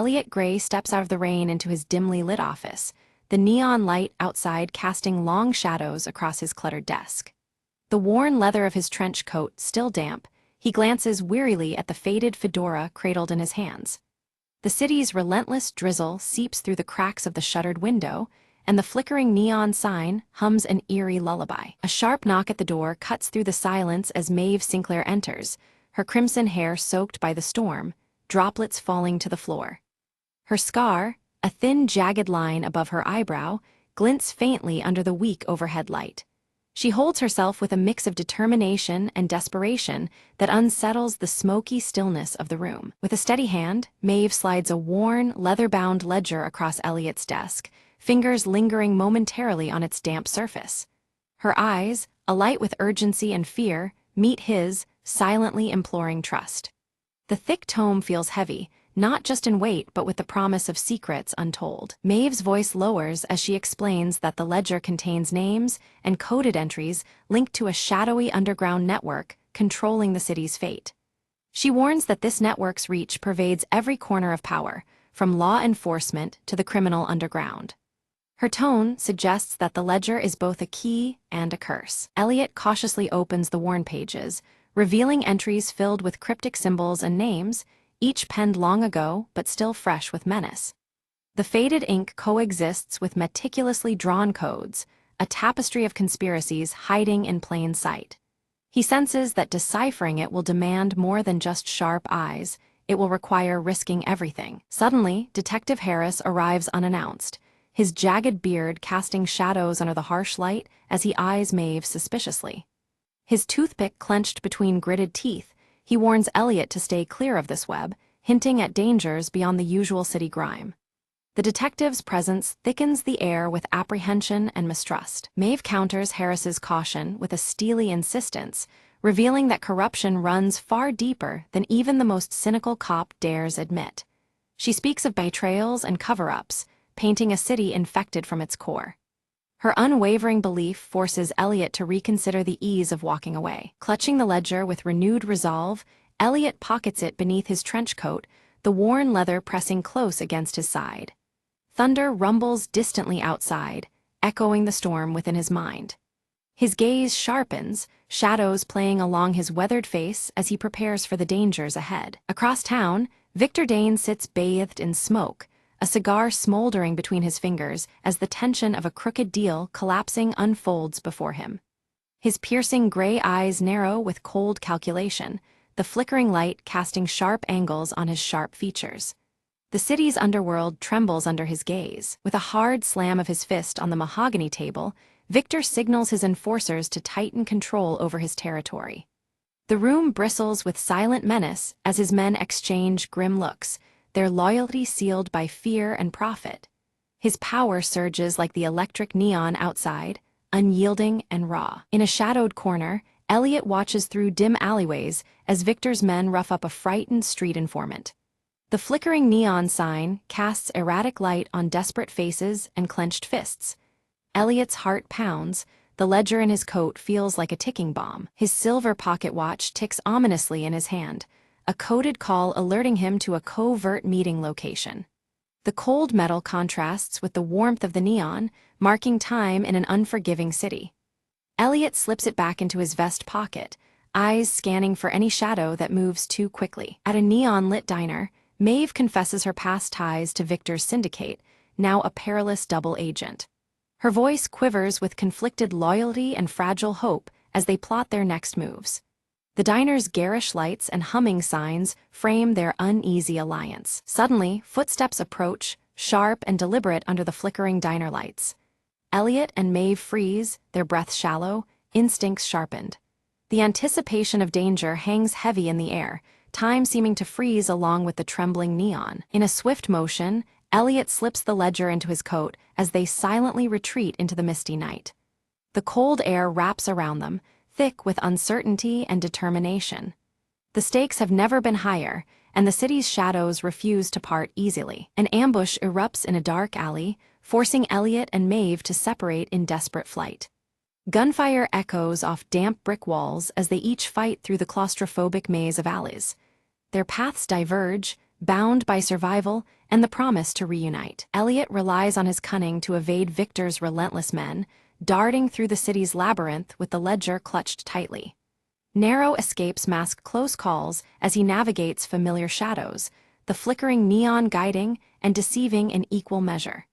Elliot Gray steps out of the rain into his dimly lit office, the neon light outside casting long shadows across his cluttered desk. The worn leather of his trench coat still damp, he glances wearily at the faded fedora cradled in his hands. The city's relentless drizzle seeps through the cracks of the shuttered window, and the flickering neon sign hums an eerie lullaby. A sharp knock at the door cuts through the silence as Maeve Sinclair enters, her crimson hair soaked by the storm, droplets falling to the floor. Her scar, a thin jagged line above her eyebrow, glints faintly under the weak overhead light. She holds herself with a mix of determination and desperation that unsettles the smoky stillness of the room. With a steady hand, Maeve slides a worn, leather-bound ledger across Elliot's desk, fingers lingering momentarily on its damp surface. Her eyes, alight with urgency and fear, meet his, silently imploring trust. The thick tome feels heavy, not just in weight but with the promise of secrets untold. Maeve's voice lowers as she explains that the ledger contains names and coded entries linked to a shadowy underground network controlling the city's fate. She warns that this network's reach pervades every corner of power, from law enforcement to the criminal underground. Her tone suggests that the ledger is both a key and a curse. Elliot cautiously opens the worn pages, revealing entries filled with cryptic symbols and names, each penned long ago but still fresh with menace. The faded ink coexists with meticulously drawn codes, a tapestry of conspiracies hiding in plain sight. He senses that deciphering it will demand more than just sharp eyes, it will require risking everything. Suddenly, Detective Harris arrives unannounced, his jagged beard casting shadows under the harsh light as he eyes Maeve suspiciously. His toothpick clenched between gritted teeth, he warns Elliot to stay clear of this web, hinting at dangers beyond the usual city grime. The detective's presence thickens the air with apprehension and mistrust. Maeve counters Harris's caution with a steely insistence, revealing that corruption runs far deeper than even the most cynical cop dares admit. She speaks of betrayals and cover-ups, painting a city infected from its core. Her unwavering belief forces Elliot to reconsider the ease of walking away. Clutching the ledger with renewed resolve, Elliot pockets it beneath his trench coat, the worn leather pressing close against his side. Thunder rumbles distantly outside, echoing the storm within his mind. His gaze sharpens, shadows playing along his weathered face as he prepares for the dangers ahead. Across town, Victor Dane sits bathed in smoke, a cigar smoldering between his fingers as the tension of a crooked deal collapsing unfolds before him. His piercing gray eyes narrow with cold calculation, the flickering light casting sharp angles on his sharp features. The city's underworld trembles under his gaze. With a hard slam of his fist on the mahogany table, Victor signals his enforcers to tighten control over his territory. The room bristles with silent menace as his men exchange grim looks, their loyalty sealed by fear and profit. His power surges like the electric neon outside, unyielding and raw. In a shadowed corner, Elliot watches through dim alleyways as Victor's men rough up a frightened street informant. The flickering neon sign casts erratic light on desperate faces and clenched fists. Elliot's heart pounds, the ledger in his coat feels like a ticking bomb. His silver pocket watch ticks ominously in his hand, a coded call alerting him to a covert meeting location. The cold metal contrasts with the warmth of the neon, marking time in an unforgiving city. Elliot slips it back into his vest pocket, eyes scanning for any shadow that moves too quickly. At a neon-lit diner, Maeve confesses her past ties to Victor's syndicate, now a perilous double agent. Her voice quivers with conflicted loyalty and fragile hope as they plot their next moves. The diner's garish lights and humming signs frame their uneasy alliance. Suddenly, footsteps approach, sharp and deliberate under the flickering diner lights. Elliot and Maeve freeze, their breaths shallow, instincts sharpened. The anticipation of danger hangs heavy in the air, time seeming to freeze along with the trembling neon. In a swift motion, Elliot slips the ledger into his coat as they silently retreat into the misty night. The cold air wraps around them, thick with uncertainty and determination. The stakes have never been higher, and the city's shadows refuse to part easily. An ambush erupts in a dark alley, forcing Elliot and Maeve to separate in desperate flight. Gunfire echoes off damp brick walls as they each fight through the claustrophobic maze of alleys. Their paths diverge, bound by survival and the promise to reunite. Elliot relies on his cunning to evade Victor's relentless men, darting through the city's labyrinth with the ledger clutched tightly. Narrow escapes mask close calls as he navigates familiar shadows, the flickering neon guiding and deceiving in equal measure.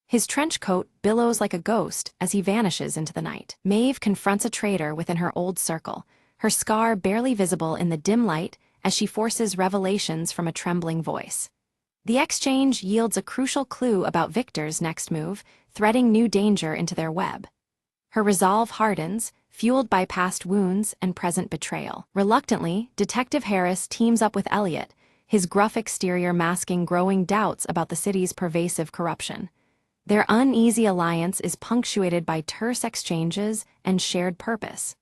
His trench coat billows like a ghost as he vanishes into the night. Maeve confronts a traitor within her old circle, her scar barely visible in the dim light as she forces revelations from a trembling voice. The exchange yields a crucial clue about Victor's next move, threading new danger into their web. Her resolve hardens, fueled by past wounds and present betrayal. Reluctantly, Detective Harris teams up with Elliot, his gruff exterior masking growing doubts about the city's pervasive corruption. Their uneasy alliance is punctuated by terse exchanges and shared purpose.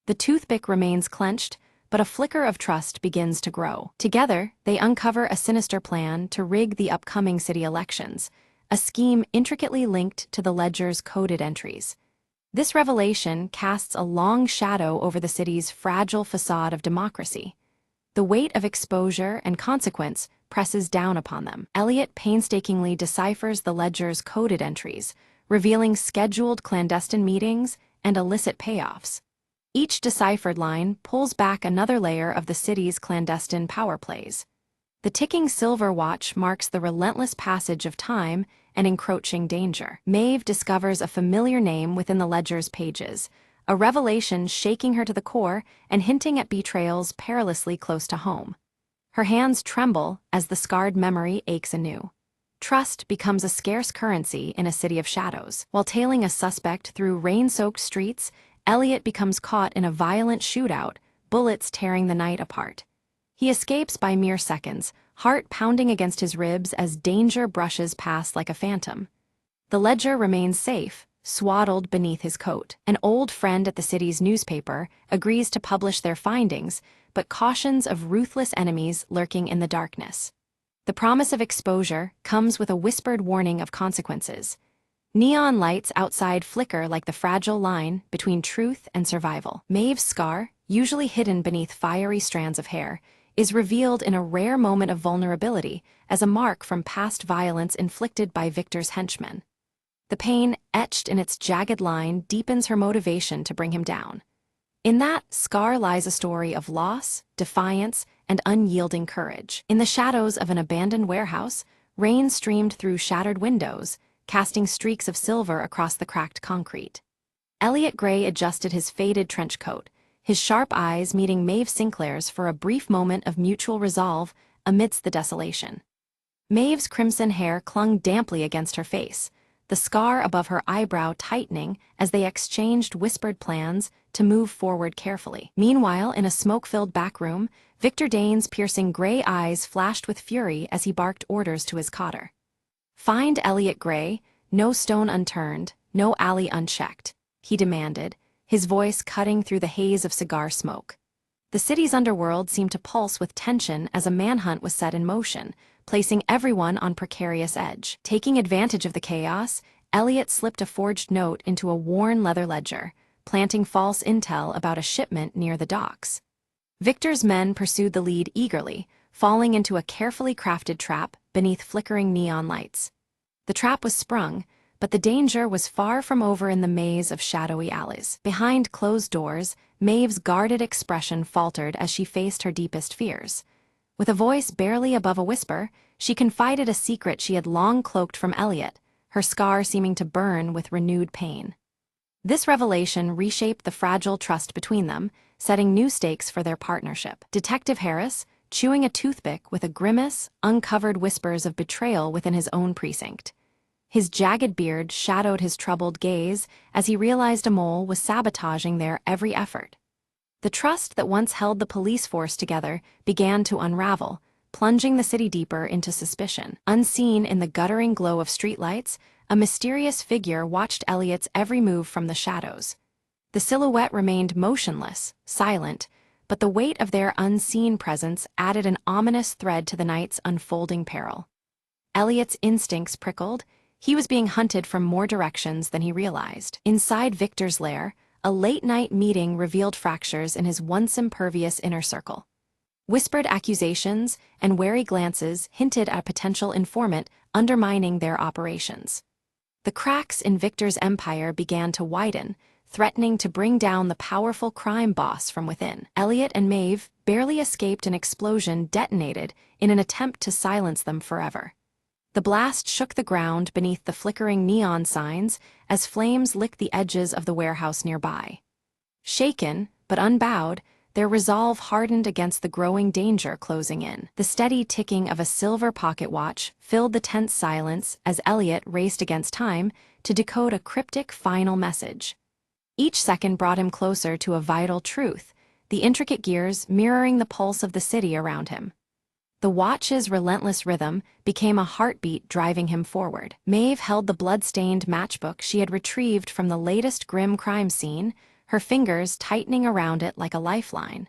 The toothpick remains clenched, but a flicker of trust begins to grow. Together, they uncover a sinister plan to rig the upcoming city elections, a scheme intricately linked to the ledger's coded entries. This revelation casts a long shadow over the city's fragile facade of democracy. The weight of exposure and consequence presses down upon them. Elliot painstakingly deciphers the ledger's coded entries, revealing scheduled clandestine meetings and illicit payoffs. Each deciphered line pulls back another layer of the city's clandestine power plays. The ticking silver watch marks the relentless passage of time and encroaching danger. Maeve discovers a familiar name within the ledger's pages, a revelation shaking her to the core and hinting at betrayals perilously close to home. Her hands tremble as the scarred memory aches anew. Trust becomes a scarce currency in a city of shadows. While tailing a suspect through rain-soaked streets, Elliot becomes caught in a violent shootout, bullets tearing the night apart. He escapes by mere seconds, heart pounding against his ribs as danger brushes past like a phantom. The ledger remains safe, swaddled beneath his coat. An old friend at the city's newspaper agrees to publish their findings, but cautions of ruthless enemies lurking in the darkness. The promise of exposure comes with a whispered warning of consequences. Neon lights outside flicker like the fragile line between truth and survival. Maeve's scar, usually hidden beneath fiery strands of hair, is revealed in a rare moment of vulnerability as a mark from past violence inflicted by Victor's henchmen. The pain etched in its jagged line deepens her motivation to bring him down. In that scar lies a story of loss, defiance, and unyielding courage. In the shadows of an abandoned warehouse, rain streamed through shattered windows, casting streaks of silver across the cracked concrete. Elliot Gray adjusted his faded trench coat, his sharp eyes meeting Maeve Sinclair's for a brief moment of mutual resolve amidst the desolation. Maeve's crimson hair clung damply against her face, the scar above her eyebrow tightening as they exchanged whispered plans to move forward carefully. Meanwhile, in a smoke-filled back room, Victor Dane's piercing gray eyes flashed with fury as he barked orders to his cotter. "Find Elliot Gray, no stone unturned, no alley unchecked," he demanded, his voice cutting through the haze of cigar smoke. The city's underworld seemed to pulse with tension as a manhunt was set in motion, placing everyone on precarious edge. Taking advantage of the chaos, Elliot slipped a forged note into a worn leather ledger, planting false intel about a shipment near the docks. Victor's men pursued the lead eagerly, falling into a carefully crafted trap beneath flickering neon lights. The trap was sprung, but the danger was far from over in the maze of shadowy alleys. Behind closed doors, Maeve's guarded expression faltered as she faced her deepest fears. With a voice barely above a whisper, she confided a secret she had long cloaked from Elliot, her scar seeming to burn with renewed pain. This revelation reshaped the fragile trust between them, setting new stakes for their partnership. Detective Harris, chewing a toothpick with a grimace, uncovered whispers of betrayal within his own precinct. His jagged beard shadowed his troubled gaze as he realized a mole was sabotaging their every effort. The trust that once held the police force together began to unravel, plunging the city deeper into suspicion. Unseen in the guttering glow of streetlights, a mysterious figure watched Elliot's every move from the shadows. The silhouette remained motionless, silent, but the weight of their unseen presence added an ominous thread to the night's unfolding peril. Elliot's instincts prickled. He was being hunted from more directions than he realized. Inside Victor's lair, a late-night meeting revealed fractures in his once impervious inner circle. Whispered accusations and wary glances hinted at a potential informant undermining their operations. The cracks in Victor's empire began to widen, threatening to bring down the powerful crime boss from within. Elliot and Maeve barely escaped an explosion detonated in an attempt to silence them forever. The blast shook the ground beneath the flickering neon signs as flames licked the edges of the warehouse nearby. Shaken, but unbowed, their resolve hardened against the growing danger closing in. The steady ticking of a silver pocket watch filled the tense silence as Elliot raced against time to decode a cryptic final message. Each second brought him closer to a vital truth, the intricate gears mirroring the pulse of the city around him. The watch's relentless rhythm became a heartbeat driving him forward. Maeve held the blood-stained matchbook she had retrieved from the latest grim crime scene, her fingers tightening around it like a lifeline.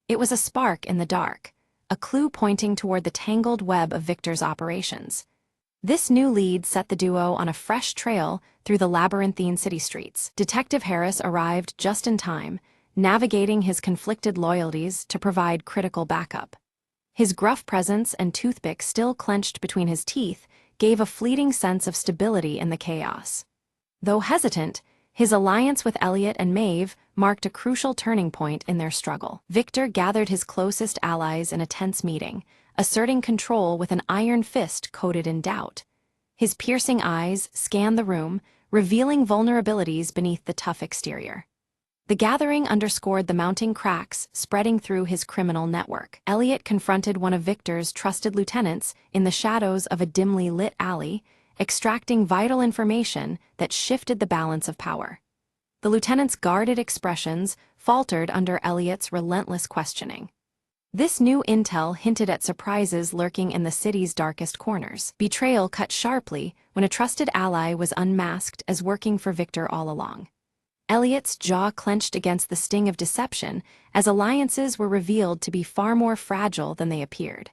It was a spark in the dark, a clue pointing toward the tangled web of Victor's operations. This new lead set the duo on a fresh trail through the labyrinthine city streets. Detective Harris arrived just in time, navigating his conflicted loyalties to provide critical backup. His gruff presence and toothpick still clenched between his teeth gave a fleeting sense of stability in the chaos. Though hesitant, his alliance with Elliot and Maeve marked a crucial turning point in their struggle. Victor gathered his closest allies in a tense meeting, asserting control with an iron fist coated in doubt. His piercing eyes scanned the room, revealing vulnerabilities beneath the tough exterior. The gathering underscored the mounting cracks spreading through his criminal network. Elliot confronted one of Victor's trusted lieutenants in the shadows of a dimly lit alley, extracting vital information that shifted the balance of power. The lieutenant's guarded expressions faltered under Elliot's relentless questioning. This new intel hinted at surprises lurking in the city's darkest corners. Betrayal cut sharply when a trusted ally was unmasked as working for Victor all along. Elliot's jaw clenched against the sting of deception as alliances were revealed to be far more fragile than they appeared.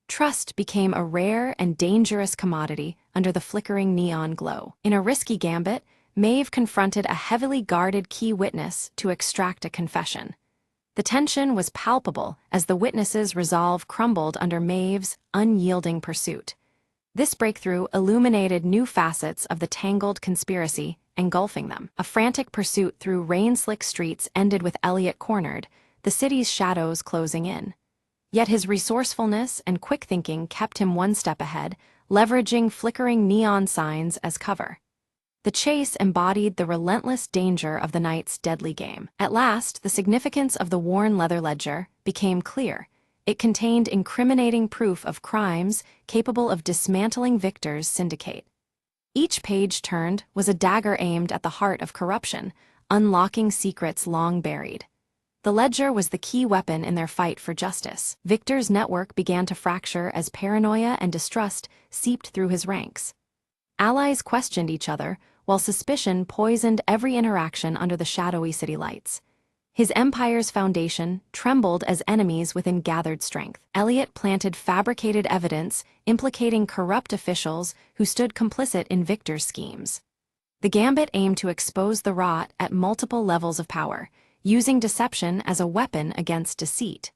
Trust became a rare and dangerous commodity under the flickering neon glow. In a risky gambit, Maeve confronted a heavily guarded key witness to extract a confession. The tension was palpable as the witness's resolve crumbled under Maeve's unyielding pursuit. This breakthrough illuminated new facets of the tangled conspiracy, engulfing them. A frantic pursuit through rain-slick streets ended with Elliot cornered, the city's shadows closing in. Yet his resourcefulness and quick thinking kept him one step ahead, leveraging flickering neon signs as cover. The chase embodied the relentless danger of the night's deadly game. At last, the significance of the worn leather ledger became clear. It contained incriminating proof of crimes capable of dismantling Victor's syndicate. Each page turned was a dagger aimed at the heart of corruption, unlocking secrets long buried. The ledger was the key weapon in their fight for justice. Victor's network began to fracture as paranoia and distrust seeped through his ranks. Allies questioned each other, while suspicion poisoned every interaction under the shadowy city lights. His empire's foundation trembled as enemies within gathered strength. Elliot planted fabricated evidence implicating corrupt officials who stood complicit in Victor's schemes. The gambit aimed to expose the rot at multiple levels of power, using deception as a weapon against deceit.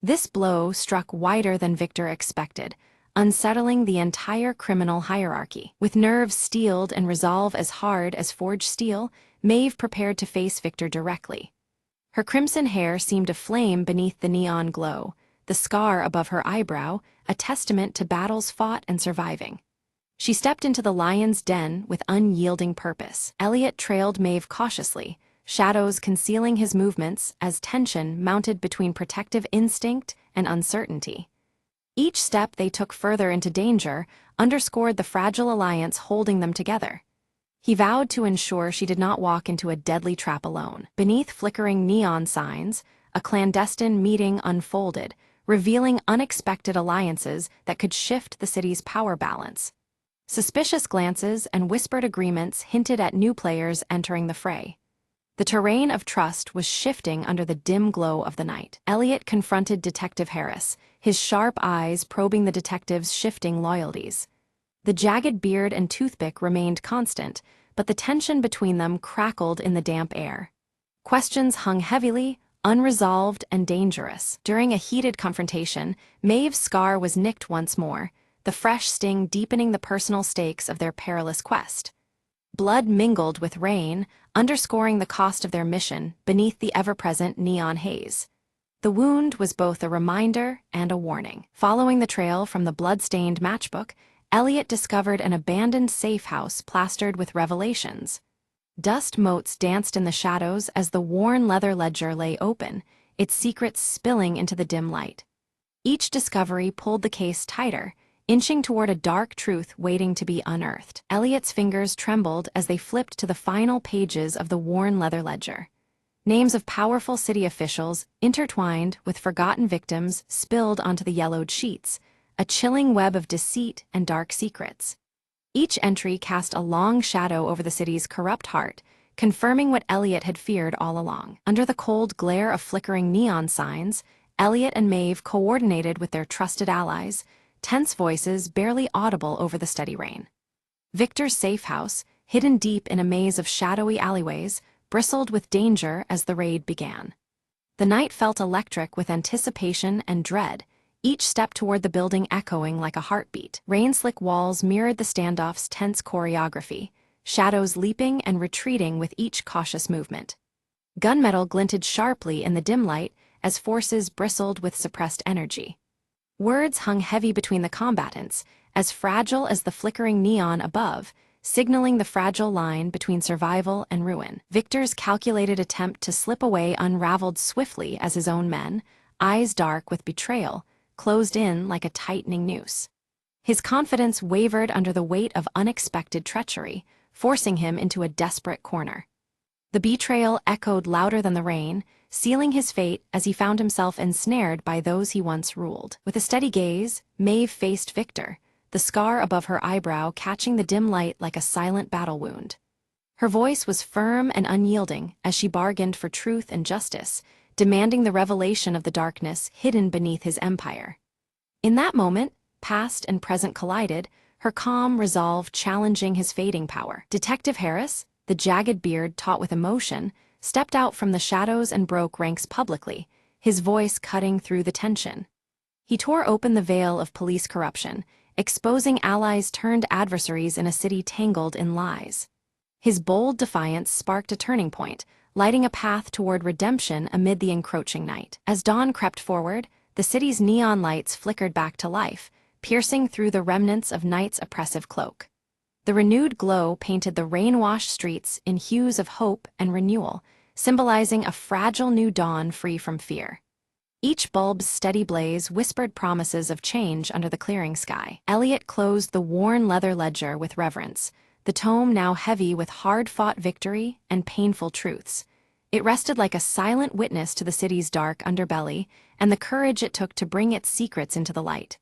This blow struck wider than Victor expected, unsettling the entire criminal hierarchy. With nerves steeled and resolve as hard as forged steel, Maeve prepared to face Victor directly. Her crimson hair seemed aflame beneath the neon glow, the scar above her eyebrow a testament to battles fought and surviving. She stepped into the lion's den with unyielding purpose. Elliot trailed Maeve cautiously, shadows concealing his movements as tension mounted between protective instinct and uncertainty. Each step they took further into danger underscored the fragile alliance holding them together. He vowed to ensure she did not walk into a deadly trap alone. Beneath flickering neon signs, a clandestine meeting unfolded, revealing unexpected alliances that could shift the city's power balance. Suspicious glances and whispered agreements hinted at new players entering the fray. The terrain of trust was shifting under the dim glow of the night. Elliot confronted Detective Harris, his sharp eyes probing the detective's shifting loyalties. The jagged beard and toothpick remained constant, but the tension between them crackled in the damp air. Questions hung heavily, unresolved and dangerous. During a heated confrontation, Maeve's scar was nicked once more, the fresh sting deepening the personal stakes of their perilous quest. Blood mingled with rain, underscoring the cost of their mission beneath the ever-present neon haze. The wound was both a reminder and a warning. Following the trail from the blood-stained matchbook, Elliot discovered an abandoned safe house plastered with revelations. Dust motes danced in the shadows as the worn leather ledger lay open, its secrets spilling into the dim light. Each discovery pulled the case tighter, inching toward a dark truth waiting to be unearthed. Elliot's fingers trembled as they flipped to the final pages of the worn leather ledger. Names of powerful city officials, intertwined with forgotten victims, spilled onto the yellowed sheets, a chilling web of deceit and dark secrets. Each entry cast a long shadow over the city's corrupt heart, confirming what Elliot had feared all along. Under the cold glare of flickering neon signs, Elliot and Maeve coordinated with their trusted allies, tense voices barely audible over the steady rain. Victor's safe house, hidden deep in a maze of shadowy alleyways, bristled with danger as the raid began. The night felt electric with anticipation and dread, each step toward the building echoing like a heartbeat. Rain-slick walls mirrored the standoff's tense choreography, shadows leaping and retreating with each cautious movement. Gunmetal glinted sharply in the dim light as forces bristled with suppressed energy. Words hung heavy between the combatants, as fragile as the flickering neon above, signaling the fragile line between survival and ruin. Victor's calculated attempt to slip away unraveled swiftly as his own men, eyes dark with betrayal, closed in like a tightening noose. His confidence wavered under the weight of unexpected treachery, forcing him into a desperate corner. The betrayal echoed louder than the rain, sealing his fate as he found himself ensnared by those he once ruled. With a steady gaze, Maeve faced Victor, the scar above her eyebrow catching the dim light like a silent battle wound. Her voice was firm and unyielding as she bargained for truth and justice, demanding the revelation of the darkness hidden beneath his empire. In that moment, past and present collided, her calm resolve challenging his fading power. Detective Harris, the jagged beard taut with emotion, stepped out from the shadows and broke ranks publicly, his voice cutting through the tension. He tore open the veil of police corruption, exposing allies turned adversaries in a city tangled in lies. His bold defiance sparked a turning point, lighting a path toward redemption amid the encroaching night. As dawn crept forward, the city's neon lights flickered back to life, piercing through the remnants of night's oppressive cloak. The renewed glow painted the rain-washed streets in hues of hope and renewal, symbolizing a fragile new dawn free from fear. Each bulb's steady blaze whispered promises of change under the clearing sky. Elliot closed the worn leather ledger with reverence, the tome now heavy with hard-fought victory and painful truths. It rested like a silent witness to the city's dark underbelly and the courage it took to bring its secrets into the light.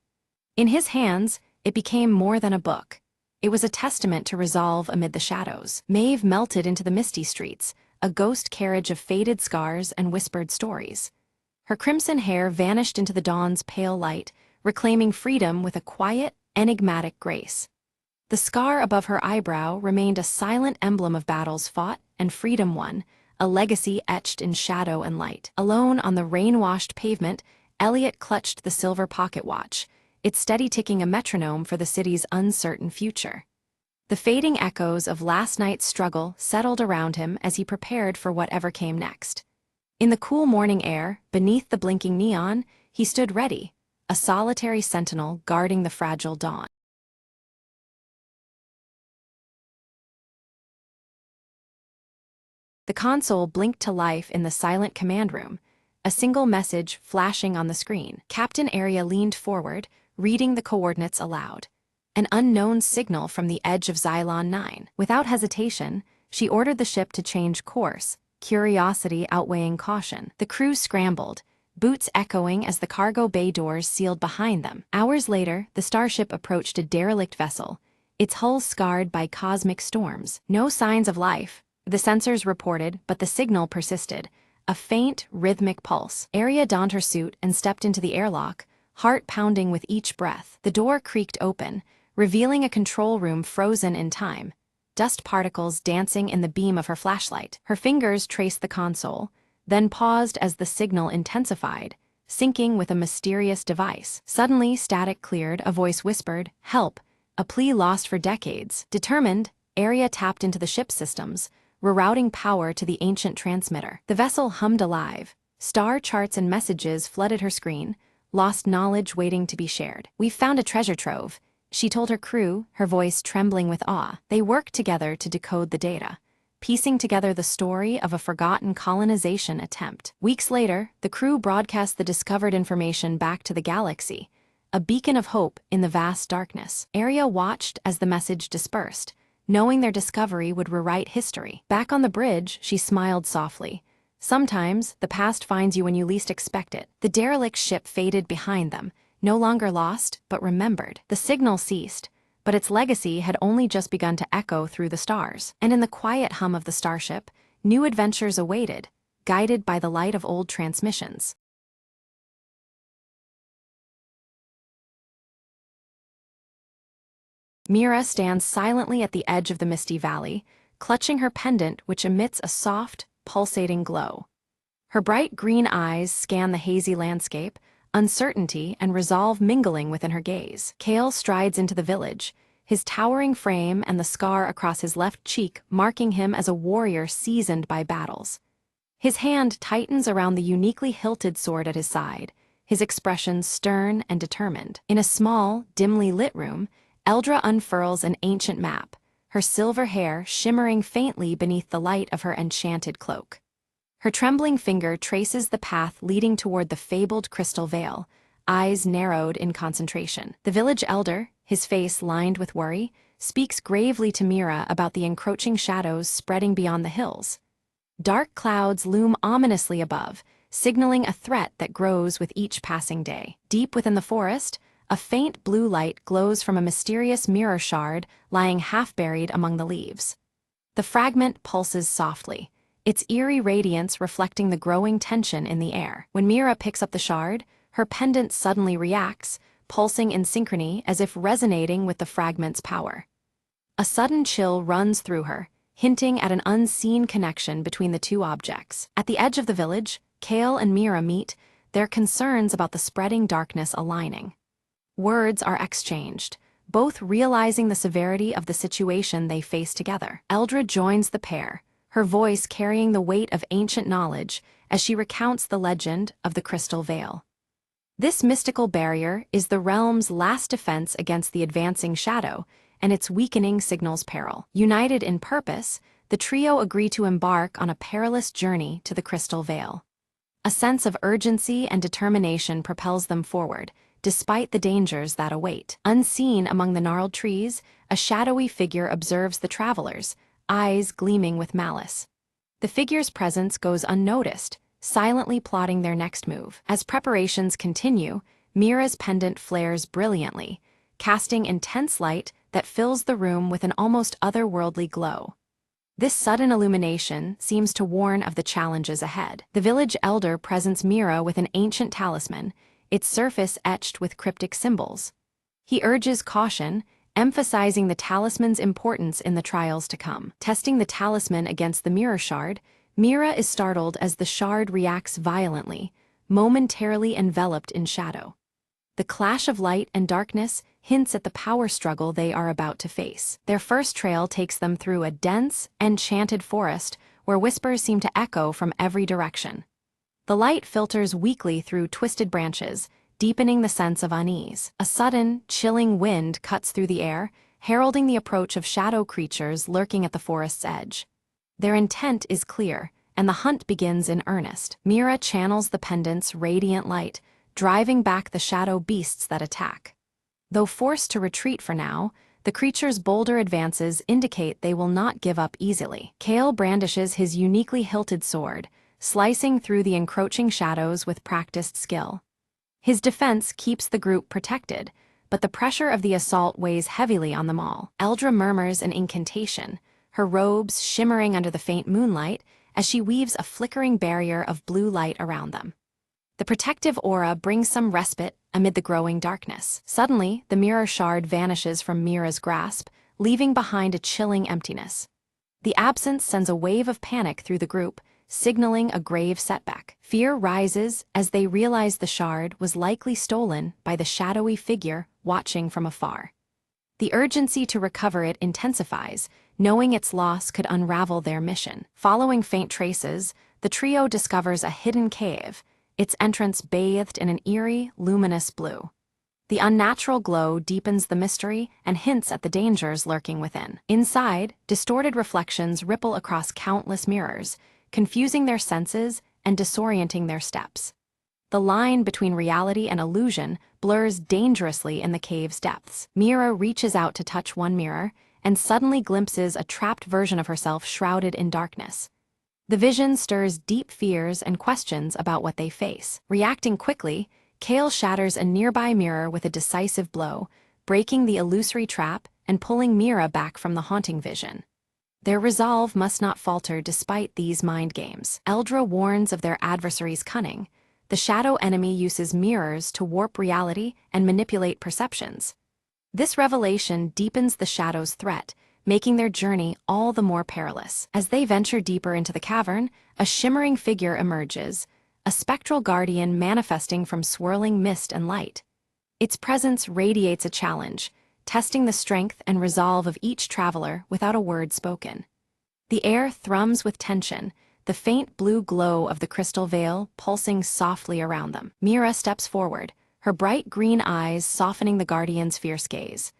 In his hands, it became more than a book. It was a testament to resolve amid the shadows. Maeve melted into the misty streets, a ghost carriage of faded scars and whispered stories. Her crimson hair vanished into the dawn's pale light, reclaiming freedom with a quiet, enigmatic grace. The scar above her eyebrow remained a silent emblem of battles fought and freedom won, a legacy etched in shadow and light. Alone on the rain-washed pavement, Elliot clutched the silver pocket watch, its steady ticking a metronome for the city's uncertain future. The fading echoes of last night's struggle settled around him as he prepared for whatever came next. In the cool morning air, beneath the blinking neon, he stood ready, a solitary sentinel guarding the fragile dawn. The console blinked to life in the silent command room, a single message flashing on the screen. Captain Arya leaned forward, reading the coordinates aloud. An unknown signal from the edge of Xylon 9. Without hesitation, she ordered the ship to change course, curiosity outweighing caution. The crew scrambled, boots echoing as the cargo bay doors sealed behind them. Hours later, the starship approached a derelict vessel, its hull scarred by cosmic storms. No signs of life, the sensors reported, but the signal persisted, a faint, rhythmic pulse. Arya donned her suit and stepped into the airlock, heart pounding with each breath. The door creaked open, revealing a control room frozen in time, dust particles dancing in the beam of her flashlight. Her fingers traced the console, then paused as the signal intensified, syncing with a mysterious device. Suddenly, static cleared, a voice whispered, "Help," a plea lost for decades. Determined, Arya tapped into the ship's systems, rerouting power to the ancient transmitter. The vessel hummed alive. Star charts and messages flooded her screen, lost knowledge waiting to be shared. "We've found a treasure trove," she told her crew, her voice trembling with awe. They worked together to decode the data, piecing together the story of a forgotten colonization attempt. Weeks later, the crew broadcast the discovered information back to the galaxy, a beacon of hope in the vast darkness. Arya watched as the message dispersed, knowing their discovery would rewrite history. Back on the bridge, she smiled softly. Sometimes, the past finds you when you least expect it. The derelict ship faded behind them, no longer lost, but remembered. The signal ceased, but its legacy had only just begun to echo through the stars. And in the quiet hum of the starship, new adventures awaited, guided by the light of old transmissions. Mira stands silently at the edge of the misty valley, clutching her pendant which emits a soft, pulsating glow. Her bright green eyes scan the hazy landscape, uncertainty and resolve mingling within her gaze. Kale strides into the village, his towering frame and the scar across his left cheek marking him as a warrior seasoned by battles. His hand tightens around the uniquely hilted sword at his side, his expression stern and determined. In a small, dimly lit room, Eldra unfurls an ancient map, her silver hair shimmering faintly beneath the light of her enchanted cloak. Her trembling finger traces the path leading toward the fabled crystal veil, eyes narrowed in concentration. The village elder, his face lined with worry, speaks gravely to Mira about the encroaching shadows spreading beyond the hills. Dark clouds loom ominously above, signaling a threat that grows with each passing day. Deep within the forest, a faint blue light glows from a mysterious mirror shard lying half-buried among the leaves. The fragment pulses softly, its eerie radiance reflecting the growing tension in the air. When Mira picks up the shard, her pendant suddenly reacts, pulsing in synchrony as if resonating with the fragment's power. A sudden chill runs through her, hinting at an unseen connection between the two objects. At the edge of the village, Kale and Mira meet, their concerns about the spreading darkness aligning. Words are exchanged, both realizing the severity of the situation they face together. Eldra joins the pair, her voice carrying the weight of ancient knowledge as she recounts the legend of the Crystal Veil. This mystical barrier is the realm's last defense against the advancing shadow, and its weakening signals peril. United in purpose, the trio agree to embark on a perilous journey to the Crystal Veil. A sense of urgency and determination propels them forward, despite the dangers that await. Unseen among the gnarled trees, a shadowy figure observes the travelers, eyes gleaming with malice. The figure's presence goes unnoticed, silently plotting their next move. As preparations continue, Mira's pendant flares brilliantly, casting intense light that fills the room with an almost otherworldly glow. This sudden illumination seems to warn of the challenges ahead. The village elder presents Mira with an ancient talisman, its surface etched with cryptic symbols. He urges caution, emphasizing the talisman's importance in the trials to come. Testing the talisman against the mirror shard, Mira is startled as the shard reacts violently, momentarily enveloped in shadow. The clash of light and darkness hints at the power struggle they are about to face. Their first trail takes them through a dense, enchanted forest where whispers seem to echo from every direction. The light filters weakly through twisted branches, deepening the sense of unease. A sudden, chilling wind cuts through the air, heralding the approach of shadow creatures lurking at the forest's edge. Their intent is clear, and the hunt begins in earnest. Mira channels the pendant's radiant light, driving back the shadow beasts that attack. Though forced to retreat for now, the creature's bolder advances indicate they will not give up easily. Kale brandishes his uniquely hilted sword, slicing through the encroaching shadows with practiced skill. His defense keeps the group protected, but the pressure of the assault weighs heavily on them all. Eldra murmurs an incantation, her robes shimmering under the faint moonlight as she weaves a flickering barrier of blue light around them. The protective aura brings some respite amid the growing darkness. Suddenly, the mirror shard vanishes from Mira's grasp, leaving behind a chilling emptiness. The absence sends a wave of panic through the group, signaling a grave setback. Fear rises as they realize the shard was likely stolen by the shadowy figure watching from afar. The urgency to recover it intensifies, knowing its loss could unravel their mission. Following faint traces, the trio discovers a hidden cave, its entrance bathed in an eerie, luminous blue. The unnatural glow deepens the mystery and hints at the dangers lurking within. Inside, distorted reflections ripple across countless mirrors, confusing their senses and disorienting their steps. The line between reality and illusion blurs dangerously in the cave's depths. Mira reaches out to touch one mirror and suddenly glimpses a trapped version of herself shrouded in darkness. The vision stirs deep fears and questions about what they face. Reacting quickly, Kale shatters a nearby mirror with a decisive blow, breaking the illusory trap and pulling Mira back from the haunting vision. Their resolve must not falter despite these mind games. Eldra warns of their adversary's cunning. The shadow enemy uses mirrors to warp reality and manipulate perceptions. This revelation deepens the shadow's threat, making their journey all the more perilous. As they venture deeper into the cavern, a shimmering figure emerges, a spectral guardian manifesting from swirling mist and light. Its presence radiates a challenge, testing the strength and resolve of each traveler without a word spoken. The air thrums with tension, the faint blue glow of the crystal veil pulsing softly around them. Mira steps forward, her bright green eyes softening the guardian's fierce gaze.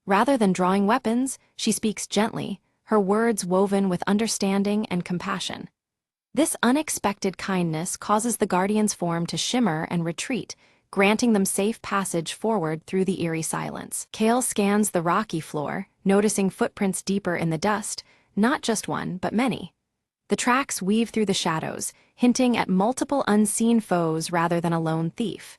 Rather than drawing weapons, she speaks gently, her words woven with understanding and compassion. This unexpected kindness causes the guardian's form to shimmer and retreat, granting them safe passage forward through the eerie silence. Kale scans the rocky floor, noticing footprints deeper in the dust, not just one, but many. The tracks weave through the shadows, hinting at multiple unseen foes rather than a lone thief.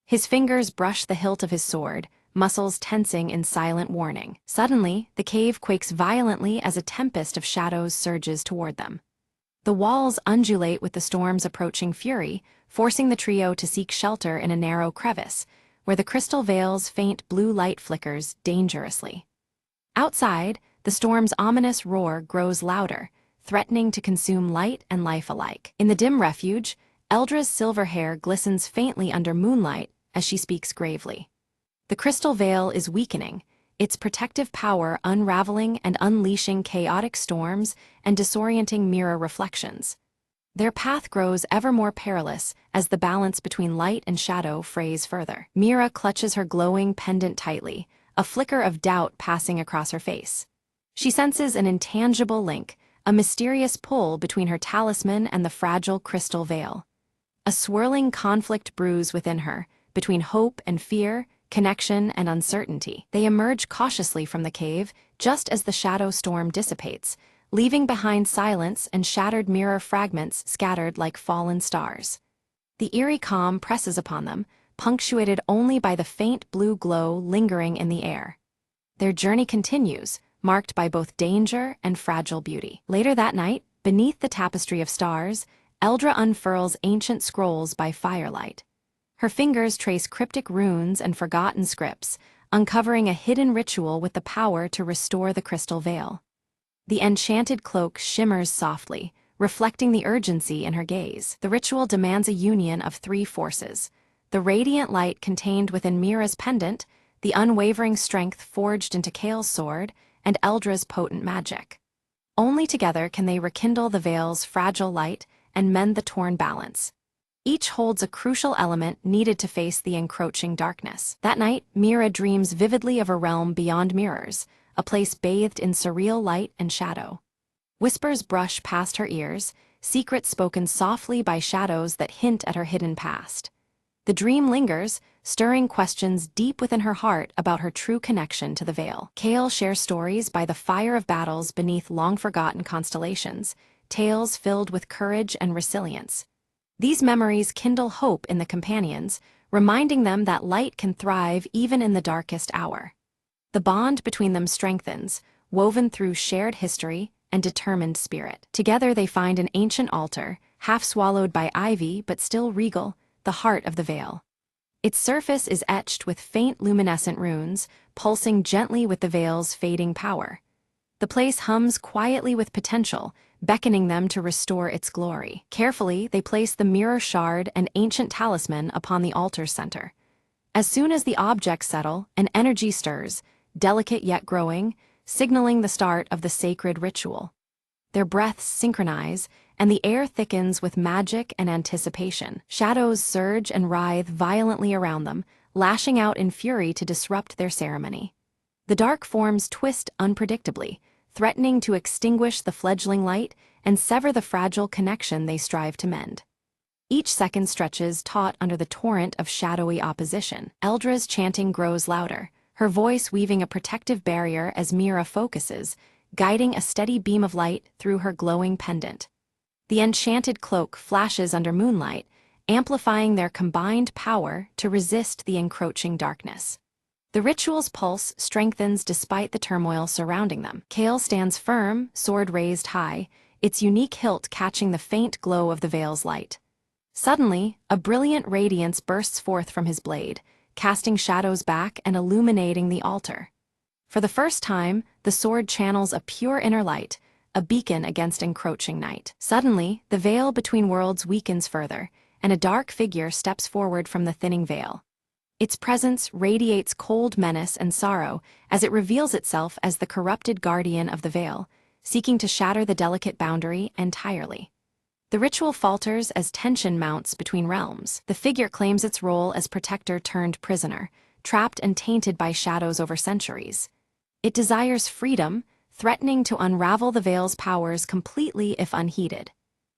His fingers brush the hilt of his sword, muscles tensing in silent warning. Suddenly, the cave quakes violently as a tempest of shadows surges toward them. The walls undulate with the storm's approaching fury, forcing the trio to seek shelter in a narrow crevice, where the crystal veil's faint blue light flickers dangerously. Outside, the storm's ominous roar grows louder, threatening to consume light and life alike. In the dim refuge, Eldra's silver hair glistens faintly under moonlight as she speaks gravely. The crystal veil is weakening, its protective power unraveling and unleashing chaotic storms and disorienting mirror reflections. Their path grows ever more perilous as the balance between light and shadow frays further. Mira clutches her glowing pendant tightly, a flicker of doubt passing across her face. She senses an intangible link, a mysterious pull between her talisman and the fragile crystal veil. A swirling conflict brews within her, between hope and fear, connection and uncertainty. They emerge cautiously from the cave just as the shadow storm dissipates, leaving behind silence and shattered mirror fragments scattered like fallen stars. The eerie calm presses upon them, punctuated only by the faint blue glow lingering in the air. Their journey continues, marked by both danger and fragile beauty. Later that night, beneath the tapestry of stars, Eldra unfurls ancient scrolls by firelight. Her fingers trace cryptic runes and forgotten scripts, uncovering a hidden ritual with the power to restore the crystal veil. The enchanted cloak shimmers softly, reflecting the urgency in her gaze. The ritual demands a union of three forces: the radiant light contained within Mira's pendant, the unwavering strength forged into Kale's sword, and Eldra's potent magic. Only together can they rekindle the veil's fragile light and mend the torn balance. Each holds a crucial element needed to face the encroaching darkness. That night, Mira dreams vividly of a realm beyond mirrors, a place bathed in surreal light and shadow. Whispers brush past her ears, secrets spoken softly by shadows that hint at her hidden past. The dream lingers, stirring questions deep within her heart about her true connection to the veil. Kale shares stories by the fire of battles beneath long-forgotten constellations, tales filled with courage and resilience. These memories kindle hope in the companions, reminding them that light can thrive even in the darkest hour. The bond between them strengthens, woven through shared history and determined spirit. Together they find an ancient altar, half swallowed by ivy but still regal, the heart of the veil. Its surface is etched with faint luminescent runes, pulsing gently with the veil's fading power. The place hums quietly with potential, beckoning them to restore its glory. Carefully, they place the mirror shard and ancient talisman upon the altar's center. As soon as the objects settle, an energy stirs, delicate yet growing, signaling the start of the sacred ritual. Their breaths synchronize, and the air thickens with magic and anticipation. Shadows surge and writhe violently around them, lashing out in fury to disrupt their ceremony. The dark forms twist unpredictably, threatening to extinguish the fledgling light and sever the fragile connection they strive to mend. Each second stretches taut under the torrent of shadowy opposition. Eldra's chanting grows louder, her voice weaving a protective barrier as Mira focuses, guiding a steady beam of light through her glowing pendant. The enchanted cloak flashes under moonlight, amplifying their combined power to resist the encroaching darkness. The ritual's pulse strengthens despite the turmoil surrounding them. Kale stands firm, sword raised high, its unique hilt catching the faint glow of the veil's light. Suddenly, a brilliant radiance bursts forth from his blade, casting shadows back and illuminating the altar. For the first time, the sword channels a pure inner light, a beacon against encroaching night. Suddenly, the veil between worlds weakens further, and a dark figure steps forward from the thinning veil. Its presence radiates cold menace and sorrow as it reveals itself as the corrupted guardian of the veil, seeking to shatter the delicate boundary entirely. The ritual falters as tension mounts between realms. The figure claims its role as protector turned prisoner, trapped and tainted by shadows over centuries. It desires freedom, threatening to unravel the veil's powers completely if unheeded.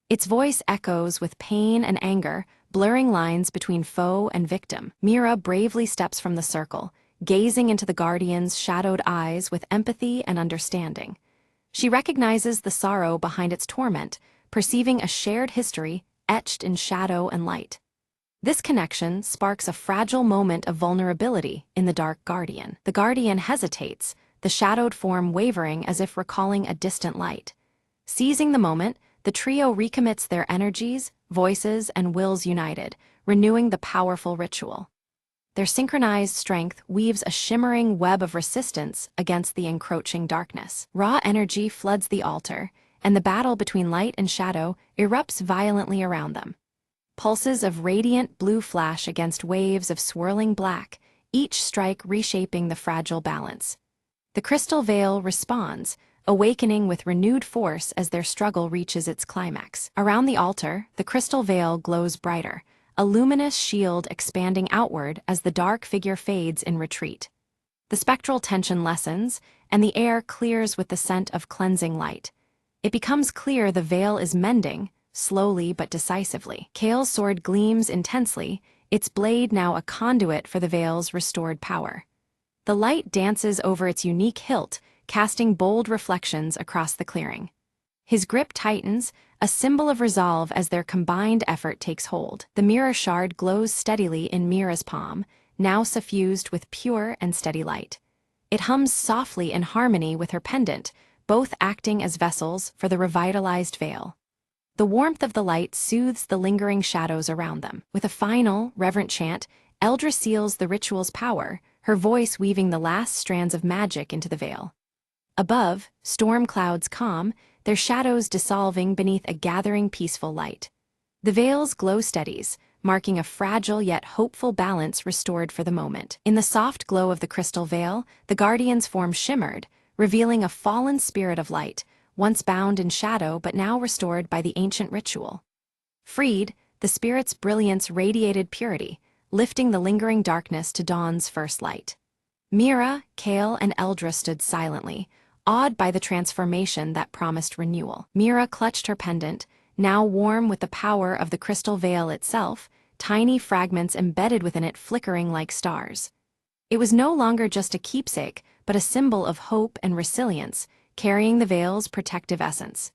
Its voice echoes with pain and anger, blurring lines between foe and victim. Mira bravely steps from the circle, gazing into the guardian's shadowed eyes with empathy and understanding. She recognizes the sorrow behind its torment, perceiving a shared history etched in shadow and light. This connection sparks a fragile moment of vulnerability in the Dark Guardian. The Guardian hesitates, the shadowed form wavering as if recalling a distant light. Seizing the moment, the trio recommits their energies, voices, and wills united, renewing the powerful ritual. Their synchronized strength weaves a shimmering web of resistance against the encroaching darkness. Raw energy floods the altar, and the battle between light and shadow erupts violently around them. Pulses of radiant blue flash against waves of swirling black, each strike reshaping the fragile balance. The crystal veil responds, awakening with renewed force as their struggle reaches its climax. Around the altar, the crystal veil glows brighter, a luminous shield expanding outward as the dark figure fades in retreat. The spectral tension lessens, and the air clears with the scent of cleansing light. It becomes clear the veil is mending, slowly but decisively. Kale's sword gleams intensely, its blade now a conduit for the veil's restored power. The light dances over its unique hilt, casting bold reflections across the clearing. His grip tightens, a symbol of resolve as their combined effort takes hold. The mirror shard glows steadily in Mira's palm, now suffused with pure and steady light. It hums softly in harmony with her pendant, both acting as vessels for the revitalized veil. The warmth of the light soothes the lingering shadows around them. With a final, reverent chant, Eldra seals the ritual's power, her voice weaving the last strands of magic into the veil. Above, storm clouds calm, their shadows dissolving beneath a gathering peaceful light. The veil's glow steadies, marking a fragile yet hopeful balance restored for the moment. In the soft glow of the crystal veil, the Guardian's form shimmered, revealing a fallen spirit of light, once bound in shadow but now restored by the ancient ritual. Freed, the spirit's brilliance radiated purity, lifting the lingering darkness to dawn's first light. Mira, Kale, and Eldra stood silently, awed by the transformation that promised renewal. Mira clutched her pendant, now warm with the power of the crystal veil itself, tiny fragments embedded within it flickering like stars. It was no longer just a keepsake, but a symbol of hope and resilience, carrying the veil's protective essence.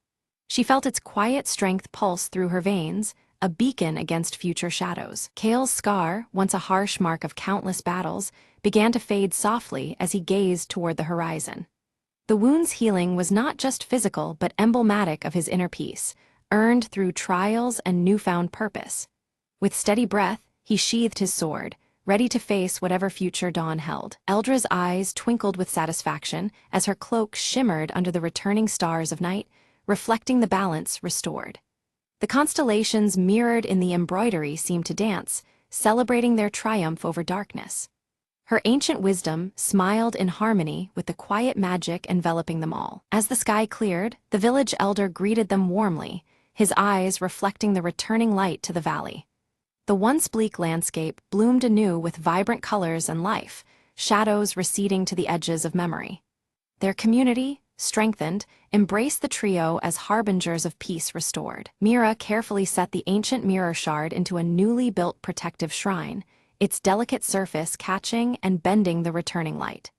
She felt its quiet strength pulse through her veins, a beacon against future shadows. Kale's scar, once a harsh mark of countless battles, began to fade softly as he gazed toward the horizon. The wound's healing was not just physical but emblematic of his inner peace, earned through trials and newfound purpose. With steady breath, he sheathed his sword, ready to face whatever future dawn held. Eldra's eyes twinkled with satisfaction as her cloak shimmered under the returning stars of night, reflecting the balance restored. The constellations mirrored in the embroidery seemed to dance, celebrating their triumph over darkness. Her ancient wisdom smiled in harmony with the quiet magic enveloping them all. As the sky cleared, the village elder greeted them warmly, his eyes reflecting the returning light to the valley. The once bleak landscape bloomed anew with vibrant colors and life, shadows receding to the edges of memory. Their community, strengthened, embraced the trio as harbingers of peace restored. Mira carefully set the ancient mirror shard into a newly built protective shrine, its delicate surface catching and bending the returning light.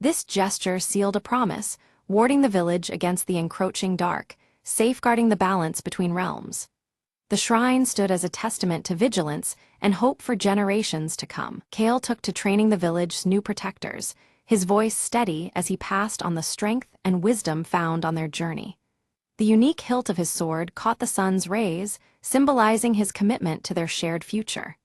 This gesture sealed a promise, warding the village against the encroaching dark, safeguarding the balance between realms. The shrine stood as a testament to vigilance and hope for generations to come. Kale took to training the village's new protectors, his voice steady as he passed on the strength and wisdom found on their journey. The unique hilt of his sword caught the sun's rays, symbolizing his commitment to their shared future.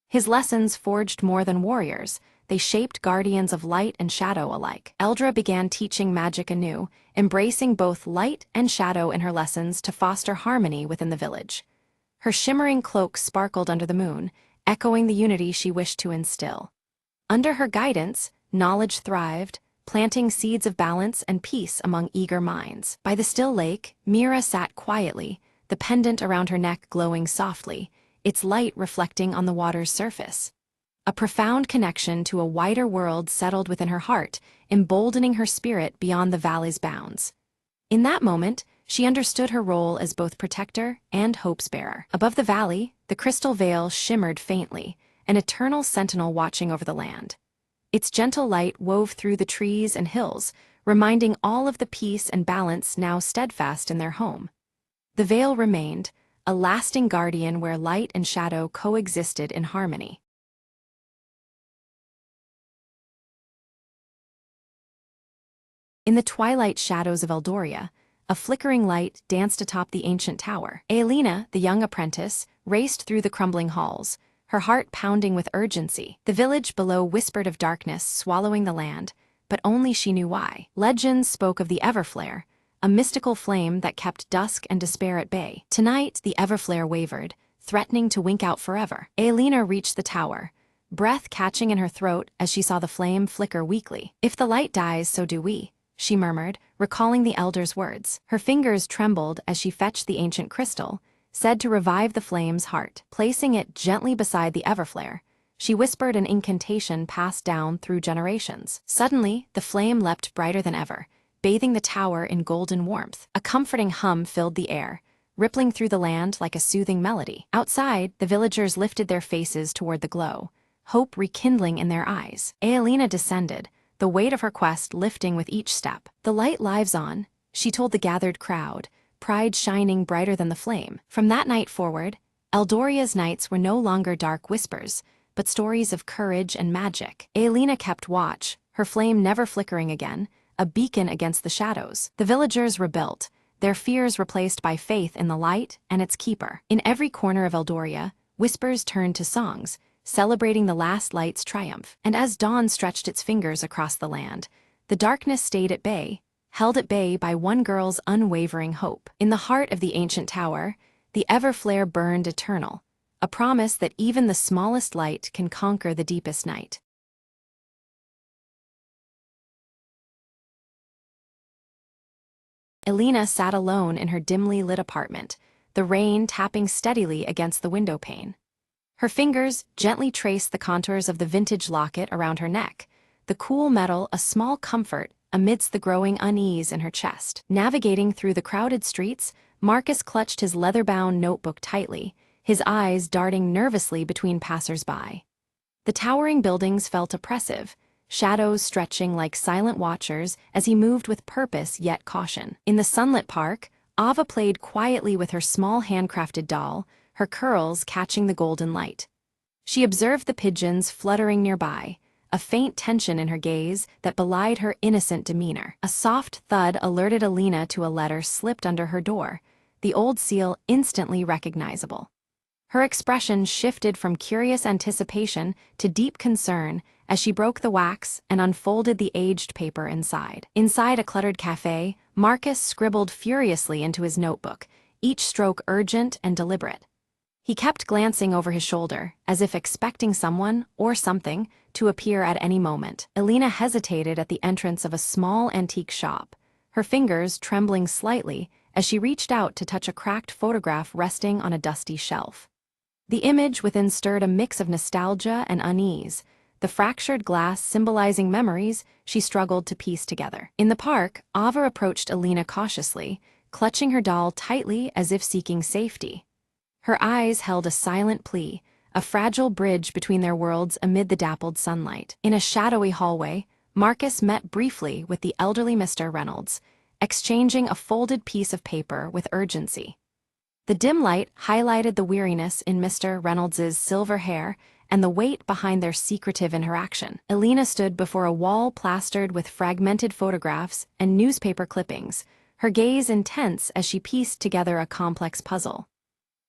His lessons forged more than warriors, they shaped guardians of light and shadow alike. Eldra began teaching magic anew, embracing both light and shadow in her lessons to foster harmony within the village. Her shimmering cloak sparkled under the moon, echoing the unity she wished to instill. Under her guidance, knowledge thrived, planting seeds of balance and peace among eager minds. By the still lake, Mira sat quietly, the pendant around her neck glowing softly, its light reflecting on the water's surface. A profound connection to a wider world settled within her heart, emboldening her spirit beyond the valley's bounds. In that moment, she understood her role as both protector and hope's bearer. Above the valley, the crystal veil shimmered faintly, an eternal sentinel watching over the land. Its gentle light wove through the trees and hills, reminding all of the peace and balance now steadfast in their home. The veil remained, a lasting guardian where light and shadow coexisted in harmony. In the twilight shadows of Eldoria, a flickering light danced atop the ancient tower. Aelina, the young apprentice, raced through the crumbling halls, her heart pounding with urgency. The village below whispered of darkness swallowing the land, but only she knew why. Legends spoke of the Everflare, a mystical flame that kept dusk and despair at bay. Tonight, the Everflare wavered, threatening to wink out forever. Aelina reached the tower, breath catching in her throat as she saw the flame flicker weakly. "If the light dies, so do we," she murmured, recalling the elder's words. Her fingers trembled as she fetched the ancient crystal, said to revive the flame's heart. Placing it gently beside the Everflare, she whispered an incantation passed down through generations. Suddenly, the flame leapt brighter than ever, bathing the tower in golden warmth. A comforting hum filled the air, rippling through the land like a soothing melody. Outside, the villagers lifted their faces toward the glow, hope rekindling in their eyes. Aelina descended, the weight of her quest lifting with each step. "The light lives on," she told the gathered crowd, pride shining brighter than the flame. From that night forward, Eldoria's nights were no longer dark whispers, but stories of courage and magic. Aelina kept watch, her flame never flickering again, a beacon against the shadows. The villagers rebuilt, their fears replaced by faith in the light and its keeper. In every corner of Eldoria, whispers turned to songs, celebrating the last light's triumph. And as dawn stretched its fingers across the land, the darkness stayed at bay, held at bay by one girl's unwavering hope. In the heart of the ancient tower, the Everflare burned eternal, a promise that even the smallest light can conquer the deepest night. Aelina sat alone in her dimly lit apartment, the rain tapping steadily against the window pane. Her fingers gently traced the contours of the vintage locket around her neck, the cool metal a small comfort amidst the growing unease in her chest. Navigating through the crowded streets, Marcus clutched his leather-bound notebook tightly, his eyes darting nervously between passers-by. The towering buildings felt oppressive, shadows stretching like silent watchers as he moved with purpose yet caution. In the sunlit park, Ava played quietly with her small handcrafted doll, her curls catching the golden light. She observed the pigeons fluttering nearby, a faint tension in her gaze that belied her innocent demeanor. A soft thud alerted Aelina to a letter slipped under her door, the old seal instantly recognizable. Her expression shifted from curious anticipation to deep concern as she broke the wax and unfolded the aged paper inside. Inside a cluttered cafe, Marcus scribbled furiously into his notebook, each stroke urgent and deliberate. He kept glancing over his shoulder, as if expecting someone, or something, to appear at any moment. Alina hesitated at the entrance of a small antique shop, her fingers trembling slightly as she reached out to touch a cracked photograph resting on a dusty shelf. The image within stirred a mix of nostalgia and unease, the fractured glass symbolizing memories she struggled to piece together. In the park, Ava approached Alina cautiously, clutching her doll tightly as if seeking safety. Her eyes held a silent plea, a fragile bridge between their worlds amid the dappled sunlight. In a shadowy hallway, Marcus met briefly with the elderly Mr. Reynolds, exchanging a folded piece of paper with urgency. The dim light highlighted the weariness in Mr. Reynolds's silver hair and the weight behind their secretive interaction. Alina stood before a wall plastered with fragmented photographs and newspaper clippings, her gaze intense as she pieced together a complex puzzle.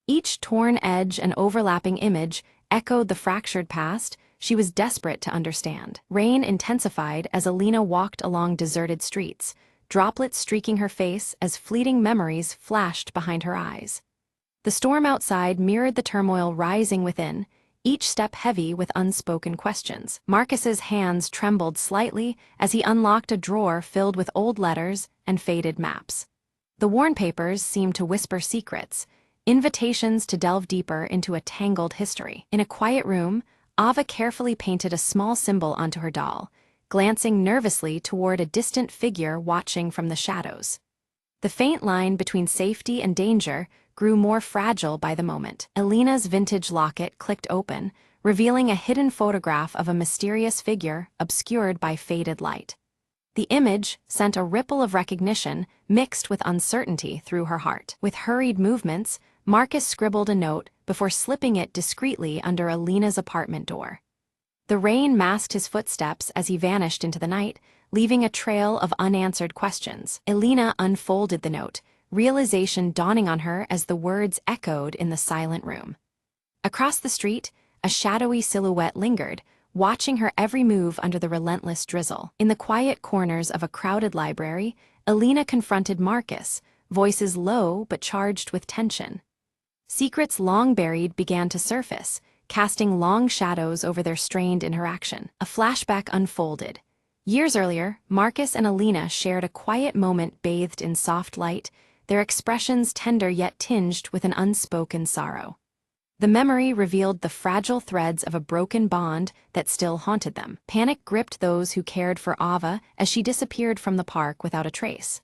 Each torn edge and overlapping image echoed the fractured past she was desperate to understand. Rain intensified as Alina walked along deserted streets, droplets streaking her face as fleeting memories flashed behind her eyes. The storm outside mirrored the turmoil rising within, each step heavy with unspoken questions. Marcus's hands trembled slightly as he unlocked a drawer filled with old letters and faded maps. The worn papers seemed to whisper secrets, invitations to delve deeper into a tangled history. In a quiet room, Ava carefully painted a small symbol onto her doll, glancing nervously toward a distant figure watching from the shadows. The faint line between safety and danger grew more fragile by the moment. Alina's vintage locket clicked open, revealing a hidden photograph of a mysterious figure obscured by faded light. The image sent a ripple of recognition mixed with uncertainty through her heart. With hurried movements, Marcus scribbled a note before slipping it discreetly under Alina's apartment door. The rain masked his footsteps as he vanished into the night, leaving a trail of unanswered questions. Alina unfolded the note, realization dawning on her as the words echoed in the silent room. Across the street, a shadowy silhouette lingered, watching her every move under the relentless drizzle. In the quiet corners of a crowded library, Alina confronted Marcus, voices low but charged with tension. Secrets long buried began to surface, casting long shadows over their strained interaction. A flashback unfolded. Years earlier, Marcus and Alina shared a quiet moment bathed in soft light, their expressions tender yet tinged with an unspoken sorrow. The memory revealed the fragile threads of a broken bond that still haunted them. Panic gripped those who cared for Ava as she disappeared from the park without a trace.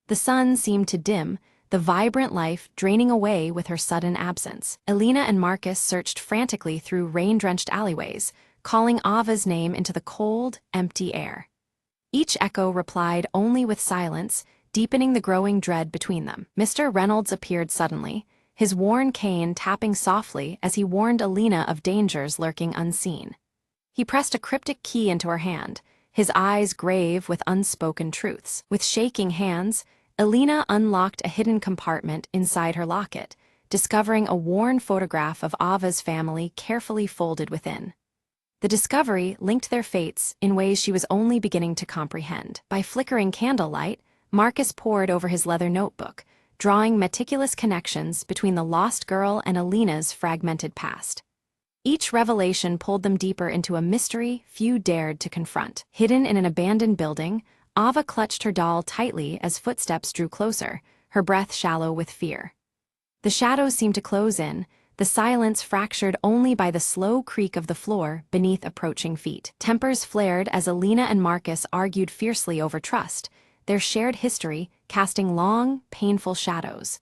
The sun seemed to dim, the vibrant life draining away with her sudden absence. Alina and Marcus searched frantically through rain-drenched alleyways, calling Ava's name into the cold, empty air. Each echo replied only with silence, deepening the growing dread between them. Mr. Reynolds appeared suddenly, his worn cane tapping softly as he warned Alina of dangers lurking unseen. He pressed a cryptic key into her hand, his eyes grave with unspoken truths. With shaking hands, Alina unlocked a hidden compartment inside her locket, discovering a worn photograph of Ava's family carefully folded within. The discovery linked their fates in ways she was only beginning to comprehend. By flickering candlelight, Marcus pored over his leather notebook, drawing meticulous connections between the lost girl and Alina's fragmented past. Each revelation pulled them deeper into a mystery few dared to confront. Hidden in an abandoned building, Ava clutched her doll tightly as footsteps drew closer, her breath shallow with fear. The shadows seemed to close in, the silence fractured only by the slow creak of the floor beneath approaching feet. Tempers flared as Alina and Marcus argued fiercely over trust, their shared history casting long, painful shadows.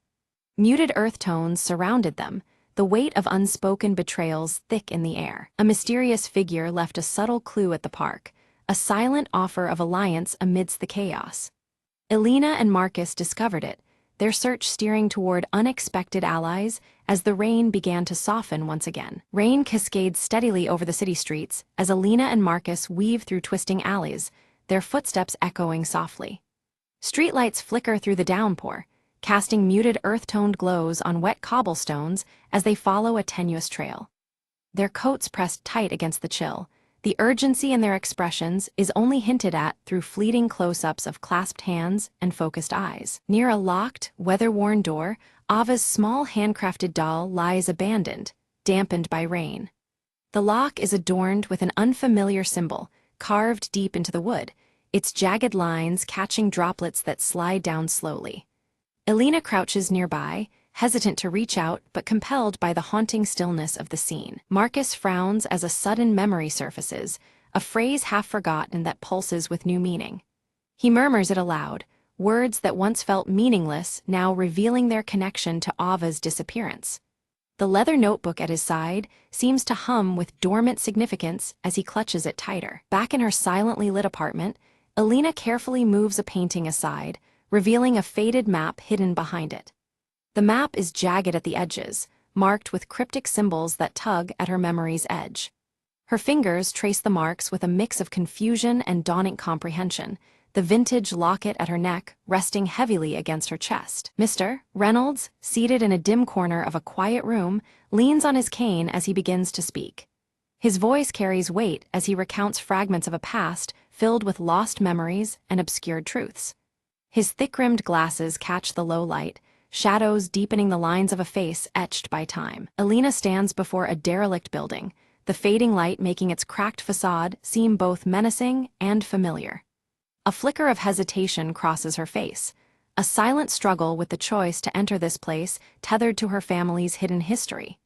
Muted earth tones surrounded them, the weight of unspoken betrayals thick in the air. A mysterious figure left a subtle clue at the park, a silent offer of alliance amidst the chaos. Alina and Marcus discovered it, their search steering toward unexpected allies as the rain began to soften once again. Rain cascaded steadily over the city streets as Alina and Marcus weaved through twisting alleys, their footsteps echoing softly. Streetlights flicker through the downpour, casting muted earth-toned glows on wet cobblestones as they follow a tenuous trail. Their coats pressed tight against the chill, The urgency in their expressions is only hinted at through fleeting close-ups of clasped hands and focused eyes. Near a locked, weather-worn door, Ava's small handcrafted doll lies abandoned, dampened by rain. The lock is adorned with an unfamiliar symbol, carved deep into the wood, its jagged lines catching droplets that slide down slowly. Elena crouches nearby, hesitant to reach out but compelled by the haunting stillness of the scene. Marcus frowns as a sudden memory surfaces, a phrase half forgotten that pulses with new meaning. He murmurs it aloud, words that once felt meaningless now revealing their connection to Ava's disappearance. The leather notebook at his side seems to hum with dormant significance as he clutches it tighter. Back in her silently lit apartment, Elena carefully moves a painting aside, revealing a faded map hidden behind it. The map is jagged at the edges, marked with cryptic symbols that tug at her memory's edge. Her fingers trace the marks with a mix of confusion and dawning comprehension, the vintage locket at her neck resting heavily against her chest. Mr. Reynolds, seated in a dim corner of a quiet room, leans on his cane as he begins to speak. His voice carries weight as he recounts fragments of a past filled with lost memories and obscured truths. His thick-rimmed glasses catch the low light, shadows deepening the lines of a face etched by time. Elena stands before a derelict building, the fading light making its cracked facade seem both menacing and familiar. A flicker of hesitation crosses her face, a silent struggle with the choice to enter this place tethered to her family's hidden history.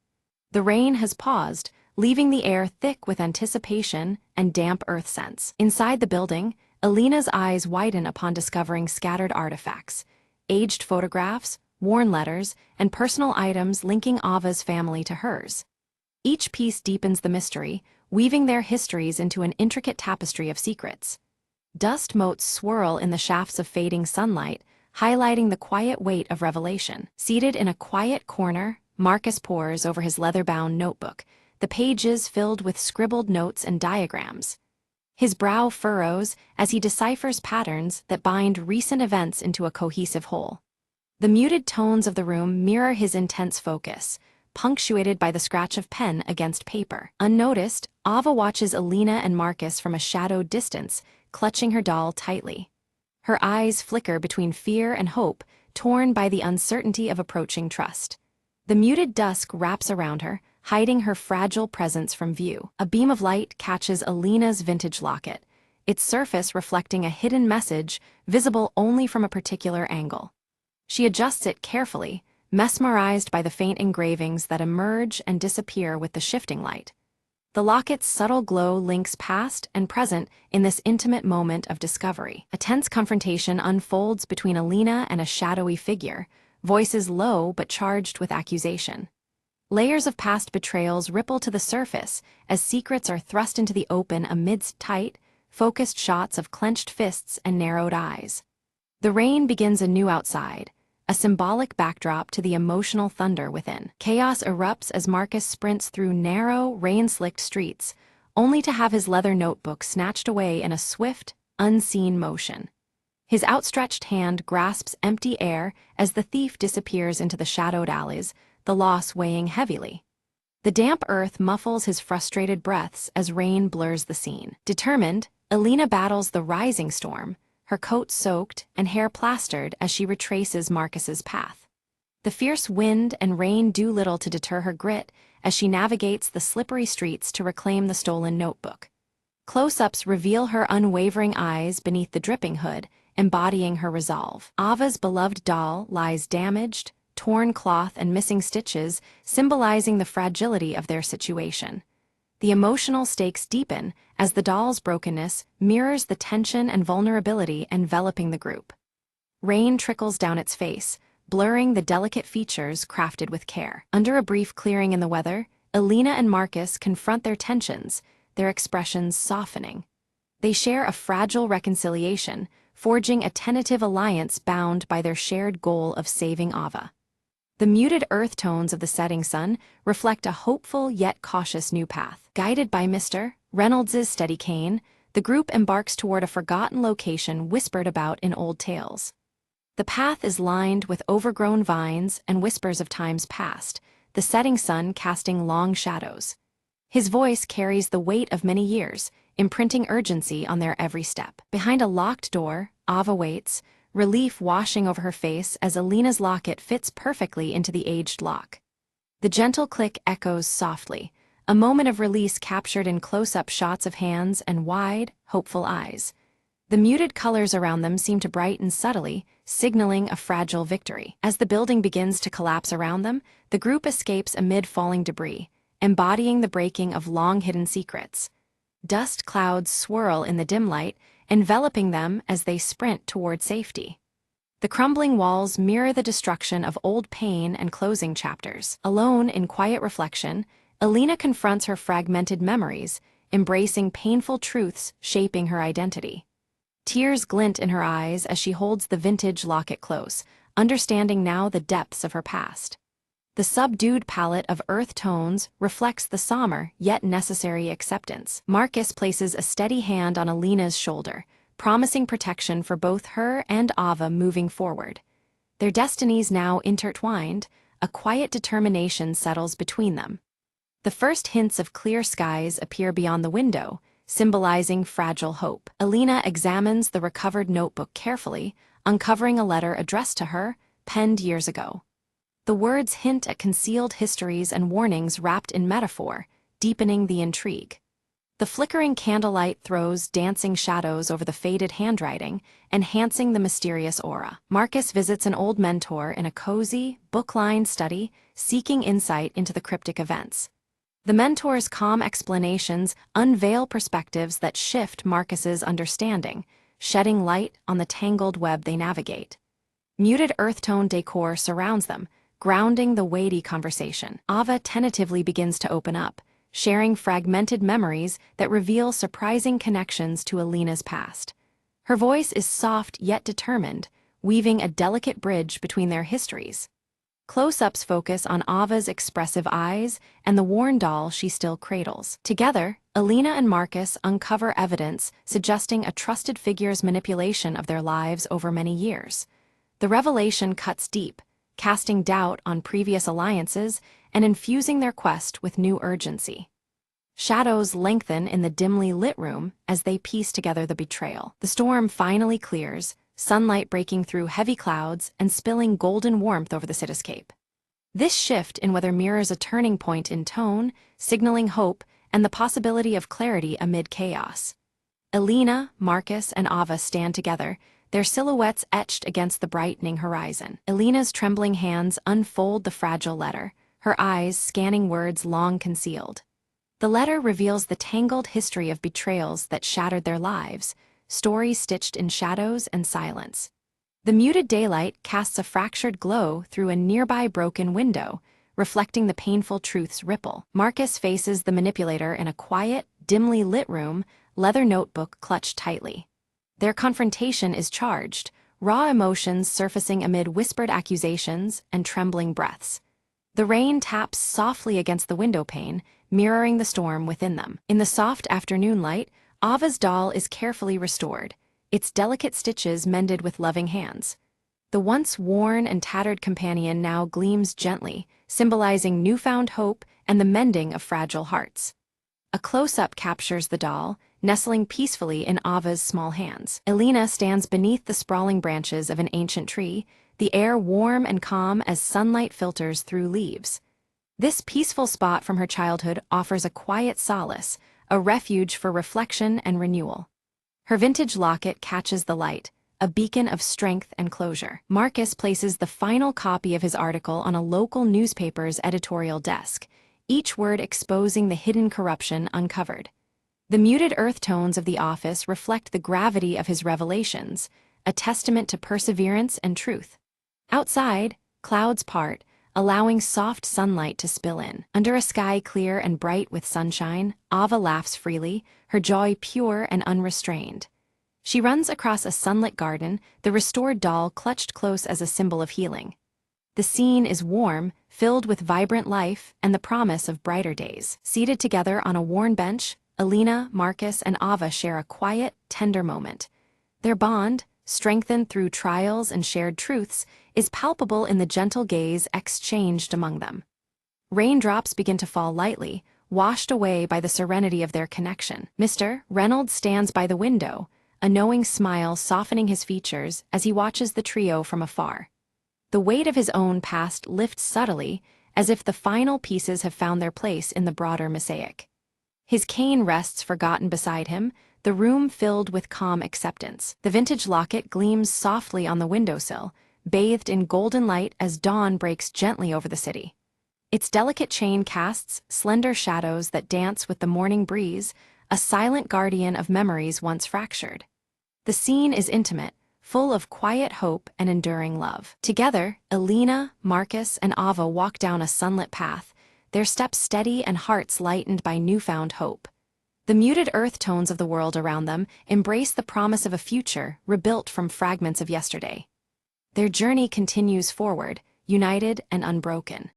The rain has paused, leaving the air thick with anticipation and damp earth scents. Inside the building, Elena's eyes widen upon discovering scattered artifacts, aged photographs, worn letters, and personal items linking Ava's family to hers. Each piece deepens the mystery, weaving their histories into an intricate tapestry of secrets. Dust motes swirl in the shafts of fading sunlight, highlighting the quiet weight of revelation. Seated in a quiet corner, Marcus pores over his leather-bound notebook, the pages filled with scribbled notes and diagrams. His brow furrows as he deciphers patterns that bind recent events into a cohesive whole. The muted tones of the room mirror his intense focus, punctuated by the scratch of pen against paper. Unnoticed, Ava watches Elena and Marcus from a shadowed distance, clutching her doll tightly. Her eyes flicker between fear and hope, torn by the uncertainty of approaching trust. The muted dusk wraps around her, hiding her fragile presence from view. A beam of light catches Elena's vintage locket, its surface reflecting a hidden message visible only from a particular angle. She adjusts it carefully, mesmerized by the faint engravings that emerge and disappear with the shifting light. The locket's subtle glow links past and present in this intimate moment of discovery. A tense confrontation unfolds between Elena and a shadowy figure, voices low but charged with accusation. Layers of past betrayals ripple to the surface as secrets are thrust into the open amidst tight, focused shots of clenched fists and narrowed eyes. The rain begins anew outside, a symbolic backdrop to the emotional thunder within. Chaos erupts as Marcus sprints through narrow, rain-slicked streets, only to have his leather notebook snatched away in a swift, unseen motion. His outstretched hand grasps empty air as the thief disappears into the shadowed alleys, the loss weighing heavily. The damp earth muffles his frustrated breaths as rain blurs the scene. Determined, Elena battles the rising storm, her coat soaked and hair plastered as she retraces Marcus's path. The fierce wind and rain do little to deter her grit as she navigates the slippery streets to reclaim the stolen notebook. Close-ups reveal her unwavering eyes beneath the dripping hood, embodying her resolve. Ava's beloved doll lies damaged, torn cloth and missing stitches, symbolizing the fragility of their situation. The emotional stakes deepen as the doll's brokenness mirrors the tension and vulnerability enveloping the group. Rain trickles down its face, blurring the delicate features crafted with care. Under a brief clearing in the weather, Elena and Marcus confront their tensions, their expressions softening. They share a fragile reconciliation, forging a tentative alliance bound by their shared goal of saving Ava. The muted earth tones of the setting sun reflect a hopeful yet cautious new path. Guided by Mr. Reynolds's steady cane, the group embarks toward a forgotten location whispered about in old tales. The path is lined with overgrown vines and whispers of times past, the setting sun casting long shadows. His voice carries the weight of many years, imprinting urgency on their every step. Behind a locked door, Ava waits, relief washing over her face as Alina's locket fits perfectly into the aged lock. The gentle click echoes softly, a moment of release captured in close-up shots of hands and wide, hopeful eyes. The muted colors around them seem to brighten subtly, signaling a fragile victory. As the building begins to collapse around them, the group escapes amid falling debris, embodying the breaking of long-hidden secrets. Dust clouds swirl in the dim light, enveloping them as they sprint toward safety. The crumbling walls mirror the destruction of old pain and closing chapters. Alone in quiet reflection, Alina confronts her fragmented memories, embracing painful truths shaping her identity. Tears glint in her eyes as she holds the vintage locket close, understanding now the depths of her past. The subdued palette of earth tones reflects the somber yet necessary acceptance. Marcus places a steady hand on Alina's shoulder, promising protection for both her and Ava moving forward. Their destinies now intertwined, a quiet determination settles between them. The first hints of clear skies appear beyond the window, symbolizing fragile hope. Alina examines the recovered notebook carefully, uncovering a letter addressed to her, penned years ago. The words hint at concealed histories and warnings wrapped in metaphor, deepening the intrigue. The flickering candlelight throws dancing shadows over the faded handwriting, enhancing the mysterious aura. Marcus visits an old mentor in a cozy, book-lined study, seeking insight into the cryptic events. The mentor's calm explanations unveil perspectives that shift Marcus's understanding, shedding light on the tangled web they navigate. Muted earth-tone decor surrounds them, grounding the weighty conversation. Ava tentatively begins to open up, sharing fragmented memories that reveal surprising connections to Alina's past. Her voice is soft yet determined, weaving a delicate bridge between their histories. Close-ups focus on Ava's expressive eyes and the worn doll she still cradles. Together, Alina and Marcus uncover evidence suggesting a trusted figure's manipulation of their lives over many years. The revelation cuts deep, casting doubt on previous alliances and infusing their quest with new urgency. Shadows lengthen in the dimly lit room as they piece together the betrayal. The storm finally clears, sunlight breaking through heavy clouds and spilling golden warmth over the cityscape. This shift in weather mirrors a turning point in tone, signaling hope and the possibility of clarity amid chaos. Alina, Marcus, and Ava stand together, their silhouettes etched against the brightening horizon. Alina's trembling hands unfold the fragile letter, her eyes scanning words long concealed. The letter reveals the tangled history of betrayals that shattered their lives, stories stitched in shadows and silence. The muted daylight casts a fractured glow through a nearby broken window, reflecting the painful truth's ripple. Marcus faces the manipulator in a quiet, dimly lit room, leather notebook clutched tightly. Their confrontation is charged, raw emotions surfacing amid whispered accusations and trembling breaths. The rain taps softly against the windowpane, mirroring the storm within them. In the soft afternoon light, Ava's doll is carefully restored, its delicate stitches mended with loving hands. The once worn and tattered companion now gleams gently, symbolizing newfound hope and the mending of fragile hearts. A close-up captures the doll, nestling peacefully in Ava's small hands. Alina stands beneath the sprawling branches of an ancient tree, the air warm and calm as sunlight filters through leaves. This peaceful spot from her childhood offers a quiet solace, a refuge for reflection and renewal. Her vintage locket catches the light, a beacon of strength and closure. Marcus places the final copy of his article on a local newspaper's editorial desk, each word exposing the hidden corruption uncovered. The muted earth tones of the office reflect the gravity of his revelations, a testament to perseverance and truth. Outside, clouds part, allowing soft sunlight to spill in. Under a sky clear and bright with sunshine, Ava laughs freely, her joy pure and unrestrained. She runs across a sunlit garden, the restored doll clutched close as a symbol of healing. The scene is warm, filled with vibrant life and the promise of brighter days. Seated together on a worn bench, Alina, Marcus, and Ava share a quiet, tender moment. Their bond, strengthened through trials and shared truths, is palpable in the gentle gaze exchanged among them. Raindrops begin to fall lightly, washed away by the serenity of their connection. Mr. Reynolds stands by the window, a knowing smile softening his features as he watches the trio from afar. The weight of his own past lifts subtly, as if the final pieces have found their place in the broader mosaic. His cane rests forgotten beside him, the room filled with calm acceptance. The vintage locket gleams softly on the windowsill, bathed in golden light as dawn breaks gently over the city. Its delicate chain casts slender shadows that dance with the morning breeze, a silent guardian of memories once fractured. The scene is intimate, full of quiet hope and enduring love. Together, Elena, Marcus, and Ava walk down a sunlit path, their steps steady and hearts lightened by newfound hope. The muted earth tones of the world around them embrace the promise of a future rebuilt from fragments of yesterday. Their journey continues forward, united and unbroken.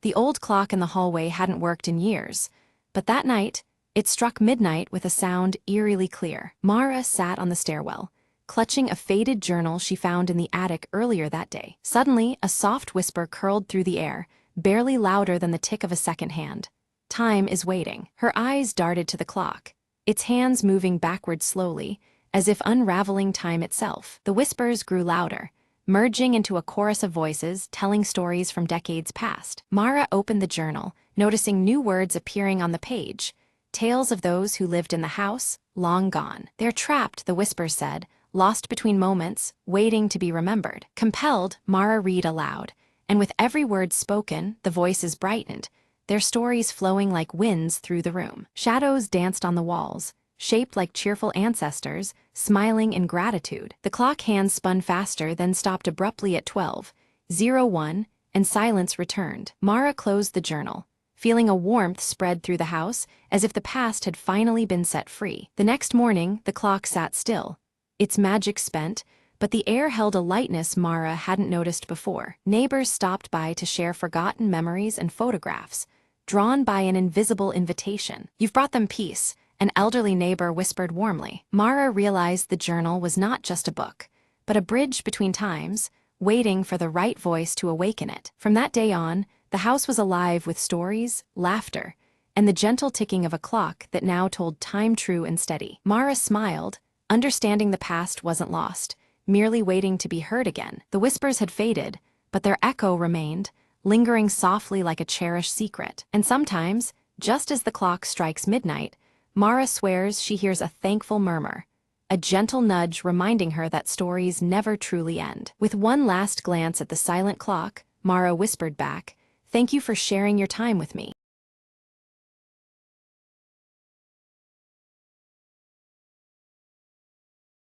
The old clock in the hallway hadn't worked in years, but that night, it struck midnight with a sound eerily clear. Mara sat on the stairwell, clutching a faded journal she found in the attic earlier that day. Suddenly, a soft whisper curled through the air, barely louder than the tick of a second hand. Time is waiting. Her eyes darted to the clock, its hands moving backward slowly, as if unraveling time itself. The whispers grew louder, merging into a chorus of voices telling stories from decades past. Mara opened the journal, noticing new words appearing on the page. Tales of those who lived in the house, long gone. They're trapped, the whispers said, lost between moments, waiting to be remembered. Compelled, Mara read aloud, and with every word spoken, the voices brightened, their stories flowing like winds through the room. Shadows danced on the walls, shaped like cheerful ancestors, smiling in gratitude. The clock hands spun faster, then stopped abruptly at 12:01, and silence returned. Mara closed the journal, feeling a warmth spread through the house, as if the past had finally been set free. The next morning, the clock sat still, its magic spent, but the air held a lightness Mara hadn't noticed before. Neighbors stopped by to share forgotten memories and photographs, drawn by an invisible invitation. "You've brought them peace," an elderly neighbor whispered warmly. Mara realized the journal was not just a book, but a bridge between times, waiting for the right voice to awaken it. From that day on, the house was alive with stories, laughter, and the gentle ticking of a clock that now told time true and steady. Mara smiled, understanding the past wasn't lost, merely waiting to be heard again. The whispers had faded, but their echo remained, lingering softly like a cherished secret. And sometimes, just as the clock strikes midnight, Mara swears she hears a thankful murmur, a gentle nudge reminding her that stories never truly end. With one last glance at the silent clock, Mara whispered back, "Thank you for sharing your time with me."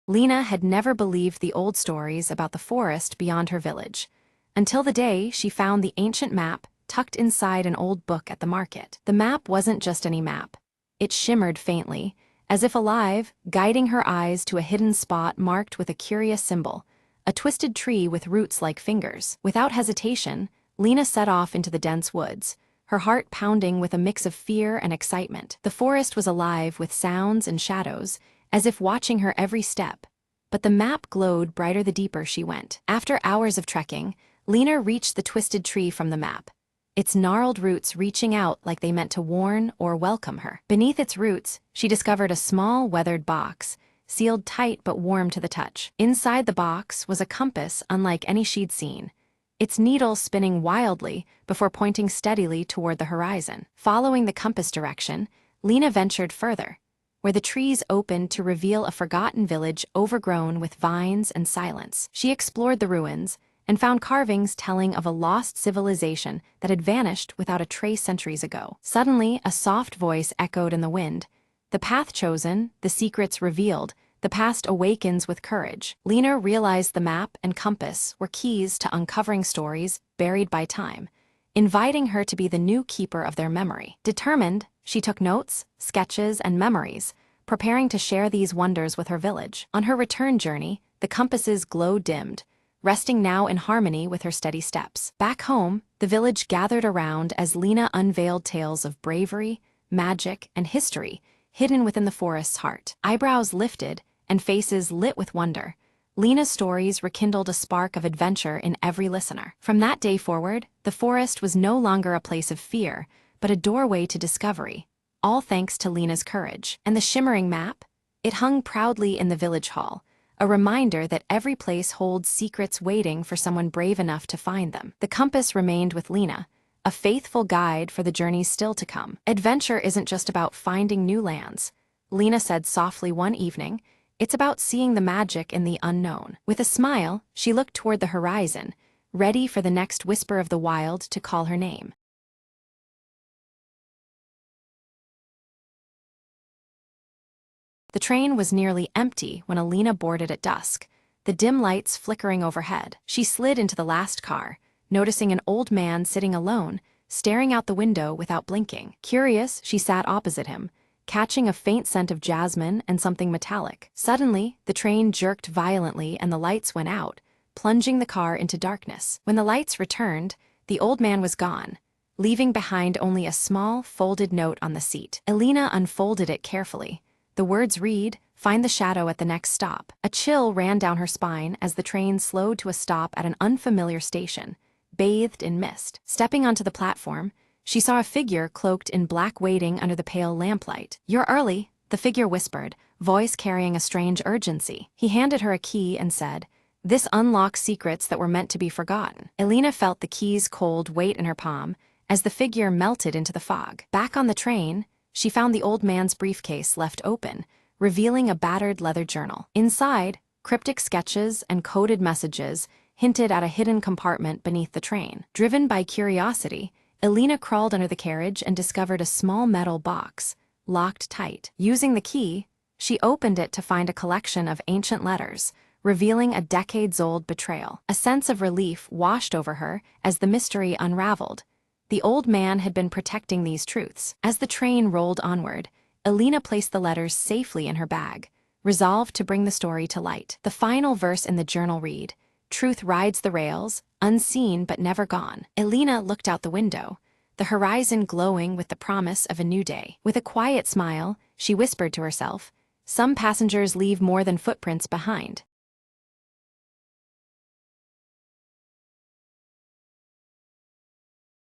Lena had never believed the old stories about the forest beyond her village, until the day she found the ancient map tucked inside an old book at the market. The map wasn't just any map. It shimmered faintly, as if alive, guiding her eyes to a hidden spot marked with a curious symbol, a twisted tree with roots like fingers. Without hesitation, Lena set off into the dense woods, her heart pounding with a mix of fear and excitement. The forest was alive with sounds and shadows, as if watching her every step, but the map glowed brighter the deeper she went. After hours of trekking, Lena reached the twisted tree from the map, its gnarled roots reaching out like they meant to warn or welcome her. Beneath its roots, she discovered a small, weathered box, sealed tight but warm to the touch. Inside the box was a compass unlike any she'd seen, its needle spinning wildly before pointing steadily toward the horizon. Following the compass direction, Lena ventured further, where the trees opened to reveal a forgotten village overgrown with vines and silence. She explored the ruins and found carvings telling of a lost civilization that had vanished without a trace centuries ago. Suddenly, a soft voice echoed in the wind. The path chosen, the secrets revealed, the past awakens with courage. Lena realized the map and compass were keys to uncovering stories buried by time, inviting her to be the new keeper of their memory. Determined, she took notes, sketches, and memories, preparing to share these wonders with her village. On her return journey, the compass's glow dimmed, resting now in harmony with her steady steps. Back home, the village gathered around as Lena unveiled tales of bravery, magic, and history hidden within the forest's heart. Eyebrows lifted and faces lit with wonder, Lena's stories rekindled a spark of adventure in every listener. From that day forward, the forest was no longer a place of fear, but a doorway to discovery, all thanks to Lena's courage. And the shimmering map? It hung proudly in the village hall, a reminder that every place holds secrets waiting for someone brave enough to find them. The compass remained with Lena, a faithful guide for the journeys still to come. Adventure isn't just about finding new lands, Lena said softly one evening. It's about seeing the magic in the unknown. With a smile, she looked toward the horizon, ready for the next whisper of the wild to call her name. The train was nearly empty when Alina boarded at dusk, the dim lights flickering overhead. She slid into the last car, noticing an old man sitting alone, staring out the window without blinking. Curious, she sat opposite him, catching a faint scent of jasmine and something metallic. Suddenly, the train jerked violently and the lights went out, plunging the car into darkness. When the lights returned, the old man was gone, leaving behind only a small, folded note on the seat. Alina unfolded it carefully. The words read, "Find the shadow at the next stop." A chill ran down her spine as the train slowed to a stop at an unfamiliar station, bathed in mist. Stepping onto the platform, she saw a figure cloaked in black waiting under the pale lamplight. "You're early," the figure whispered, voice carrying a strange urgency. He handed her a key and said, "This unlocks secrets that were meant to be forgotten." Alina felt the key's cold weight in her palm as the figure melted into the fog. Back on the train, she found the old man's briefcase left open, revealing a battered leather journal. Inside, cryptic sketches and coded messages hinted at a hidden compartment beneath the train. Driven by curiosity, Alina crawled under the carriage and discovered a small metal box, locked tight. Using the key, she opened it to find a collection of ancient letters, revealing a decades-old betrayal. A sense of relief washed over her as the mystery unraveled. The old man had been protecting these truths. As the train rolled onward, Alina placed the letters safely in her bag, resolved to bring the story to light. The final verse in the journal read, "Truth rides the rails, unseen but never gone." Alina looked out the window, the horizon glowing with the promise of a new day. With a quiet smile, she whispered to herself, "Some passengers leave more than footprints behind."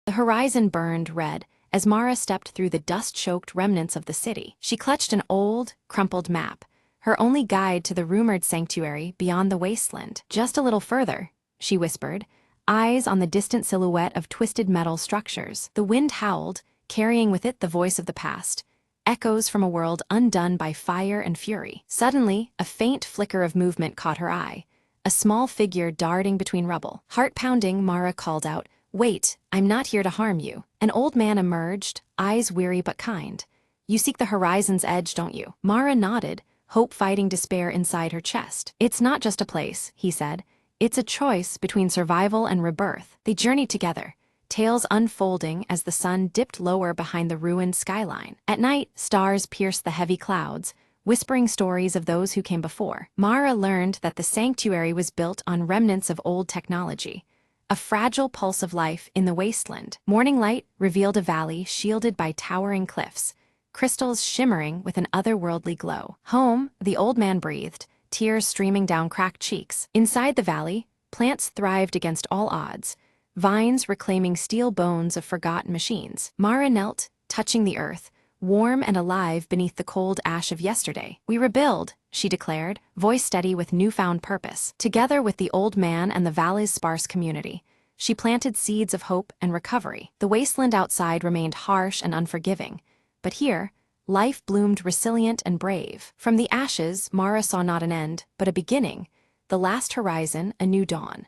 The horizon burned red as Mara stepped through the dust-choked remnants of the city. She clutched an old, crumpled map, her only guide to the rumored sanctuary beyond the wasteland. "Just a little further," she whispered, eyes on the distant silhouette of twisted metal structures. The wind howled, carrying with it the voice of the past, echoes from a world undone by fire and fury. Suddenly, a faint flicker of movement caught her eye, a small figure darting between rubble. Heart-pounding, Mara called out, "Wait, I'm not here to harm you." An old man emerged, eyes weary but kind. "You seek the horizon's edge, don't you?" Mara nodded, hope fighting despair inside her chest. "It's not just a place," he said. "It's a choice between survival and rebirth." They journeyed together, tales unfolding as the sun dipped lower behind the ruined skyline. At night, stars pierced the heavy clouds, whispering stories of those who came before. Mara learned that the sanctuary was built on remnants of old technology, a fragile pulse of life in the wasteland. Morning light revealed a valley shielded by towering cliffs, crystals shimmering with an otherworldly glow. "Home," the old man breathed, tears streaming down cracked cheeks. Inside the valley, plants thrived against all odds, vines reclaiming steel bones of forgotten machines. Mara knelt, touching the earth, warm and alive beneath the cold ash of yesterday. "We rebuild," she declared, voice steady with newfound purpose. Together with the old man and the valley's sparse community, she planted seeds of hope and recovery. The wasteland outside remained harsh and unforgiving, but here, life bloomed resilient and brave. From the ashes, Mara saw not an end, but a beginning, the last horizon, a new dawn.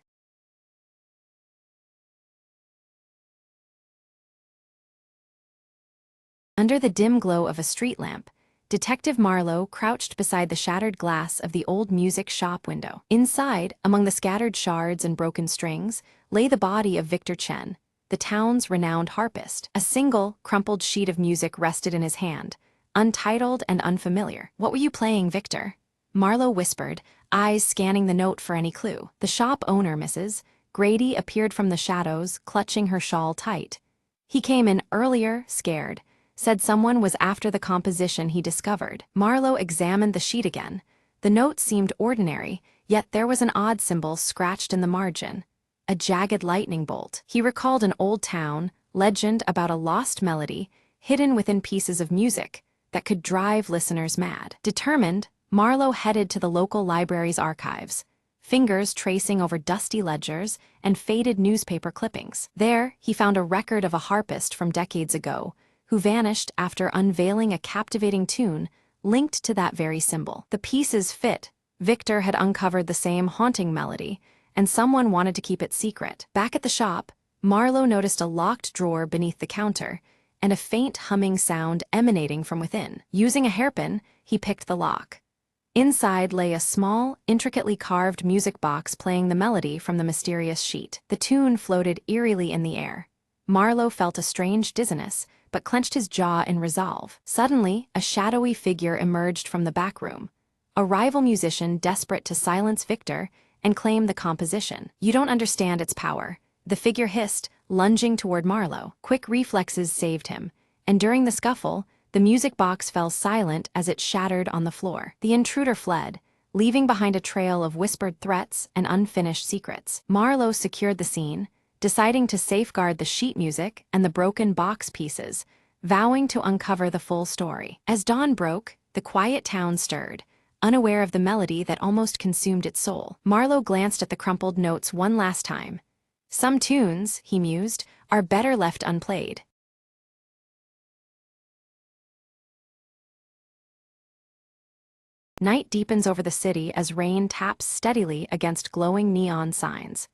Under the dim glow of a street lamp, Detective Marlowe crouched beside the shattered glass of the old music shop window. Inside, among the scattered shards and broken strings, lay the body of Victor Chen, the town's renowned harpist. A single, crumpled sheet of music rested in his hand, untitled and unfamiliar. "What were you playing, Victor?" Marlowe whispered, eyes scanning the note for any clue. "The shop owner, Mrs. Grady," appeared from the shadows, clutching her shawl tight. "He came in earlier, scared. Said someone was after the composition he discovered." Marlowe examined the sheet again. The note seemed ordinary, yet there was an odd symbol scratched in the margin. A jagged lightning bolt. He recalled an old town legend about a lost melody hidden within pieces of music that could drive listeners mad. Determined, Marlowe headed to the local library's archives, fingers tracing over dusty ledgers and faded newspaper clippings. There, he found a record of a harpist from decades ago, who vanished after unveiling a captivating tune linked to that very symbol. The pieces fit. Victor had uncovered the same haunting melody, and someone wanted to keep it secret. Back at the shop, Marlowe noticed a locked drawer beneath the counter and a faint humming sound emanating from within. Using a hairpin, he picked the lock. Inside lay a small, intricately carved music box playing the melody from the mysterious sheet. The tune floated eerily in the air. Marlowe felt a strange dizziness, but clenched his jaw in resolve. Suddenly, a shadowy figure emerged from the back room. A rival musician desperate to silence Victor and claim the composition. "You don't understand its power," the figure hissed, lunging toward Marlowe. Quick reflexes saved him, and during the scuffle, the music box fell silent as it shattered on the floor. The intruder fled, leaving behind a trail of whispered threats and unfinished secrets. Marlowe secured the scene, deciding to safeguard the sheet music and the broken box pieces, vowing to uncover the full story. As dawn broke, the quiet town stirred, unaware of the melody that almost consumed its soul. Marlowe glanced at the crumpled notes one last time. Some tunes, he mused, are better left unplayed. Night deepens over the city as rain taps steadily against glowing neon signs.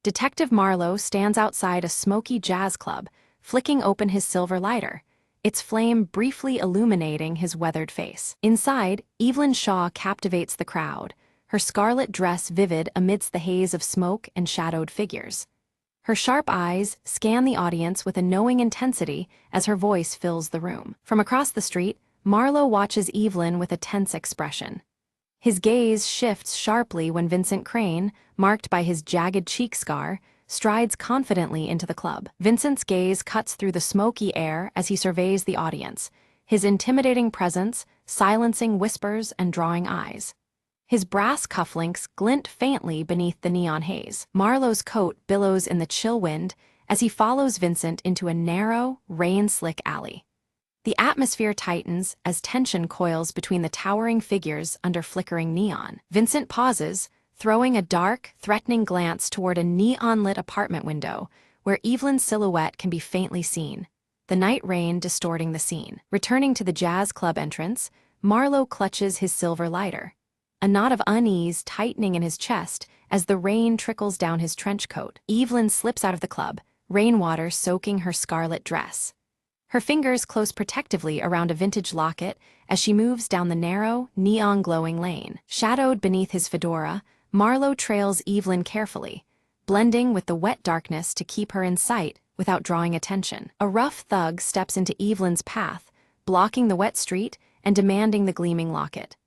Detective Marlowe stands outside a smoky jazz club, flicking open his silver lighter, its flame briefly illuminating his weathered face. Inside, Evelyn Shaw captivates the crowd, her scarlet dress vivid amidst the haze of smoke and shadowed figures. Her sharp eyes scan the audience with a knowing intensity as her voice fills the room. From across the street, Marlowe watches Evelyn with a tense expression. His gaze shifts sharply when Vincent Crane, marked by his jagged cheek scar, strides confidently into the club. Vincent's gaze cuts through the smoky air as he surveys the audience, his intimidating presence silencing whispers and drawing eyes. His brass cufflinks glint faintly beneath the neon haze. Marlowe's coat billows in the chill wind as he follows Vincent into a narrow, rain-slick alley. The atmosphere tightens as tension coils between the towering figures under flickering neon. Vincent pauses, throwing a dark, threatening glance toward a neon-lit apartment window where Evelyn's silhouette can be faintly seen, the night rain distorting the scene. Returning to the jazz club entrance, Marlowe clutches his silver lighter, a knot of unease tightening in his chest as the rain trickles down his trench coat. Evelyn slips out of the club, rainwater soaking her scarlet dress. Her fingers close protectively around a vintage locket as she moves down the narrow, neon-glowing lane. Shadowed beneath his fedora, Marlowe trails Evelyn carefully, blending with the wet darkness to keep her in sight without drawing attention. A rough thug steps into Evelyn's path, blocking the wet street and demanding the gleaming locket.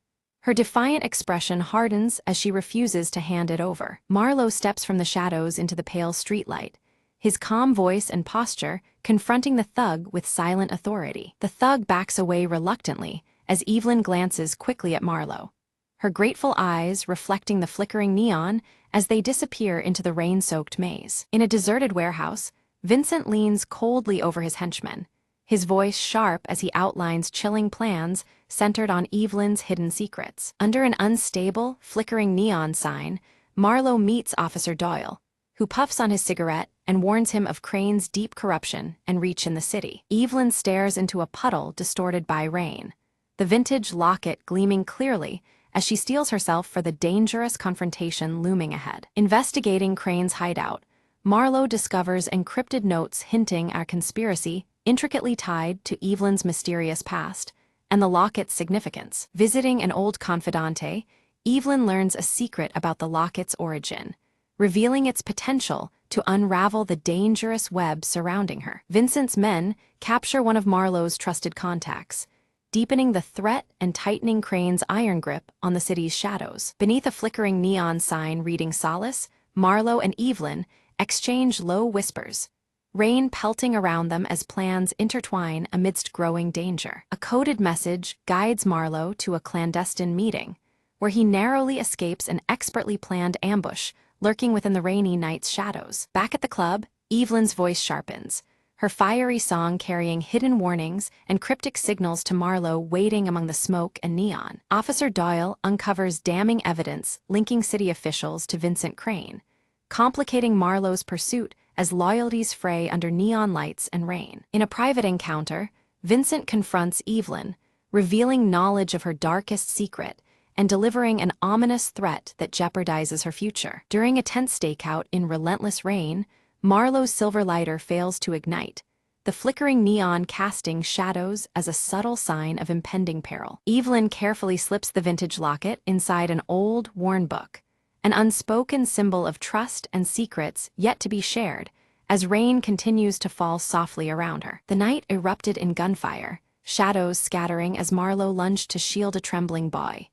Her defiant expression hardens as she refuses to hand it over. Marlowe steps from the shadows into the pale streetlight, his calm voice and posture confronting the thug with silent authority. The thug backs away reluctantly as Evelyn glances quickly at Marlowe, her grateful eyes reflecting the flickering neon as they disappear into the rain-soaked maze. In a deserted warehouse, Vincent leans coldly over his henchman, his voice sharp as he outlines chilling plans centered on Evelyn's hidden secrets. Under an unstable, flickering neon sign, Marlowe meets Officer Doyle, who puffs on his cigarette and warns him of Crane's deep corruption and reach in the city. Evelyn stares into a puddle distorted by rain, the vintage locket gleaming clearly as she steels herself for the dangerous confrontation looming ahead. Investigating Crane's hideout, Marlowe discovers encrypted notes hinting at a conspiracy intricately tied to Evelyn's mysterious past and the locket's significance. Visiting an old confidante, Evelyn learns a secret about the locket's origin, revealing its potential to unravel the dangerous web surrounding her. Vincent's men capture one of Marlowe's trusted contacts, deepening the threat and tightening Crane's iron grip on the city's shadows. Beneath a flickering neon sign reading Solace, Marlowe and Evelyn exchange low whispers, rain pelting around them as plans intertwine amidst growing danger. A coded message guides Marlowe to a clandestine meeting, where he narrowly escapes an expertly planned ambush lurking within the rainy night's shadows. Back at the club, Evelyn's voice sharpens, her fiery song carrying hidden warnings and cryptic signals to Marlowe waiting among the smoke and neon. Officer Doyle uncovers damning evidence linking city officials to Vincent Crane, complicating Marlowe's pursuit as loyalties fray under neon lights and rain. In a private encounter, Vincent confronts Evelyn, revealing knowledge of her darkest secret and delivering an ominous threat that jeopardizes her future. During a tense stakeout in relentless rain, Marlowe's silver lighter fails to ignite, the flickering neon casting shadows as a subtle sign of impending peril. Evelyn carefully slips the vintage locket inside an old, worn book, an unspoken symbol of trust and secrets yet to be shared, as rain continues to fall softly around her. The night erupted in gunfire, shadows scattering as Marlowe lunged to shield a trembling boy.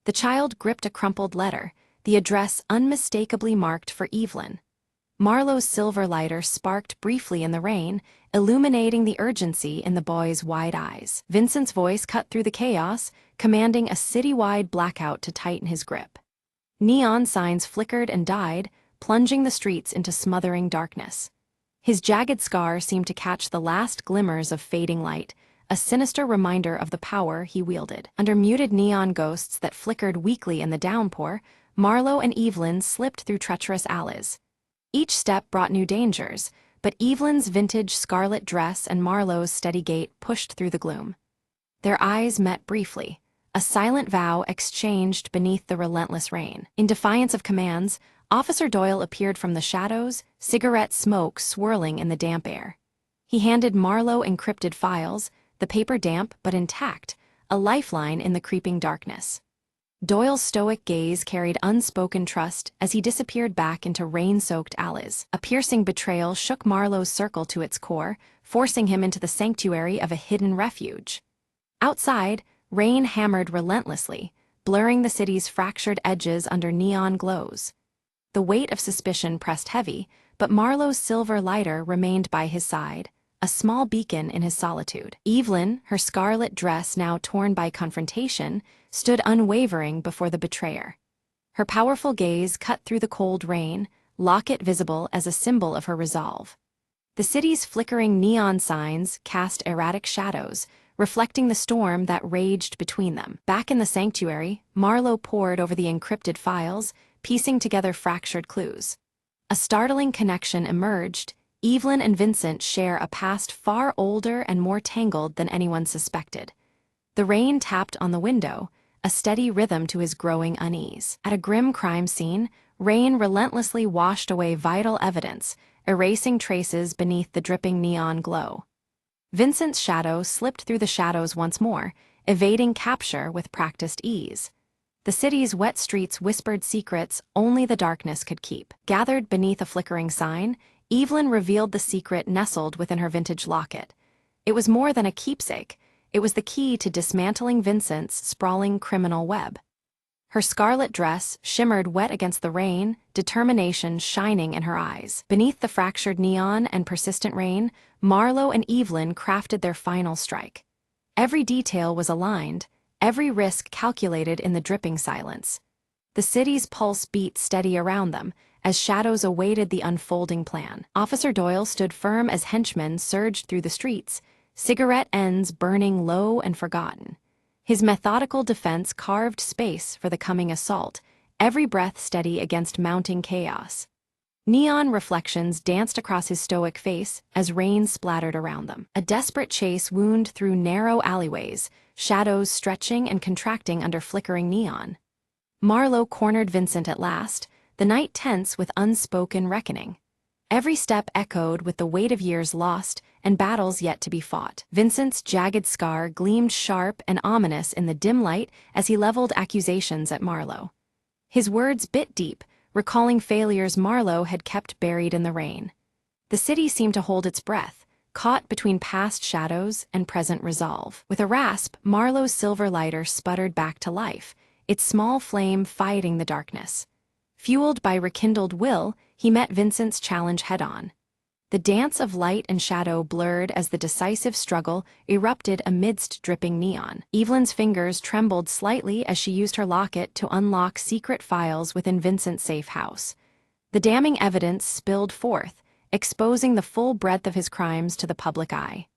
The child gripped a crumpled letter, the address unmistakably marked for Evelyn. Marlowe's silver lighter sparked briefly in the rain, illuminating the urgency in the boy's wide eyes. Vincent's voice cut through the chaos, commanding a citywide blackout to tighten his grip. Neon signs flickered and died, plunging the streets into smothering darkness. His jagged scar seemed to catch the last glimmers of fading light, a sinister reminder of the power he wielded. Under muted neon ghosts that flickered weakly in the downpour, Marlowe and Evelyn slipped through treacherous alleys. Each step brought new dangers, but Evelyn's vintage scarlet dress and Marlowe's steady gait pushed through the gloom. Their eyes met briefly, a silent vow exchanged beneath the relentless rain. In defiance of commands, Officer Doyle appeared from the shadows, cigarette smoke swirling in the damp air. He handed Marlowe encrypted files, the paper damp but intact, a lifeline in the creeping darkness. Doyle's stoic gaze carried unspoken trust as he disappeared back into rain-soaked alleys. A piercing betrayal shook Marlowe's circle to its core, forcing him into the sanctuary of a hidden refuge. Outside, rain hammered relentlessly, blurring the city's fractured edges under neon glows. The weight of suspicion pressed heavy, but Marlowe's silver lighter remained by his side, a small beacon in his solitude. Evelyn, her scarlet dress now torn by confrontation, stood unwavering before the betrayer. Her powerful gaze cut through the cold rain, locket visible as a symbol of her resolve. The city's flickering neon signs cast erratic shadows, reflecting the storm that raged between them. Back in the sanctuary, Marlowe pored over the encrypted files, piecing together fractured clues. A startling connection emerged. Evelyn and Vincent share a past far older and more tangled than anyone suspected. The rain tapped on the window, a steady rhythm to his growing unease. At a grim crime scene, rain relentlessly washed away vital evidence, erasing traces beneath the dripping neon glow. Vincent's shadow slipped through the shadows once more, evading capture with practiced ease. The city's wet streets whispered secrets only the darkness could keep. Gathered beneath a flickering sign, Evelyn revealed the secret nestled within her vintage locket. It was more than a keepsake. It was the key to dismantling Vincent's sprawling criminal web. Her scarlet dress shimmered wet against the rain, determination shining in her eyes. Beneath the fractured neon and persistent rain, Marlowe and Evelyn crafted their final strike. Every detail was aligned, every risk calculated in the dripping silence. The city's pulse beat steady around them, as shadows awaited the unfolding plan. Officer Doyle stood firm as henchmen surged through the streets, cigarette ends burning low and forgotten. His methodical defense carved space for the coming assault, every breath steady against mounting chaos. Neon reflections danced across his stoic face as rain splattered around them. A desperate chase wound through narrow alleyways, shadows stretching and contracting under flickering neon. Marlowe cornered Vincent at last, the night tense with unspoken reckoning. Every step echoed with the weight of years lost and battles yet to be fought. Vincent's jagged scar gleamed sharp and ominous in the dim light as he leveled accusations at Marlowe. His words bit deep, recalling failures Marlowe had kept buried in the rain. The city seemed to hold its breath, caught between past shadows and present resolve. With a rasp, Marlowe's silver lighter sputtered back to life, its small flame fighting the darkness. Fueled by rekindled will, he met Vincent's challenge head-on. The dance of light and shadow blurred as the decisive struggle erupted amidst dripping neon. Evelyn's fingers trembled slightly as she used her locket to unlock secret files within Vincent's safe house. The damning evidence spilled forth, exposing the full breadth of his crimes to the public eye.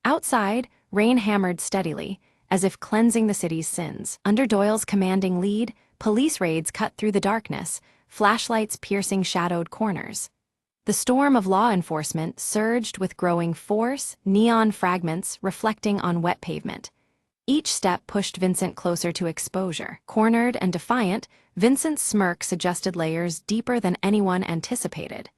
Outside, rain hammered steadily, as if cleansing the city's sins. Under Doyle's commanding lead, police raids cut through the darkness, flashlights piercing shadowed corners. The storm of law enforcement surged with growing force, neon fragments reflecting on wet pavement. Each step pushed Vincent closer to exposure. Cornered and defiant, Vincent's smirk suggested layers deeper than anyone anticipated.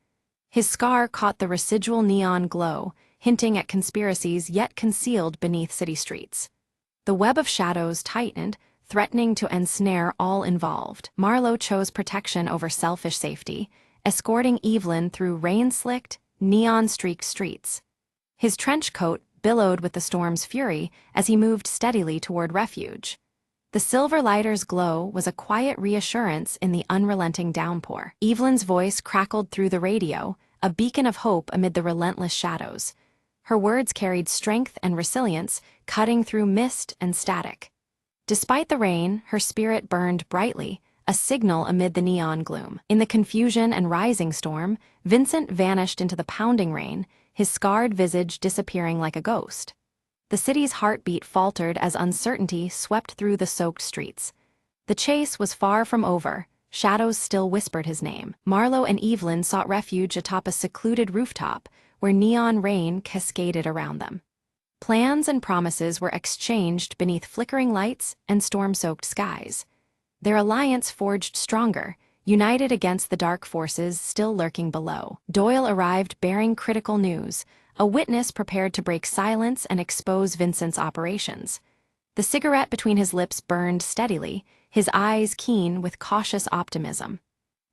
His scar caught the residual neon glow, hinting at conspiracies yet concealed beneath city streets. The web of shadows tightened, threatening to ensnare all involved. Marlowe chose protection over selfish safety, escorting Evelyn through rain-slicked, neon-streaked streets. His trench coat billowed with the storm's fury as he moved steadily toward refuge. The silver lighter's glow was a quiet reassurance in the unrelenting downpour. Evelyn's voice crackled through the radio, a beacon of hope amid the relentless shadows. Her words carried strength and resilience, cutting through mist and static. Despite the rain, her spirit burned brightly, a signal amid the neon gloom. In the confusion and rising storm, Vincent vanished into the pounding rain, his scarred visage disappearing like a ghost. The city's heartbeat faltered as uncertainty swept through the soaked streets. The chase was far from over, shadows still whispered his name. Marlowe and Evelyn sought refuge atop a secluded rooftop, where neon rain cascaded around them. Plans and promises were exchanged beneath flickering lights and storm-soaked skies. Their alliance forged stronger, united against the dark forces still lurking below. Doyle arrived bearing critical news, a witness prepared to break silence and expose Vincent's operations. The cigarette between his lips burned steadily, his eyes keen with cautious optimism.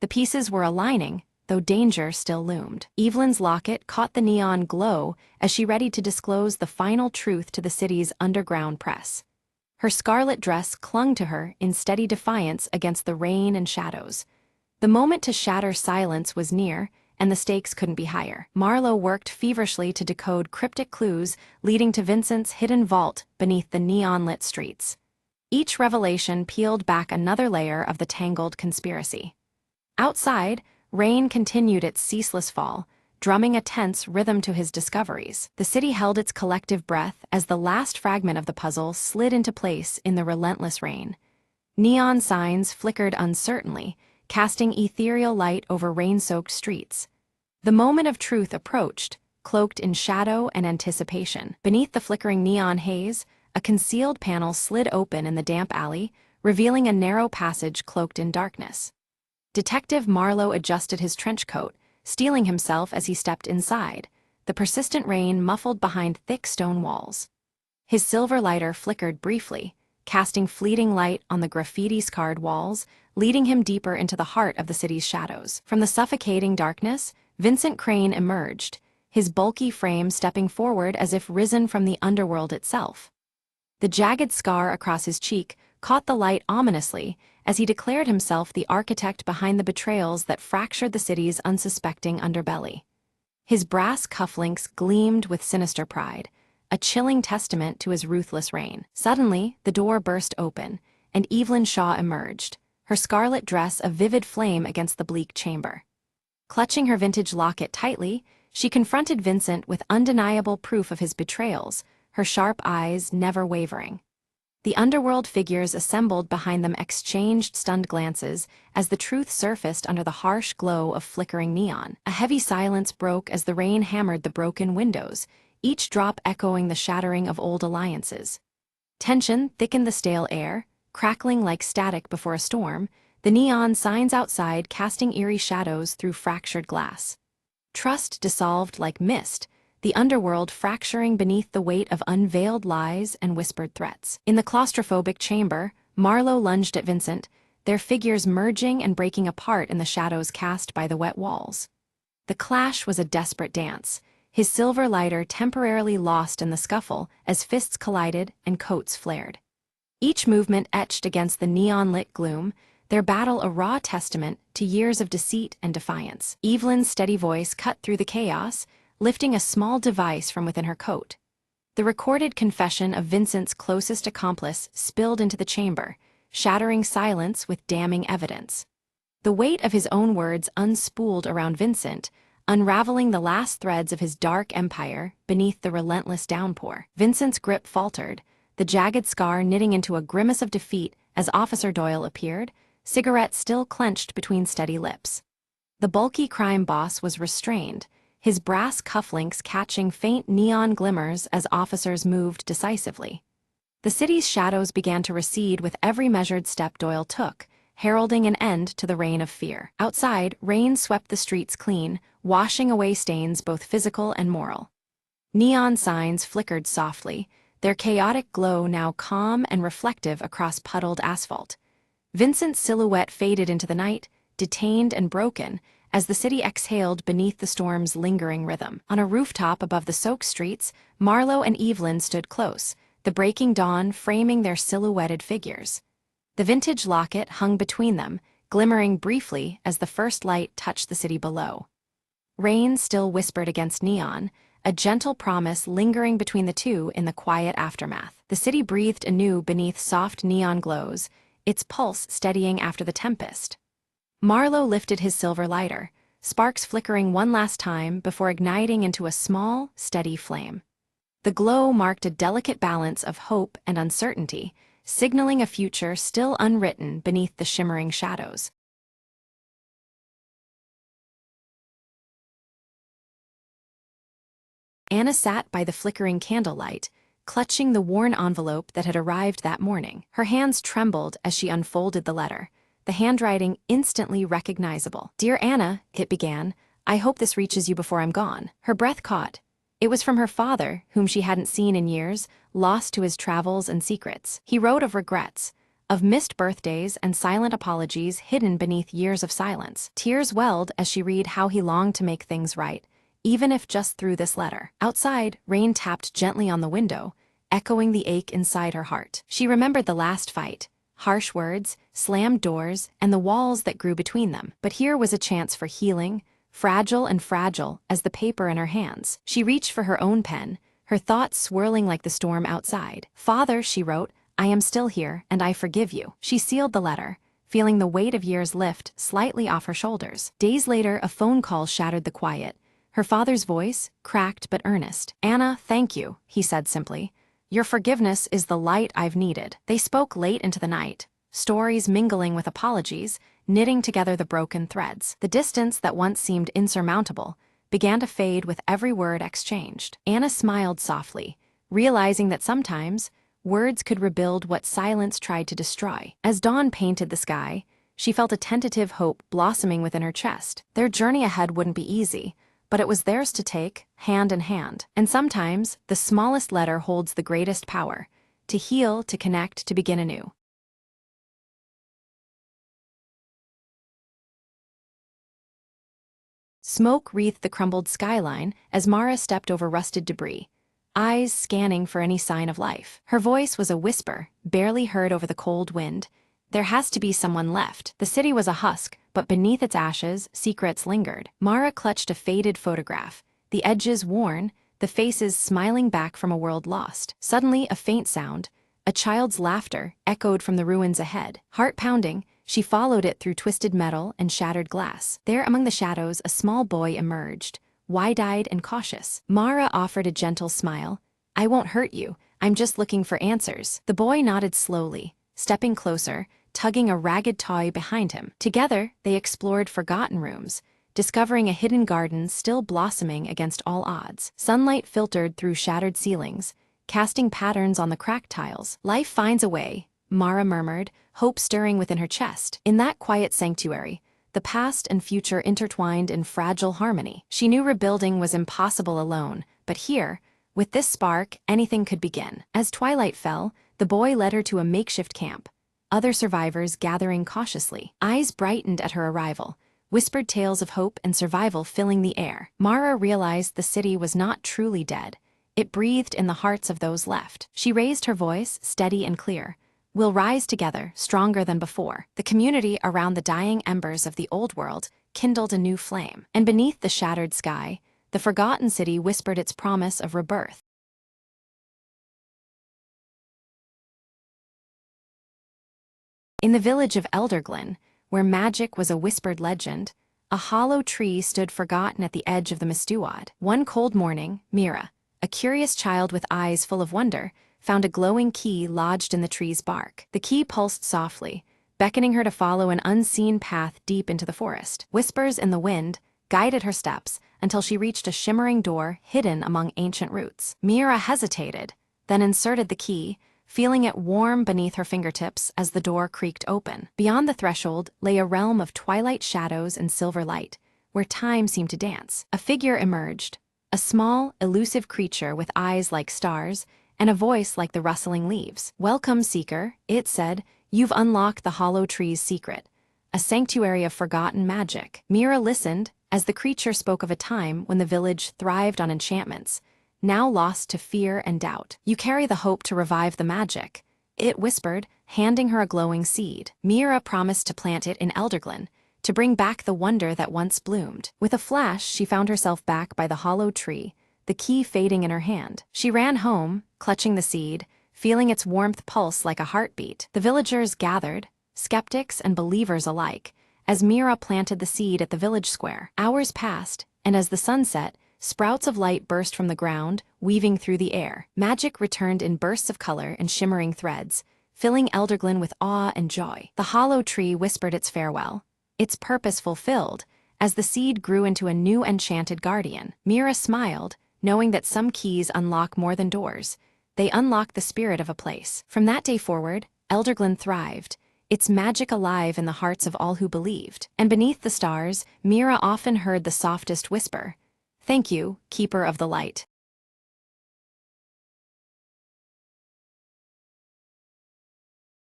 The pieces were aligning, though danger still loomed. Evelyn's locket caught the neon glow as she readied to disclose the final truth to the city's underground press. Her scarlet dress clung to her in steady defiance against the rain and shadows. The moment to shatter silence was near, and the stakes couldn't be higher. Marlowe worked feverishly to decode cryptic clues leading to Vincent's hidden vault beneath the neon-lit streets. Each revelation peeled back another layer of the tangled conspiracy. Outside, rain continued its ceaseless fall, drumming a tense rhythm to his discoveries. The city held its collective breath as the last fragment of the puzzle slid into place in the relentless rain. Neon signs flickered uncertainly, casting ethereal light over rain-soaked streets. The moment of truth approached, cloaked in shadow and anticipation. Beneath the flickering neon haze, a concealed panel slid open in the damp alley, revealing a narrow passage cloaked in darkness. Detective Marlowe adjusted his trench coat, steeling himself as he stepped inside, the persistent rain muffled behind thick stone walls. His silver lighter flickered briefly, casting fleeting light on the graffiti-scarred walls, leading him deeper into the heart of the city's shadows. From the suffocating darkness, Vincent Crane emerged, his bulky frame stepping forward as if risen from the underworld itself. The jagged scar across his cheek caught the light ominously as he declared himself the architect behind the betrayals that fractured the city's unsuspecting underbelly. His brass cufflinks gleamed with sinister pride, a chilling testament to his ruthless reign. Suddenly, the door burst open, and Evelyn Shaw emerged, her scarlet dress a vivid flame against the bleak chamber. Clutching her vintage locket tightly, she confronted Vincent with undeniable proof of his betrayals, her sharp eyes never wavering. The underworld figures assembled behind them exchanged stunned glances as the truth surfaced under the harsh glow of flickering neon. A heavy silence broke as the rain hammered the broken windows, each drop echoing the shattering of old alliances. Tension thickened the stale air, crackling like static before a storm, the neon signs outside casting eerie shadows through fractured glass. Trust dissolved like mist, the underworld fracturing beneath the weight of unveiled lies and whispered threats. In the claustrophobic chamber, Marlowe lunged at Vincent, their figures merging and breaking apart in the shadows cast by the wet walls. The clash was a desperate dance, his silver lighter temporarily lost in the scuffle as fists collided and coats flared. Each movement etched against the neon-lit gloom, their battle a raw testament to years of deceit and defiance. Evelyn's steady voice cut through the chaos, lifting a small device from within her coat. The recorded confession of Vincent's closest accomplice spilled into the chamber, shattering silence with damning evidence. The weight of his own words unspooled around Vincent, unraveling the last threads of his dark empire beneath the relentless downpour. Vincent's grip faltered, the jagged scar knitting into a grimace of defeat as Officer Doyle appeared, cigarette still clenched between steady lips. The bulky crime boss was restrained, his brass cufflinks catching faint neon glimmers as officers moved decisively. The city's shadows began to recede with every measured step Doyle took, heralding an end to the reign of fear. Outside, rain swept the streets clean, washing away stains both physical and moral. Neon signs flickered softly, their chaotic glow now calm and reflective across puddled asphalt. Vincent's silhouette faded into the night, detained and broken, as the city exhaled beneath the storm's lingering rhythm. On a rooftop above the soaked streets, Marlowe and Evelyn stood close, the breaking dawn framing their silhouetted figures. The vintage locket hung between them, glimmering briefly as the first light touched the city below. Rain still whispered against neon, a gentle promise lingering between the two in the quiet aftermath. The city breathed anew beneath soft neon glows, its pulse steadying after the tempest. Marlowe lifted his silver lighter, sparks flickering one last time before igniting into a small, steady flame. The glow marked a delicate balance of hope and uncertainty, signaling a future still unwritten beneath the shimmering shadows. Anna sat by the flickering candlelight, clutching the worn envelope that had arrived that morning. Her hands trembled as she unfolded the letter, the handwriting instantly recognizable. "Dear Anna," it began, "I hope this reaches you before I'm gone." Her breath caught. It was from her father, whom she hadn't seen in years, lost to his travels and secrets. He wrote of regrets, of missed birthdays and silent apologies hidden beneath years of silence. Tears welled as she read how he longed to make things right, even if just through this letter. Outside, rain tapped gently on the window, echoing the ache inside her heart. She remembered the last fight, harsh words, slammed doors, and the walls that grew between them. But here was a chance for healing, fragile as the paper in her hands. She reached for her own pen, her thoughts swirling like the storm outside. "Father," she wrote, "I am still here, and I forgive you." She sealed the letter, feeling the weight of years lift slightly off her shoulders. Days later, a phone call shattered the quiet. Her father's voice, cracked but earnest. "Anna, thank you," he said simply. "Your forgiveness is the light I've needed." They spoke late into the night, stories mingling with apologies, knitting together the broken threads. The distance that once seemed insurmountable began to fade with every word exchanged. Anna smiled softly, realizing that sometimes words could rebuild what silence tried to destroy. As dawn painted the sky, she felt a tentative hope blossoming within her chest. Their journey ahead wouldn't be easy, but it was theirs to take, hand in hand. And sometimes, the smallest letter holds the greatest power, to heal, to connect, to begin anew. Smoke wreathed the crumbled skyline as Mara stepped over rusted debris, eyes scanning for any sign of life. Her voice was a whisper, barely heard over the cold wind. There has to be someone left. The city was a husk, but beneath its ashes, secrets lingered. Mara clutched a faded photograph, the edges worn, the faces smiling back from a world lost. Suddenly, a faint sound, a child's laughter, echoed from the ruins ahead. Heart pounding, she followed it through twisted metal and shattered glass. There among the shadows, a small boy emerged, wide-eyed and cautious. Mara offered a gentle smile. "I won't hurt you, I'm just looking for answers." The boy nodded slowly, stepping closer, tugging a ragged toy behind him. Together, they explored forgotten rooms, discovering a hidden garden still blossoming against all odds. Sunlight filtered through shattered ceilings, casting patterns on the cracked tiles. "Life finds a way," Mara murmured, hope stirring within her chest. In that quiet sanctuary, the past and future intertwined in fragile harmony. She knew rebuilding was impossible alone, but here, with this spark, anything could begin. As twilight fell, the boy led her to a makeshift camp, other survivors gathering cautiously. Eyes brightened at her arrival, whispered tales of hope and survival filling the air. Mara realized the city was not truly dead. It breathed in the hearts of those left. She raised her voice, steady and clear. We'll rise together, stronger than before. The community around the dying embers of the old world kindled a new flame, and beneath the shattered sky, the forgotten city whispered its promise of rebirth. In the village of Elderglen, where magic was a whispered legend, a hollow tree stood forgotten at the edge of the Mistewad. One cold morning, Mira, a curious child with eyes full of wonder, found a glowing key lodged in the tree's bark. The key pulsed softly, beckoning her to follow an unseen path deep into the forest. Whispers in the wind guided her steps until she reached a shimmering door hidden among ancient roots. Mira hesitated, then inserted the key, feeling it warm beneath her fingertips as the door creaked open. Beyond the threshold lay a realm of twilight shadows and silver light, where time seemed to dance. A figure emerged, a small, elusive creature with eyes like stars and a voice like the rustling leaves. "Welcome, Seeker," it said. "You've unlocked the hollow tree's secret, a sanctuary of forgotten magic." Mira listened as the creature spoke of a time when the village thrived on enchantments, now lost to fear and doubt. "You carry the hope to revive the magic," it whispered, handing her a glowing seed. Mira promised to plant it in Elderglen, to bring back the wonder that once bloomed. With a flash, she found herself back by the hollow tree, the key fading in her hand. She ran home, clutching the seed, feeling its warmth pulse like a heartbeat. The villagers gathered, skeptics and believers alike, as Mira planted the seed at the village square. Hours passed, and as the sun set, sprouts of light burst from the ground, weaving through the air. Magic returned in bursts of color and shimmering threads, filling Elderglen with awe and joy. The hollow tree whispered its farewell, its purpose fulfilled, as the seed grew into a new enchanted guardian. Mira smiled, knowing that some keys unlock more than doors. They unlock the spirit of a place. From that day forward, Elderglen thrived, its magic alive in the hearts of all who believed. And beneath the stars, Mira often heard the softest whisper, "Thank you, Keeper of the Light."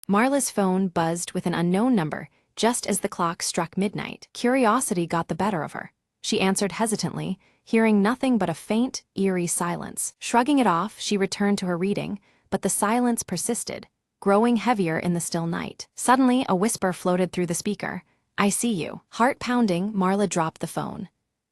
Marla's phone buzzed with an unknown number just as the clock struck midnight. Curiosity got the better of her. She answered hesitantly, hearing nothing but a faint, eerie silence. Shrugging it off, she returned to her reading, but the silence persisted, growing heavier in the still night. Suddenly, a whisper floated through the speaker. "I see you." Heart pounding, Marla dropped the phone.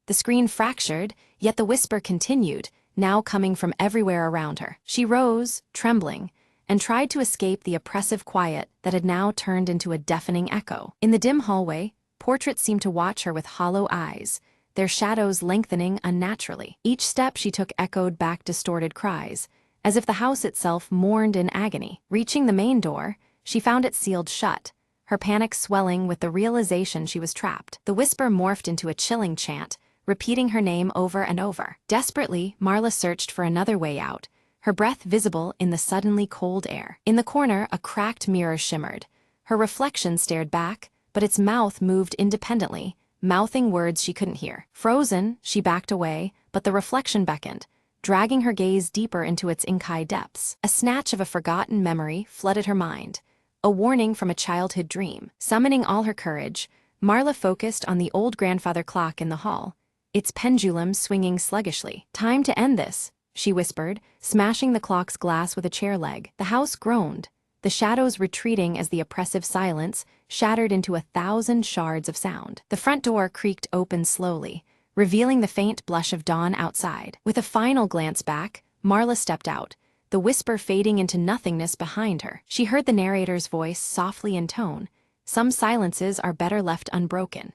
The screen fractured, yet the whisper continued, now coming from everywhere around her. She rose, trembling, and tried to escape the oppressive quiet that had now turned into a deafening echo. In the dim hallway, portraits seemed to watch her with hollow eyes, their shadows lengthening unnaturally. Each step she took echoed back distorted cries, as if the house itself mourned in agony. Reaching the main door, she found it sealed shut, her panic swelling with the realization she was trapped. The whisper morphed into a chilling chant, repeating her name over and over. Desperately, Marla searched for another way out, her breath visible in the suddenly cold air. In the corner, a cracked mirror shimmered. Her reflection stared back, but its mouth moved independently, mouthing words she couldn't hear. Frozen, she backed away, but the reflection beckoned, dragging her gaze deeper into its inky depths. A snatch of a forgotten memory flooded her mind, a warning from a childhood dream. Summoning all her courage, Marla focused on the old grandfather clock in the hall, its pendulum swinging sluggishly. "Time to end this," she whispered, smashing the clock's glass with a chair leg. The house groaned, the shadows retreating as the oppressive silence shattered into 1,000 shards of sound. The front door creaked open slowly, revealing the faint blush of dawn outside. With a final glance back, Marla stepped out, the whisper fading into nothingness behind her. She heard the narrator's voice softly intone, "Some silences are better left unbroken."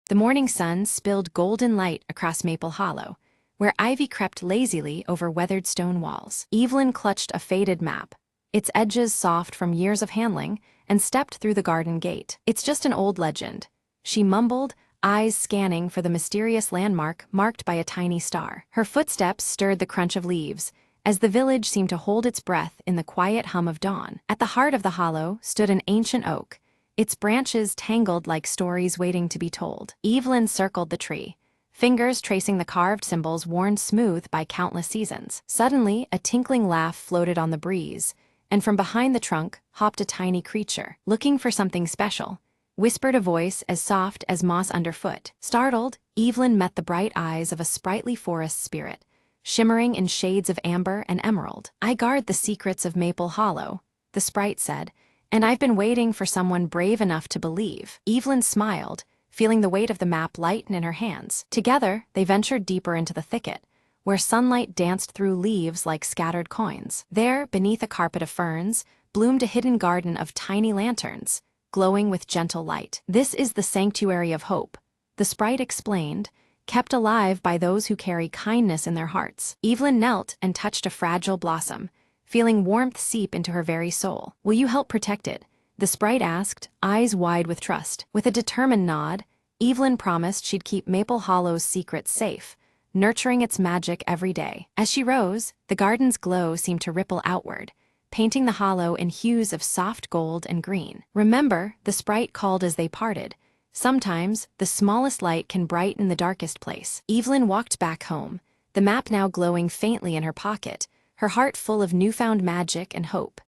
The morning sun spilled golden light across Maple Hollow, where ivy crept lazily over weathered stone walls. Evelyn clutched a faded map, its edges soft from years of handling, and stepped through the garden gate. "It's just an old legend," she mumbled, eyes scanning for the mysterious landmark marked by a tiny star. Her footsteps stirred the crunch of leaves, as the village seemed to hold its breath in the quiet hum of dawn. At the heart of the hollow stood an ancient oak, its branches tangled like stories waiting to be told. Evelyn circled the tree, fingers tracing the carved symbols worn smooth by countless seasons. Suddenly, a tinkling laugh floated on the breeze, and from behind the trunk hopped a tiny creature. "Looking for something special," whispered a voice as soft as moss underfoot. Startled, Evelyn met the bright eyes of a sprightly forest spirit, shimmering in shades of amber and emerald. "I guard the secrets of Maple Hollow," the sprite said, "and I've been waiting for someone brave enough to believe." Evelyn smiled, feeling the weight of the map lighten in her hands. Together, they ventured deeper into the thicket, where sunlight danced through leaves like scattered coins. There, beneath a carpet of ferns, bloomed a hidden garden of tiny lanterns, glowing with gentle light. "This is the Sanctuary of Hope," the sprite explained, "kept alive by those who carry kindness in their hearts." Evelyn knelt and touched a fragile blossom, feeling warmth seep into her very soul. "Will you help protect it?" the sprite asked, eyes wide with trust. With a determined nod, Evelyn promised she'd keep Maple Hollow's secrets safe, nurturing its magic every day. As she rose, the garden's glow seemed to ripple outward, painting the hollow in hues of soft gold and green. "Remember," the sprite called as they parted, "sometimes the smallest light can brighten the darkest place." Evelyn walked back home, the map now glowing faintly in her pocket, her heart full of newfound magic and hope.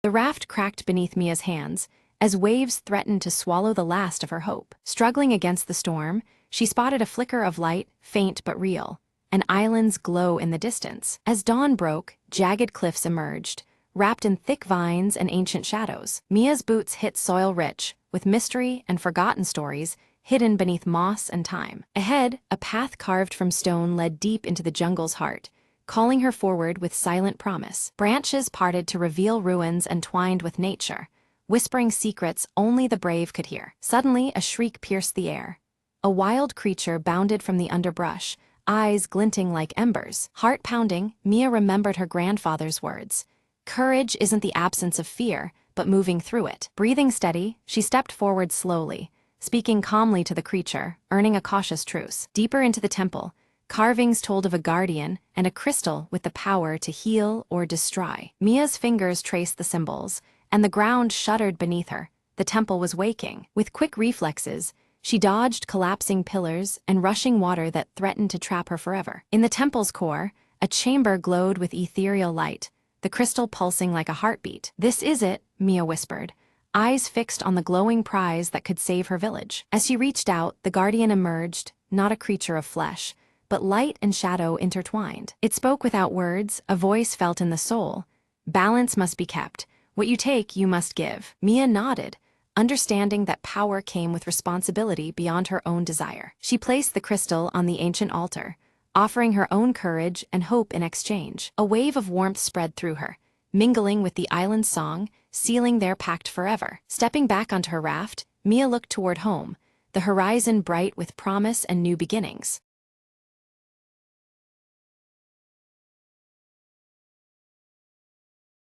The raft cracked beneath Mia's hands, as waves threatened to swallow the last of her hope. Struggling against the storm, she spotted a flicker of light, faint but real, an island's glow in the distance. As dawn broke, jagged cliffs emerged, wrapped in thick vines and ancient shadows. Mia's boots hit soil rich, with mystery and forgotten stories hidden beneath moss and time. Ahead, a path carved from stone led deep into the jungle's heart, calling her forward with silent promise. Branches parted to reveal ruins entwined with nature, whispering secrets only the brave could hear. Suddenly, a shriek pierced the air. A wild creature bounded from the underbrush, eyes glinting like embers. Heart pounding, Mia remembered her grandfather's words. "Courage isn't the absence of fear, but moving through it." Breathing steady, she stepped forward slowly, speaking calmly to the creature, earning a cautious truce. Deeper into the temple, carvings told of a guardian and a crystal with the power to heal or destroy. Mia's fingers traced the symbols, and the ground shuddered beneath her. The temple was waking. With quick reflexes, she dodged collapsing pillars and rushing water that threatened to trap her forever. In the temple's core, a chamber glowed with ethereal light, the crystal pulsing like a heartbeat. "This is it," Mia whispered, eyes fixed on the glowing prize that could save her village. As she reached out, the guardian emerged, not a creature of flesh, but light and shadow intertwined. It spoke without words, a voice felt in the soul. "Balance must be kept. What you take, you must give." Mia nodded, understanding that power came with responsibility beyond her own desire. She placed the crystal on the ancient altar, offering her own courage and hope in exchange. A wave of warmth spread through her, mingling with the island's song, sealing their pact forever. Stepping back onto her raft, Mia looked toward home, the horizon bright with promise and new beginnings.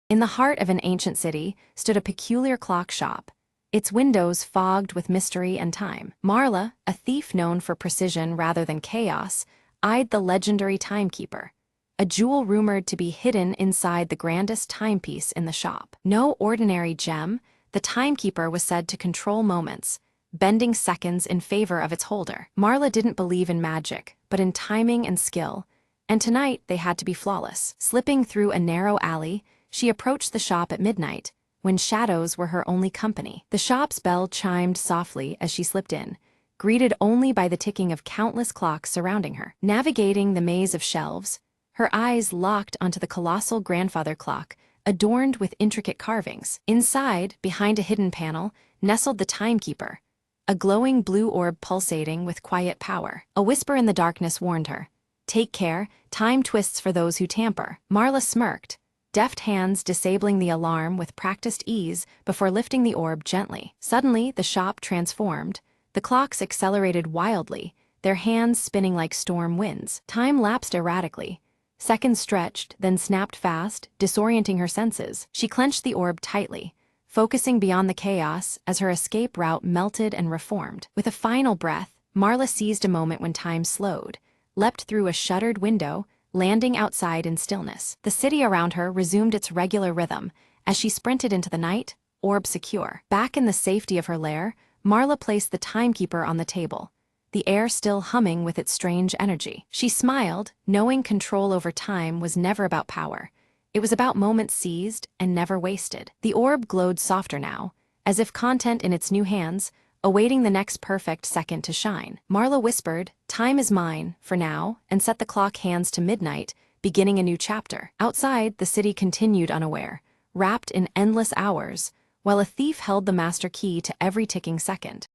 In the heart of an ancient city stood a peculiar clock shop, its windows fogged with mystery and time. Marla, a thief known for precision rather than chaos, eyed the legendary timekeeper, a jewel rumored to be hidden inside the grandest timepiece in the shop. No ordinary gem, the timekeeper was said to control moments, bending seconds in favor of its holder. Marla didn't believe in magic, but in timing and skill, and tonight they had to be flawless. Slipping through a narrow alley, she approached the shop at midnight, when shadows were her only company. The shop's bell chimed softly as she slipped in, greeted only by the ticking of countless clocks surrounding her. Navigating the maze of shelves, her eyes locked onto the colossal grandfather clock, adorned with intricate carvings. Inside, behind a hidden panel, nestled the timekeeper, a glowing blue orb pulsating with quiet power. A whisper in the darkness warned her, "Take care, time twists for those who tamper." Marla smirked, deft hands disabling the alarm with practiced ease before lifting the orb gently. Suddenly, the shop transformed. The clocks accelerated wildly, their hands spinning like storm winds. Time lapsed erratically. Seconds stretched, then snapped fast, disorienting her senses. She clenched the orb tightly, focusing beyond the chaos as her escape route melted and reformed. With a final breath, Marla seized a moment when time slowed, leapt through a shuttered window, landing outside in stillness. The city around her resumed its regular rhythm as she sprinted into the night, orb secure. Back in the safety of her lair, Marla placed the timekeeper on the table, the air still humming with its strange energy. She smiled, knowing control over time was never about power. It was about moments seized and never wasted. The orb glowed softer now, as if content in its new hands, awaiting the next perfect second to shine. Marla whispered, "Time is mine, for now," and set the clock hands to midnight, beginning a new chapter. Outside, the city continued unaware, wrapped in endless hours, while a thief held the master key to every ticking second.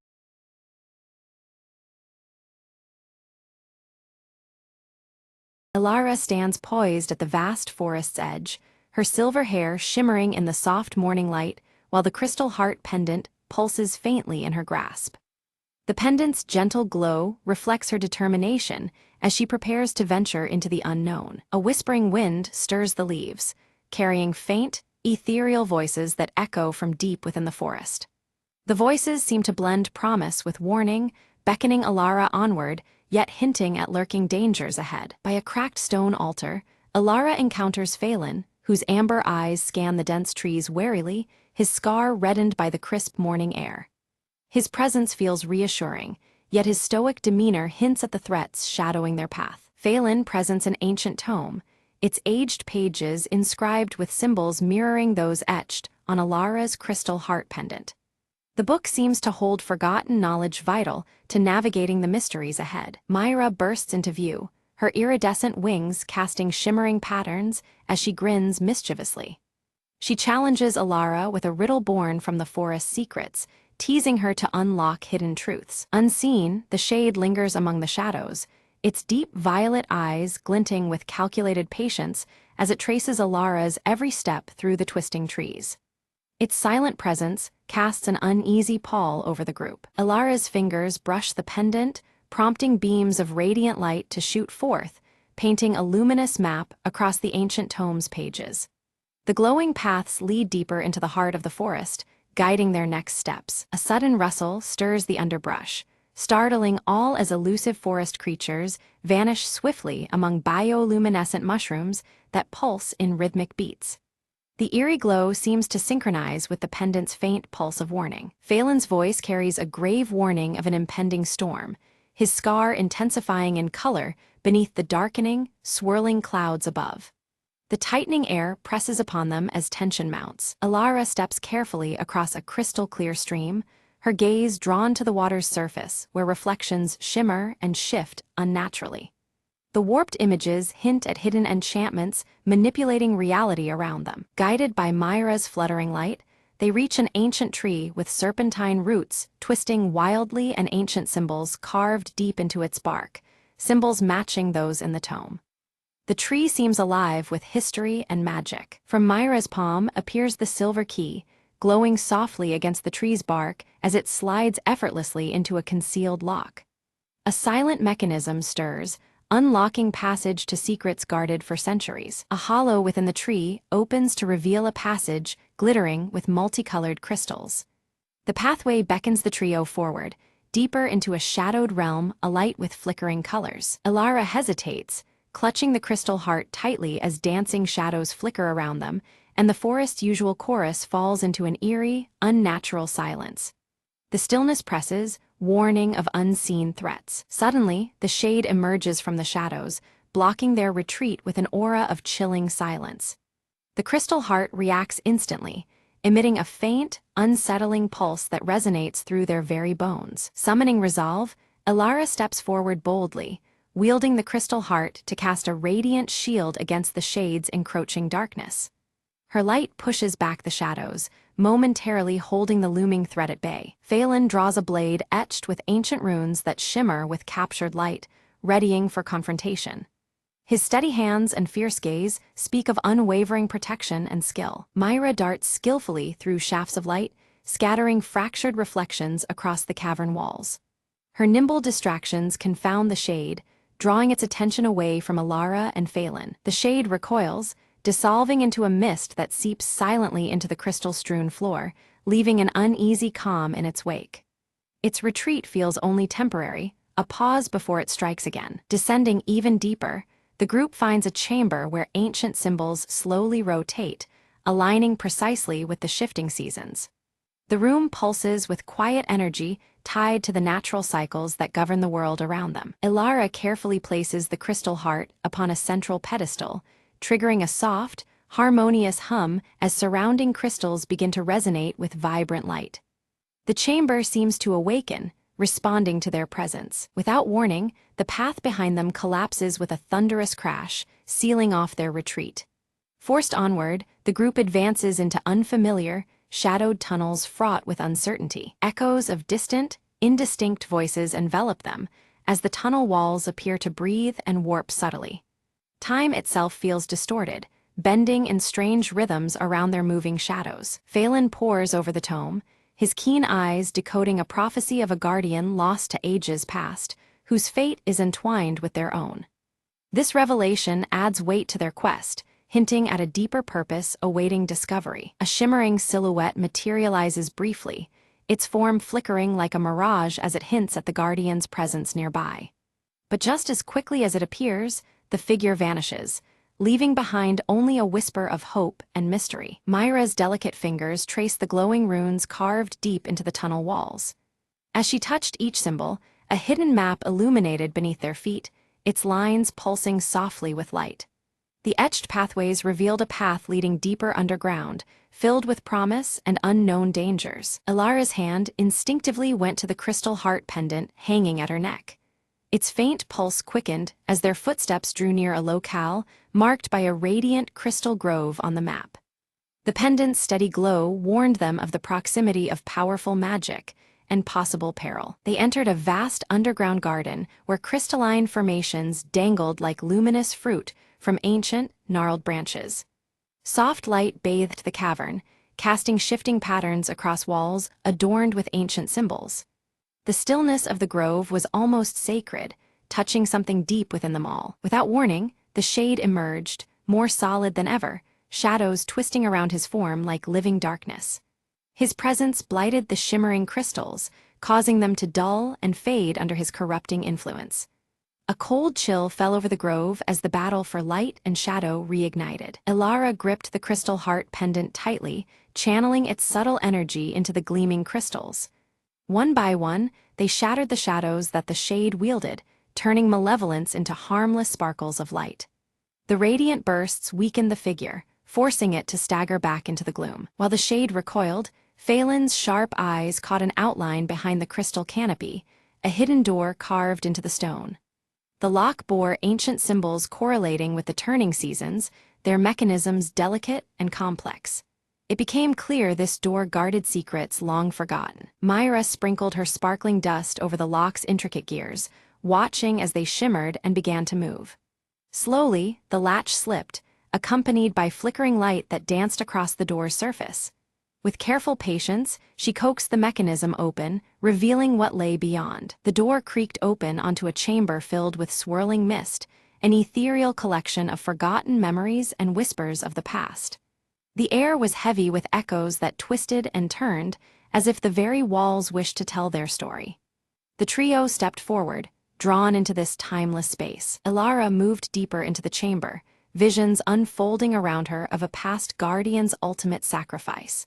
Ilara stands poised at the vast forest's edge, her silver hair shimmering in the soft morning light, while the crystal heart pendant pulses faintly in her grasp. The pendant's gentle glow reflects her determination as she prepares to venture into the unknown. A whispering wind stirs the leaves, carrying faint, ethereal voices that echo from deep within the forest. The voices seem to blend promise with warning, beckoning Ilara onward, yet hinting at lurking dangers ahead. By a cracked stone altar, Ilara encounters Phelan, whose amber eyes scan the dense trees warily, his scar reddened by the crisp morning air. His presence feels reassuring, yet his stoic demeanor hints at the threats shadowing their path. Phelan presents an ancient tome, its aged pages inscribed with symbols mirroring those etched on Ilara's crystal heart pendant. The book seems to hold forgotten knowledge vital to navigating the mysteries ahead. Myra bursts into view, her iridescent wings casting shimmering patterns as she grins mischievously. She challenges Ilara with a riddle born from the forest's secrets, teasing her to unlock hidden truths. Unseen, the shade lingers among the shadows, its deep violet eyes glinting with calculated patience as it traces Ilara's every step through the twisting trees. Its silent presence casts an uneasy pall over the group. Ilara's fingers brush the pendant, prompting beams of radiant light to shoot forth, painting a luminous map across the ancient tome's pages. The glowing paths lead deeper into the heart of the forest, guiding their next steps. A sudden rustle stirs the underbrush, startling all as elusive forest creatures vanish swiftly among bioluminescent mushrooms that pulse in rhythmic beats. The eerie glow seems to synchronize with the pendant's faint pulse of warning. Phelan's voice carries a grave warning of an impending storm, his scar intensifying in color beneath the darkening, swirling clouds above. The tightening air presses upon them as tension mounts. Ilara steps carefully across a crystal-clear stream, her gaze drawn to the water's surface, where reflections shimmer and shift unnaturally. The warped images hint at hidden enchantments manipulating reality around them. Guided by Myra's fluttering light, they reach an ancient tree with serpentine roots twisting wildly and ancient symbols carved deep into its bark, symbols matching those in the tome. The tree seems alive with history and magic. From Myra's palm appears the silver key, glowing softly against the tree's bark as it slides effortlessly into a concealed lock. A silent mechanism stirs, unlocking passage to secrets guarded for centuries. A hollow within the tree opens to reveal a passage glittering with multicolored crystals. The pathway beckons the trio forward, deeper into a shadowed realm alight with flickering colors. Ilara hesitates, clutching the crystal heart tightly as dancing shadows flicker around them, and the forest's usual chorus falls into an eerie, unnatural silence. The stillness presses, warning of unseen threats. Suddenly, the shade emerges from the shadows, blocking their retreat with an aura of chilling silence. The crystal heart reacts instantly, emitting a faint, unsettling pulse that resonates through their very bones. Summoning resolve, Ilara steps forward boldly, wielding the crystal heart to cast a radiant shield against the shade's encroaching darkness. Her light pushes back the shadows, momentarily holding the looming threat at bay. Phelan draws a blade etched with ancient runes that shimmer with captured light, readying for confrontation. His steady hands and fierce gaze speak of unwavering protection and skill. Myra darts skillfully through shafts of light, scattering fractured reflections across the cavern walls. Her nimble distractions confound the shade, drawing its attention away from Ilara and Phelan. The shade recoils, dissolving into a mist that seeps silently into the crystal-strewn floor, leaving an uneasy calm in its wake. Its retreat feels only temporary, a pause before it strikes again. Descending even deeper, the group finds a chamber where ancient symbols slowly rotate, aligning precisely with the shifting seasons. The room pulses with quiet energy tied to the natural cycles that govern the world around them. Ilara carefully places the crystal heart upon a central pedestal, triggering a soft, harmonious hum as surrounding crystals begin to resonate with vibrant light. The chamber seems to awaken, responding to their presence. Without warning, the path behind them collapses with a thunderous crash, sealing off their retreat. Forced onward, the group advances into unfamiliar, shadowed tunnels fraught with uncertainty. Echoes of distant, indistinct voices envelop them, as the tunnel walls appear to breathe and warp subtly. Time itself feels distorted, bending in strange rhythms around their moving shadows. Phelan pores over the tome, his keen eyes decoding a prophecy of a guardian lost to ages past, whose fate is entwined with their own. This revelation adds weight to their quest, hinting at a deeper purpose awaiting discovery. A shimmering silhouette materializes briefly, its form flickering like a mirage as it hints at the guardian's presence nearby. But just as quickly as it appears, the figure vanishes, leaving behind only a whisper of hope and mystery. Myra's delicate fingers trace the glowing runes carved deep into the tunnel walls. As she touched each symbol, a hidden map illuminated beneath their feet, its lines pulsing softly with light. The etched pathways revealed a path leading deeper underground, filled with promise and unknown dangers. Ilara's hand instinctively went to the crystal heart pendant hanging at her neck. Its faint pulse quickened as their footsteps drew near a locale marked by a radiant crystal grove on the map. The pendant's steady glow warned them of the proximity of powerful magic and possible peril. They entered a vast underground garden where crystalline formations dangled like luminous fruit from ancient, gnarled branches. Soft light bathed the cavern, casting shifting patterns across walls adorned with ancient symbols. The stillness of the grove was almost sacred, touching something deep within them all. Without warning, the shade emerged, more solid than ever, shadows twisting around his form like living darkness. His presence blighted the shimmering crystals, causing them to dull and fade under his corrupting influence. A cold chill fell over the grove as the battle for light and shadow reignited. Ilara gripped the crystal heart pendant tightly, channeling its subtle energy into the gleaming crystals. One by one, they shattered the shadows that the shade wielded, turning malevolence into harmless sparkles of light. The radiant bursts weakened the figure, forcing it to stagger back into the gloom. While the shade recoiled, Phelan's sharp eyes caught an outline behind the crystal canopy, a hidden door carved into the stone. The lock bore ancient symbols correlating with the turning seasons, their mechanisms delicate and complex. It became clear this door guarded secrets long forgotten. Myra sprinkled her sparkling dust over the lock's intricate gears, watching as they shimmered and began to move. Slowly, the latch slipped, accompanied by flickering light that danced across the door's surface. With careful patience, she coaxed the mechanism open, revealing what lay beyond. The door creaked open onto a chamber filled with swirling mist, an ethereal collection of forgotten memories and whispers of the past. The air was heavy with echoes that twisted and turned, as if the very walls wished to tell their story. The trio stepped forward, drawn into this timeless space. Ilara moved deeper into the chamber, visions unfolding around her of a past guardian's ultimate sacrifice.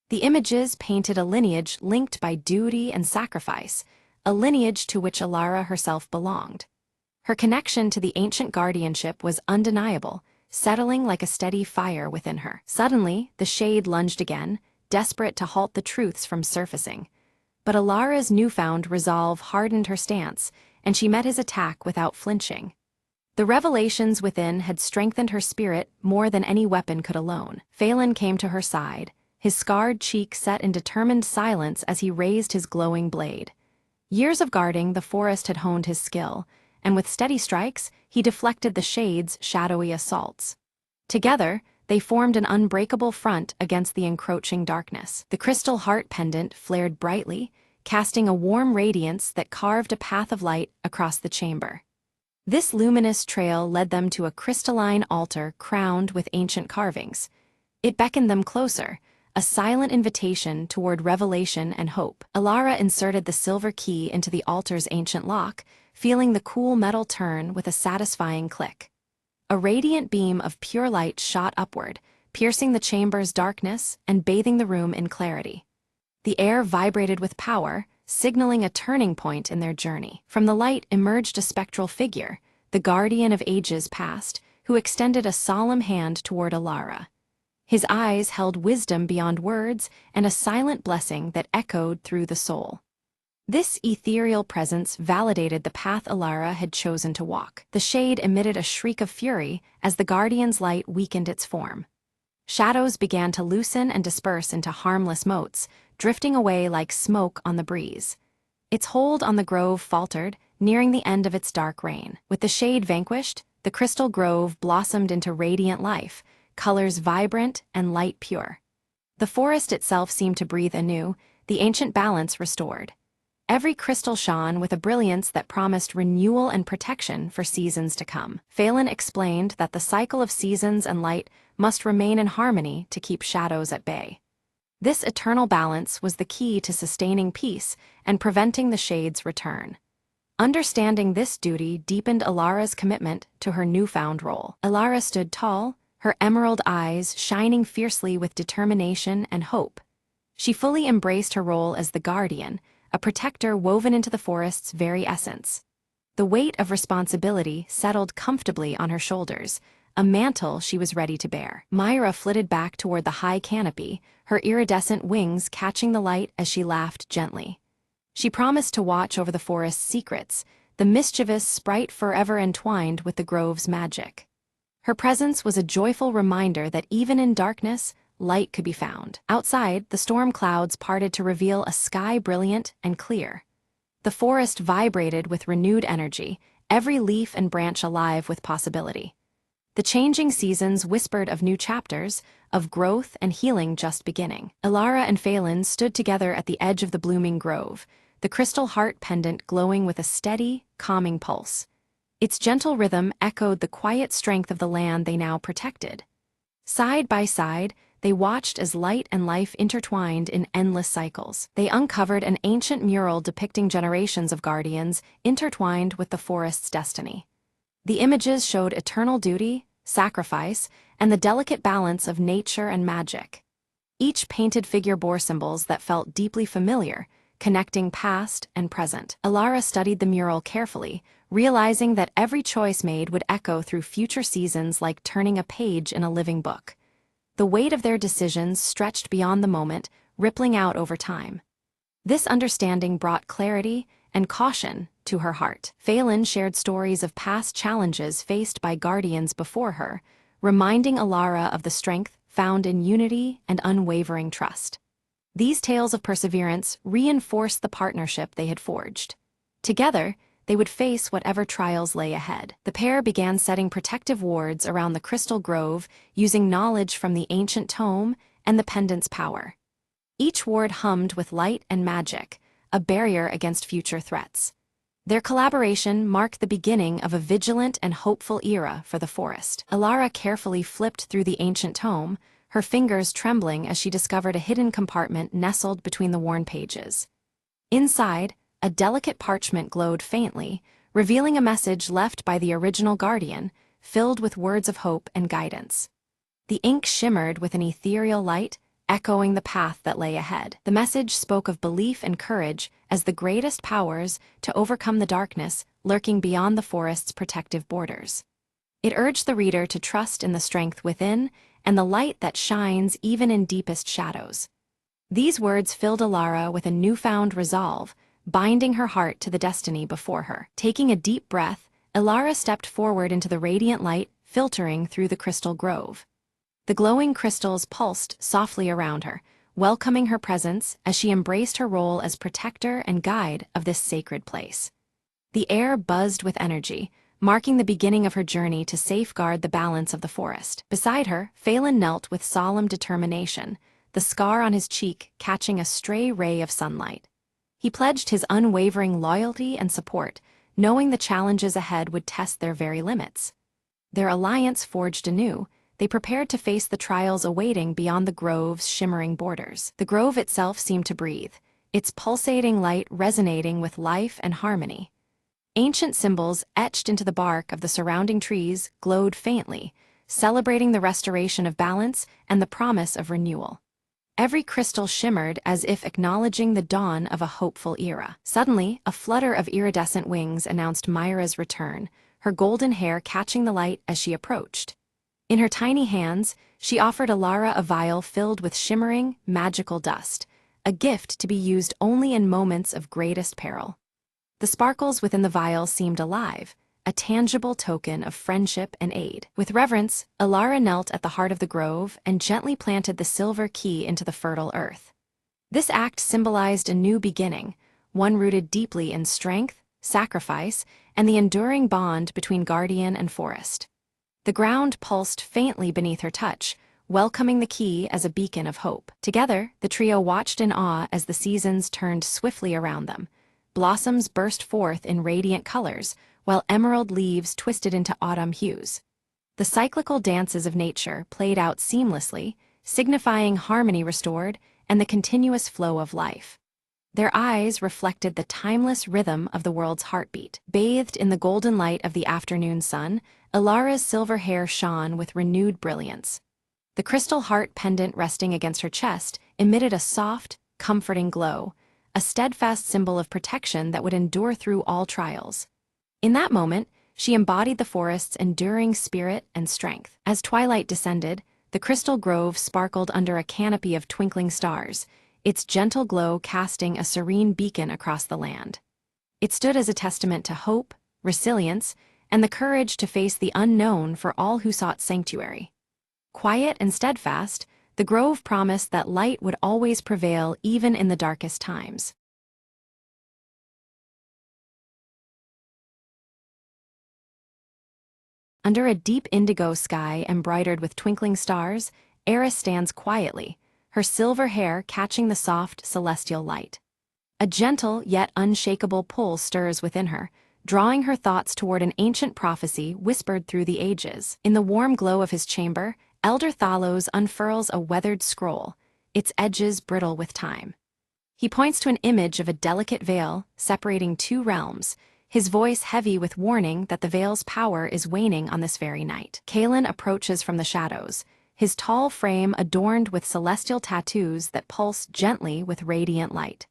The images painted a lineage linked by duty and sacrifice, a lineage to which Ilara herself belonged. Her connection to the ancient guardianship was undeniable, settling like a steady fire within her. Suddenly, the shade lunged again, desperate to halt the truths from surfacing. But Ilara's newfound resolve hardened her stance, and she met his attack without flinching. The revelations within had strengthened her spirit more than any weapon could alone. Phelan came to her side, his scarred cheek set in determined silence as he raised his glowing blade. Years of guarding the forest had honed his skill, and with steady strikes, he deflected the shade's shadowy assaults. Together, they formed an unbreakable front against the encroaching darkness. The crystal heart pendant flared brightly, casting a warm radiance that carved a path of light across the chamber. This luminous trail led them to a crystalline altar crowned with ancient carvings. It beckoned them closer, a silent invitation toward revelation and hope. Ilara inserted the silver key into the altar's ancient lock, feeling the cool metal turn with a satisfying click. A radiant beam of pure light shot upward, piercing the chamber's darkness and bathing the room in clarity. The air vibrated with power, signaling a turning point in their journey. From the light emerged a spectral figure, the guardian of ages past, who extended a solemn hand toward Ilara. His eyes held wisdom beyond words and a silent blessing that echoed through the soul. This ethereal presence validated the path Alara had chosen to walk. The shade emitted a shriek of fury as the guardian's light weakened its form. Shadows began to loosen and disperse into harmless motes, drifting away like smoke on the breeze. Its hold on the grove faltered, nearing the end of its dark reign. With the shade vanquished, the crystal grove blossomed into radiant life, colors vibrant and light pure. The forest itself seemed to breathe anew, the ancient balance restored. Every crystal shone with a brilliance that promised renewal and protection for seasons to come. Phelan explained that the cycle of seasons and light must remain in harmony to keep shadows at bay. This eternal balance was the key to sustaining peace and preventing the shade's return. Understanding this duty deepened Alara's commitment to her newfound role. Alara stood tall, her emerald eyes shining fiercely with determination and hope. She fully embraced her role as the guardian, a protector woven into the forest's very essence. The weight of responsibility settled comfortably on her shoulders, a mantle she was ready to bear. Myra flitted back toward the high canopy, her iridescent wings catching the light as she laughed gently. She promised to watch over the forest's secrets, the mischievous sprite forever entwined with the grove's magic. Her presence was a joyful reminder that even in darkness, light could be found. Outside, the storm clouds parted to reveal a sky brilliant and clear. The forest vibrated with renewed energy, every leaf and branch alive with possibility. The changing seasons whispered of new chapters, of growth and healing just beginning. Alara and Phelan stood together at the edge of the blooming grove, the crystal heart pendant glowing with a steady, calming pulse. Its gentle rhythm echoed the quiet strength of the land they now protected. Side by side, they watched as light and life intertwined in endless cycles. They uncovered an ancient mural depicting generations of guardians intertwined with the forest's destiny. The images showed eternal duty, sacrifice, and the delicate balance of nature and magic. Each painted figure bore symbols that felt deeply familiar, connecting past and present. Alara studied the mural carefully, realizing that every choice made would echo through future seasons like turning a page in a living book. The weight of their decisions stretched beyond the moment, rippling out over time. This understanding brought clarity and caution to her heart. Phelan shared stories of past challenges faced by guardians before her, reminding Alara of the strength found in unity and unwavering trust. These tales of perseverance reinforced the partnership they had forged. Together, they would face whatever trials lay ahead. The pair began setting protective wards around the crystal grove, using knowledge from the ancient tome and the pendant's power. Each ward hummed with light and magic, a barrier against future threats. Their collaboration marked the beginning of a vigilant and hopeful era for the forest. Alara carefully flipped through the ancient tome, her fingers trembling as she discovered a hidden compartment nestled between the worn pages. Inside, a delicate parchment glowed faintly, revealing a message left by the original guardian, filled with words of hope and guidance. The ink shimmered with an ethereal light, echoing the path that lay ahead. The message spoke of belief and courage as the greatest powers to overcome the darkness lurking beyond the forest's protective borders. It urged the reader to trust in the strength within and the light that shines even in deepest shadows. These words filled Alara with a newfound resolve, binding her heart to the destiny before her. Taking a deep breath, Alara stepped forward into the radiant light filtering through the crystal grove. The glowing crystals pulsed softly around her, welcoming her presence as she embraced her role as protector and guide of this sacred place. The air buzzed with energy, marking the beginning of her journey to safeguard the balance of the forest. Beside her, Phelan knelt with solemn determination, the scar on his cheek catching a stray ray of sunlight. He pledged his unwavering loyalty and support, knowing the challenges ahead would test their very limits. Their alliance forged anew, they prepared to face the trials awaiting beyond the grove's shimmering borders. The grove itself seemed to breathe, its pulsating light resonating with life and harmony. Ancient symbols etched into the bark of the surrounding trees glowed faintly, celebrating the restoration of balance and the promise of renewal. Every crystal shimmered as if acknowledging the dawn of a hopeful era. Suddenly, a flutter of iridescent wings announced Myra's return, her golden hair catching the light as she approached. In her tiny hands, she offered Alara a vial filled with shimmering, magical dust, a gift to be used only in moments of greatest peril. The sparkles within the vial seemed alive, a tangible token of friendship and aid. With reverence, Alara knelt at the heart of the grove and gently planted the silver key into the fertile earth. This act symbolized a new beginning, one rooted deeply in strength, sacrifice, and the enduring bond between guardian and forest. The ground pulsed faintly beneath her touch, welcoming the key as a beacon of hope. Together, the trio watched in awe as the seasons turned swiftly around them. Blossoms burst forth in radiant colors, while emerald leaves twisted into autumn hues. The cyclical dances of nature played out seamlessly, signifying harmony restored and the continuous flow of life. Their eyes reflected the timeless rhythm of the world's heartbeat. Bathed in the golden light of the afternoon sun, Alara's silver hair shone with renewed brilliance. The crystal heart pendant resting against her chest emitted a soft, comforting glow, a steadfast symbol of protection that would endure through all trials. In that moment, she embodied the forest's enduring spirit and strength. As twilight descended, the crystal grove sparkled under a canopy of twinkling stars, its gentle glow casting a serene beacon across the land. It stood as a testament to hope, resilience, and the courage to face the unknown for all who sought sanctuary. Quiet and steadfast, the grove promised that light would always prevail even in the darkest times. Under a deep indigo sky embroidered with twinkling stars, Eris stands quietly, her silver hair catching the soft, celestial light. A gentle yet unshakable pull stirs within her, drawing her thoughts toward an ancient prophecy whispered through the ages. In the warm glow of his chamber, Elder Thalos unfurls a weathered scroll, its edges brittle with time. He points to an image of a delicate veil separating two realms, his voice heavy with warning that the veil's power is waning on this very night. Kalen approaches from the shadows, his tall frame adorned with celestial tattoos that pulse gently with radiant light.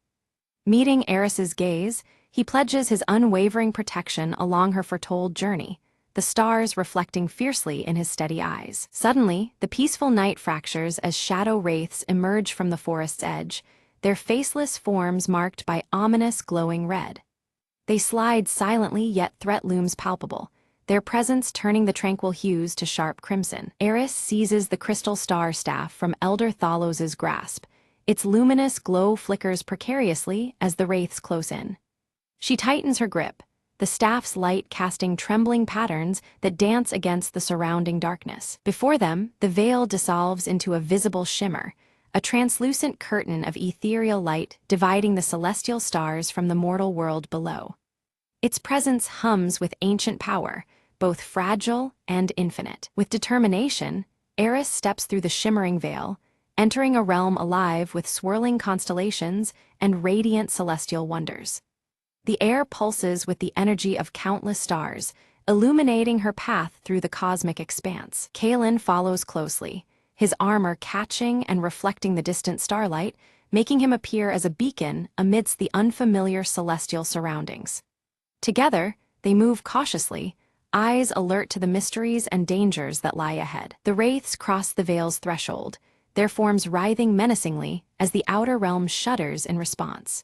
Meeting Eris's gaze, he pledges his unwavering protection along her foretold journey, the stars reflecting fiercely in his steady eyes. Suddenly, the peaceful night fractures as shadow wraiths emerge from the forest's edge, their faceless forms marked by ominous glowing red. They slide silently, yet threat looms palpable, their presence turning the tranquil hues to sharp crimson. Eris seizes the crystal star staff from Elder Thalos's grasp. Its luminous glow flickers precariously as the wraiths close in. She tightens her grip, the staff's light casting trembling patterns that dance against the surrounding darkness. Before them, the veil dissolves into a visible shimmer, a translucent curtain of ethereal light dividing the celestial stars from the mortal world below. Its presence hums with ancient power, both fragile and infinite. With determination, Eris steps through the shimmering veil, entering a realm alive with swirling constellations and radiant celestial wonders. The air pulses with the energy of countless stars, illuminating her path through the cosmic expanse. Kalen follows closely, his armor catching and reflecting the distant starlight, making him appear as a beacon amidst the unfamiliar celestial surroundings. Together, they move cautiously, eyes alert to the mysteries and dangers that lie ahead. The wraiths cross the veil's threshold, their forms writhing menacingly as the outer realm shudders in response.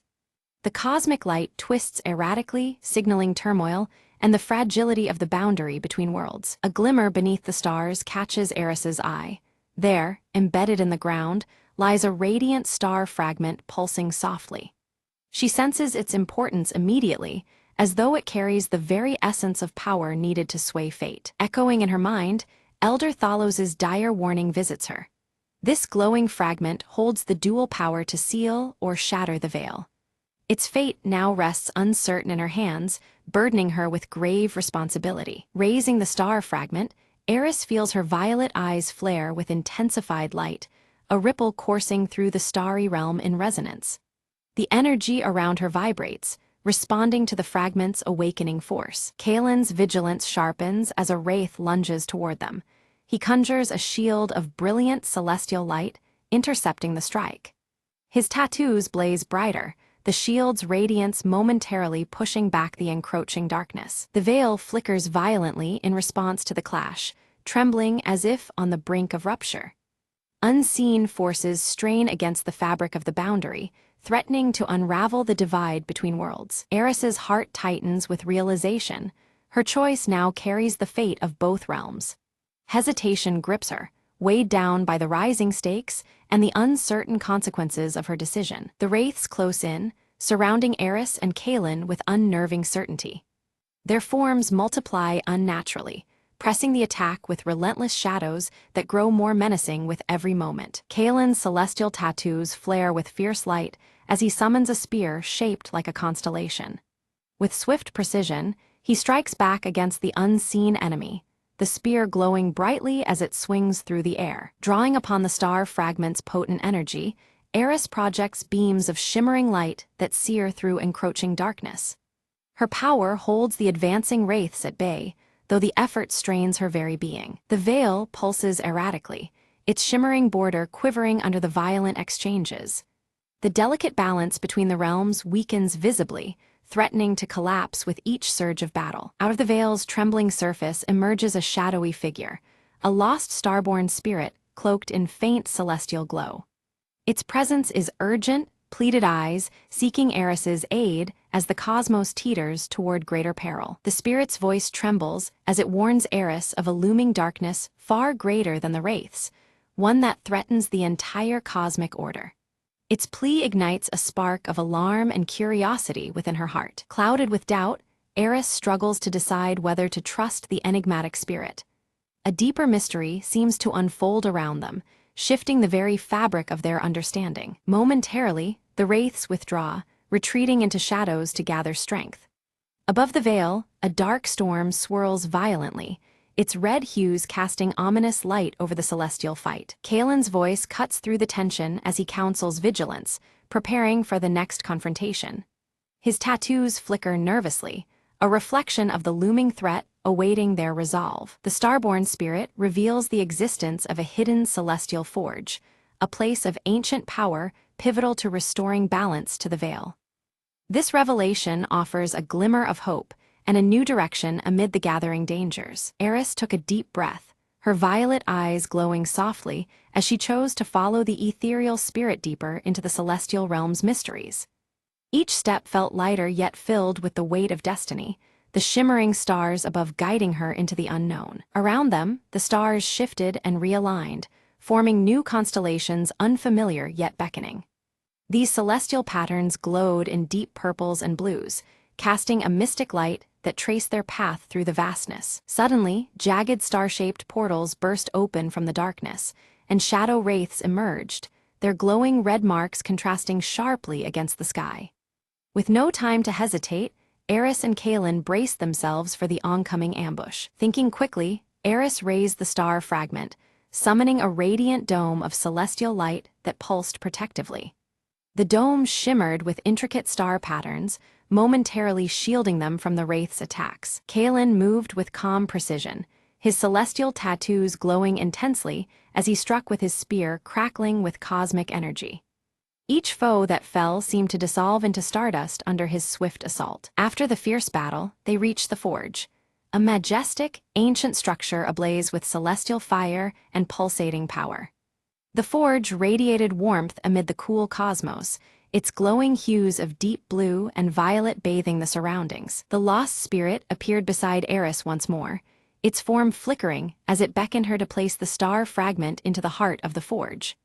The cosmic light twists erratically, signaling turmoil and the fragility of the boundary between worlds. A glimmer beneath the stars catches Eris's eye. There, embedded in the ground, lies a radiant star fragment pulsing softly. She senses its importance immediately, as though it carries the very essence of power needed to sway fate. Echoing in her mind, Elder Thalos's dire warning visits her. This glowing fragment holds the dual power to seal or shatter the veil. Its fate now rests uncertain in her hands, burdening her with grave responsibility. Raising the star fragment, Eris feels her violet eyes flare with intensified light, a ripple coursing through the starry realm in resonance. The energy around her vibrates, responding to the fragment's awakening force. Kalen's vigilance sharpens as a wraith lunges toward them. He conjures a shield of brilliant celestial light, intercepting the strike. His tattoos blaze brighter, the shield's radiance momentarily pushing back the encroaching darkness. The veil flickers violently in response to the clash, trembling as if on the brink of rupture. Unseen forces strain against the fabric of the boundary, threatening to unravel the divide between worlds. Eris's heart tightens with realization. Her choice now carries the fate of both realms. Hesitation grips her, weighed down by the rising stakes and the uncertain consequences of her decision. The wraiths close in, surrounding Eris and Kaelin with unnerving certainty. Their forms multiply unnaturally, pressing the attack with relentless shadows that grow more menacing with every moment. Kaelin's celestial tattoos flare with fierce light as he summons a spear shaped like a constellation. With swift precision, he strikes back against the unseen enemy, the spear glowing brightly as it swings through the air. Drawing upon the star fragment's potent energy, Eris projects beams of shimmering light that sear through encroaching darkness. Her power holds the advancing wraiths at bay, though the effort strains her very being. The veil pulses erratically, its shimmering border quivering under the violent exchanges. The delicate balance between the realms weakens visibly, threatening to collapse with each surge of battle. Out of the veil's trembling surface emerges a shadowy figure, a lost starborn spirit cloaked in faint celestial glow. Its presence is urgent, pleaded eyes, seeking Eris's aid as the cosmos teeters toward greater peril. The spirit's voice trembles as it warns Eris of a looming darkness far greater than the wraiths, one that threatens the entire cosmic order. Its plea ignites a spark of alarm and curiosity within her heart. Clouded with doubt, Eris struggles to decide whether to trust the enigmatic spirit. A deeper mystery seems to unfold around them, shifting the very fabric of their understanding. Momentarily, the wraiths withdraw, retreating into shadows to gather strength. Above the veil, a dark storm swirls violently, its red hues casting ominous light over the celestial fight. Kaelin's voice cuts through the tension as he counsels vigilance, preparing for the next confrontation. His tattoos flicker nervously, a reflection of the looming threat awaiting their resolve. The starborn spirit reveals the existence of a hidden celestial forge, a place of ancient power pivotal to restoring balance to the veil. This revelation offers a glimmer of hope and a new direction amid the gathering dangers. Eris took a deep breath, her violet eyes glowing softly as she chose to follow the ethereal spirit deeper into the celestial realm's mysteries. Each step felt lighter yet filled with the weight of destiny, the shimmering stars above guiding her into the unknown. Around them, the stars shifted and realigned, forming new constellations unfamiliar yet beckoning. These celestial patterns glowed in deep purples and blues, casting a mystic light that traced their path through the vastness. Suddenly, jagged star-shaped portals burst open from the darkness, and shadow wraiths emerged, their glowing red marks contrasting sharply against the sky. With no time to hesitate, Eris and Kaelin braced themselves for the oncoming ambush. Thinking quickly, Eris raised the star fragment, summoning a radiant dome of celestial light that pulsed protectively. The dome shimmered with intricate star patterns, momentarily shielding them from the wraith's attacks. Kaelin moved with calm precision, his celestial tattoos glowing intensely as he struck with his spear crackling with cosmic energy. Each foe that fell seemed to dissolve into stardust under his swift assault. After the fierce battle, they reached the forge, a majestic, ancient structure ablaze with celestial fire and pulsating power. The forge radiated warmth amid the cool cosmos, its glowing hues of deep blue and violet bathing the surroundings. The lost spirit appeared beside Eris once more, its form flickering as it beckoned her to place the star fragment into the heart of the forge.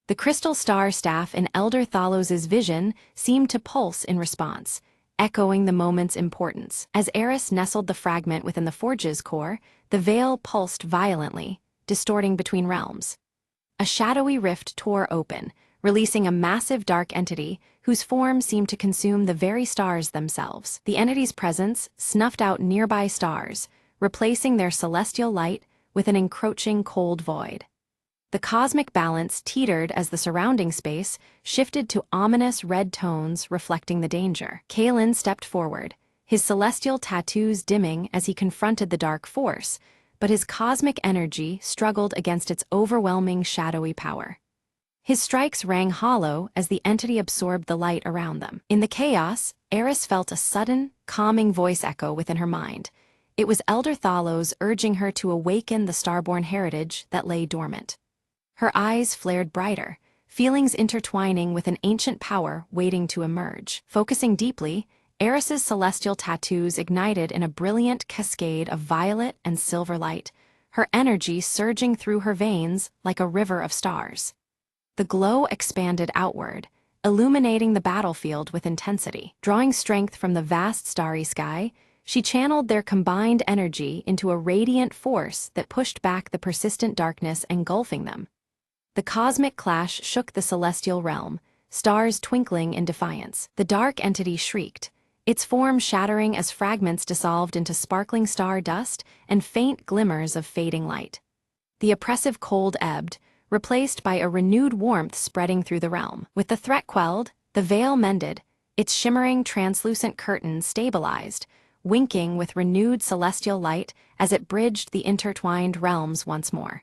The crystal star staff in Elder Thalos's vision seemed to pulse in response, echoing the moment's importance. As Eris nestled the fragment within the forge's core, the veil pulsed violently, distorting between realms. A shadowy rift tore open, releasing a massive dark entity whose form seemed to consume the very stars themselves. The entity's presence snuffed out nearby stars, replacing their celestial light with an encroaching cold void. The cosmic balance teetered as the surrounding space shifted to ominous red tones reflecting the danger. Kaelin stepped forward, his celestial tattoos dimming as he confronted the dark force, but his cosmic energy struggled against its overwhelming shadowy power. His strikes rang hollow as the entity absorbed the light around them. In the chaos, Eris felt a sudden, calming voice echo within her mind, It was Elder Thalos urging her to awaken the starborn heritage that lay dormant. Her eyes flared brighter, feelings intertwining with an ancient power waiting to emerge. Focusing deeply, Eris's celestial tattoos ignited in a brilliant cascade of violet and silver light, her energy surging through her veins like a river of stars. The glow expanded outward, illuminating the battlefield with intensity. Drawing strength from the vast starry sky, she channeled their combined energy into a radiant force that pushed back the persistent darkness engulfing them. The cosmic clash shook the celestial realm, stars twinkling in defiance. The dark entity shrieked, its form shattering as fragments dissolved into sparkling star dust and faint glimmers of fading light. The oppressive cold ebbed, replaced by a renewed warmth spreading through the realm. With the threat quelled, the veil mended, its shimmering translucent curtain stabilized, winking with renewed celestial light as it bridged the intertwined realms once more.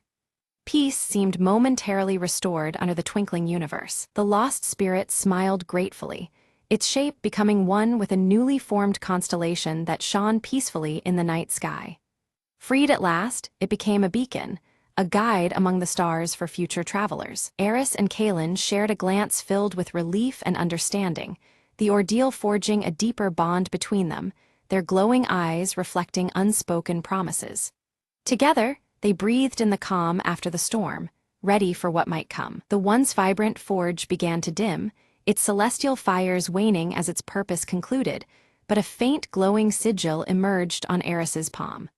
Peace seemed momentarily restored under the twinkling universe. The lost spirit smiled gratefully, its shape becoming one with a newly formed constellation that shone peacefully in the night sky. Freed at last, it became a beacon, a guide among the stars for future travelers. Eris and Kaelin shared a glance filled with relief and understanding, the ordeal forging a deeper bond between them, their glowing eyes reflecting unspoken promises. Together, they breathed in the calm after the storm, ready for what might come. The once vibrant forge began to dim, its celestial fires waning as its purpose concluded, but a faint glowing sigil emerged on Eris's palm.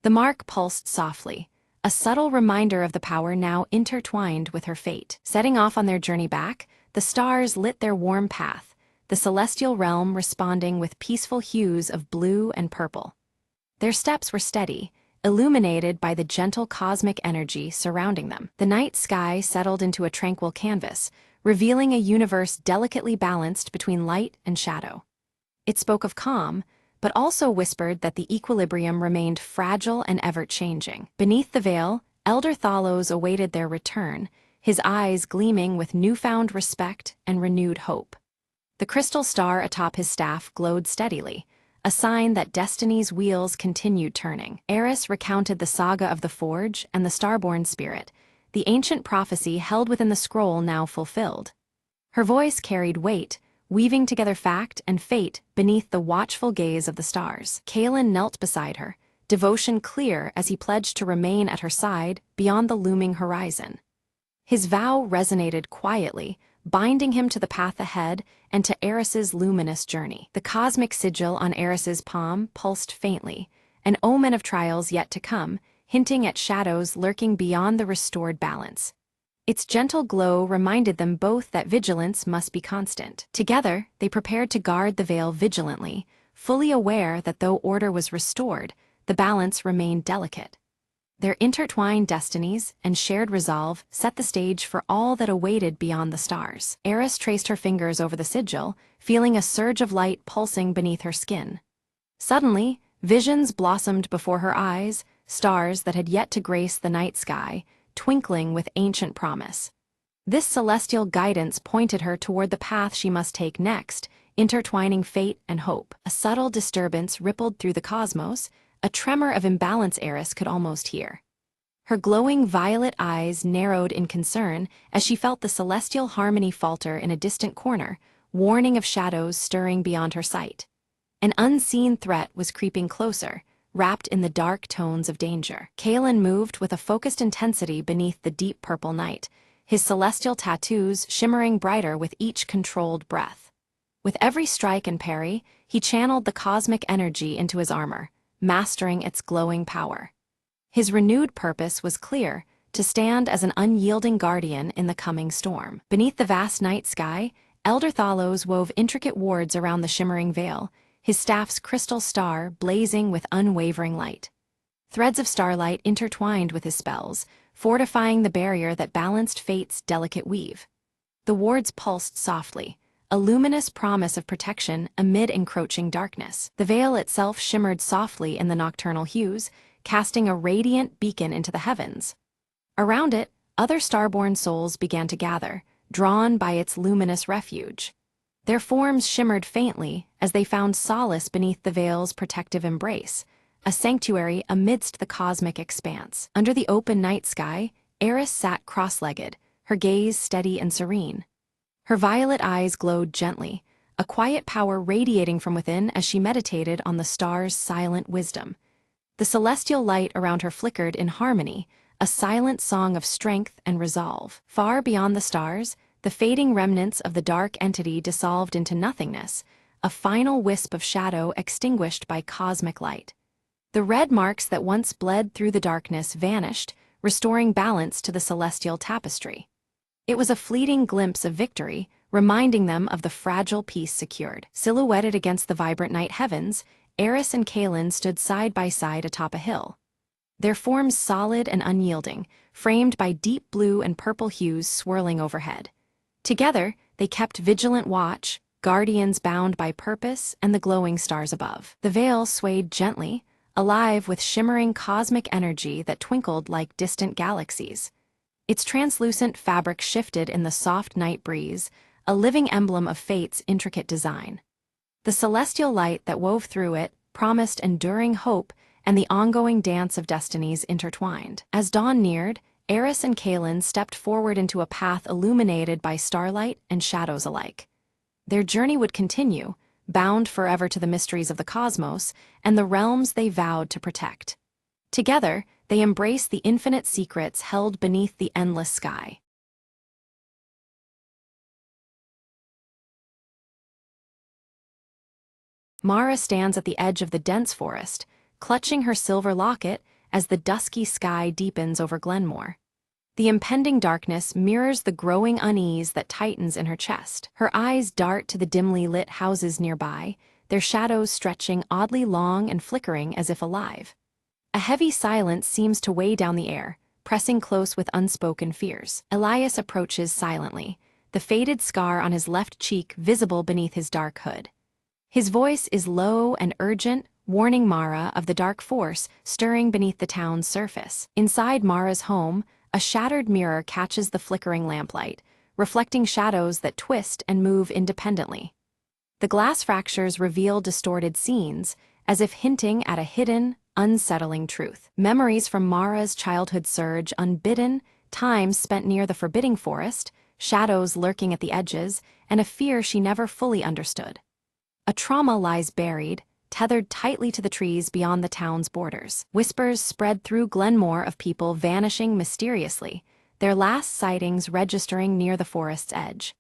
The mark pulsed softly, a subtle reminder of the power now intertwined with her fate. Setting off on their journey back, the stars lit their warm path, the celestial realm responding with peaceful hues of blue and purple. Their steps were steady, illuminated by the gentle cosmic energy surrounding them. The night sky settled into a tranquil canvas, revealing a universe delicately balanced between light and shadow. It spoke of calm, but also whispered that the equilibrium remained fragile and ever-changing. Beneath the veil, Elder Thalos awaited their return, his eyes gleaming with newfound respect and renewed hope. The crystal star atop his staff glowed steadily, a sign that destiny's wheels continued turning. Eris recounted the saga of the Forge and the Starborn Spirit, the ancient prophecy held within the scroll now fulfilled. Her voice carried weight, weaving together fact and fate beneath the watchful gaze of the stars. Kaelin knelt beside her, devotion clear as he pledged to remain at her side beyond the looming horizon. His vow resonated quietly, binding him to the path ahead and to Eris's luminous journey. The cosmic sigil on Eris's palm pulsed faintly, an omen of trials yet to come, hinting at shadows lurking beyond the restored balance. Its gentle glow reminded them both that vigilance must be constant. Together, they prepared to guard the veil vigilantly, fully aware that though order was restored, the balance remained delicate. Their intertwined destinies and shared resolve set the stage for all that awaited beyond the stars. Eris traced her fingers over the sigil, feeling a surge of light pulsing beneath her skin. Suddenly, visions blossomed before her eyes, stars that had yet to grace the night sky, twinkling with ancient promise. This celestial guidance pointed her toward the path she must take next, intertwining fate and hope. A subtle disturbance rippled through the cosmos, a tremor of imbalance Eris could almost hear. Her glowing violet eyes narrowed in concern as she felt the celestial harmony falter in a distant corner, warning of shadows stirring beyond her sight. An unseen threat was creeping closer, wrapped in the dark tones of danger. Kaelin moved with a focused intensity beneath the deep purple night, his celestial tattoos shimmering brighter with each controlled breath. With every strike and parry, he channeled the cosmic energy into his armor, mastering its glowing power. His renewed purpose was clear, to stand as an unyielding guardian in the coming storm. Beneath the vast night sky, Elder Thalos wove intricate wards around the shimmering veil, his staff's crystal star blazing with unwavering light. Threads of starlight intertwined with his spells, fortifying the barrier that balanced fate's delicate weave. The wards pulsed softly, a luminous promise of protection amid encroaching darkness. The veil itself shimmered softly in the nocturnal hues, casting a radiant beacon into the heavens. Around it, other starborn souls began to gather, drawn by its luminous refuge. Their forms shimmered faintly as they found solace beneath the veil's protective embrace, a sanctuary amidst the cosmic expanse. Under the open night sky, Eris sat cross-legged, her gaze steady and serene. Her violet eyes glowed gently, a quiet power radiating from within as she meditated on the stars' silent wisdom. The celestial light around her flickered in harmony, a silent song of strength and resolve. Far beyond the stars, the fading remnants of the dark entity dissolved into nothingness, a final wisp of shadow extinguished by cosmic light. The red marks that once bled through the darkness vanished, restoring balance to the celestial tapestry. It was a fleeting glimpse of victory, reminding them of the fragile peace secured. Silhouetted against the vibrant night heavens, Eris and Kaelin stood side by side atop a hill. Their forms solid and unyielding, framed by deep blue and purple hues swirling overhead. Together, they kept vigilant watch, guardians bound by purpose and the glowing stars above. The veil swayed gently, alive with shimmering cosmic energy that twinkled like distant galaxies. Its translucent fabric shifted in the soft night breeze, a living emblem of fate's intricate design. The celestial light that wove through it promised enduring hope and the ongoing dance of destinies intertwined. As dawn neared, Eris and Kaelin stepped forward into a path illuminated by starlight and shadows alike. Their journey would continue, bound forever to the mysteries of the cosmos and the realms they vowed to protect. Together, they embraced the infinite secrets held beneath the endless sky. Mara stands at the edge of the dense forest, clutching her silver locket as the dusky sky deepens over Glenmore. The impending darkness mirrors the growing unease that tightens in her chest. Her eyes dart to the dimly lit houses nearby, their shadows stretching oddly long and flickering as if alive. A heavy silence seems to weigh down the air, pressing close with unspoken fears. Elias approaches silently, the faded scar on his left cheek visible beneath his dark hood. His voice is low and urgent, warning Mara of the dark force stirring beneath the town's surface. Inside Mara's home, a shattered mirror catches the flickering lamplight, reflecting shadows that twist and move independently. The glass fractures reveal distorted scenes, as if hinting at a hidden, unsettling truth. Memories from Mara's childhood surge unbidden, time spent near the forbidding forest, shadows lurking at the edges, and a fear she never fully understood. A trauma lies buried, tethered tightly to the trees beyond the town's borders. Whispers spread through Glenmore of people vanishing mysteriously, their last sightings registering near the forest's edge.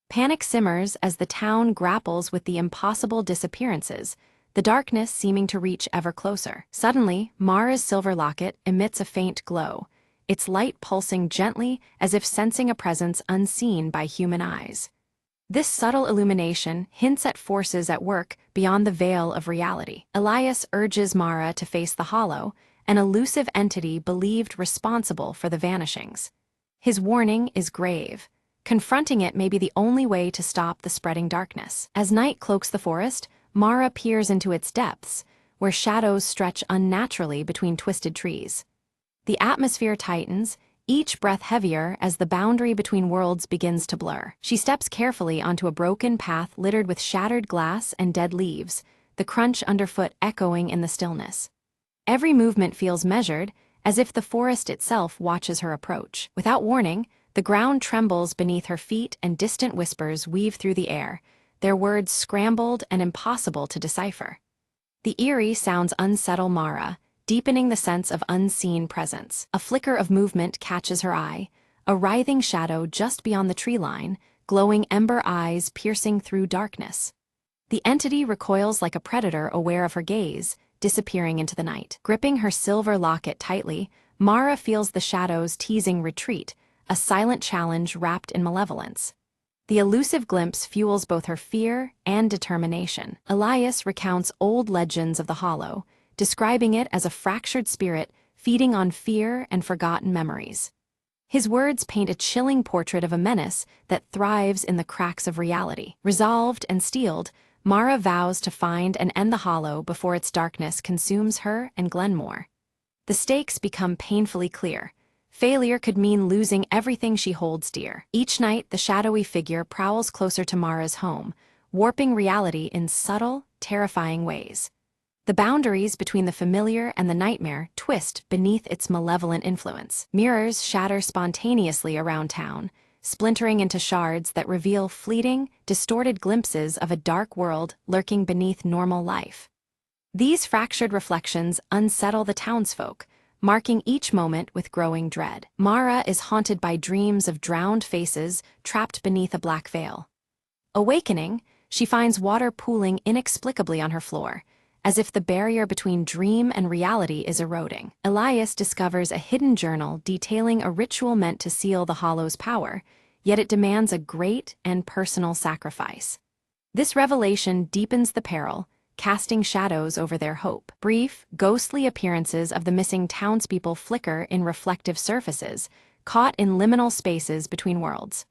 Panic simmers as the town grapples with the impossible disappearances, the darkness seeming to reach ever closer. Suddenly, Mara's silver locket emits a faint glow, its light pulsing gently as if sensing a presence unseen by human eyes. This subtle illumination hints at forces at work beyond the veil of reality. Elias urges Mara to face the hollow, an elusive entity believed responsible for the vanishings. His warning is grave. Confronting it may be the only way to stop the spreading darkness. As night cloaks the forest, Mara peers into its depths, where shadows stretch unnaturally between twisted trees. The atmosphere tightens, each breath heavier as the boundary between worlds begins to blur. She steps carefully onto a broken path littered with shattered glass and dead leaves, the crunch underfoot echoing in the stillness. Every movement feels measured, as if the forest itself watches her approach. Without warning, the ground trembles beneath her feet and distant whispers weave through the air, their words scrambled and impossible to decipher. The eerie sounds unsettle Mara, deepening the sense of unseen presence. A flicker of movement catches her eye, a writhing shadow just beyond the tree line, glowing ember eyes piercing through darkness. The entity recoils like a predator aware of her gaze, disappearing into the night. Gripping her silver locket tightly, Mara feels the shadows teasing retreat, a silent challenge wrapped in malevolence. The elusive glimpse fuels both her fear and determination. Elias recounts old legends of the Hollow, describing it as a fractured spirit feeding on fear and forgotten memories. His words paint a chilling portrait of a menace that thrives in the cracks of reality. Resolved and steeled, Mara vows to find and end the Hollow before its darkness consumes her and Glenmore. The stakes become painfully clear. Failure could mean losing everything she holds dear. Each night, the shadowy figure prowls closer to Mara's home, warping reality in subtle, terrifying ways. The boundaries between the familiar and the nightmare twist beneath its malevolent influence. Mirrors shatter spontaneously around town, splintering into shards that reveal fleeting, distorted glimpses of a dark world lurking beneath normal life. These fractured reflections unsettle the townsfolk, marking each moment with growing dread. Mara is haunted by dreams of drowned faces trapped beneath a black veil. Awakening, she finds water pooling inexplicably on her floor, as if the barrier between dream and reality is eroding. Elias discovers a hidden journal detailing a ritual meant to seal the Hollow's power, yet it demands a great and personal sacrifice. This revelation deepens the peril, casting shadows over their hope. Brief, ghostly appearances of the missing townspeople flicker in reflective surfaces, caught in liminal spaces between worlds.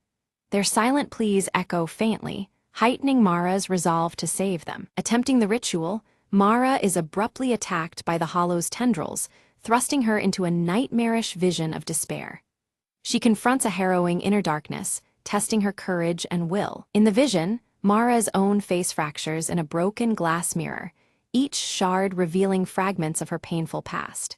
Their silent pleas echo faintly, heightening Mara's resolve to save them. Attempting the ritual, Mara is abruptly attacked by the Hollow's tendrils, thrusting her into a nightmarish vision of despair. She confronts a harrowing inner darkness, testing her courage and will. In the vision, Mara's own face fractures in a broken glass mirror, each shard revealing fragments of her painful past.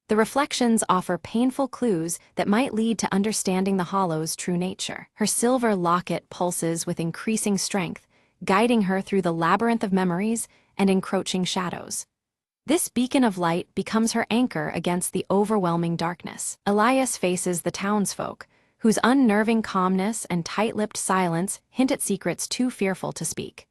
The reflections offer painful clues that might lead to understanding the Hollow's true nature. Her silver locket pulses with increasing strength, guiding her through the labyrinth of memories and encroaching shadows. This beacon of light becomes her anchor against the overwhelming darkness. Elias faces the townsfolk, whose unnerving calmness and tight-lipped silence hint at secrets too fearful to speak.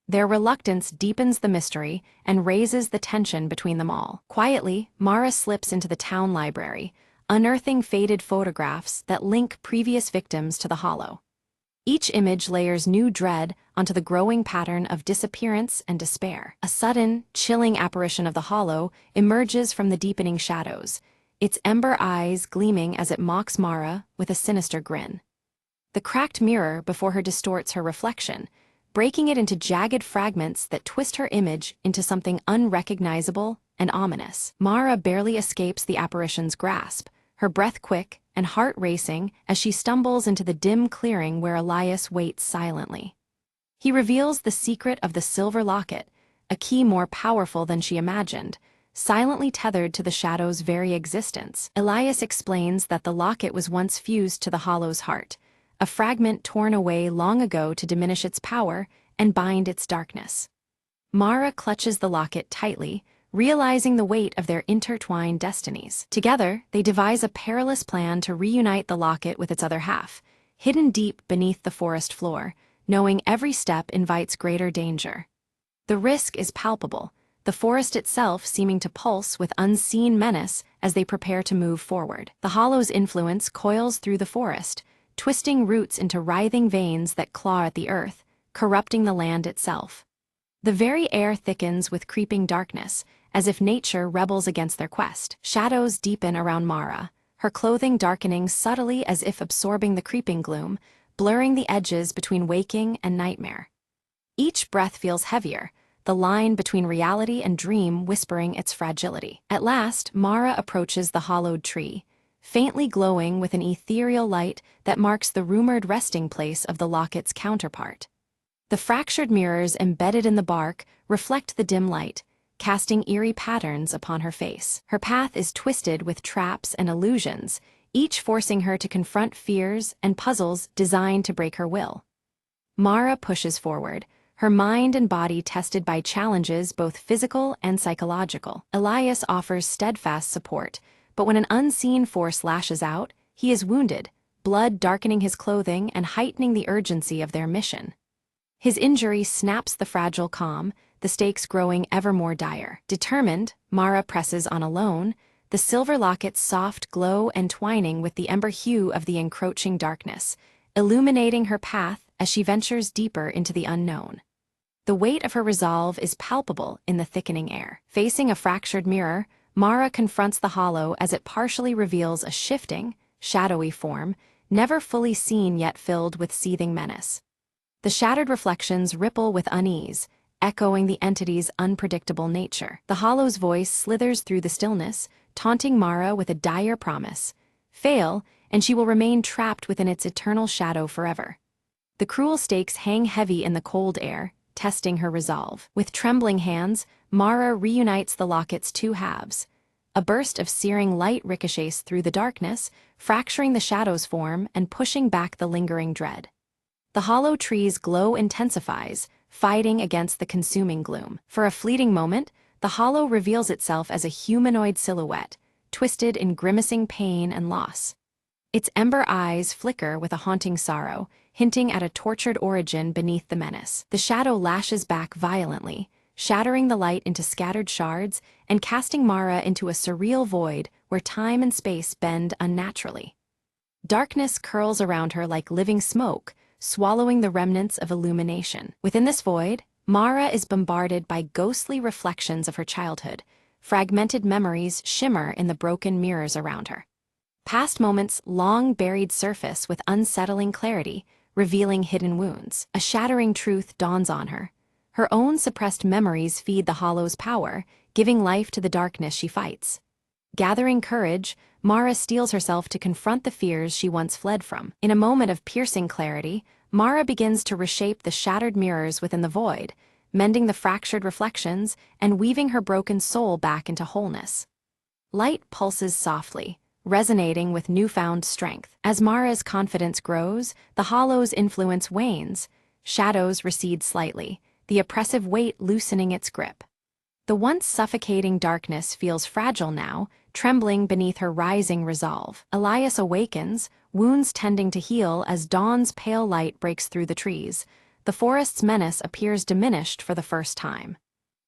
Their reluctance deepens the mystery and raises the tension between them all. Quietly, Mara slips into the town library, unearthing faded photographs that link previous victims to the Hollow. Each image layers new dread onto the growing pattern of disappearance and despair. A sudden, chilling apparition of the Hollow emerges from the deepening shadows, its ember eyes gleaming as it mocks Mara with a sinister grin. The cracked mirror before her distorts her reflection, breaking it into jagged fragments that twist her image into something unrecognizable and ominous. Mara barely escapes the apparition's grasp, her breath quick and heart racing as she stumbles into the dim clearing where Elias waits silently. He reveals the secret of the silver locket, a key more powerful than she imagined, silently tethered to the Shadow's very existence. Elias explains that the locket was once fused to the Hollow's heart, a fragment torn away long ago to diminish its power and bind its darkness. Mara clutches the locket tightly, realizing the weight of their intertwined destinies. Together, they devise a perilous plan to reunite the locket with its other half, hidden deep beneath the forest floor, knowing every step invites greater danger. The risk is palpable, the forest itself seeming to pulse with unseen menace as they prepare to move forward. The Hollow's influence coils through the forest, twisting roots into writhing veins that claw at the earth, corrupting the land itself. The very air thickens with creeping darkness, as if nature rebels against their quest. Shadows deepen around Mara, her clothing darkening subtly as if absorbing the creeping gloom, blurring the edges between waking and nightmare. Each breath feels heavier, the line between reality and dream whispering its fragility. At last, Mara approaches the hollowed tree, faintly glowing with an ethereal light that marks the rumored resting place of the locket's counterpart. The fractured mirrors embedded in the bark reflect the dim light, casting eerie patterns upon her face. Her path is twisted with traps and illusions, each forcing her to confront fears and puzzles designed to break her will. Mara pushes forward, her mind and body tested by challenges both physical and psychological. Elias offers steadfast support, but when an unseen force lashes out, he is wounded, blood darkening his clothing and heightening the urgency of their mission. His injury snaps the fragile calm, the stakes growing ever more dire. Determined, Mara presses on alone, the silver locket's soft glow entwining with the ember hue of the encroaching darkness, illuminating her path as she ventures deeper into the unknown. The weight of her resolve is palpable in the thickening air. Facing a fractured mirror, Mara confronts the hollow as it partially reveals a shifting, shadowy form, never fully seen yet filled with seething menace. The shattered reflections ripple with unease, echoing the entity's unpredictable nature. The hollow's voice slithers through the stillness, taunting Mara with a dire promise. Fail, and she will remain trapped within its eternal shadow forever. The cruel stakes hang heavy in the cold air, testing her resolve. With trembling hands, Mara reunites the locket's two halves. A burst of searing light ricochets through the darkness, fracturing the shadow's form and pushing back the lingering dread. The hollow tree's glow intensifies, fighting against the consuming gloom. For a fleeting moment, the hollow reveals itself as a humanoid silhouette, twisted in grimacing pain and loss. Its ember eyes flicker with a haunting sorrow, hinting at a tortured origin beneath the menace. The shadow lashes back violently, shattering the light into scattered shards and casting Mara into a surreal void where time and space bend unnaturally. Darkness curls around her like living smoke, swallowing the remnants of illumination. Within this void, Mara is bombarded by ghostly reflections of her childhood. Fragmented memories shimmer in the broken mirrors around her. Past moments long buried surface with unsettling clarity, revealing hidden wounds. A shattering truth dawns on her. Her own suppressed memories feed the hollow's power, giving life to the darkness she fights. Gathering courage, Mara steels herself to confront the fears she once fled from. In a moment of piercing clarity, Mara begins to reshape the shattered mirrors within the void, mending the fractured reflections and weaving her broken soul back into wholeness. Light pulses softly, resonating with newfound strength. As Mara's confidence grows, the hollow's influence wanes. Shadows recede slightly, the oppressive weight loosening its grip. The once suffocating darkness feels fragile now, trembling beneath her rising resolve. Elias awakens, wounds tending to heal as dawn's pale light breaks through the trees. The forest's menace appears diminished for the first time.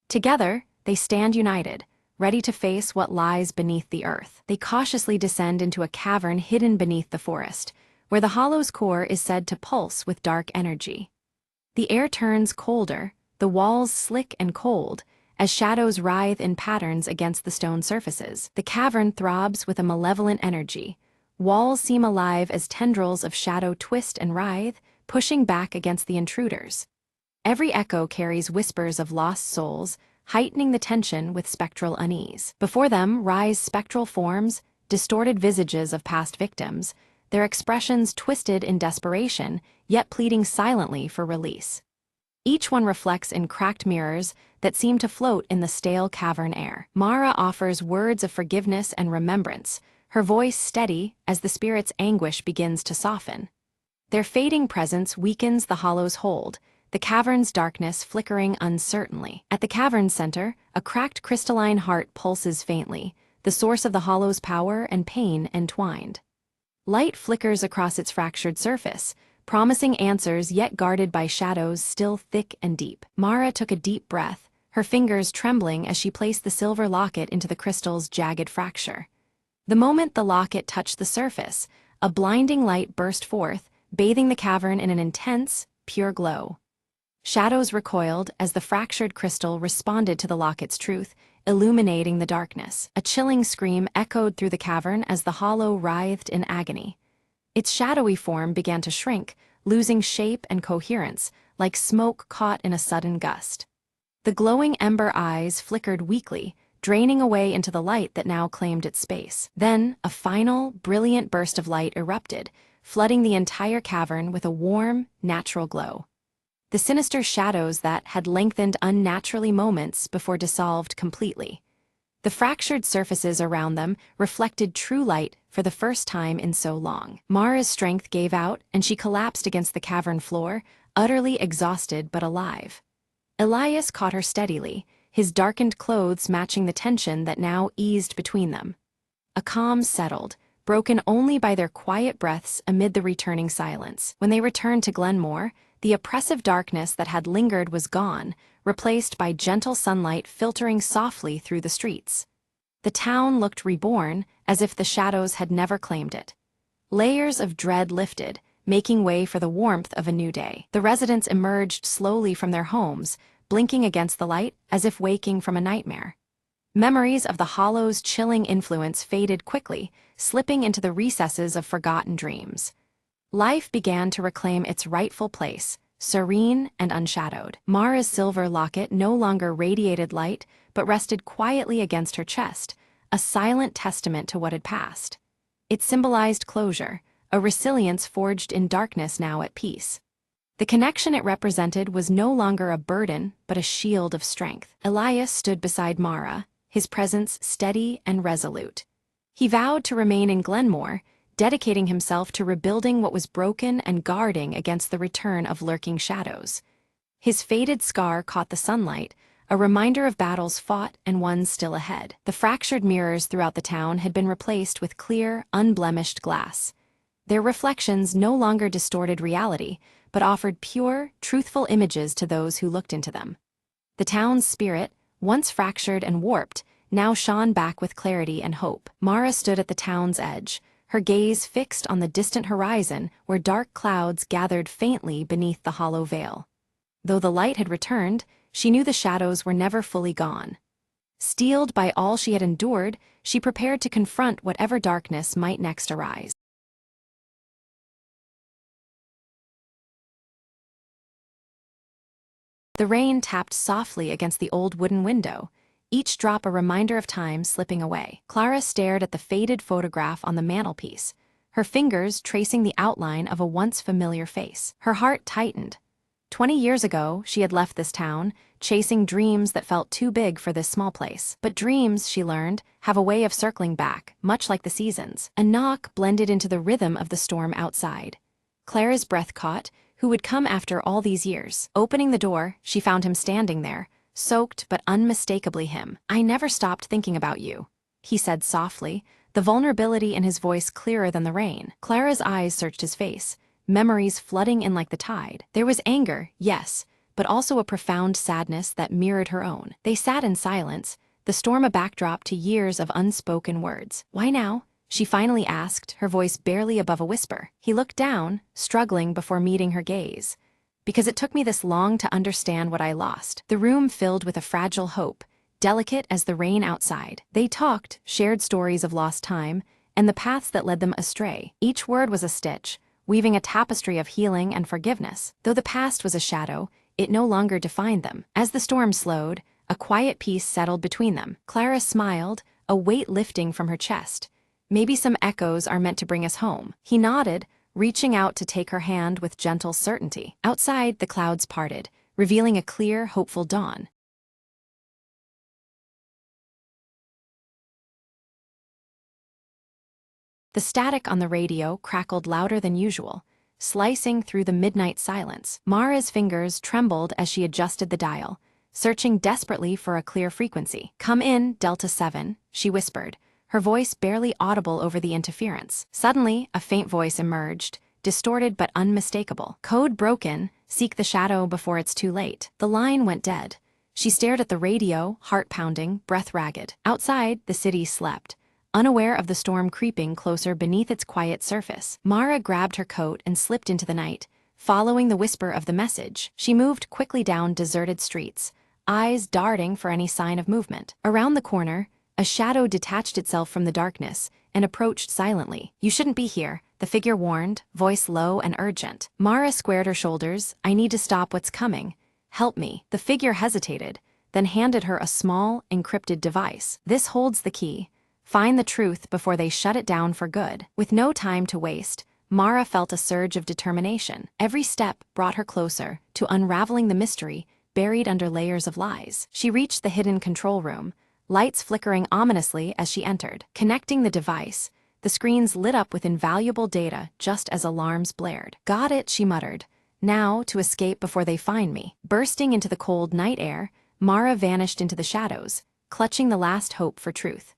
Together, they stand united, ready to face what lies beneath the earth. They cautiously descend into a cavern hidden beneath the forest, where the hollow's core is said to pulse with dark energy. The air turns colder, the walls slick and cold, as shadows writhe in patterns against the stone surfaces. The cavern throbs with a malevolent energy. Walls seem alive as tendrils of shadow twist and writhe, pushing back against the intruders. Every echo carries whispers of lost souls, heightening the tension with spectral unease. Before them rise spectral forms, distorted visages of past victims, their expressions twisted in desperation, yet pleading silently for release. Each one reflects in cracked mirrors that seem to float in the stale cavern air. Mara offers words of forgiveness and remembrance, her voice steady as the spirit's anguish begins to soften. Their fading presence weakens the hollow's hold, the cavern's darkness flickering uncertainly. At the cavern's center, a cracked crystalline heart pulses faintly, the source of the hollow's power and pain entwined. Light flickers across its fractured surface, promising answers yet guarded by shadows still thick and deep. Mara took a deep breath, her fingers trembling as she placed the silver locket into the crystal's jagged fracture. The moment the locket touched the surface, a blinding light burst forth, bathing the cavern in an intense, pure glow. Shadows recoiled as the fractured crystal responded to the locket's truth, illuminating the darkness. A chilling scream echoed through the cavern as the hollow writhed in agony. Its shadowy form began to shrink, losing shape and coherence, like smoke caught in a sudden gust. The glowing ember eyes flickered weakly, draining away into the light that now claimed its space. Then, a final, brilliant burst of light erupted, flooding the entire cavern with a warm, natural glow. The sinister shadows that had lengthened unnaturally moments before dissolved completely. The fractured surfaces around them reflected true light for the first time in so long. Mara's strength gave out, and she collapsed against the cavern floor, utterly exhausted but alive. Elias caught her steadily, his darkened clothes matching the tension that now eased between them. A calm settled, broken only by their quiet breaths amid the returning silence. When they returned to Glenmore, the oppressive darkness that had lingered was gone, replaced by gentle sunlight filtering softly through the streets. The town looked reborn, as if the shadows had never claimed it. Layers of dread lifted, making way for the warmth of a new day. The residents emerged slowly from their homes, blinking against the light as if waking from a nightmare. Memories of the hollow's chilling influence faded quickly, slipping into the recesses of forgotten dreams. Life began to reclaim its rightful place, serene and unshadowed. Mara's silver locket no longer radiated light, but rested quietly against her chest, a silent testament to what had passed. It symbolized closure, a resilience forged in darkness now at peace. The connection it represented was no longer a burden, but a shield of strength. Elias stood beside Mara, his presence steady and resolute. He vowed to remain in Glenmore, dedicating himself to rebuilding what was broken and guarding against the return of lurking shadows. His faded scar caught the sunlight, a reminder of battles fought and ones still ahead. The fractured mirrors throughout the town had been replaced with clear, unblemished glass. Their reflections no longer distorted reality, but offered pure, truthful images to those who looked into them. The town's spirit, once fractured and warped, now shone back with clarity and hope. Mara stood at the town's edge, her gaze fixed on the distant horizon where dark clouds gathered faintly beneath the hollow veil. Though the light had returned, she knew the shadows were never fully gone. Steeled by all she had endured, she prepared to confront whatever darkness might next arise. The rain tapped softly against the old wooden window, each drop a reminder of time slipping away. Clara stared at the faded photograph on the mantelpiece, her fingers tracing the outline of a once familiar face. Her heart tightened. 20 years ago, she had left this town, chasing dreams that felt too big for this small place. But dreams, she learned, have a way of circling back, much like the seasons. A knock blended into the rhythm of the storm outside. Clara's breath caught. Who would come after all these years? Opening the door, she found him standing there, soaked but unmistakably him. "I never stopped thinking about you," he said softly, the vulnerability in his voice clearer than the rain. Clara's eyes searched his face, memories flooding in like the tide. There was anger, yes, but also a profound sadness that mirrored her own. They sat in silence, the storm a backdrop to years of unspoken words. "Why now?" she finally asked, her voice barely above a whisper. He looked down, struggling before meeting her gaze. "Because it took me this long to understand what I lost." The room filled with a fragile hope, delicate as the rain outside. They talked, shared stories of lost time, and the paths that led them astray. Each word was a stitch, weaving a tapestry of healing and forgiveness. Though the past was a shadow, it no longer defined them. As the storm slowed, a quiet peace settled between them. Clara smiled, a weight lifting from her chest. "Maybe some echoes are meant to bring us home." He nodded, reaching out to take her hand with gentle certainty. Outside, the clouds parted, revealing a clear, hopeful dawn. The static on the radio crackled louder than usual, slicing through the midnight silence. Mara's fingers trembled as she adjusted the dial, searching desperately for a clear frequency. "Come in, Delta 7, she whispered, her voice barely audible over the interference. Suddenly, a faint voice emerged, distorted but unmistakable. "Code broken, seek the shadow before it's too late." The line went dead. She stared at the radio, heart pounding, breath ragged. Outside, the city slept, unaware of the storm creeping closer beneath its quiet surface. Mara grabbed her coat and slipped into the night, following the whisper of the message. She moved quickly down deserted streets, eyes darting for any sign of movement. Around the corner, a shadow detached itself from the darkness and approached silently. "You shouldn't be here," the figure warned, voice low and urgent. Mara squared her shoulders. "I need to stop what's coming. Help me." The figure hesitated, then handed her a small, encrypted device. "This holds the key. Find the truth before they shut it down for good." With no time to waste, Mara felt a surge of determination. Every step brought her closer to unraveling the mystery buried under layers of lies. She reached the hidden control room, lights flickering ominously as she entered. Connecting the device, the screens lit up with invaluable data just as alarms blared. "Got it," she muttered. "Now to escape before they find me." Bursting into the cold night air, Mara vanished into the shadows, clutching the last hope for truth.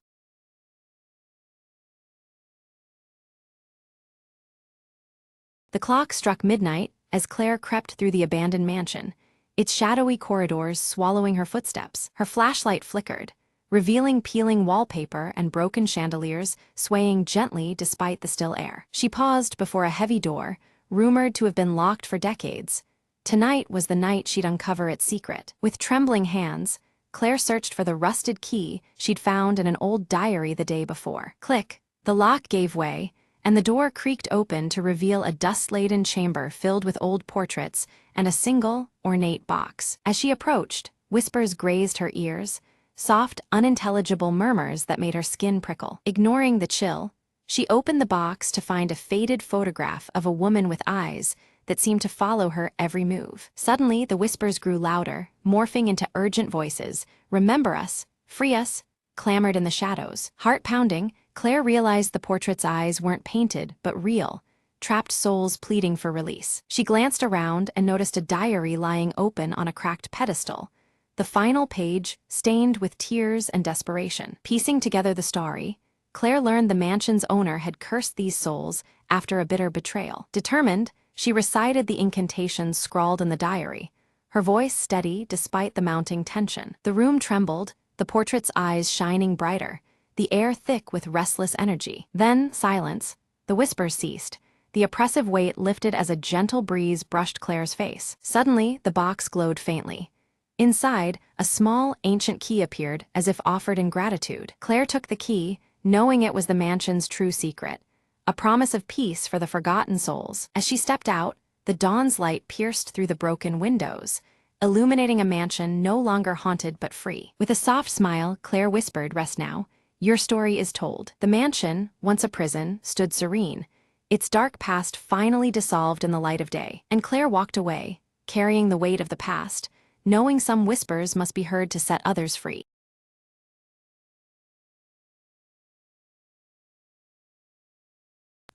The clock struck midnight as Claire crept through the abandoned mansion, its shadowy corridors swallowing her footsteps. Her flashlight flickered, revealing peeling wallpaper and broken chandeliers swaying gently despite the still air. She paused before a heavy door, rumored to have been locked for decades. Tonight was the night she'd uncover its secret. With trembling hands, Claire searched for the rusted key she'd found in an old diary the day before. Click! The lock gave way, and the door creaked open to reveal a dust-laden chamber filled with old portraits and a single, ornate box. As she approached, whispers grazed her ears, soft, unintelligible murmurs that made her skin prickle. Ignoring the chill, she opened the box to find a faded photograph of a woman with eyes that seemed to follow her every move. Suddenly, the whispers grew louder, morphing into urgent voices. "Remember us, free us," clamored in the shadows. Heart pounding, Claire realized the portrait's eyes weren't painted, but real, trapped souls pleading for release. She glanced around and noticed a diary lying open on a cracked pedestal, the final page stained with tears and desperation. Piecing together the story, Claire learned the mansion's owner had cursed these souls after a bitter betrayal. Determined, she recited the incantations scrawled in the diary, her voice steady despite the mounting tension. The room trembled, the portrait's eyes shining brighter, the air thick with restless energy. Then, silence. The whispers ceased. The oppressive weight lifted as a gentle breeze brushed Claire's face. Suddenly, the box glowed faintly. Inside, a small, ancient key appeared, as if offered in gratitude. Claire took the key, knowing it was the mansion's true secret, a promise of peace for the forgotten souls. As she stepped out, the dawn's light pierced through the broken windows, illuminating a mansion no longer haunted but free. With a soft smile, Claire whispered, "Rest now. Your story is told." The mansion, once a prison, stood serene, its dark past finally dissolved in the light of day. And Claire walked away, carrying the weight of the past, knowing some whispers must be heard to set others free.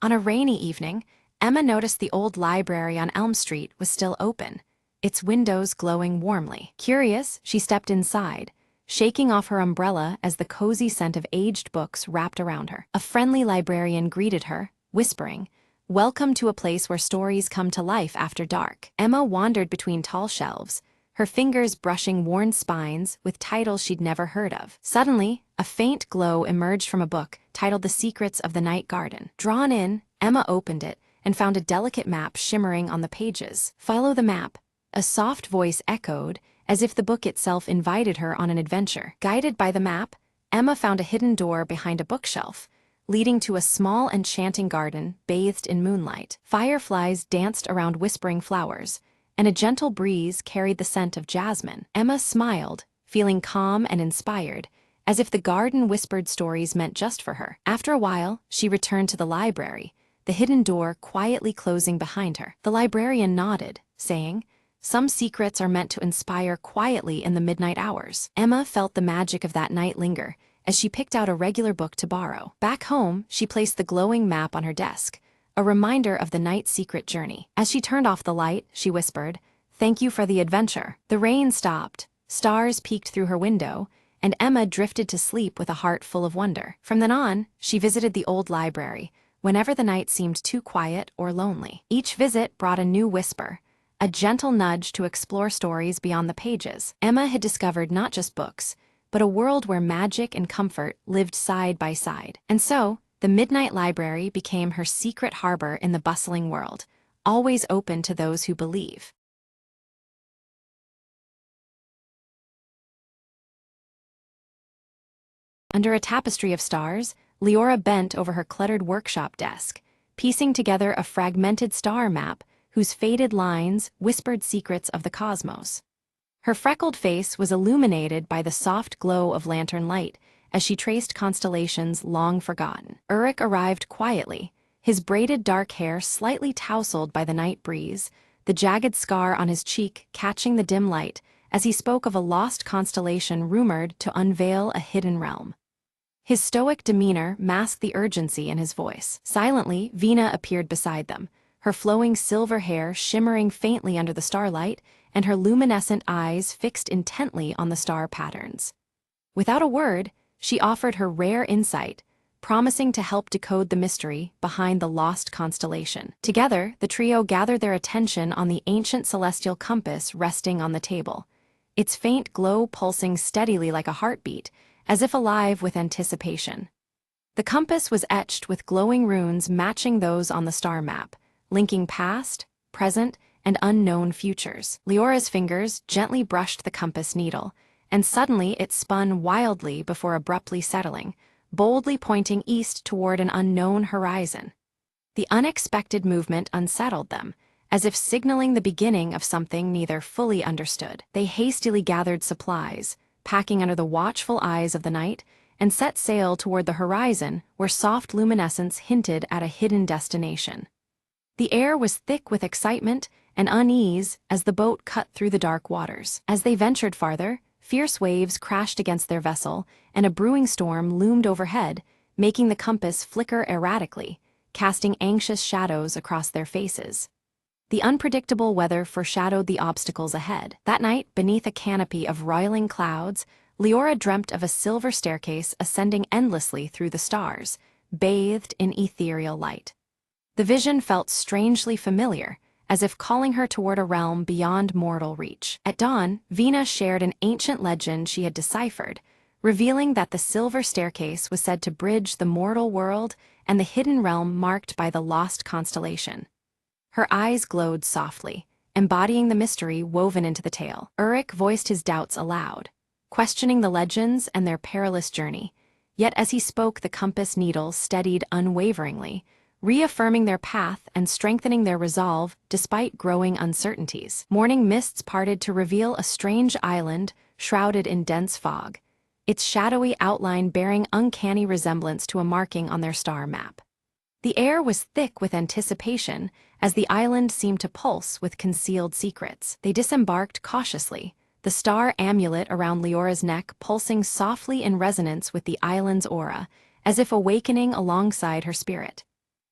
On a rainy evening, Emma noticed the old library on Elm Street was still open, its windows glowing warmly. Curious, she stepped inside, shaking off her umbrella as the cozy scent of aged books wrapped around her. A friendly librarian greeted her, whispering, "Welcome to a place where stories come to life after dark." Emma wandered between tall shelves, her fingers brushing worn spines with titles she'd never heard of. Suddenly, a faint glow emerged from a book titled "The Secrets of the Night Garden." Drawn in, Emma opened it and found a delicate map shimmering on the pages. "Follow the map," a soft voice echoed, as if the book itself invited her on an adventure. Guided by the map, Emma found a hidden door behind a bookshelf, leading to a small enchanting garden bathed in moonlight. Fireflies danced around whispering flowers, and a gentle breeze carried the scent of jasmine. Emma smiled, feeling calm and inspired, as if the garden whispered stories meant just for her. After a while, she returned to the library, the hidden door quietly closing behind her. The librarian nodded, saying, "Some secrets are meant to inspire quietly in the midnight hours." Emma felt the magic of that night linger as she picked out a regular book to borrow. Back home, she placed the glowing map on her desk, a reminder of the night's secret journey. As she turned off the light, she whispered, "Thank you for the adventure." The rain stopped, stars peeked through her window, and Emma drifted to sleep with a heart full of wonder. From then on, she visited the old library whenever the night seemed too quiet or lonely. Each visit brought a new whisper, a gentle nudge to explore stories beyond the pages. Emma had discovered not just books, but a world where magic and comfort lived side by side. And so, the Midnight Library became her secret harbor in the bustling world, always open to those who believe. Under a tapestry of stars, Leora bent over her cluttered workshop desk, piecing together a fragmented star map whose faded lines whispered secrets of the cosmos. Her freckled face was illuminated by the soft glow of lantern light as she traced constellations long forgotten. Uruk arrived quietly, his braided dark hair slightly tousled by the night breeze, the jagged scar on his cheek catching the dim light as he spoke of a lost constellation rumored to unveil a hidden realm. His stoic demeanor masked the urgency in his voice. Silently, Vina appeared beside them, her flowing silver hair shimmering faintly under the starlight and her luminescent eyes fixed intently on the star patterns. Without a word, she offered her rare insight, promising to help decode the mystery behind the lost constellation. Together, the trio gathered their attention on the ancient celestial compass resting on the table, its faint glow pulsing steadily like a heartbeat, as if alive with anticipation. The compass was etched with glowing runes matching those on the star map, linking past, present, and unknown futures. Leora's fingers gently brushed the compass needle, and suddenly it spun wildly before abruptly settling, boldly pointing east toward an unknown horizon. The unexpected movement unsettled them, as if signaling the beginning of something neither fully understood. They hastily gathered supplies, packing under the watchful eyes of the night, and set sail toward the horizon where soft luminescence hinted at a hidden destination. The air was thick with excitement and unease as the boat cut through the dark waters. As they ventured farther, fierce waves crashed against their vessel, and a brewing storm loomed overhead, making the compass flicker erratically, casting anxious shadows across their faces. The unpredictable weather foreshadowed the obstacles ahead. That night, beneath a canopy of roiling clouds, Leora dreamt of a silver staircase ascending endlessly through the stars, bathed in ethereal light. The vision felt strangely familiar, as if calling her toward a realm beyond mortal reach. At dawn, Vina shared an ancient legend she had deciphered, revealing that the silver staircase was said to bridge the mortal world and the hidden realm marked by the lost constellation. Her eyes glowed softly, embodying the mystery woven into the tale. Uruk voiced his doubts aloud, questioning the legends and their perilous journey. Yet as he spoke, the compass needle steadied unwaveringly, reaffirming their path and strengthening their resolve despite growing uncertainties. Morning mists parted to reveal a strange island shrouded in dense fog, its shadowy outline bearing uncanny resemblance to a marking on their star map. The air was thick with anticipation as the island seemed to pulse with concealed secrets. They disembarked cautiously, the star amulet around Leora's neck pulsing softly in resonance with the island's aura, as if awakening alongside her spirit.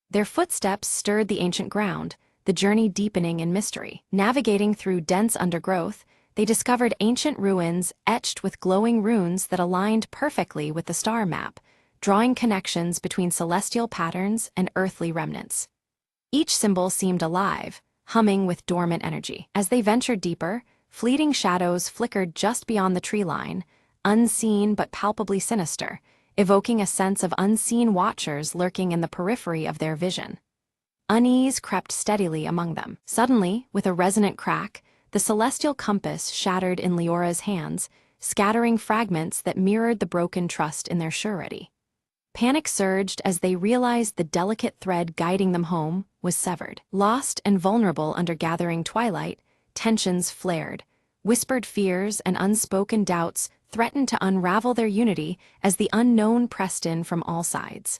Their footsteps stirred the ancient ground, the journey deepening in mystery. Navigating through dense undergrowth, they discovered ancient ruins etched with glowing runes that aligned perfectly with the star map, drawing connections between celestial patterns and earthly remnants. Each symbol seemed alive, humming with dormant energy. As they ventured deeper, fleeting shadows flickered just beyond the tree line, unseen but palpably sinister, evoking a sense of unseen watchers lurking in the periphery of their vision. Unease crept steadily among them. Suddenly, with a resonant crack, the celestial compass shattered in Leora's hands, scattering fragments that mirrored the broken trust in their surety. Panic surged as they realized the delicate thread guiding them home was severed. Lost and vulnerable under gathering twilight, tensions flared. Whispered fears and unspoken doubts threatened to unravel their unity as the unknown pressed in from all sides.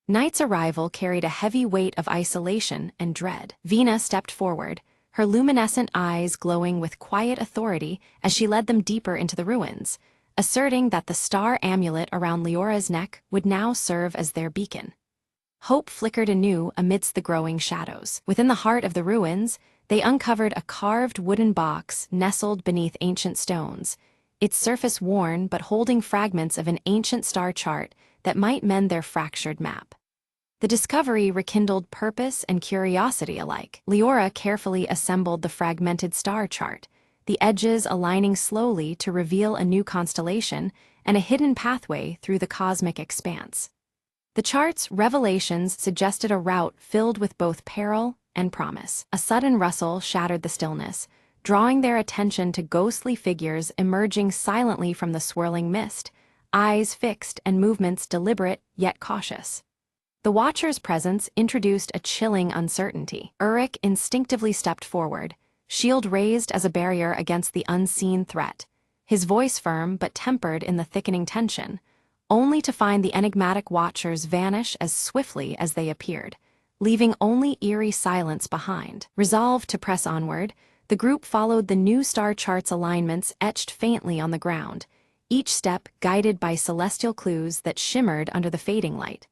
Night's arrival carried a heavy weight of isolation and dread. Vina stepped forward, her luminescent eyes glowing with quiet authority as she led them deeper into the ruins, asserting that the star amulet around Leora's neck would now serve as their beacon. Hope flickered anew amidst the growing shadows. Within the heart of the ruins, they uncovered a carved wooden box nestled beneath ancient stones, its surface worn but holding fragments of an ancient star chart that might mend their fractured map. The discovery rekindled purpose and curiosity alike. Leora carefully assembled the fragmented star chart, the edges aligning slowly to reveal a new constellation and a hidden pathway through the cosmic expanse. The chart's revelations suggested a route filled with both peril and promise. A sudden rustle shattered the stillness, drawing their attention to ghostly figures emerging silently from the swirling mist, eyes fixed and movements deliberate yet cautious. The Watcher's presence introduced a chilling uncertainty. Uruk instinctively stepped forward, shield raised as a barrier against the unseen threat, his voice firm but tempered in the thickening tension, only to find the enigmatic Watchers vanish as swiftly as they appeared, leaving only eerie silence behind. Resolved to press onward, the group followed the new star chart's alignments etched faintly on the ground, each step guided by celestial clues that shimmered under the fading light.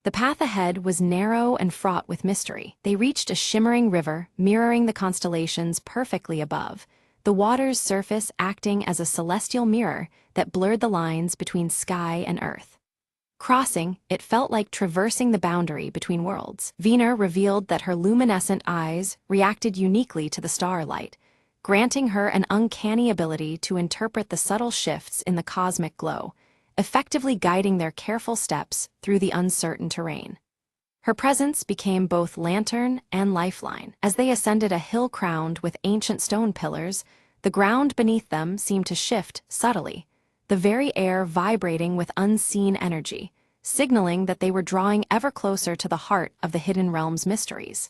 The path ahead was narrow and fraught with mystery. They reached a shimmering river mirroring the constellations perfectly above, the water's surface acting as a celestial mirror that blurred the lines between sky and earth. Crossing, it felt like traversing the boundary between worlds. Vina revealed that her luminescent eyes reacted uniquely to the starlight, granting her an uncanny ability to interpret the subtle shifts in the cosmic glow, effectively guiding their careful steps through the uncertain terrain. Her presence became both lantern and lifeline. As they ascended a hill crowned with ancient stone pillars, the ground beneath them seemed to shift subtly, the very air vibrating with unseen energy, signaling that they were drawing ever closer to the heart of the hidden realm's mysteries.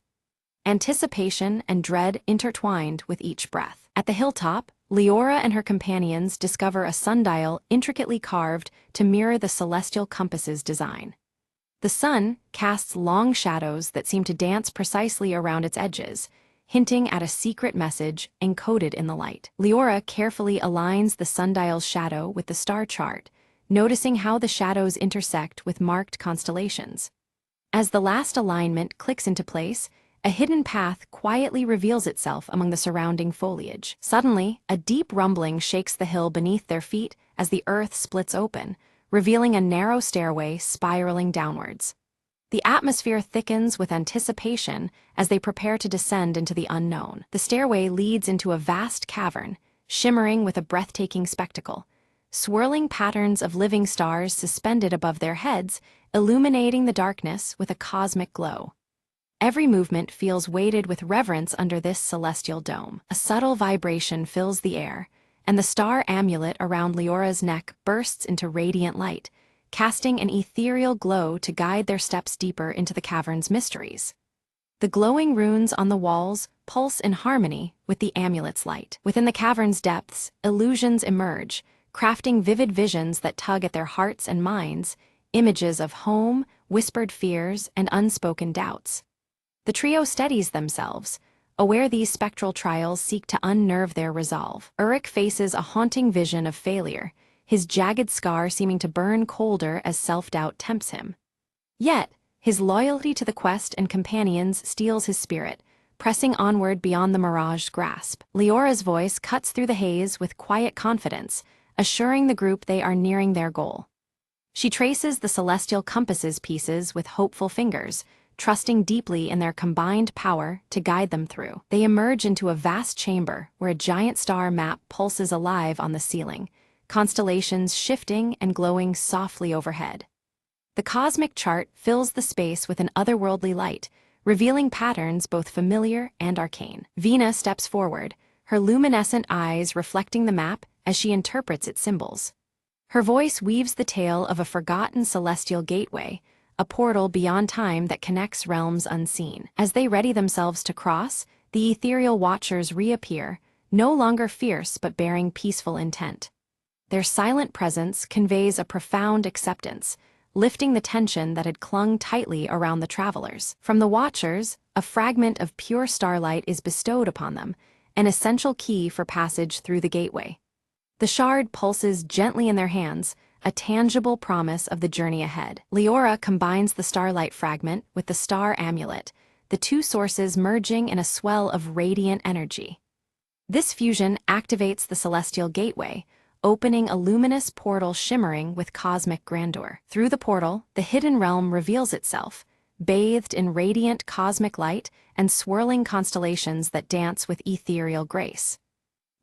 Anticipation and dread intertwined with each breath. At the hilltop, Leora and her companions discover a sundial intricately carved to mirror the celestial compass's design. The sun casts long shadows that seem to dance precisely around its edges, hinting at a secret message encoded in the light. Leora carefully aligns the sundial's shadow with the star chart, noticing how the shadows intersect with marked constellations. As the last alignment clicks into place, a hidden path quietly reveals itself among the surrounding foliage. Suddenly, a deep rumbling shakes the hill beneath their feet as the earth splits open, revealing a narrow stairway spiraling downwards. The atmosphere thickens with anticipation as they prepare to descend into the unknown. The stairway leads into a vast cavern, shimmering with a breathtaking spectacle. Swirling patterns of living stars suspended above their heads, illuminating the darkness with a cosmic glow. Every movement feels weighted with reverence under this celestial dome. A subtle vibration fills the air, and the star amulet around Leora's neck bursts into radiant light, casting an ethereal glow to guide their steps deeper into the cavern's mysteries. The glowing runes on the walls pulse in harmony with the amulet's light. Within the cavern's depths, illusions emerge, crafting vivid visions that tug at their hearts and minds, images of home, whispered fears, and unspoken doubts. The trio steadies themselves, aware these spectral trials seek to unnerve their resolve. Uruk faces a haunting vision of failure, his jagged scar seeming to burn colder as self-doubt tempts him. Yet, his loyalty to the quest and companions steels his spirit, pressing onward beyond the mirage's grasp. Leora's voice cuts through the haze with quiet confidence, assuring the group they are nearing their goal. She traces the celestial compass's pieces with hopeful fingers, trusting deeply in their combined power to guide them through. They emerge into a vast chamber where a giant star map pulses alive on the ceiling, constellations shifting and glowing softly overhead. The cosmic chart fills the space with an otherworldly light, revealing patterns both familiar and arcane. Vina steps forward, her luminescent eyes reflecting the map as she interprets its symbols. Her voice weaves the tale of a forgotten celestial gateway, a portal beyond time that connects realms unseen. As they ready themselves to cross, the ethereal watchers reappear, no longer fierce but bearing peaceful intent. Their silent presence conveys a profound acceptance, lifting the tension that had clung tightly around the travelers. From the watchers, a fragment of pure starlight is bestowed upon them, an essential key for passage through the gateway. The shard pulses gently in their hands, a tangible promise of the journey ahead. Leora combines the starlight fragment with the star amulet, the two sources merging in a swell of radiant energy. This fusion activates the celestial gateway, opening a luminous portal shimmering with cosmic grandeur. Through the portal, the hidden realm reveals itself, bathed in radiant cosmic light and swirling constellations that dance with ethereal grace.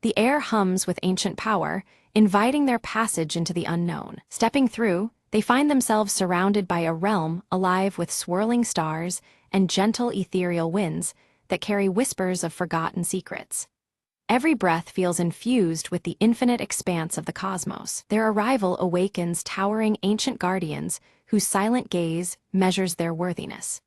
The air hums with ancient power, inviting their passage into the unknown. Stepping through, they find themselves surrounded by a realm alive with swirling stars and gentle ethereal winds that carry whispers of forgotten secrets. Every breath feels infused with the infinite expanse of the cosmos. Their arrival awakens towering ancient guardians whose silent gaze measures their worthiness.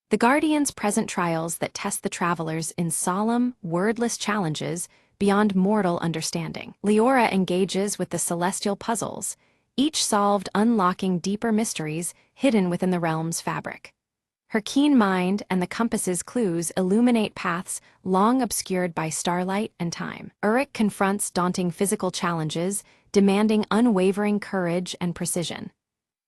The guardians present trials that test the travelers in solemn, wordless challenges beyond mortal understanding. Leora engages with the celestial puzzles, each solved unlocking deeper mysteries hidden within the realm's fabric. Her keen mind and the compass's clues illuminate paths long obscured by starlight and time. Uruk confronts daunting physical challenges, demanding unwavering courage and precision.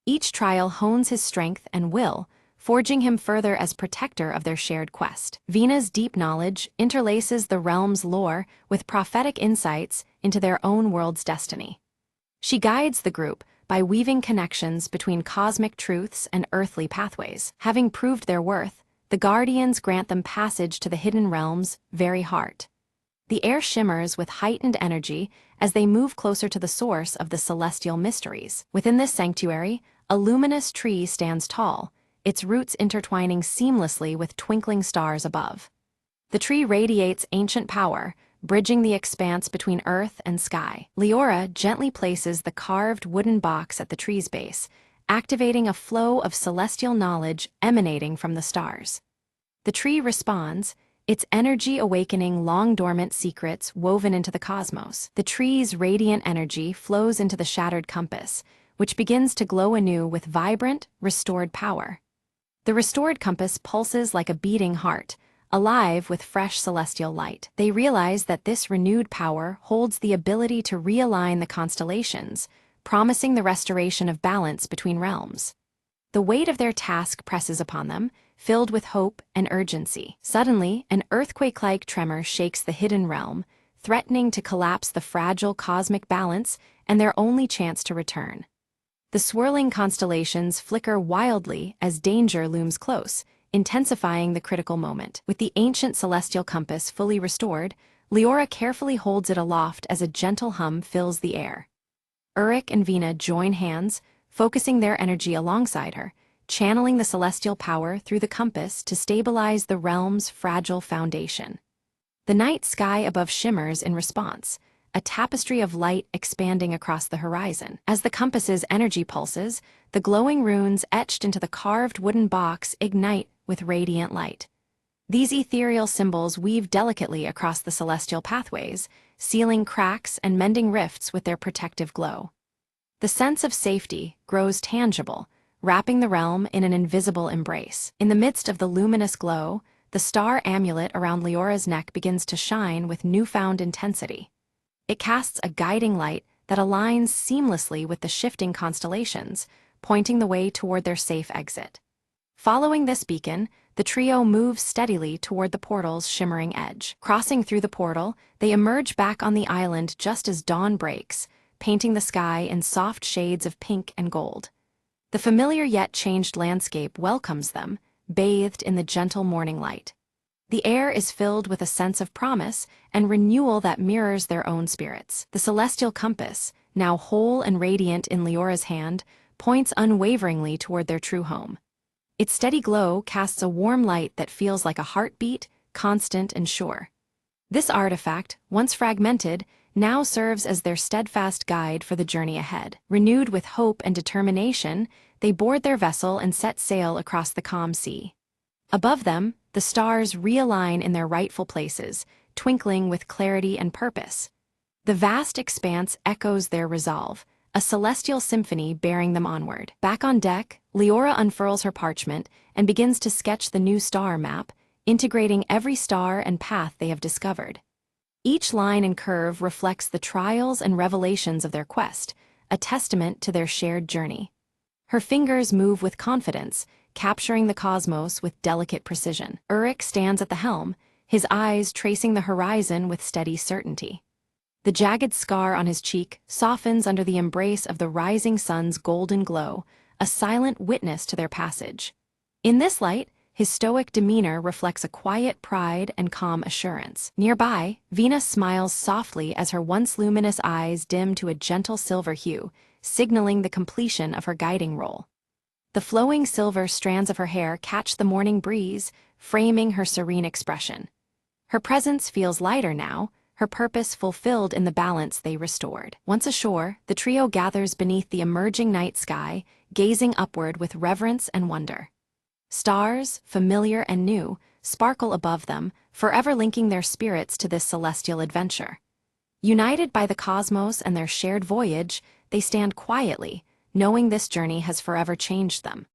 Each trial hones his strength and will, forging him further as protector of their shared quest. Vina's deep knowledge interlaces the realm's lore with prophetic insights into their own world's destiny. She guides the group by weaving connections between cosmic truths and earthly pathways. Having proved their worth, the Guardians grant them passage to the hidden realm's very heart. The air shimmers with heightened energy as they move closer to the source of the celestial mysteries. Within this sanctuary, a luminous tree stands tall, its roots intertwining seamlessly with twinkling stars above. The tree radiates ancient power, bridging the expanse between earth and sky. Leora gently places the carved wooden box at the tree's base, activating a flow of celestial knowledge emanating from the stars. The tree responds, its energy awakening long-dormant secrets woven into the cosmos. The tree's radiant energy flows into the shattered compass, which begins to glow anew with vibrant, restored power. The restored compass pulses like a beating heart, alive with fresh celestial light. They realize that this renewed power holds the ability to realign the constellations, promising the restoration of balance between realms. The weight of their task presses upon them, filled with hope and urgency. Suddenly, an earthquake-like tremor shakes the hidden realm, threatening to collapse the fragile cosmic balance and their only chance to return. The swirling constellations flicker wildly as danger looms close, intensifying the critical moment. With the ancient celestial compass fully restored, Leora carefully holds it aloft as a gentle hum fills the air. Uruk and Vina join hands, focusing their energy alongside her, channeling the celestial power through the compass to stabilize the realm's fragile foundation. The night sky above shimmers in response, a tapestry of light expanding across the horizon. As the compass's energy pulses, the glowing runes etched into the carved wooden box ignite with radiant light. These ethereal symbols weave delicately across the celestial pathways, sealing cracks and mending rifts with their protective glow. The sense of safety grows tangible, wrapping the realm in an invisible embrace. In the midst of the luminous glow, the star amulet around Leora's neck begins to shine with newfound intensity. It casts a guiding light that aligns seamlessly with the shifting constellations, pointing the way toward their safe exit. Following this beacon, the trio moves steadily toward the portal's shimmering edge. Crossing through the portal, they emerge back on the island just as dawn breaks, painting the sky in soft shades of pink and gold. The familiar yet changed landscape welcomes them, bathed in the gentle morning light. The air is filled with a sense of promise and renewal that mirrors their own spirits. The celestial compass, now whole and radiant in Leora's hand, points unwaveringly toward their true home. Its steady glow casts a warm light that feels like a heartbeat, constant and sure. This artifact, once fragmented, now serves as their steadfast guide for the journey ahead. Renewed with hope and determination, they board their vessel and set sail across the calm sea. Above them, the stars realign in their rightful places, twinkling with clarity and purpose. The vast expanse echoes their resolve, a celestial symphony bearing them onward. Back on deck, Leora unfurls her parchment and begins to sketch the new star map, integrating every star and path they have discovered. Each line and curve reflects the trials and revelations of their quest, a testament to their shared journey. Her fingers move with confidence, capturing the cosmos with delicate precision. Uruk stands at the helm, his eyes tracing the horizon with steady certainty. The jagged scar on his cheek softens under the embrace of the rising sun's golden glow, a silent witness to their passage. In this light, his stoic demeanor reflects a quiet pride and calm assurance. Nearby, Venus smiles softly as her once luminous eyes dim to a gentle silver hue, signaling the completion of her guiding role. The flowing silver strands of her hair catch the morning breeze, framing her serene expression. Her presence feels lighter now, her purpose fulfilled in the balance they restored. Once ashore, the trio gathers beneath the emerging night sky, gazing upward with reverence and wonder. Stars, familiar and new, sparkle above them, forever linking their spirits to this celestial adventure. United by the cosmos and their shared voyage, they stand quietly, knowing this journey has forever changed them.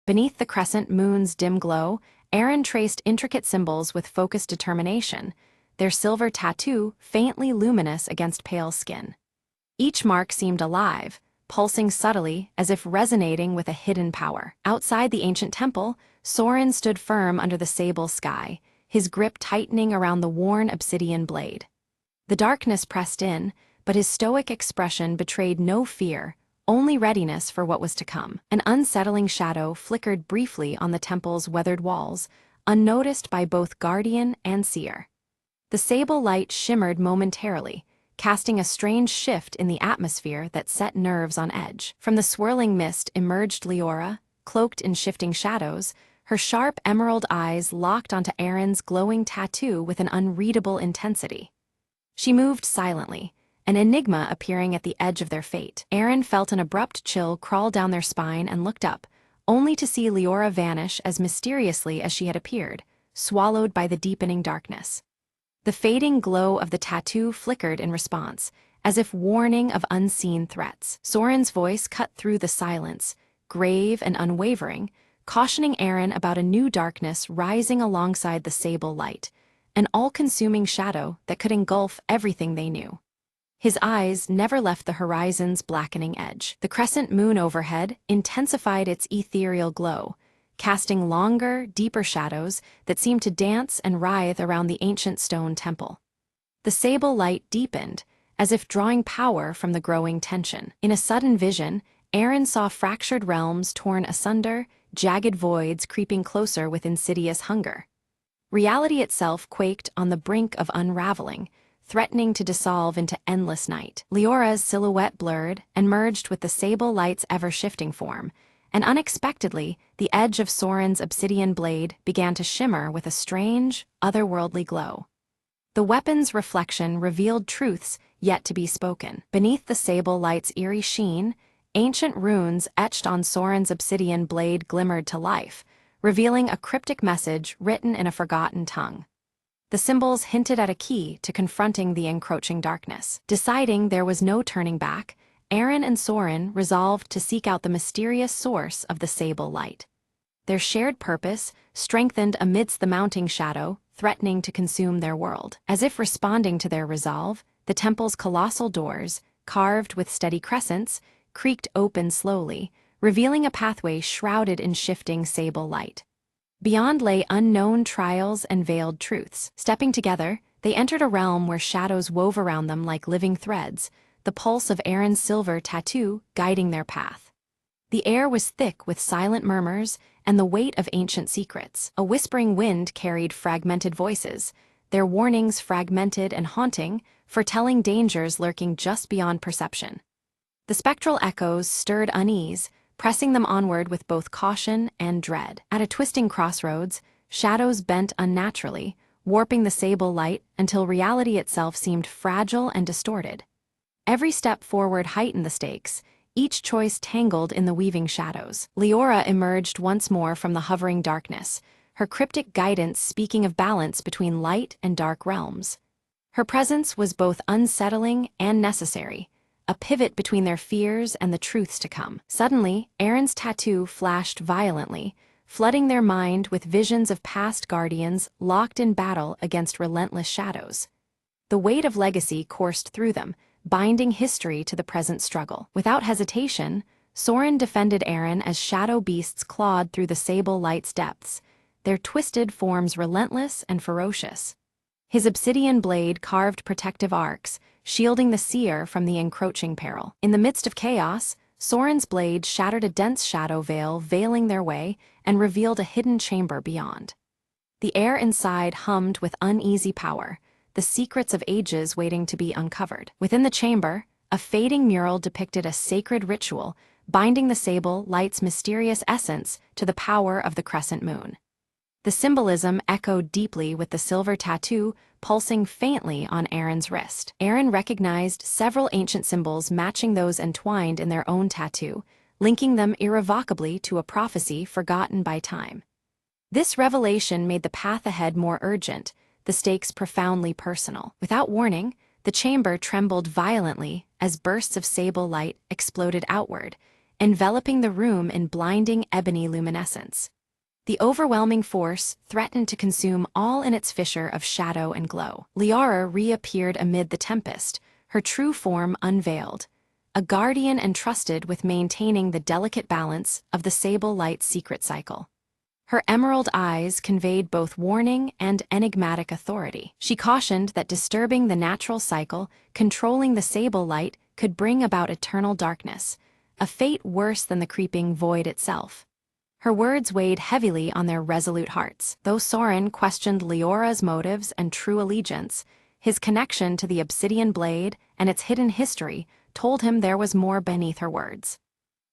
Beneath the crescent moon's dim glow, Aaron traced intricate symbols with focused determination, their silver tattoo faintly luminous against pale skin. Each mark seemed alive, pulsing subtly as if resonating with a hidden power. Outside the ancient temple, Soren stood firm under the sable sky, his grip tightening around the worn obsidian blade. The darkness pressed in, but his stoic expression betrayed no fear, only readiness for what was to come. An unsettling shadow flickered briefly on the temple's weathered walls, unnoticed by both guardian and seer. The sable light shimmered momentarily, casting a strange shift in the atmosphere that set nerves on edge. From the swirling mist emerged Leora, cloaked in shifting shadows, her sharp emerald eyes locked onto Aaron's glowing tattoo with an unreadable intensity. She moved silently, an enigma appearing at the edge of their fate. Aaron felt an abrupt chill crawl down their spine and looked up, only to see Leora vanish as mysteriously as she had appeared, swallowed by the deepening darkness. The fading glow of the tattoo flickered in response, as if warning of unseen threats. Soren's voice cut through the silence, grave and unwavering, cautioning Eren about a new darkness rising alongside the sable light, an all-consuming shadow that could engulf everything they knew. His eyes never left the horizon's blackening edge. The crescent moon overhead intensified its ethereal glow, casting longer, deeper shadows that seemed to dance and writhe around the ancient stone temple. The sable light deepened, as if drawing power from the growing tension. In a sudden vision, Eren saw fractured realms torn asunder, jagged voids creeping closer with insidious hunger. Reality itself quaked on the brink of unraveling, threatening to dissolve into endless night. Leora's silhouette blurred and merged with the sable light's ever-shifting form, and unexpectedly, the edge of Soren's obsidian blade began to shimmer with a strange, otherworldly glow. The weapon's reflection revealed truths yet to be spoken. Beneath the sable light's eerie sheen, ancient runes etched on Soren's obsidian blade glimmered to life, revealing a cryptic message written in a forgotten tongue. The symbols hinted at a key to confronting the encroaching darkness. Deciding there was no turning back, Eren and Soren resolved to seek out the mysterious source of the sable light. Their shared purpose strengthened amidst the mounting shadow, threatening to consume their world. As if responding to their resolve, the temple's colossal doors, carved with steady crescents, creaked open slowly, revealing a pathway shrouded in shifting sable light. Beyond lay unknown trials and veiled truths. Stepping together, they entered a realm where shadows wove around them like living threads, the pulse of Eren's silver tattoo guiding their path. The air was thick with silent murmurs and the weight of ancient secrets. A whispering wind carried fragmented voices, their warnings fragmented and haunting, foretelling dangers lurking just beyond perception. The spectral echoes stirred unease, pressing them onward with both caution and dread. At a twisting crossroads, shadows bent unnaturally, warping the sable light until reality itself seemed fragile and distorted. Every step forward heightened the stakes, each choice tangled in the weaving shadows. Leora emerged once more from the hovering darkness, her cryptic guidance speaking of balance between light and dark realms. Her presence was both unsettling and necessary, a pivot between their fears and the truths to come. Suddenly, Eren's tattoo flashed violently, flooding their mind with visions of past guardians locked in battle against relentless shadows. The weight of legacy coursed through them, binding history to the present struggle. Without hesitation, Soren defended Eren as shadow beasts clawed through the sable light's depths, their twisted forms relentless and ferocious. His obsidian blade carved protective arcs, shielding the seer from the encroaching peril. In the midst of chaos, Soren's blade shattered a dense shadow veil veiling their way and revealed a hidden chamber beyond. The air inside hummed with uneasy power, the secrets of ages waiting to be uncovered. Within the chamber, a fading mural depicted a sacred ritual, binding the sable light's mysterious essence to the power of the crescent moon. The symbolism echoed deeply with the silver tattoo pulsing faintly on Eren's wrist. Eren recognized several ancient symbols matching those entwined in their own tattoo, linking them irrevocably to a prophecy forgotten by time. This revelation made the path ahead more urgent, the stakes profoundly personal. Without warning, the chamber trembled violently as bursts of sable light exploded outward, enveloping the room in blinding ebony luminescence. The overwhelming force threatened to consume all in its fissure of shadow and glow. Liara reappeared amid the tempest, her true form unveiled, a guardian entrusted with maintaining the delicate balance of the sable light's secret cycle. Her emerald eyes conveyed both warning and enigmatic authority. She cautioned that disturbing the natural cycle, controlling the sable light, could bring about eternal darkness, a fate worse than the creeping void itself. Her words weighed heavily on their resolute hearts. Though Soren questioned Leora's motives and true allegiance, his connection to the obsidian blade and its hidden history told him there was more beneath her words.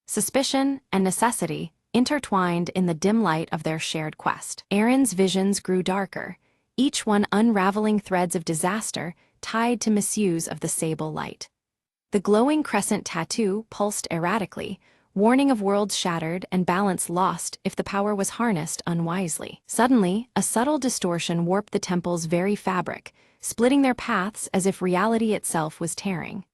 Suspicion and necessity intertwined in the dim light of their shared quest. Eren's visions grew darker, each one unraveling threads of disaster tied to misuse of the sable light. The glowing crescent tattoo pulsed erratically, warning of worlds shattered and balance lost if the power was harnessed unwisely. Suddenly, a subtle distortion warped the temple's very fabric, splitting their paths as if reality itself was tearing.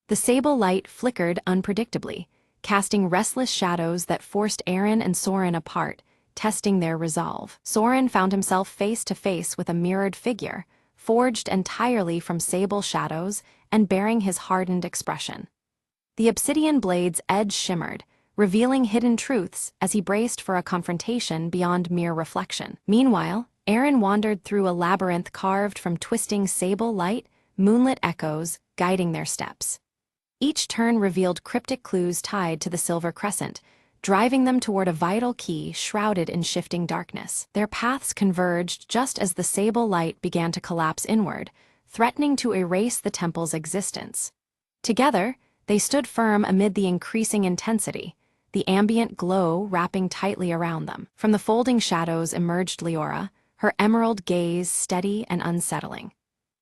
The sable light flickered unpredictably, casting restless shadows that forced Aaron and Soren apart, testing their resolve. Soren found himself face to face with a mirrored figure, forged entirely from sable shadows and bearing his hardened expression. The obsidian blade's edge shimmered, revealing hidden truths as he braced for a confrontation beyond mere reflection. Meanwhile, Aaron wandered through a labyrinth carved from twisting sable light, moonlit echoes guiding their steps. Each turn revealed cryptic clues tied to the silver crescent, driving them toward a vital key shrouded in shifting darkness. Their paths converged just as the sable light began to collapse inward, threatening to erase the temple's existence. Together, they stood firm amid the increasing intensity, the ambient glow wrapping tightly around them. From the folding shadows emerged Leora, her emerald gaze steady and unsettling.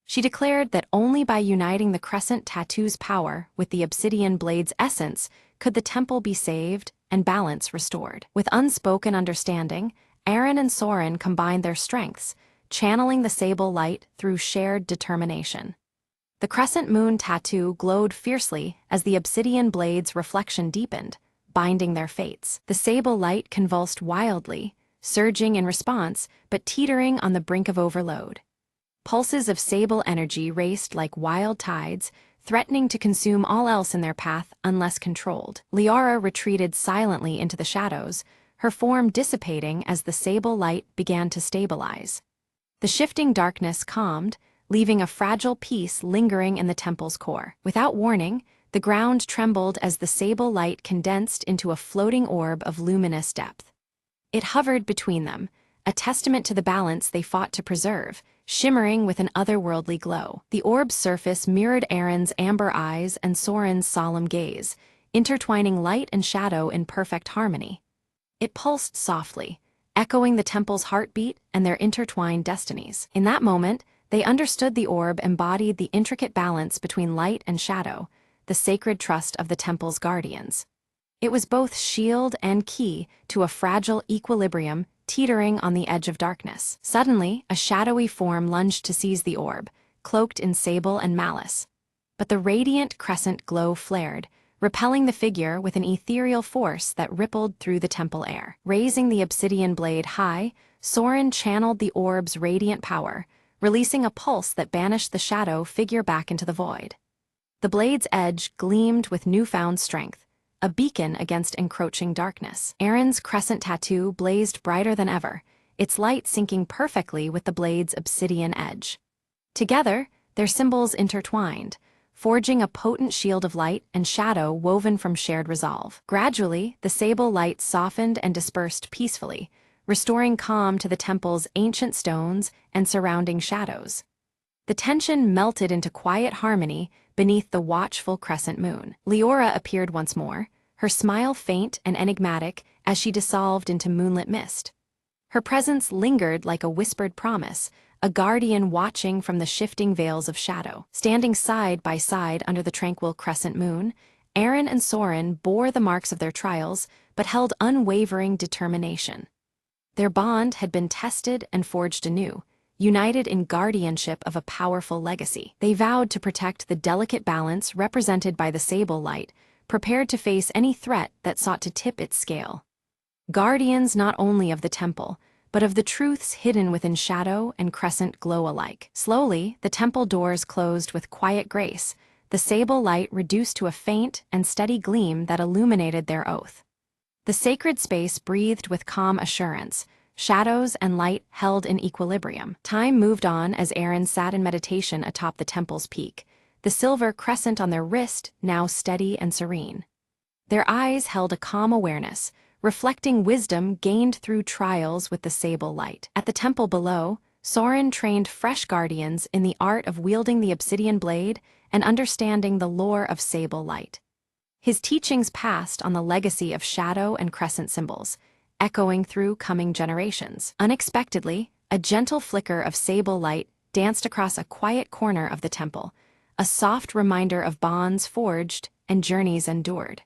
She declared that only by uniting the crescent tattoo's power with the obsidian blade's essence could the temple be saved and balance restored. With unspoken understanding, Aaron and Soren combined their strengths, channeling the sable light through shared determination. The crescent moon tattoo glowed fiercely as the obsidian blade's reflection deepened, binding their fates. The sable light convulsed wildly, surging in response but teetering on the brink of overload. Pulses of sable energy raced like wild tides, threatening to consume all else in their path unless controlled. Liara retreated silently into the shadows, her form dissipating as the sable light began to stabilize. The shifting darkness calmed, leaving a fragile peace lingering in the temple's core. Without warning, the ground trembled as the sable light condensed into a floating orb of luminous depth. It hovered between them, a testament to the balance they fought to preserve, shimmering with an otherworldly glow. The orb's surface mirrored Aaron's amber eyes and Soren's solemn gaze, intertwining light and shadow in perfect harmony. It pulsed softly, echoing the temple's heartbeat and their intertwined destinies. In that moment, they understood the orb embodied the intricate balance between light and shadow, the sacred trust of the temple's guardians. It was both shield and key to a fragile equilibrium teetering on the edge of darkness. Suddenly, a shadowy form lunged to seize the orb, cloaked in sable and malice. But the radiant crescent glow flared, repelling the figure with an ethereal force that rippled through the temple air. Raising the obsidian blade high, Soren channeled the orb's radiant power, releasing a pulse that banished the shadow figure back into the void. The blade's edge gleamed with newfound strength, a beacon against encroaching darkness. Aaron's crescent tattoo blazed brighter than ever, its light syncing perfectly with the blade's obsidian edge. Together, their symbols intertwined, forging a potent shield of light and shadow woven from shared resolve. Gradually, the sable light softened and dispersed peacefully, restoring calm to the temple's ancient stones and surrounding shadows. The tension melted into quiet harmony beneath the watchful crescent moon. Leora appeared once more, her smile faint and enigmatic as she dissolved into moonlit mist. Her presence lingered like a whispered promise, a guardian watching from the shifting veils of shadow. Standing side by side under the tranquil crescent moon, Aaron and Soren bore the marks of their trials but held unwavering determination. Their bond had been tested and forged anew, united in guardianship of a powerful legacy. They vowed to protect the delicate balance represented by the sable light, prepared to face any threat that sought to tip its scale. Guardians not only of the temple, but of the truths hidden within shadow and crescent glow alike. Slowly, the temple doors closed with quiet grace, the sable light reduced to a faint and steady gleam that illuminated their oath. The sacred space breathed with calm assurance, shadows and light held in equilibrium. Time moved on as Aaron sat in meditation atop the temple's peak, the silver crescent on their wrist now steady and serene. Their eyes held a calm awareness, reflecting wisdom gained through trials with the sable light. At the temple below, Soren trained fresh guardians in the art of wielding the obsidian blade and understanding the lore of sable light. His teachings passed on the legacy of shadow and crescent symbols, echoing through coming generations. Unexpectedly, a gentle flicker of sable light danced across a quiet corner of the temple, a soft reminder of bonds forged and journeys endured.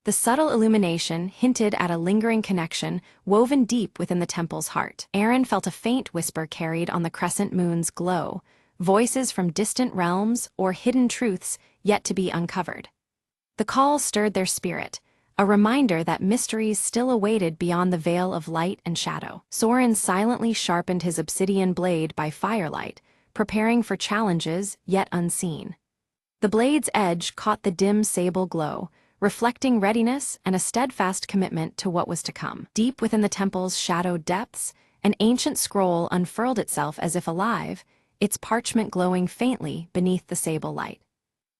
The subtle illumination hinted at a lingering connection woven deep within the temple's heart. Aaron felt a faint whisper carried on the crescent moon's glow, voices from distant realms or hidden truths yet to be uncovered. The call stirred their spirit, a reminder that mysteries still awaited beyond the veil of light and shadow. Soren silently sharpened his obsidian blade by firelight, preparing for challenges yet unseen. The blade's edge caught the dim sable glow, reflecting readiness and a steadfast commitment to what was to come. Deep within the temple's shadowed depths, an ancient scroll unfurled itself as if alive, its parchment glowing faintly beneath the sable light.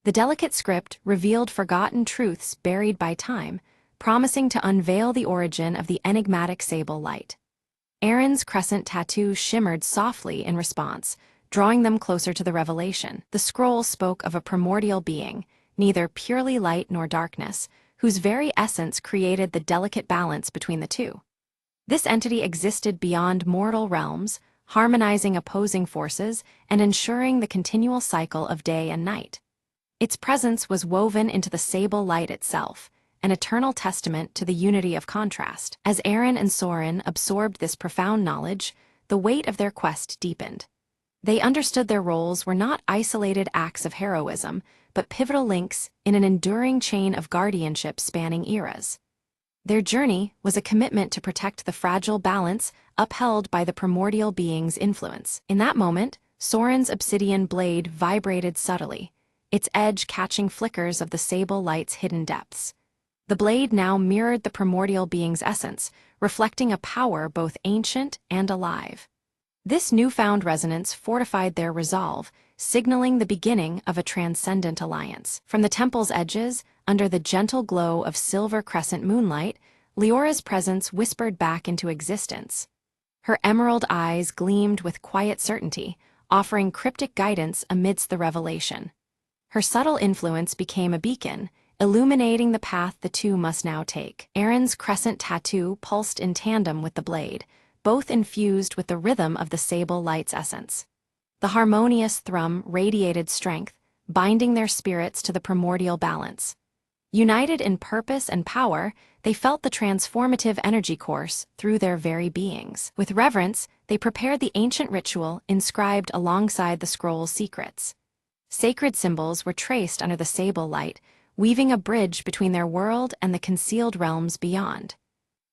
The delicate script revealed forgotten truths buried by time, promising to unveil the origin of the enigmatic sable light. Aaron's crescent tattoo shimmered softly in response, drawing them closer to the revelation. The scroll spoke of a primordial being, neither purely light nor darkness, whose very essence created the delicate balance between the two. This entity existed beyond mortal realms, harmonizing opposing forces and ensuring the continual cycle of day and night. Its presence was woven into the sable light itself, an eternal testament to the unity of contrast. As Aaron and Soren absorbed this profound knowledge, the weight of their quest deepened. They understood their roles were not isolated acts of heroism, but pivotal links in an enduring chain of guardianship spanning eras. Their journey was a commitment to protect the fragile balance upheld by the primordial being's influence. In that moment, Soren's obsidian blade vibrated subtly, its edge catching flickers of the sable light's hidden depths. The blade now mirrored the primordial being's essence, reflecting a power both ancient and alive. This newfound resonance fortified their resolve, signaling the beginning of a transcendent alliance. From the temple's edges, under the gentle glow of silver crescent moonlight, Leora's presence whispered back into existence. Her emerald eyes gleamed with quiet certainty, offering cryptic guidance amidst the revelation. Her subtle influence became a beacon, illuminating the path the two must now take. Aaron's crescent tattoo pulsed in tandem with the blade, both infused with the rhythm of the sable light's essence. The harmonious thrum radiated strength, binding their spirits to the primordial balance. United in purpose and power, they felt the transformative energy course through their very beings. With reverence, they prepared the ancient ritual inscribed alongside the scroll's secrets. Sacred symbols were traced under the sable light, weaving a bridge between their world and the concealed realms beyond.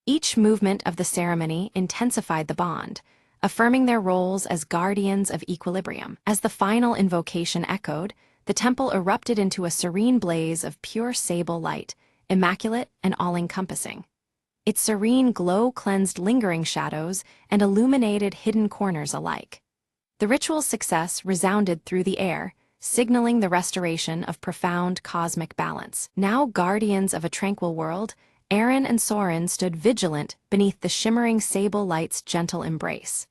Each movement of the ceremony intensified the bond, affirming their roles as guardians of equilibrium. As the final invocation echoed, the temple erupted into a serene blaze of pure sable light, immaculate and all-encompassing. Its serene glow cleansed lingering shadows and illuminated hidden corners alike. The ritual's success resounded through the air, signaling the restoration of profound cosmic balance. Now guardians of a tranquil world, Aaron and Soren stood vigilant beneath the shimmering sable light's gentle embrace.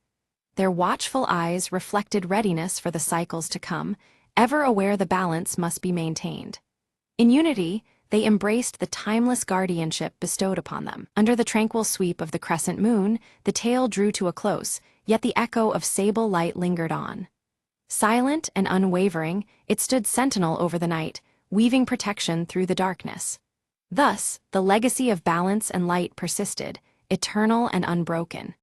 Their watchful eyes reflected readiness for the cycles to come, ever aware the balance must be maintained. In unity, they embraced the timeless guardianship bestowed upon them. Under the tranquil sweep of the crescent moon, the tale drew to a close, yet the echo of sable light lingered on. Silent and unwavering, it stood sentinel over the night, weaving protection through the darkness. Thus, the legacy of balance and light persisted, eternal and unbroken.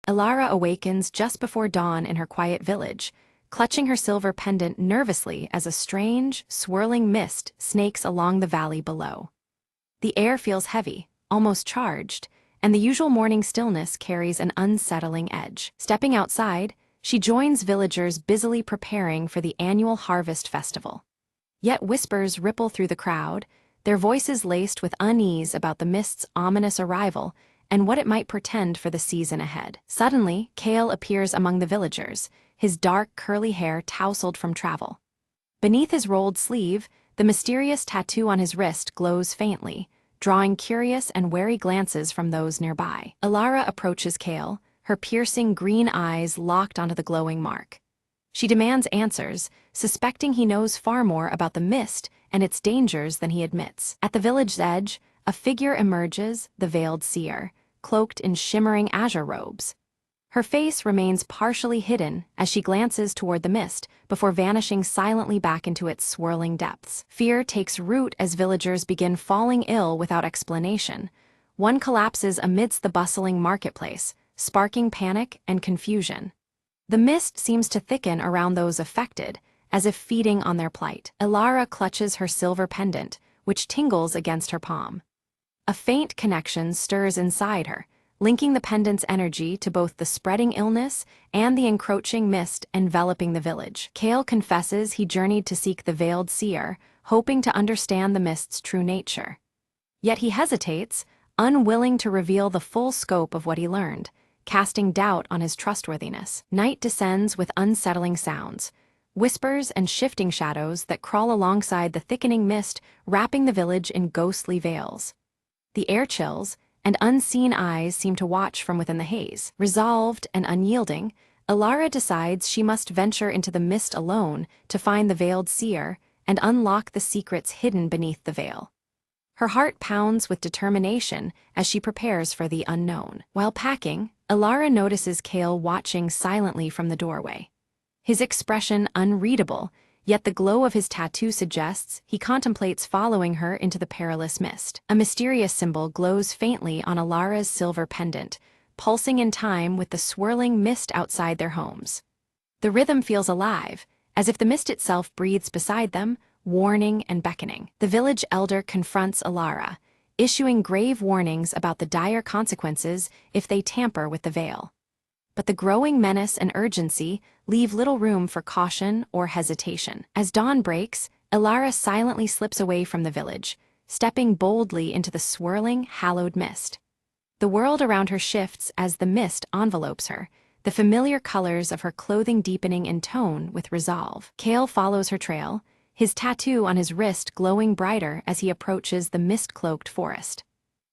Elara awakens just before dawn in her quiet village, clutching her silver pendant nervously as a strange, swirling mist snakes along the valley below. The air feels heavy, almost charged, and the usual morning stillness carries an unsettling edge. Stepping outside, she joins villagers busily preparing for the annual harvest festival. Yet whispers ripple through the crowd, their voices laced with unease about the mist's ominous arrival and what it might portend for the season ahead. Suddenly, Kale appears among the villagers, his dark, curly hair tousled from travel. Beneath his rolled sleeve, the mysterious tattoo on his wrist glows faintly, drawing curious and wary glances from those nearby. Elara approaches Kale, her piercing green eyes locked onto the glowing mark. She demands answers, suspecting he knows far more about the mist and its dangers than he admits. At the village's edge, a figure emerges, the veiled seer, cloaked in shimmering azure robes. Her face remains partially hidden as she glances toward the mist before vanishing silently back into its swirling depths. Fear takes root as villagers begin falling ill without explanation. One collapses amidst the bustling marketplace, sparking panic and confusion. The mist seems to thicken around those affected, as if feeding on their plight. Elara clutches her silver pendant, which tingles against her palm. A faint connection stirs inside her, linking the pendant's energy to both the spreading illness and the encroaching mist enveloping the village. Kale confesses he journeyed to seek the veiled seer, hoping to understand the mist's true nature. Yet he hesitates, unwilling to reveal the full scope of what he learned, casting doubt on his trustworthiness. Night descends with unsettling sounds, whispers and shifting shadows that crawl alongside the thickening mist, wrapping the village in ghostly veils. The air chills, and unseen eyes seem to watch from within the haze. Resolved and unyielding, Elara decides she must venture into the mist alone to find the veiled seer and unlock the secrets hidden beneath the veil. Her heart pounds with determination as she prepares for the unknown. While packing, Elara notices Kale watching silently from the doorway. His expression unreadable, yet the glow of his tattoo suggests he contemplates following her into the perilous mist. A mysterious symbol glows faintly on Elara's silver pendant, pulsing in time with the swirling mist outside their homes. The rhythm feels alive, as if the mist itself breathes beside them, warning and beckoning. The village elder confronts Elara, issuing grave warnings about the dire consequences if they tamper with the veil. But the growing menace and urgency leave little room for caution or hesitation. As dawn breaks, Elara silently slips away from the village, stepping boldly into the swirling, hallowed mist. The world around her shifts as the mist envelopes her, the familiar colors of her clothing deepening in tone with resolve. Kale follows her trail, his tattoo on his wrist glowing brighter as he approaches the mist-cloaked forest.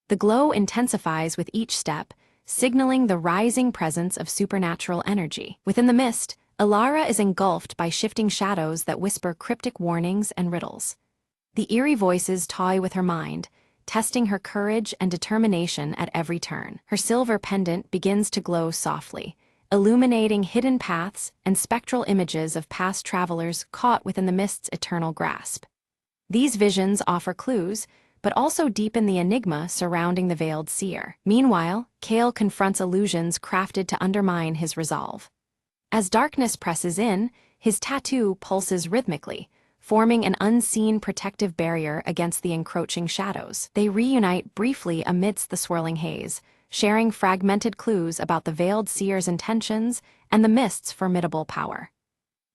The glow intensifies with each step, signaling the rising presence of supernatural energy. Within the mist, Elara is engulfed by shifting shadows that whisper cryptic warnings and riddles. The eerie voices toy with her mind, testing her courage and determination at every turn. Her silver pendant begins to glow softly, illuminating hidden paths and spectral images of past travelers caught within the mist's eternal grasp. These visions offer clues, but also deepen the enigma surrounding the veiled seer. Meanwhile, Kale confronts illusions crafted to undermine his resolve. As darkness presses in, his tattoo pulses rhythmically, forming an unseen protective barrier against the encroaching shadows. They reunite briefly amidst the swirling haze, sharing fragmented clues about the veiled seer's intentions and the mist's formidable power.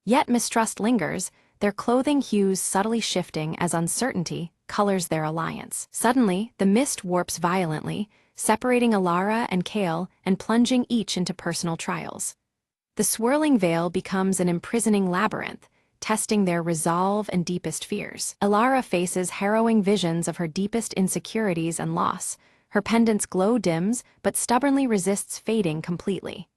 Yet mistrust lingers, their clothing hues subtly shifting as uncertainty colors their alliance. Suddenly, the mist warps violently, separating Elara and Kale and plunging each into personal trials. The swirling veil becomes an imprisoning labyrinth, testing their resolve and deepest fears. Elara faces harrowing visions of her deepest insecurities and loss. Her pendant's glow dims, but stubbornly resists fading completely.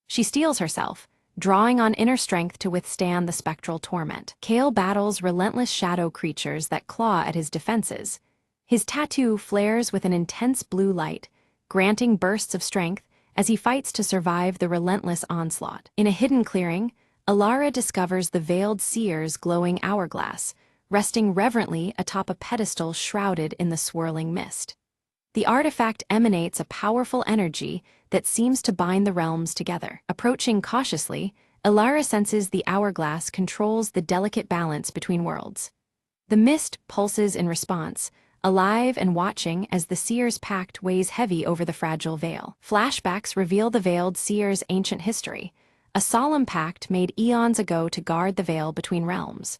She steels herself, drawing on inner strength to withstand the spectral torment. Kale battles relentless shadow creatures that claw at his defenses. His tattoo flares with an intense blue light, granting bursts of strength as he fights to survive the relentless onslaught. In a hidden clearing, Elara discovers the veiled seer's glowing hourglass, resting reverently atop a pedestal shrouded in the swirling mist. The artifact emanates a powerful energy that seems to bind the realms together. Approaching cautiously, Elara senses the hourglass controls the delicate balance between worlds. The mist pulses in response, alive and watching as the seer's pact weighs heavy over the fragile veil. Flashbacks reveal the veiled seer's ancient history, a solemn pact made eons ago to guard the veil between realms.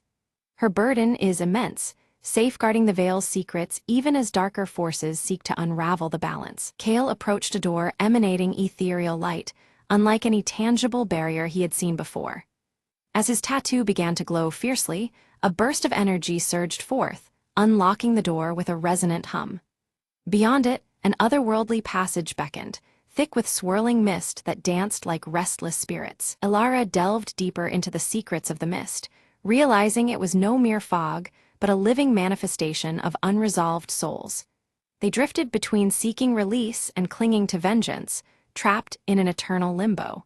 Her burden is immense, safeguarding the veil's secrets even as darker forces seek to unravel the balance. Kale approached a door emanating ethereal light, unlike any tangible barrier he had seen before. As his tattoo began to glow fiercely, a burst of energy surged forth, unlocking the door with a resonant hum. Beyond it, an otherworldly passage beckoned, thick with swirling mist that danced like restless spirits. Elara delved deeper into the secrets of the mist, realizing it was no mere fog, but a living manifestation of unresolved souls. They drifted between seeking release and clinging to vengeance, trapped in an eternal limbo.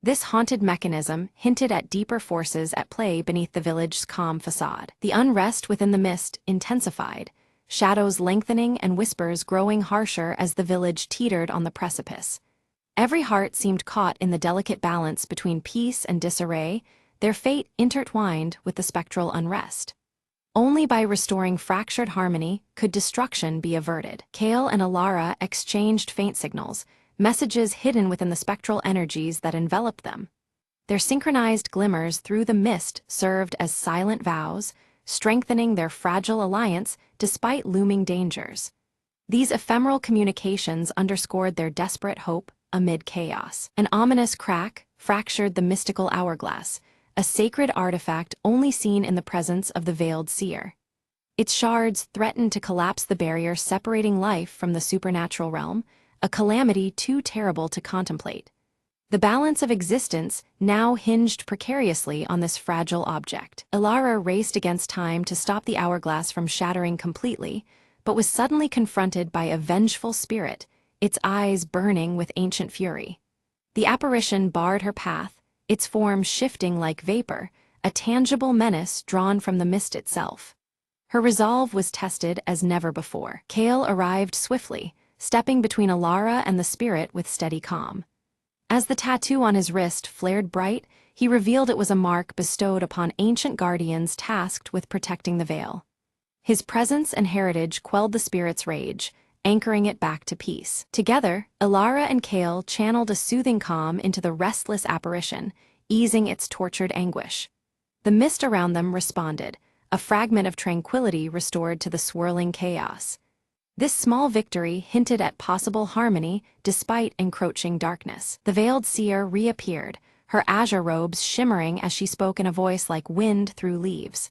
This haunted mechanism hinted at deeper forces at play beneath the village's calm facade. The unrest within the mist intensified, shadows lengthening and whispers growing harsher as the village teetered on the precipice. Every heart seemed caught in the delicate balance between peace and disarray, their fate intertwined with the spectral unrest. Only by restoring fractured harmony could destruction be averted. Kale and Alara exchanged faint signals, messages hidden within the spectral energies that enveloped them. Their synchronized glimmers through the mist served as silent vows, strengthening their fragile alliance despite looming dangers. These ephemeral communications underscored their desperate hope amid chaos. An ominous crack fractured the mystical hourglass, a sacred artifact only seen in the presence of the veiled seer. Its shards threatened to collapse the barrier separating life from the supernatural realm, a calamity too terrible to contemplate. The balance of existence now hinged precariously on this fragile object. Alara raced against time to stop the hourglass from shattering completely, but was suddenly confronted by a vengeful spirit, its eyes burning with ancient fury. The apparition barred her path, its form shifting like vapor, a tangible menace drawn from the mist itself. Her resolve was tested as never before. Kale arrived swiftly, stepping between Alara and the spirit with steady calm. As the tattoo on his wrist flared bright, he revealed it was a mark bestowed upon ancient guardians tasked with protecting the veil. His presence and heritage quelled the spirit's rage, anchoring it back to peace. Together, Alara and Kale channeled a soothing calm into the restless apparition, easing its tortured anguish. The mist around them responded, a fragment of tranquility restored to the swirling chaos. This small victory hinted at possible harmony despite encroaching darkness. The veiled seer reappeared, her azure robes shimmering as she spoke in a voice like wind through leaves.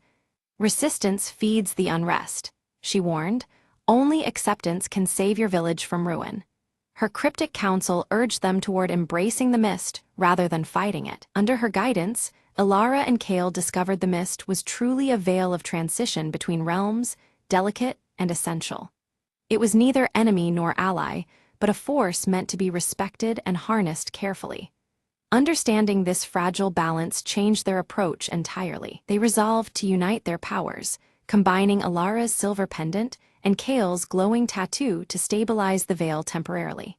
"Resistance feeds the unrest," she warned. "Only acceptance can save your village from ruin." Her cryptic counsel urged them toward embracing the mist rather than fighting it. Under her guidance, Alara and Kale discovered the mist was truly a veil of transition between realms, delicate and essential. It was neither enemy nor ally, but a force meant to be respected and harnessed carefully. Understanding this fragile balance changed their approach entirely. They resolved to unite their powers, combining Alara's silver pendant and Kale's glowing tattoo to stabilize the veil temporarily.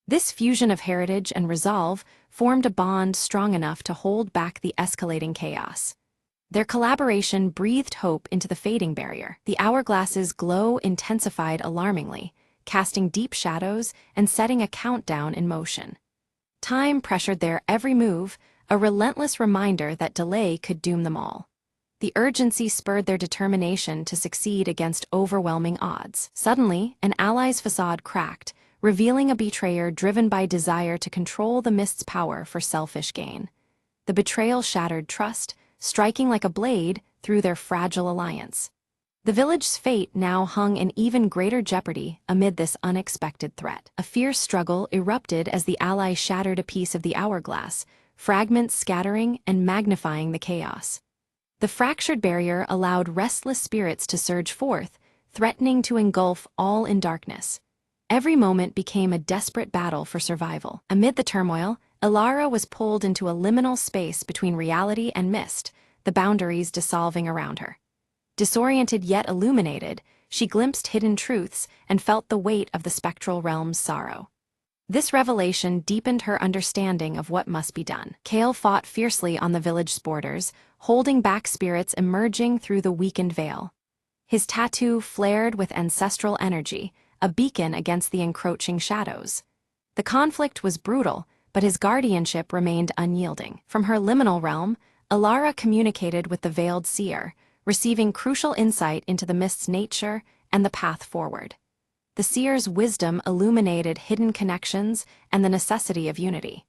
This fusion of heritage and resolve formed a bond strong enough to hold back the escalating chaos. Their collaboration breathed hope into the fading barrier. The hourglass's glow intensified alarmingly, casting deep shadows and setting a countdown in motion. Time pressured their every move, a relentless reminder that delay could doom them all. The urgency spurred their determination to succeed against overwhelming odds. Suddenly, an ally's facade cracked, revealing a betrayer driven by desire to control the mist's power for selfish gain. The betrayal shattered trust, striking like a blade through their fragile alliance. The village's fate now hung in even greater jeopardy amid this unexpected threat. A fierce struggle erupted as the ally shattered a piece of the hourglass, fragments scattering and magnifying the chaos. The fractured barrier allowed restless spirits to surge forth, threatening to engulf all in darkness. Every moment became a desperate battle for survival. Amid the turmoil, Alara was pulled into a liminal space between reality and mist, the boundaries dissolving around her. Disoriented yet illuminated, she glimpsed hidden truths and felt the weight of the spectral realm's sorrow. This revelation deepened her understanding of what must be done. Kale fought fiercely on the village's borders, holding back spirits emerging through the weakened veil. His tattoo flared with ancestral energy, a beacon against the encroaching shadows. The conflict was brutal, but his guardianship remained unyielding. From her liminal realm, Alara communicated with the veiled seer, receiving crucial insight into the mist's nature and the path forward. The seer's wisdom illuminated hidden connections and the necessity of unity.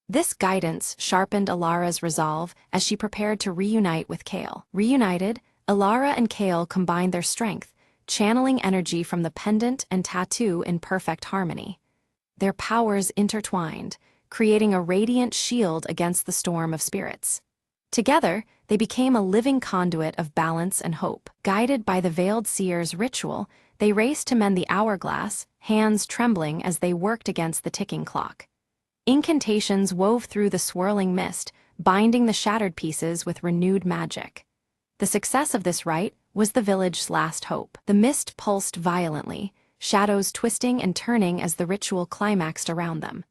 This guidance sharpened Alara's resolve as she prepared to reunite with Kale. Reunited, Alara and Kale combined their strength, channeling energy from the pendant and tattoo in perfect harmony. Their powers intertwined, creating a radiant shield against the storm of spirits. Together, they became a living conduit of balance and hope. Guided by the veiled seer's ritual, they raced to mend the hourglass, hands trembling as they worked against the ticking clock. Incantations wove through the swirling mist, binding the shattered pieces with renewed magic. The success of this rite was the village's last hope. The mist pulsed violently, shadows twisting and turning as the ritual climaxed around them.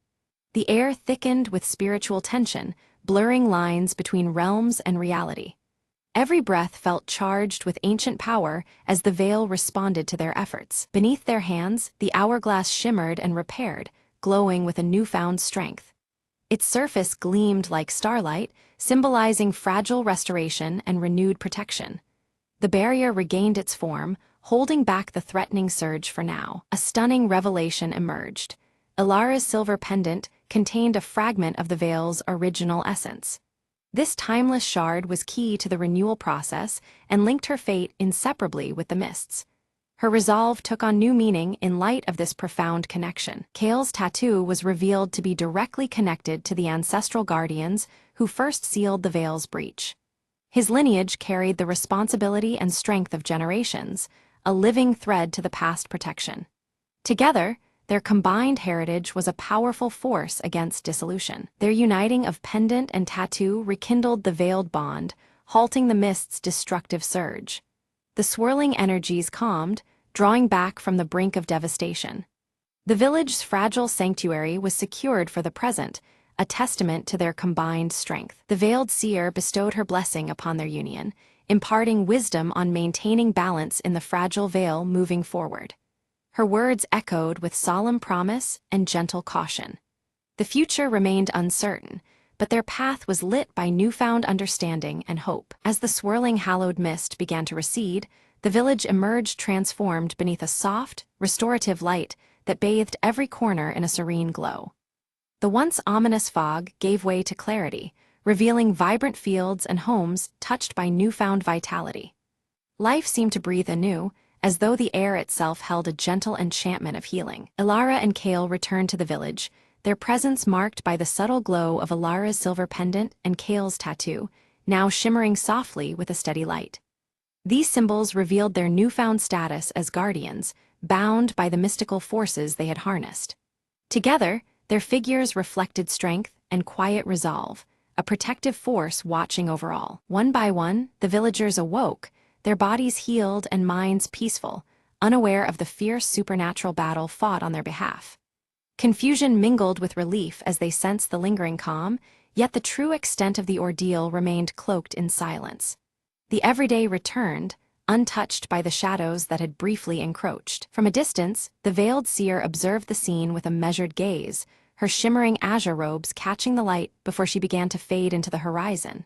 The air thickened with spiritual tension, blurring lines between realms and reality. Every breath felt charged with ancient power as the veil responded to their efforts. Beneath their hands, the hourglass shimmered and repaired, glowing with a newfound strength. Its surface gleamed like starlight, symbolizing fragile restoration and renewed protection. The barrier regained its form, holding back the threatening surge for now. A stunning revelation emerged. Ilara's silver pendant contained a fragment of the veil's original essence. This timeless shard was key to the renewal process and linked her fate inseparably with the mists. Her resolve took on new meaning in light of this profound connection. Kale's tattoo was revealed to be directly connected to the ancestral guardians who first sealed the veil's breach. His lineage carried the responsibility and strength of generations, a living thread to the past protection. Together, their combined heritage was a powerful force against dissolution. Their uniting of pendant and tattoo rekindled the veiled bond, halting the mist's destructive surge. The swirling energies calmed, drawing back from the brink of devastation. The village's fragile sanctuary was secured for the present, a testament to their combined strength. The veiled seer bestowed her blessing upon their union, imparting wisdom on maintaining balance in the fragile veil moving forward. Her words echoed with solemn promise and gentle caution. The future remained uncertain, but their path was lit by newfound understanding and hope. As the swirling hallowed mist began to recede, the village emerged transformed beneath a soft, restorative light that bathed every corner in a serene glow. The once ominous fog gave way to clarity, revealing vibrant fields and homes touched by newfound vitality. Life seemed to breathe anew, as though the air itself held a gentle enchantment of healing. Ilara and Kale returned to the village, their presence marked by the subtle glow of Ilara's silver pendant and Kale's tattoo, now shimmering softly with a steady light. These symbols revealed their newfound status as guardians, bound by the mystical forces they had harnessed. Together, their figures reflected strength and quiet resolve, a protective force watching over all. One by one, the villagers awoke, their bodies healed and minds peaceful, unaware of the fierce supernatural battle fought on their behalf. Confusion mingled with relief as they sensed the lingering calm, yet the true extent of the ordeal remained cloaked in silence. The everyday returned, untouched by the shadows that had briefly encroached. From a distance, the veiled seer observed the scene with a measured gaze, her shimmering azure robes catching the light before she began to fade into the horizon.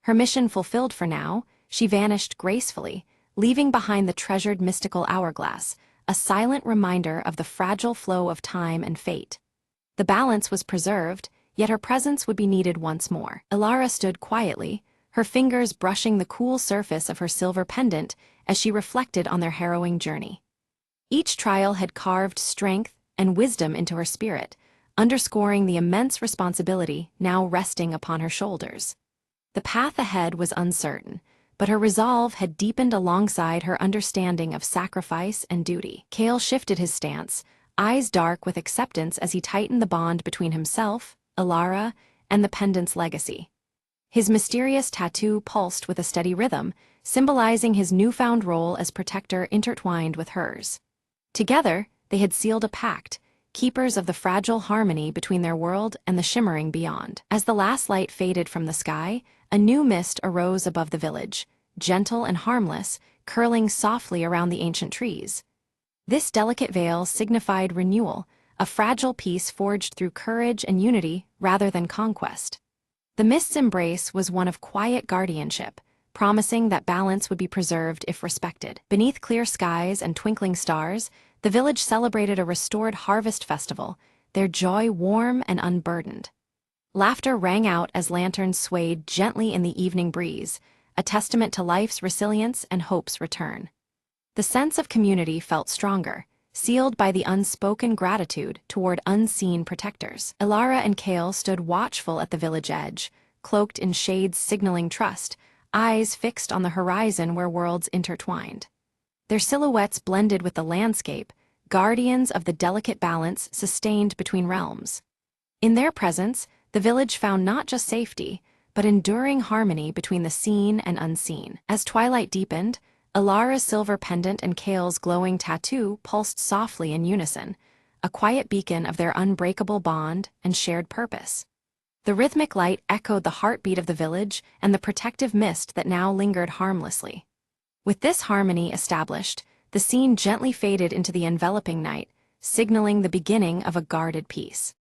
Her mission fulfilled for now, she vanished gracefully, leaving behind the treasured mystical hourglass, a silent reminder of the fragile flow of time and fate. The balance was preserved, yet her presence would be needed once more. Ilara stood quietly, her fingers brushing the cool surface of her silver pendant as she reflected on their harrowing journey. Each trial had carved strength and wisdom into her spirit, underscoring the immense responsibility now resting upon her shoulders. The path ahead was uncertain, but her resolve had deepened alongside her understanding of sacrifice and duty. Kale shifted his stance, eyes dark with acceptance as he tightened the bond between himself, Ilara, and the pendant's legacy. His mysterious tattoo pulsed with a steady rhythm, symbolizing his newfound role as protector intertwined with hers. Together, they had sealed a pact, keepers of the fragile harmony between their world and the shimmering beyond. As the last light faded from the sky, a new mist arose above the village, gentle and harmless, curling softly around the ancient trees. This delicate veil signified renewal, a fragile peace forged through courage and unity rather than conquest. The mist's embrace was one of quiet guardianship, promising that balance would be preserved if respected. Beneath clear skies and twinkling stars, the village celebrated a restored harvest festival, their joy warm and unburdened. Laughter rang out as lanterns swayed gently in the evening breeze, a testament to life's resilience and hope's return. The sense of community felt stronger, sealed by the unspoken gratitude toward unseen protectors. Ilara and Kale stood watchful at the village edge, cloaked in shades signaling trust, eyes fixed on the horizon where worlds intertwined. Their silhouettes blended with the landscape, guardians of the delicate balance sustained between realms. In their presence, the village found not just safety, but enduring harmony between the seen and unseen. As twilight deepened, Alara's silver pendant and Kale's glowing tattoo pulsed softly in unison, a quiet beacon of their unbreakable bond and shared purpose. The rhythmic light echoed the heartbeat of the village and the protective mist that now lingered harmlessly. With this harmony established, the scene gently faded into the enveloping night, signaling the beginning of a guarded peace.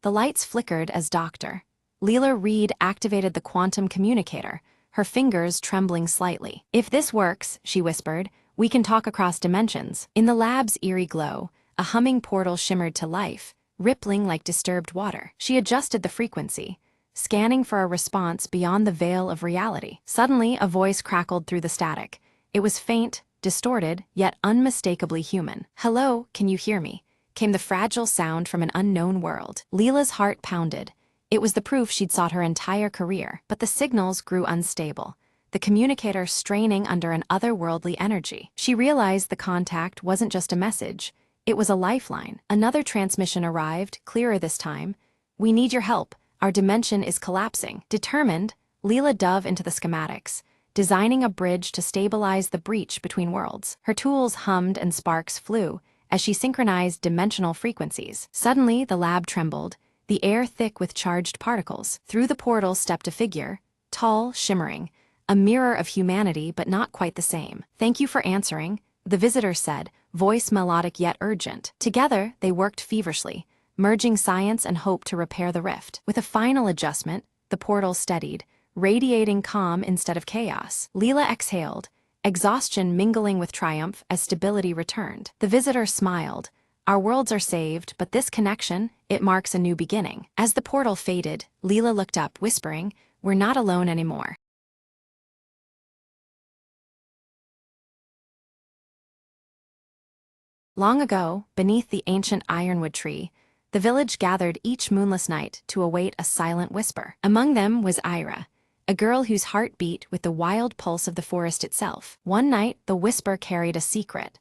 The lights flickered as Dr. Leela Reed activated the quantum communicator, her fingers trembling slightly. "If this works," she whispered, "we can talk across dimensions." In the lab's eerie glow, a humming portal shimmered to life, rippling like disturbed water. She adjusted the frequency, scanning for a response beyond the veil of reality. Suddenly, a voice crackled through the static. It was faint, distorted, yet unmistakably human. "Hello, can you hear me?" came the fragile sound from an unknown world. Leela's heart pounded. It was the proof she'd sought her entire career, but the signals grew unstable, the communicator straining under an otherworldly energy. She realized the contact wasn't just a message, it was a lifeline. Another transmission arrived, clearer this time. "We need your help. Our dimension is collapsing." Determined, Leela dove into the schematics, designing a bridge to stabilize the breach between worlds. Her tools hummed and sparks flew as she synchronized dimensional frequencies. Suddenly, the lab trembled, the air thick with charged particles. Through the portal stepped a figure, tall, shimmering, a mirror of humanity but not quite the same. "Thank you for answering," the visitor said, voice melodic yet urgent. Together, they worked feverishly, merging science and hope to repair the rift. With a final adjustment, the portal steadied, radiating calm instead of chaos. Leela exhaled, exhaustion mingling with triumph as stability returned. The visitor smiled. "Our worlds are saved, but this connection, it marks a new beginning." As the portal faded, Leela looked up, whispering, "We're not alone anymore." Long ago, beneath the ancient ironwood tree, the village gathered each moonless night to await a silent whisper. Among them was Ira, a girl whose heart beat with the wild pulse of the forest itself. One night, the whisper carried a secret,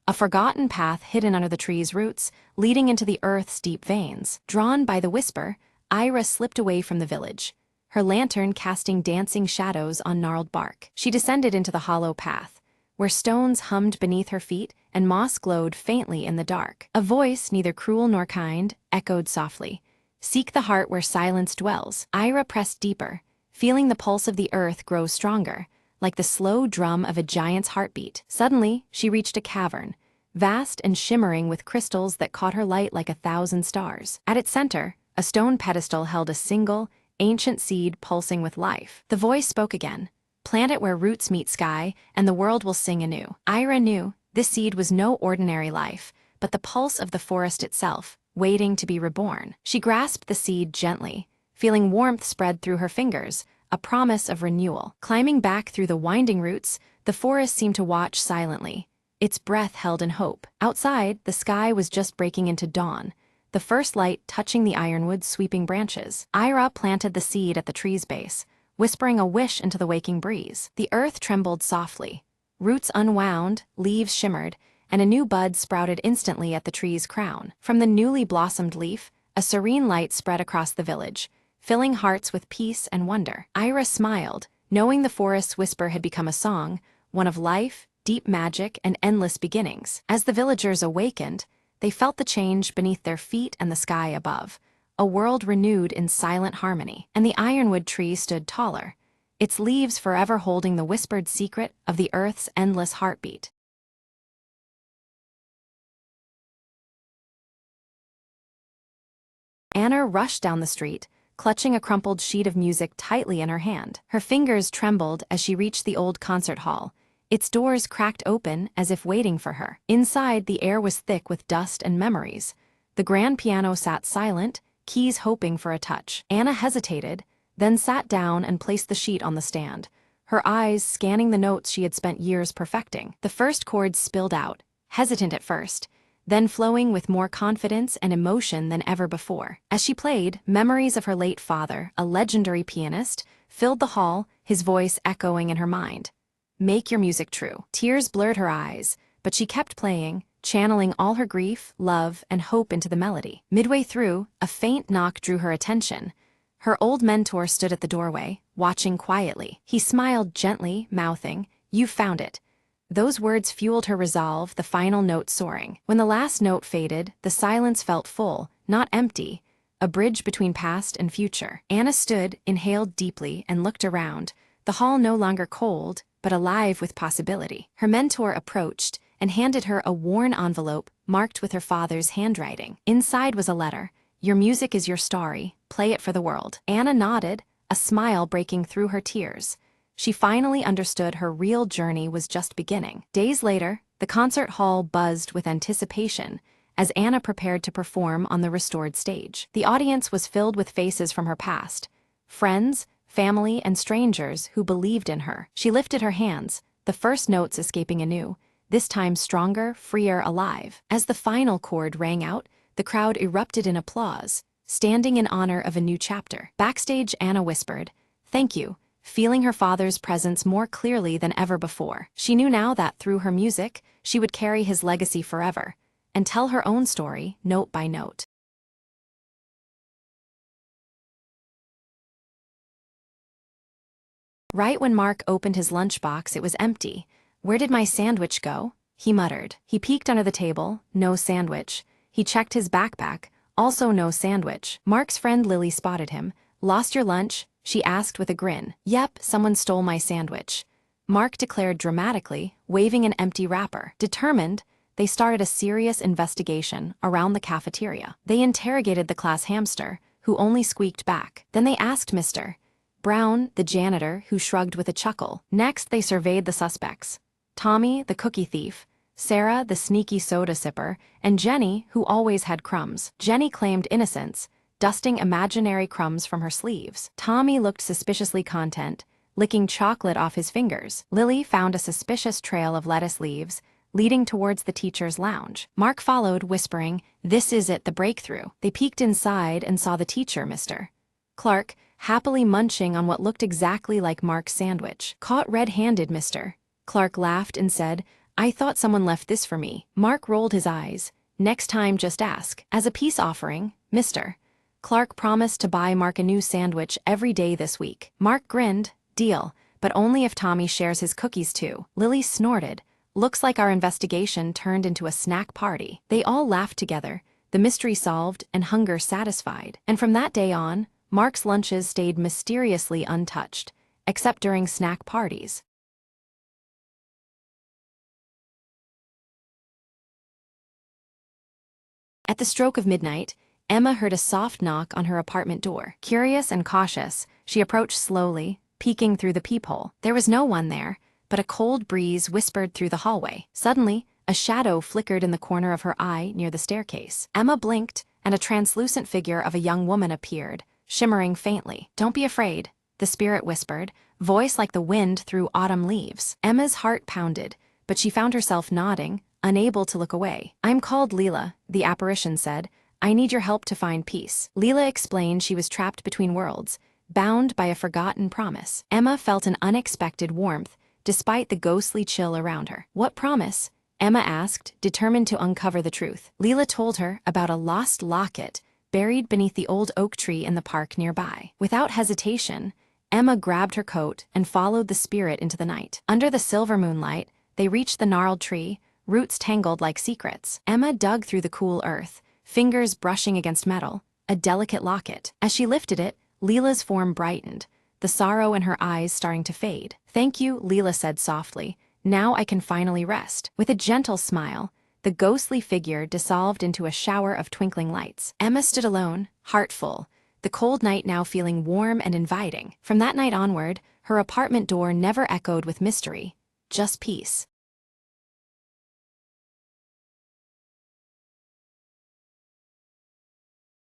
a forgotten path hidden under the tree's roots, leading into the earth's deep veins. Drawn by the whisper, Ira slipped away from the village, her lantern casting dancing shadows on gnarled bark. She descended into the hollow path, where stones hummed beneath her feet and moss glowed faintly in the dark. A voice, neither cruel nor kind, echoed softly, "Seek the heart where silence dwells." Ira pressed deeper, feeling the pulse of the earth grow stronger, like the slow drum of a giant's heartbeat. Suddenly, she reached a cavern, vast and shimmering with crystals that caught her light like 1,000 stars. At its center, a stone pedestal held a single, ancient seed pulsing with life. The voice spoke again, "Plant it where roots meet sky, and the world will sing anew." Ira knew this seed was no ordinary life, but the pulse of the forest itself, waiting to be reborn. She grasped the seed gently, feeling warmth spread through her fingers, a promise of renewal. Climbing back through the winding roots, the forest seemed to watch silently, its breath held in hope. Outside, the sky was just breaking into dawn, the first light touching the ironwood's sweeping branches. Ira planted the seed at the tree's base, whispering a wish into the waking breeze. The earth trembled softly. Roots unwound, leaves shimmered, and a new bud sprouted instantly at the tree's crown. From the newly blossomed leaf, a serene light spread across the village, filling hearts with peace and wonder. Ira smiled, knowing the forest's whisper had become a song, one of life, deep magic, and endless beginnings. As the villagers awakened, they felt the change beneath their feet and the sky above, a world renewed in silent harmony. And the ironwood tree stood taller, its leaves forever holding the whispered secret of the earth's endless heartbeat. Anna rushed down the street, clutching a crumpled sheet of music tightly in her hand. Her fingers trembled as she reached the old concert hall, its doors cracked open as if waiting for her. Inside, the air was thick with dust and memories. The grand piano sat silent, keys hoping for a touch. Anna hesitated, then sat down and placed the sheet on the stand, her eyes scanning the notes she had spent years perfecting. The first chords spilled out, hesitant at first, then flowing with more confidence and emotion than ever before. As she played, memories of her late father, a legendary pianist, filled the hall, his voice echoing in her mind. "Make your music true." Tears blurred her eyes, but she kept playing, channeling all her grief, love, and hope into the melody. Midway through, a faint knock drew her attention. Her old mentor stood at the doorway, watching quietly. He smiled gently, mouthing, "You've found it." Those words fueled her resolve, the final note soaring. When the last note faded, the silence felt full, not empty, a bridge between past and future. Anna stood, inhaled deeply, and looked around, the hall no longer cold, but alive with possibility. Her mentor approached and handed her a worn envelope marked with her father's handwriting. Inside was a letter. "Your music is your story. Play it for the world." Anna nodded, a smile breaking through her tears. She finally understood her real journey was just beginning. Days later, the concert hall buzzed with anticipation as Anna prepared to perform on the restored stage. The audience was filled with faces from her past, friends, family, and strangers who believed in her. She lifted her hands, the first notes escaping anew, this time stronger, freer, alive. As the final chord rang out, the crowd erupted in applause, standing in honor of a new chapter. Backstage, Anna whispered, "Thank you," feeling her father's presence more clearly than ever before. She knew now that through her music, she would carry his legacy forever, and tell her own story, note by note. Right when Mark opened his lunchbox, it was empty. "Where did my sandwich go?" he muttered. He peeked under the table, no sandwich. He checked his backpack, also no sandwich. Mark's friend Lily spotted him. "Lost your lunch?" she asked with a grin. "Yep, someone stole my sandwich," Mark declared dramatically, waving an empty wrapper. Determined, they started a serious investigation around the cafeteria. They interrogated the class hamster, who only squeaked back. Then they asked Mr. Brown, the janitor, who shrugged with a chuckle. Next, they surveyed the suspects: Tommy, the cookie thief, Sarah, the sneaky soda sipper, and Jenny, who always had crumbs. Jenny claimed innocence, dusting imaginary crumbs from her sleeves. Tommy looked suspiciously content, licking chocolate off his fingers. Lily found a suspicious trail of lettuce leaves, leading towards the teacher's lounge. Mark followed, whispering, "This is it, the breakthrough." They peeked inside and saw the teacher, Mr. Clark, happily munching on what looked exactly like Mark's sandwich. "Caught red-handed, Mr. Clark laughed and said, "I thought someone left this for me." Mark rolled his eyes. "Next time, just ask." As a peace offering, Mr. Clark promised to buy Mark a new sandwich every day this week. Mark grinned, "Deal, but only if Tommy shares his cookies too." Lily snorted. "Looks like our investigation turned into a snack party." They all laughed together, the mystery solved and hunger satisfied. And from that day on, Mark's lunches stayed mysteriously untouched, except during snack parties. At the stroke of midnight, Emma heard a soft knock on her apartment door. Curious and cautious, she approached slowly, peeking through the peephole. There was no one there, but a cold breeze whispered through the hallway. Suddenly, a shadow flickered in the corner of her eye near the staircase. Emma blinked, and a translucent figure of a young woman appeared, shimmering faintly. "Don't be afraid," the spirit whispered, voice like the wind through autumn leaves. Emma's heart pounded, but she found herself nodding, unable to look away. "I'm called Leela," the apparition said. "I need your help to find peace." Leela explained she was trapped between worlds, bound by a forgotten promise. Emma felt an unexpected warmth, despite the ghostly chill around her. "What promise?" Emma asked, determined to uncover the truth. Leela told her about a lost locket buried beneath the old oak tree in the park nearby. Without hesitation, Emma grabbed her coat and followed the spirit into the night. Under the silver moonlight, they reached the gnarled tree, roots tangled like secrets. Emma dug through the cool earth, fingers brushing against metal, a delicate locket. As she lifted it, Leela's form brightened, the sorrow in her eyes starting to fade. "Thank you," Leela said softly. "Now I can finally rest." With a gentle smile, the ghostly figure dissolved into a shower of twinkling lights. Emma stood alone, heart full, the cold night now feeling warm and inviting. From that night onward, her apartment door never echoed with mystery, just peace.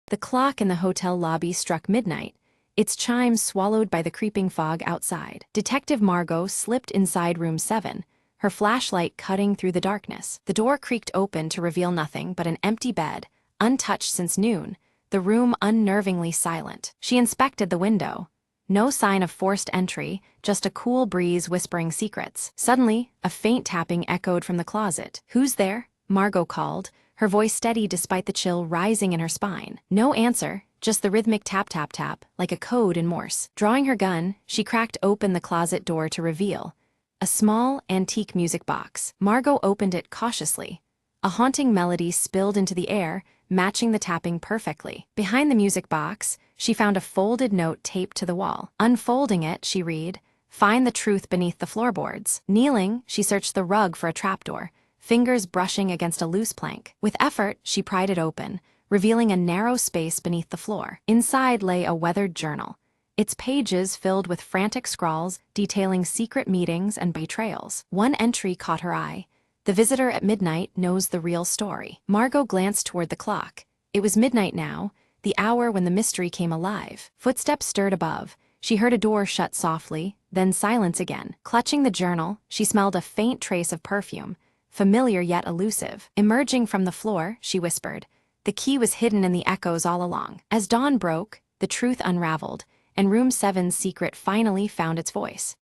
The clock in the hotel lobby struck midnight, its chimes swallowed by the creeping fog outside. Detective Margot slipped inside room 7, her flashlight cutting through the darkness. The door creaked open to reveal nothing but an empty bed, untouched since noon, the room unnervingly silent. She inspected the window. No sign of forced entry, just a cool breeze whispering secrets. Suddenly, a faint tapping echoed from the closet. "Who's there?" Margot called, her voice steady despite the chill rising in her spine. No answer, just the rhythmic tap-tap-tap, like a code in Morse. Drawing her gun, she cracked open the closet door to reveal a small, antique music box. Margot opened it cautiously. A haunting melody spilled into the air, matching the tapping perfectly. Behind the music box, she found a folded note taped to the wall. Unfolding it, she read, "Find the truth beneath the floorboards." Kneeling, she searched the rug for a trapdoor, fingers brushing against a loose plank. With effort, she pried it open, revealing a narrow space beneath the floor. Inside lay a weathered journal, its pages filled with frantic scrawls detailing secret meetings and betrayals. One entry caught her eye. "The visitor at midnight knows the real story." Margot glanced toward the clock. It was midnight now, the hour when the mystery came alive. Footsteps stirred above. She heard a door shut softly, then silence again. Clutching the journal, she smelled a faint trace of perfume, familiar yet elusive. Emerging from the floor, she whispered. The key was hidden in the echoes all along. As dawn broke, the truth unraveled, and Room 7's secret finally found its voice.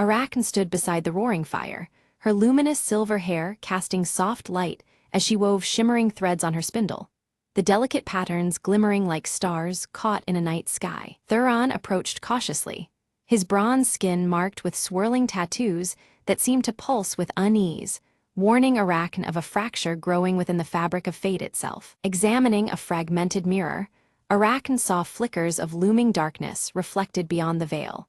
Arachne stood beside the roaring fire, her luminous silver hair casting soft light as she wove shimmering threads on her spindle, the delicate patterns glimmering like stars caught in a night sky. Thuron approached cautiously, his bronze skin marked with swirling tattoos that seemed to pulse with unease, warning Arachne of a fracture growing within the fabric of fate itself. Examining a fragmented mirror, Arachne saw flickers of looming darkness reflected beyond the veil,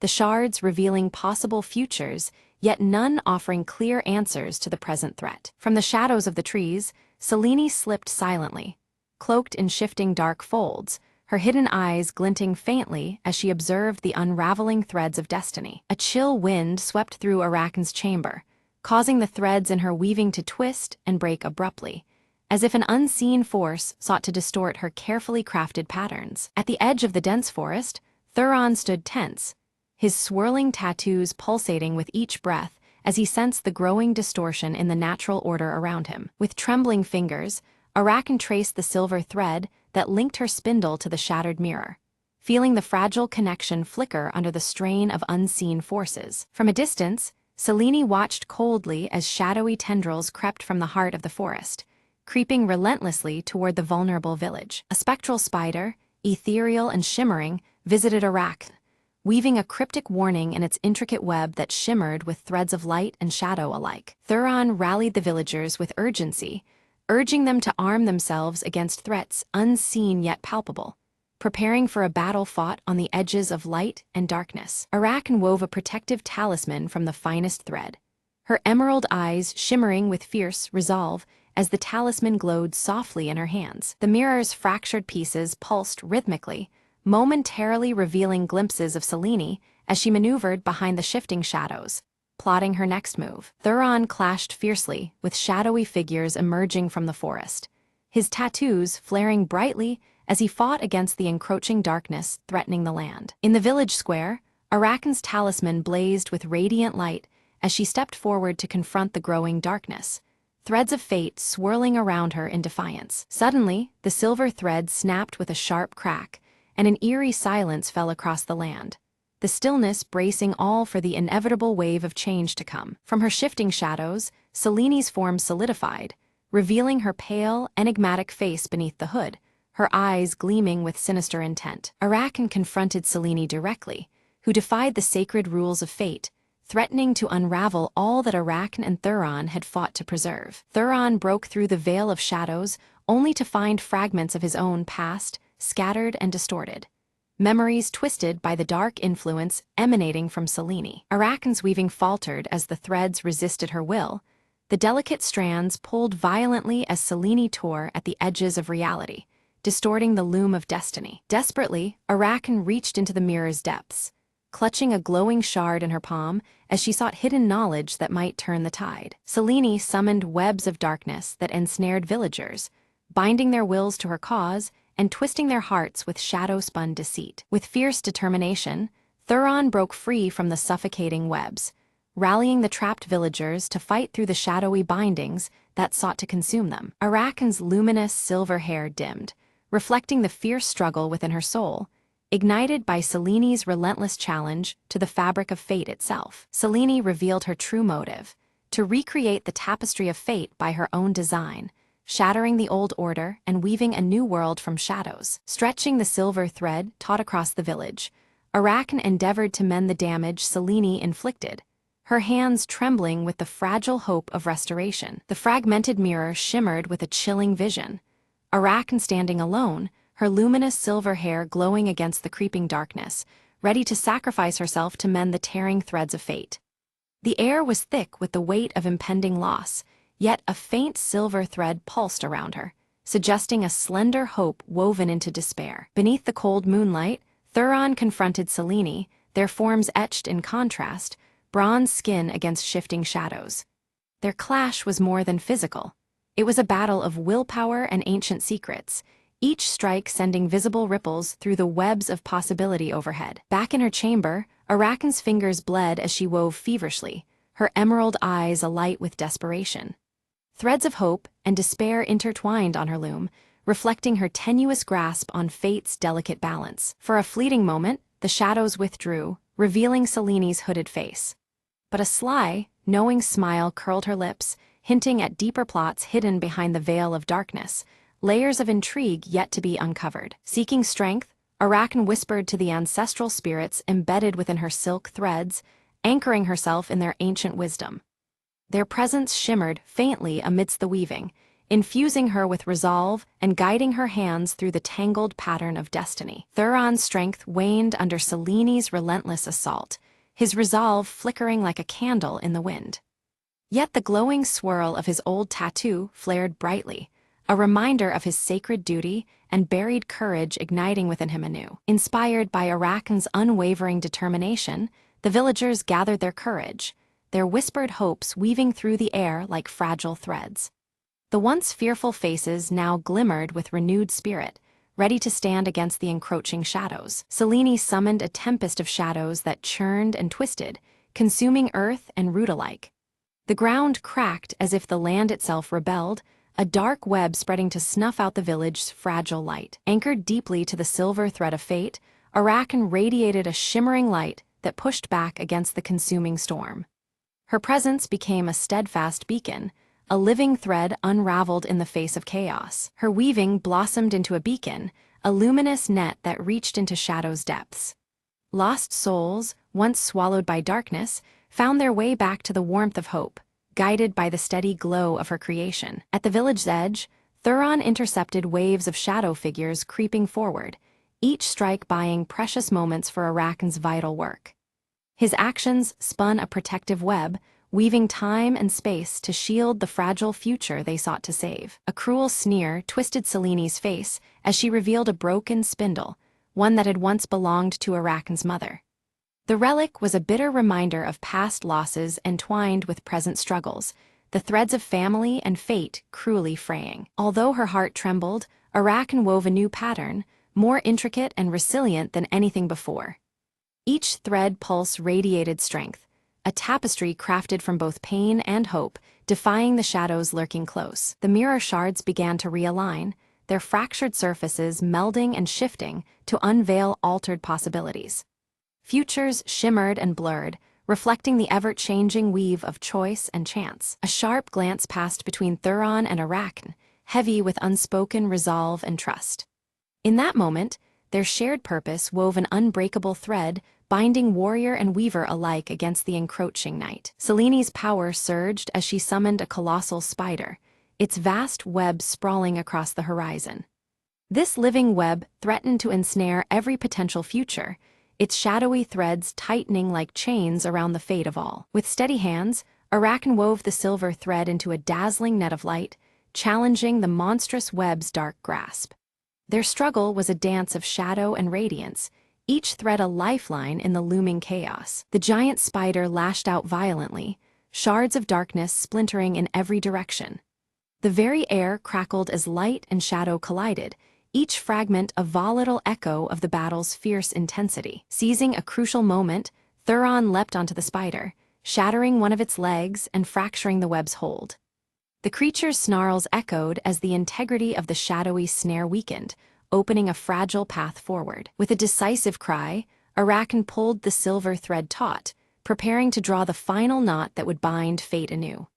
the shards revealing possible futures, yet none offering clear answers to the present threat. From the shadows of the trees, Selene slipped silently, cloaked in shifting dark folds, her hidden eyes glinting faintly as she observed the unraveling threads of destiny. A chill wind swept through Arachne's chamber, causing the threads in her weaving to twist and break abruptly, as if an unseen force sought to distort her carefully crafted patterns. At the edge of the dense forest, Thuron stood tense, his swirling tattoos pulsating with each breath as he sensed the growing distortion in the natural order around him. With trembling fingers, Arachne traced the silver thread that linked her spindle to the shattered mirror, feeling the fragile connection flicker under the strain of unseen forces. From a distance, Selene watched coldly as shadowy tendrils crept from the heart of the forest, creeping relentlessly toward the vulnerable village. A spectral spider, ethereal and shimmering, visited Arachne, weaving a cryptic warning in its intricate web that shimmered with threads of light and shadow alike. Thuron rallied the villagers with urgency, urging them to arm themselves against threats unseen yet palpable, preparing for a battle fought on the edges of light and darkness. Arachne wove a protective talisman from the finest thread, her emerald eyes shimmering with fierce resolve as the talisman glowed softly in her hands. The mirror's fractured pieces pulsed rhythmically, momentarily revealing glimpses of Selene as she maneuvered behind the shifting shadows, plotting her next move. Thuron clashed fiercely with shadowy figures emerging from the forest, his tattoos flaring brightly as he fought against the encroaching darkness threatening the land. In the village square, Arachne's talisman blazed with radiant light as she stepped forward to confront the growing darkness, threads of fate swirling around her in defiance. Suddenly, the silver thread snapped with a sharp crack, and an eerie silence fell across the land, the stillness bracing all for the inevitable wave of change to come. From her shifting shadows, Selene's form solidified, revealing her pale, enigmatic face beneath the hood, her eyes gleaming with sinister intent. Arachne confronted Selene directly, who defied the sacred rules of fate, threatening to unravel all that Arachne and Thuron had fought to preserve. Thuron broke through the veil of shadows only to find fragments of his own past, scattered and distorted, memories twisted by the dark influence emanating from Selene. Arachne's weaving faltered as the threads resisted her will, the delicate strands pulled violently as Selene tore at the edges of reality, distorting the loom of destiny. Desperately, Arachne reached into the mirror's depths, clutching a glowing shard in her palm as she sought hidden knowledge that might turn the tide. Selene summoned webs of darkness that ensnared villagers, binding their wills to her cause and twisting their hearts with shadow-spun deceit. With fierce determination, Thuron broke free from the suffocating webs, rallying the trapped villagers to fight through the shadowy bindings that sought to consume them. Arakan's luminous silver hair dimmed, reflecting the fierce struggle within her soul, ignited by Selene's relentless challenge to the fabric of fate itself. Selene revealed her true motive: to recreate the tapestry of fate by her own design, shattering the old order and weaving a new world from shadows. Stretching the silver thread taut across the village, Arakan endeavored to mend the damage Selene inflicted, her hands trembling with the fragile hope of restoration. The fragmented mirror shimmered with a chilling vision. Arakan standing alone, her luminous silver hair glowing against the creeping darkness, ready to sacrifice herself to mend the tearing threads of fate. The air was thick with the weight of impending loss, yet a faint silver thread pulsed around her, suggesting a slender hope woven into despair. Beneath the cold moonlight, Thuron confronted Selene, their forms etched in contrast, bronze skin against shifting shadows. Their clash was more than physical. It was a battle of willpower and ancient secrets, each strike sending visible ripples through the webs of possibility overhead. Back in her chamber, Arakan's fingers bled as she wove feverishly, her emerald eyes alight with desperation. Threads of hope and despair intertwined on her loom, reflecting her tenuous grasp on fate's delicate balance. For a fleeting moment, the shadows withdrew, revealing Selene's hooded face. But a sly, knowing smile curled her lips, hinting at deeper plots hidden behind the veil of darkness, layers of intrigue yet to be uncovered. Seeking strength, Arakan whispered to the ancestral spirits embedded within her silk threads, anchoring herself in their ancient wisdom. Their presence shimmered faintly amidst the weaving, infusing her with resolve and guiding her hands through the tangled pattern of destiny. Thuron's strength waned under Selene's relentless assault, his resolve flickering like a candle in the wind. Yet the glowing swirl of his old tattoo flared brightly, a reminder of his sacred duty and buried courage igniting within him anew. Inspired by Arakan's unwavering determination, the villagers gathered their courage, their whispered hopes weaving through the air like fragile threads. The once fearful faces now glimmered with renewed spirit, ready to stand against the encroaching shadows. Selene summoned a tempest of shadows that churned and twisted, consuming earth and root alike. The ground cracked as if the land itself rebelled, a dark web spreading to snuff out the village's fragile light. Anchored deeply to the silver thread of fate, Arakan radiated a shimmering light that pushed back against the consuming storm. Her presence became a steadfast beacon, a living thread unraveled in the face of chaos. Her weaving blossomed into a beacon, a luminous net that reached into shadow's depths. Lost souls, once swallowed by darkness, found their way back to the warmth of hope, guided by the steady glow of her creation. At the village's edge, Thuron intercepted waves of shadow figures creeping forward, each strike buying precious moments for Arakan's vital work. His actions spun a protective web, weaving time and space to shield the fragile future they sought to save. A cruel sneer twisted Selene's face as she revealed a broken spindle, one that had once belonged to Arakan's mother. The relic was a bitter reminder of past losses entwined with present struggles, the threads of family and fate cruelly fraying. Although her heart trembled, Arakan wove a new pattern, more intricate and resilient than anything before. Each thread pulse radiated strength, a tapestry crafted from both pain and hope, defying the shadows lurking close. The mirror shards began to realign, their fractured surfaces melding and shifting to unveil altered possibilities. Futures shimmered and blurred, reflecting the ever-changing weave of choice and chance. A sharp glance passed between Thuron and Arakan, heavy with unspoken resolve and trust. In that moment, their shared purpose wove an unbreakable thread, binding warrior and weaver alike against the encroaching night. Selene's power surged as she summoned a colossal spider, its vast web sprawling across the horizon. This living web threatened to ensnare every potential future, its shadowy threads tightening like chains around the fate of all. With steady hands, Arakan wove the silver thread into a dazzling net of light, challenging the monstrous web's dark grasp. Their struggle was a dance of shadow and radiance, each thread a lifeline in the looming chaos. The giant spider lashed out violently, shards of darkness splintering in every direction. The very air crackled as light and shadow collided, each fragment a volatile echo of the battle's fierce intensity. Seizing a crucial moment, Thuron leapt onto the spider, shattering one of its legs and fracturing the web's hold. The creature's snarls echoed as the integrity of the shadowy snare weakened, opening a fragile path forward. With a decisive cry, Arachne pulled the silver thread taut, preparing to draw the final knot that would bind fate anew.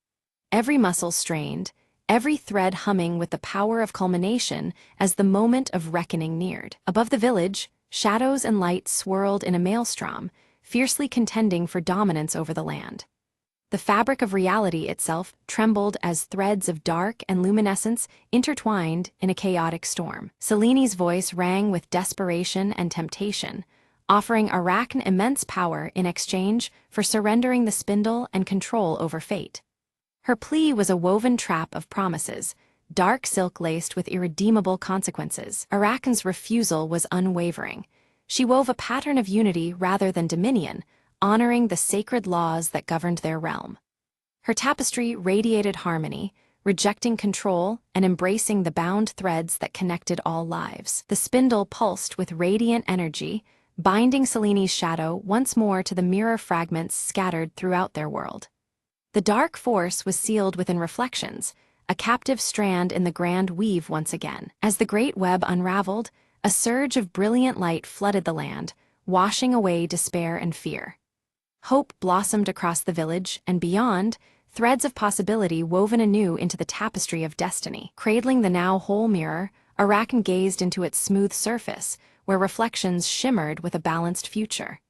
Every muscle strained, every thread humming with the power of culmination as the moment of reckoning neared. Above the village, shadows and light swirled in a maelstrom, fiercely contending for dominance over the land. The fabric of reality itself trembled as threads of dark and luminescence intertwined in a chaotic storm. Selene's voice rang with desperation and temptation, offering Arachne immense power in exchange for surrendering the spindle and control over fate. Her plea was a woven trap of promises, dark silk laced with irredeemable consequences. Arachne's refusal was unwavering. She wove a pattern of unity rather than dominion, honoring the sacred laws that governed their realm. Her tapestry radiated harmony, rejecting control and embracing the bound threads that connected all lives. The spindle pulsed with radiant energy, binding Selene's shadow once more to the mirror fragments scattered throughout their world. The dark force was sealed within reflections, a captive strand in the grand weave once again. As the great web unraveled, a surge of brilliant light flooded the land, washing away despair and fear. Hope blossomed across the village, and beyond, threads of possibility woven anew into the tapestry of destiny. Cradling the now whole mirror, Arachne gazed into its smooth surface, where reflections shimmered with a balanced future.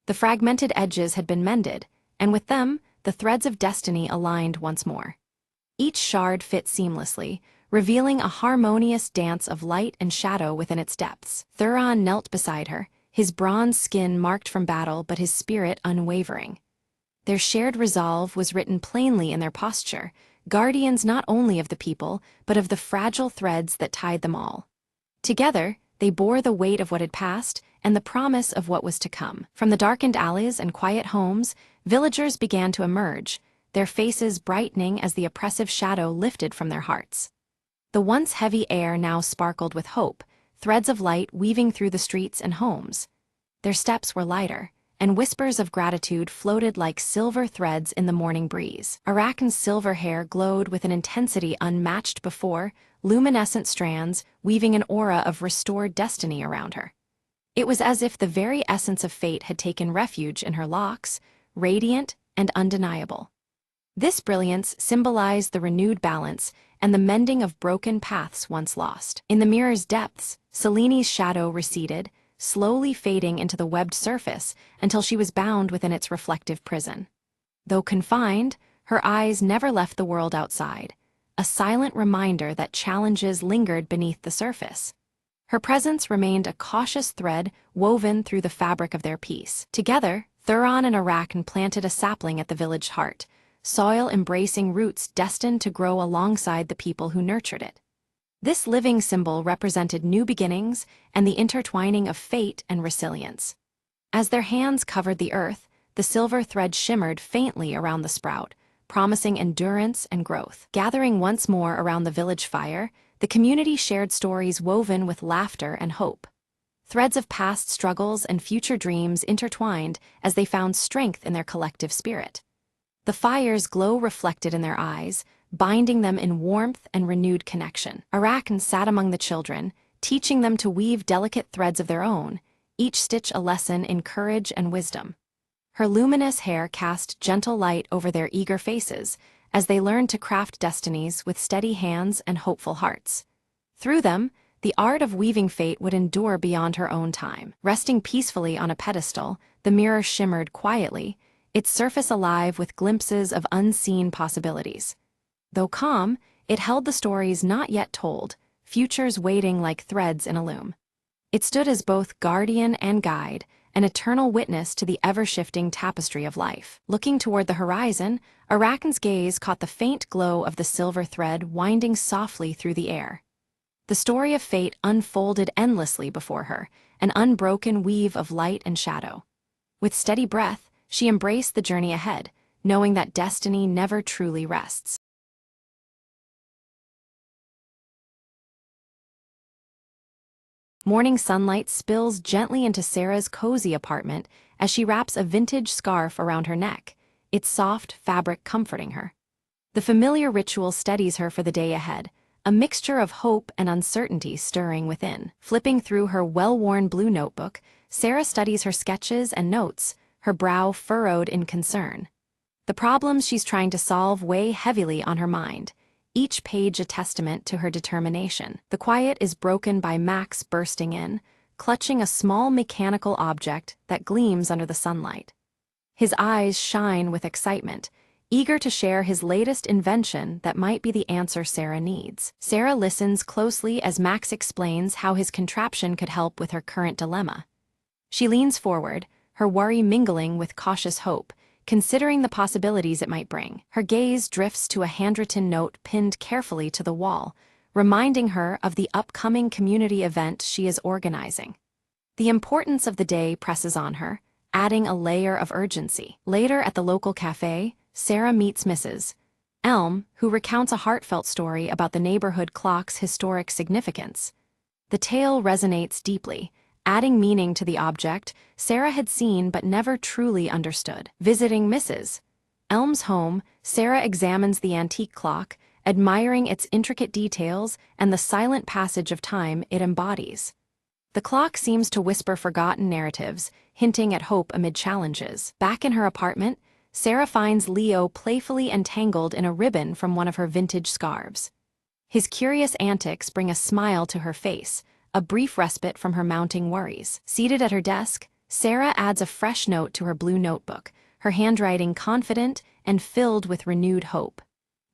The fragmented edges had been mended, and with them, the threads of destiny aligned once more. Each shard fit seamlessly, revealing a harmonious dance of light and shadow within its depths. Thuron knelt beside her, his bronze skin marked from battle but his spirit unwavering. Their shared resolve was written plainly in their posture, guardians not only of the people, but of the fragile threads that tied them all. Together, they bore the weight of what had passed and the promise of what was to come. From the darkened alleys and quiet homes, villagers began to emerge, their faces brightening as the oppressive shadow lifted from their hearts. The once heavy air now sparkled with hope, threads of light weaving through the streets and homes. Their steps were lighter, and whispers of gratitude floated like silver threads in the morning breeze. Arachne's silver hair glowed with an intensity unmatched before, luminescent strands weaving an aura of restored destiny around her. It was as if the very essence of fate had taken refuge in her locks, radiant and undeniable. This brilliance symbolized the renewed balance and the mending of broken paths once lost. In the mirror's depths, Selene's shadow receded, slowly fading into the webbed surface until she was bound within its reflective prison. Though confined, her eyes never left the world outside, a silent reminder that challenges lingered beneath the surface. Her presence remained a cautious thread woven through the fabric of their peace. Together, Thuron and Arachne planted a sapling at the village heart, soil embracing roots destined to grow alongside the people who nurtured it. This living symbol represented new beginnings and the intertwining of fate and resilience. As their hands covered the earth, the silver thread shimmered faintly around the sprout, promising endurance and growth. Gathering once more around the village fire, the community shared stories woven with laughter and hope. Threads of past struggles and future dreams intertwined as they found strength in their collective spirit. The fire's glow reflected in their eyes, binding them in warmth and renewed connection. Arachne sat among the children, teaching them to weave delicate threads of their own, each stitch a lesson in courage and wisdom. Her luminous hair cast gentle light over their eager faces as they learned to craft destinies with steady hands and hopeful hearts. Through them, the art of weaving fate would endure beyond her own time. Resting peacefully on a pedestal, the mirror shimmered quietly, its surface alive with glimpses of unseen possibilities. Though calm, it held the stories not yet told, futures waiting like threads in a loom. It stood as both guardian and guide, an eternal witness to the ever-shifting tapestry of life. Looking toward the horizon, Arachne's gaze caught the faint glow of the silver thread winding softly through the air. The story of fate unfolded endlessly before her, an unbroken weave of light and shadow. With steady breath, she embraced the journey ahead, knowing that destiny never truly rests. Morning sunlight spills gently into Sarah's cozy apartment as she wraps a vintage scarf around her neck, its soft fabric comforting her. The familiar ritual steadies her for the day ahead, a mixture of hope and uncertainty stirring within. Flipping through her well-worn blue notebook, Sarah studies her sketches and notes, her brow furrowed in concern. The problems she's trying to solve weigh heavily on her mind, each page a testament to her determination. The quiet is broken by Max bursting in, clutching a small mechanical object that gleams under the sunlight. His eyes shine with excitement, eager to share his latest invention that might be the answer Sarah needs. Sarah listens closely as Max explains how his contraption could help with her current dilemma. She leans forward, her worry mingling with cautious hope, considering the possibilities it might bring. Her gaze drifts to a handwritten note pinned carefully to the wall, reminding her of the upcoming community event she is organizing. The importance of the day presses on her, adding a layer of urgency. Later at the local cafe, Sarah meets Mrs. Elm, who recounts a heartfelt story about the neighborhood clock's historic significance. The tale resonates deeply, adding meaning to the object Sarah had seen but never truly understood. Visiting Mrs. Elm's home, Sarah examines the antique clock, admiring its intricate details and the silent passage of time it embodies. The clock seems to whisper forgotten narratives, hinting at hope amid challenges. Back in her apartment, Sarah finds Leo playfully entangled in a ribbon from one of her vintage scarves. His curious antics bring a smile to her face, a brief respite from her mounting worries. Seated at her desk, Sarah adds a fresh note to her blue notebook, her handwriting confident and filled with renewed hope.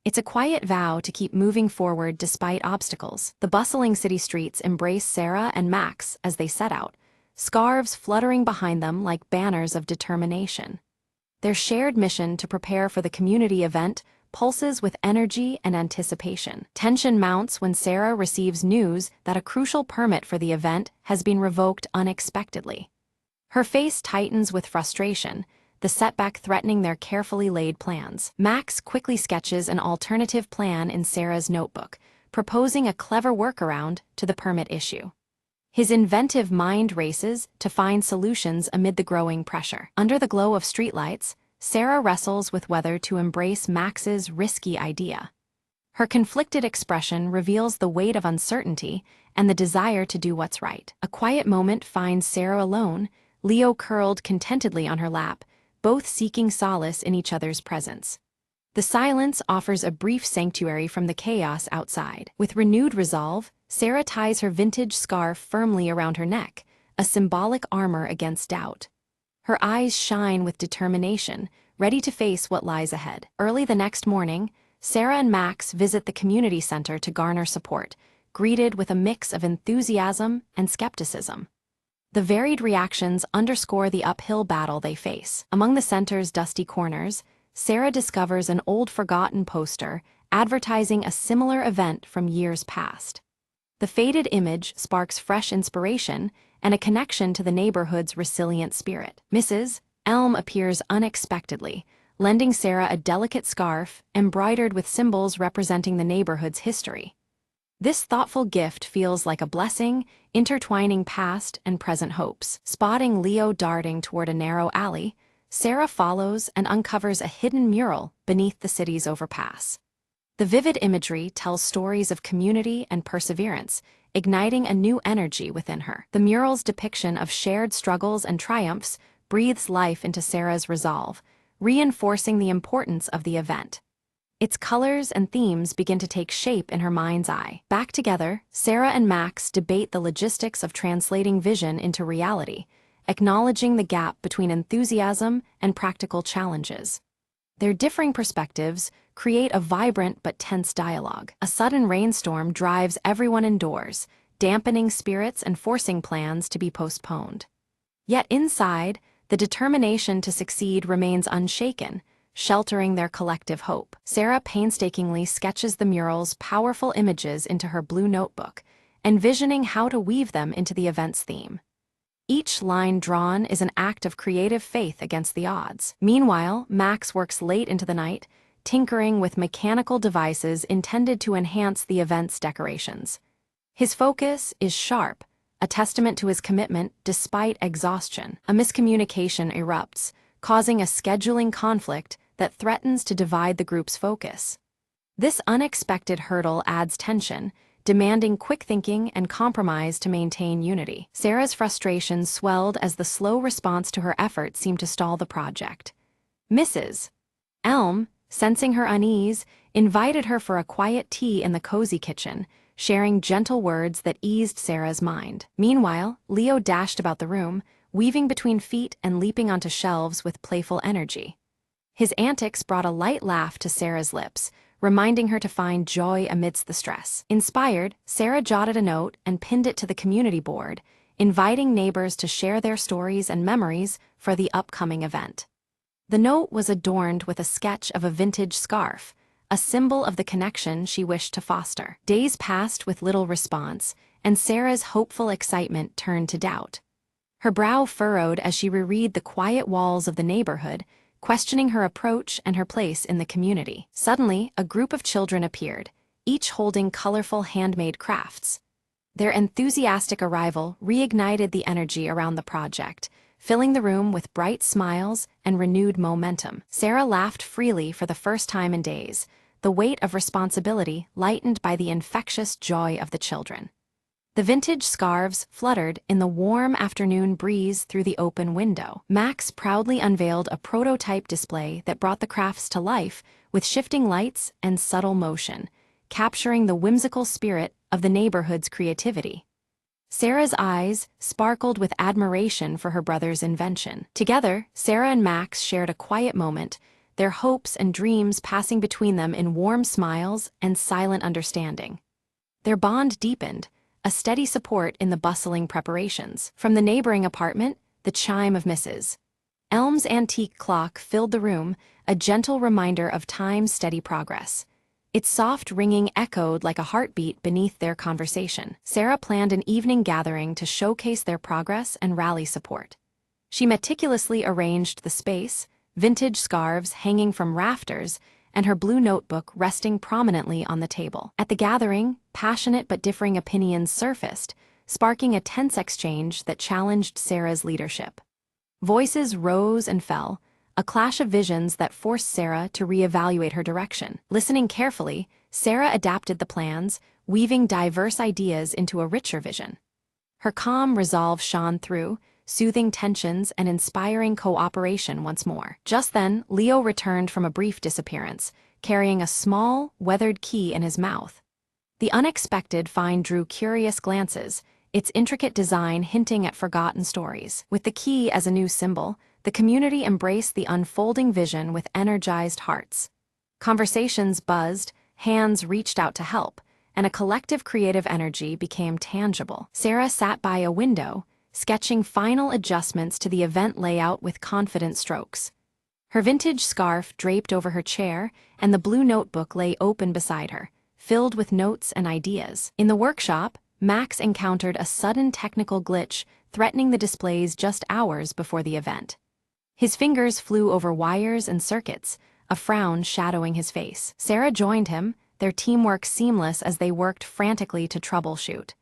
It's a quiet vow to keep moving forward despite obstacles. The bustling city streets embrace Sarah and Max as they set out, scarves fluttering behind them like banners of determination. Their shared mission to prepare for the community event pulses with energy and anticipation. Tension mounts when Sarah receives news that a crucial permit for the event has been revoked unexpectedly. Her face tightens with frustration, the setback threatening their carefully laid plans. Max quickly sketches an alternative plan in Sarah's notebook, proposing a clever workaround to the permit issue. His inventive mind races to find solutions amid the growing pressure. Under the glow of streetlights, Sarah wrestles with whether to embrace Max's risky idea. Her conflicted expression reveals the weight of uncertainty and the desire to do what's right. A quiet moment finds Sarah alone, Leo curled contentedly on her lap, both seeking solace in each other's presence. The silence offers a brief sanctuary from the chaos outside. With renewed resolve, Sarah ties her vintage scarf firmly around her neck, a symbolic armor against doubt. Her eyes shine with determination, ready to face what lies ahead. Early the next morning, Sarah and Max visit the community center to garner support, greeted with a mix of enthusiasm and skepticism. The varied reactions underscore the uphill battle they face. Among the center's dusty corners, Sarah discovers an old forgotten poster advertising a similar event from years past. The faded image sparks fresh inspiration and a connection to the neighborhood's resilient spirit. Mrs. Elm appears unexpectedly, lending Sarah a delicate scarf embroidered with symbols representing the neighborhood's history. This thoughtful gift feels like a blessing, intertwining past and present hopes. Spotting Leo darting toward a narrow alley, Sarah follows and uncovers a hidden mural beneath the city's overpass. The vivid imagery tells stories of community and perseverance, igniting a new energy within her. The mural's depiction of shared struggles and triumphs breathes life into Sarah's resolve, reinforcing the importance of the event. Its colors and themes begin to take shape in her mind's eye. Back together, Sarah and Max debate the logistics of translating vision into reality, acknowledging the gap between enthusiasm and practical challenges. Their differing perspectives create a vibrant but tense dialogue. A sudden rainstorm drives everyone indoors, dampening spirits and forcing plans to be postponed. Yet inside, the determination to succeed remains unshaken, sheltering their collective hope. Sarah painstakingly sketches the mural's powerful images into her blue notebook, envisioning how to weave them into the event's theme. Each line drawn is an act of creative faith against the odds. Meanwhile, Max works late into the night, tinkering with mechanical devices intended to enhance the event's decorations. His focus is sharp, a testament to his commitment despite exhaustion. A miscommunication erupts, causing a scheduling conflict that threatens to divide the group's focus. This unexpected hurdle adds tension, demanding quick thinking and compromise to maintain unity. Sarah's frustration swelled as the slow response to her effort seemed to stall the project. Mrs. Elm, sensing her unease, invited her for a quiet tea in the cozy kitchen, sharing gentle words that eased Sarah's mind. Meanwhile, Leo dashed about the room, weaving between feet and leaping onto shelves with playful energy. His antics brought a light laugh to Sarah's lips, reminding her to find joy amidst the stress. Inspired, Sarah jotted a note and pinned it to the community board, inviting neighbors to share their stories and memories for the upcoming event. The note was adorned with a sketch of a vintage scarf, a symbol of the connection she wished to foster. Days passed with little response, and Sarah's hopeful excitement turned to doubt. Her brow furrowed as she reread the quiet walls of the neighborhood, questioning her approach and her place in the community. Suddenly, a group of children appeared, each holding colorful handmade crafts. Their enthusiastic arrival reignited the energy around the project, filling the room with bright smiles and renewed momentum. Sarah laughed freely for the first time in days, the weight of responsibility lightened by the infectious joy of the children. The vintage scarves fluttered in the warm afternoon breeze through the open window. Max proudly unveiled a prototype display that brought the crafts to life with shifting lights and subtle motion, capturing the whimsical spirit of the neighborhood's creativity. Sarah's eyes sparkled with admiration for her brother's invention. Together, Sarah and Max shared a quiet moment, their hopes and dreams passing between them in warm smiles and silent understanding. Their bond deepened, a steady support in the bustling preparations. From the neighboring apartment, the chime of Mrs. Elm's antique clock filled the room, a gentle reminder of time's steady progress. Its soft ringing echoed like a heartbeat beneath their conversation. Sarah planned an evening gathering to showcase their progress and rally support. She meticulously arranged the space, vintage scarves hanging from rafters, and her blue notebook resting prominently on the table. At the gathering, passionate but differing opinions surfaced, sparking a tense exchange that challenged Sarah's leadership. Voices rose and fell, a clash of visions that forced Sarah to reevaluate her direction. Listening carefully, Sarah adapted the plans, weaving diverse ideas into a richer vision. Her calm resolve shone through, soothing tensions and inspiring cooperation once more. Just then, Leo returned from a brief disappearance, carrying a small, weathered key in his mouth. The unexpected find drew curious glances, its intricate design hinting at forgotten stories. With the key as a new symbol, the community embraced the unfolding vision with energized hearts. Conversations buzzed, hands reached out to help, and a collective creative energy became tangible. Sarah sat by a window, sketching final adjustments to the event layout with confident strokes. Her vintage scarf draped over her chair, and the blue notebook lay open beside her, filled with notes and ideas. In the workshop, Max encountered a sudden technical glitch threatening the displays just hours before the event. His fingers flew over wires and circuits, a frown shadowing his face. Sarah joined him, their teamwork seamless as they worked frantically to troubleshoot.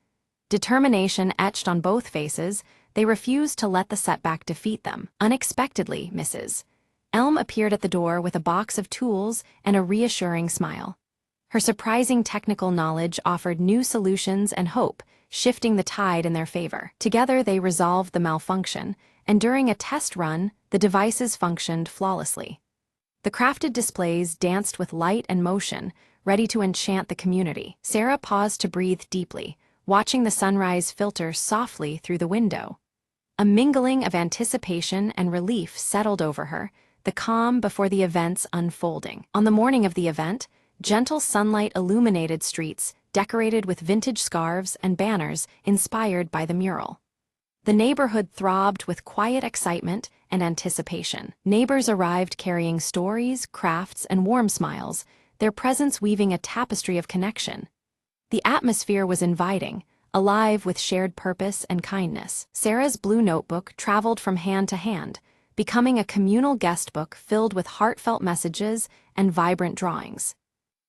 Determination etched on both faces, they refused to let the setback defeat them. Unexpectedly, Mrs. Elm appeared at the door with a box of tools and a reassuring smile. Her surprising technical knowledge offered new solutions and hope, shifting the tide in their favor. Together they resolved the malfunction, and during a test run, the devices functioned flawlessly. The crafted displays danced with light and motion, ready to enchant the community. Sarah paused to breathe deeply, watching the sunrise filter softly through the window. A mingling of anticipation and relief settled over her, the calm before the events unfolding. On the morning of the event, gentle sunlight illuminated streets, decorated with vintage scarves and banners inspired by the mural. The neighborhood throbbed with quiet excitement and anticipation. Neighbors arrived carrying stories, crafts, and warm smiles, their presence weaving a tapestry of connection. The atmosphere was inviting, alive with shared purpose and kindness. Sarah's blue notebook traveled from hand to hand, becoming a communal guestbook filled with heartfelt messages and vibrant drawings.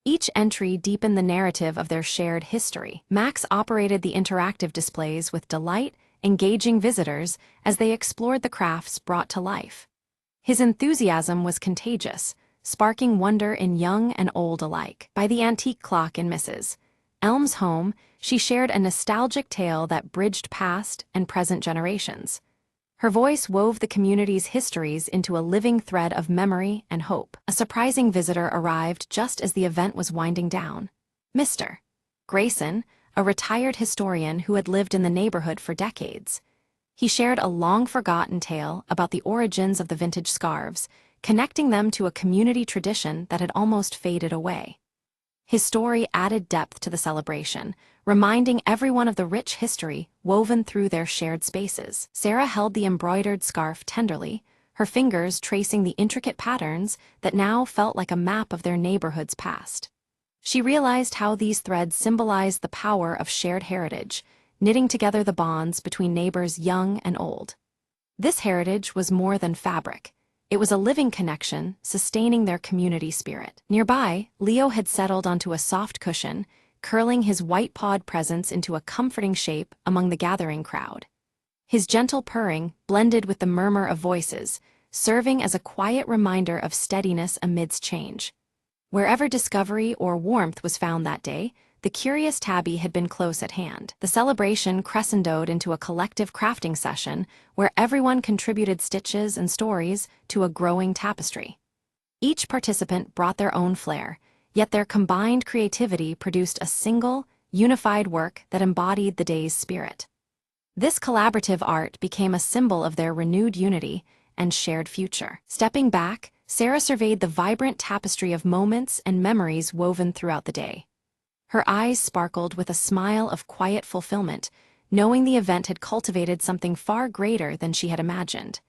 Each entry deepened the narrative of their shared history. Max operated the interactive displays with delight, engaging visitors as they explored the crafts brought to life. His enthusiasm was contagious, sparking wonder in young and old alike. By the antique clock in Mrs. Elm's home, she shared a nostalgic tale that bridged past and present generations. Her voice wove the community's histories into a living thread of memory and hope. A surprising visitor arrived just as the event was winding down. Mr. Grayson, a retired historian who had lived in the neighborhood for decades. He shared a long-forgotten tale about the origins of the vintage scarves, connecting them to a community tradition that had almost faded away. His story added depth to the celebration, reminding everyone of the rich history woven through their shared spaces. Sarah held the embroidered scarf tenderly, her fingers tracing the intricate patterns that now felt like a map of their neighborhood's past. She realized how these threads symbolized the power of shared heritage, knitting together the bonds between neighbors young and old. This heritage was more than fabric. It was a living connection, sustaining their community spirit. Nearby, Leo had settled onto a soft cushion, curling his white-pawed presence into a comforting shape among the gathering crowd. His gentle purring blended with the murmur of voices, serving as a quiet reminder of steadiness amidst change. Wherever discovery or warmth was found that day, the curious tabby had been close at hand. The celebration crescendoed into a collective crafting session where everyone contributed stitches and stories to a growing tapestry. Each participant brought their own flair, yet their combined creativity produced a single, unified work that embodied the day's spirit. This collaborative art became a symbol of their renewed unity and shared future. Stepping back, Sarah surveyed the vibrant tapestry of moments and memories woven throughout the day. Her eyes sparkled with a smile of quiet fulfillment, knowing the event had cultivated something far greater than she had imagined.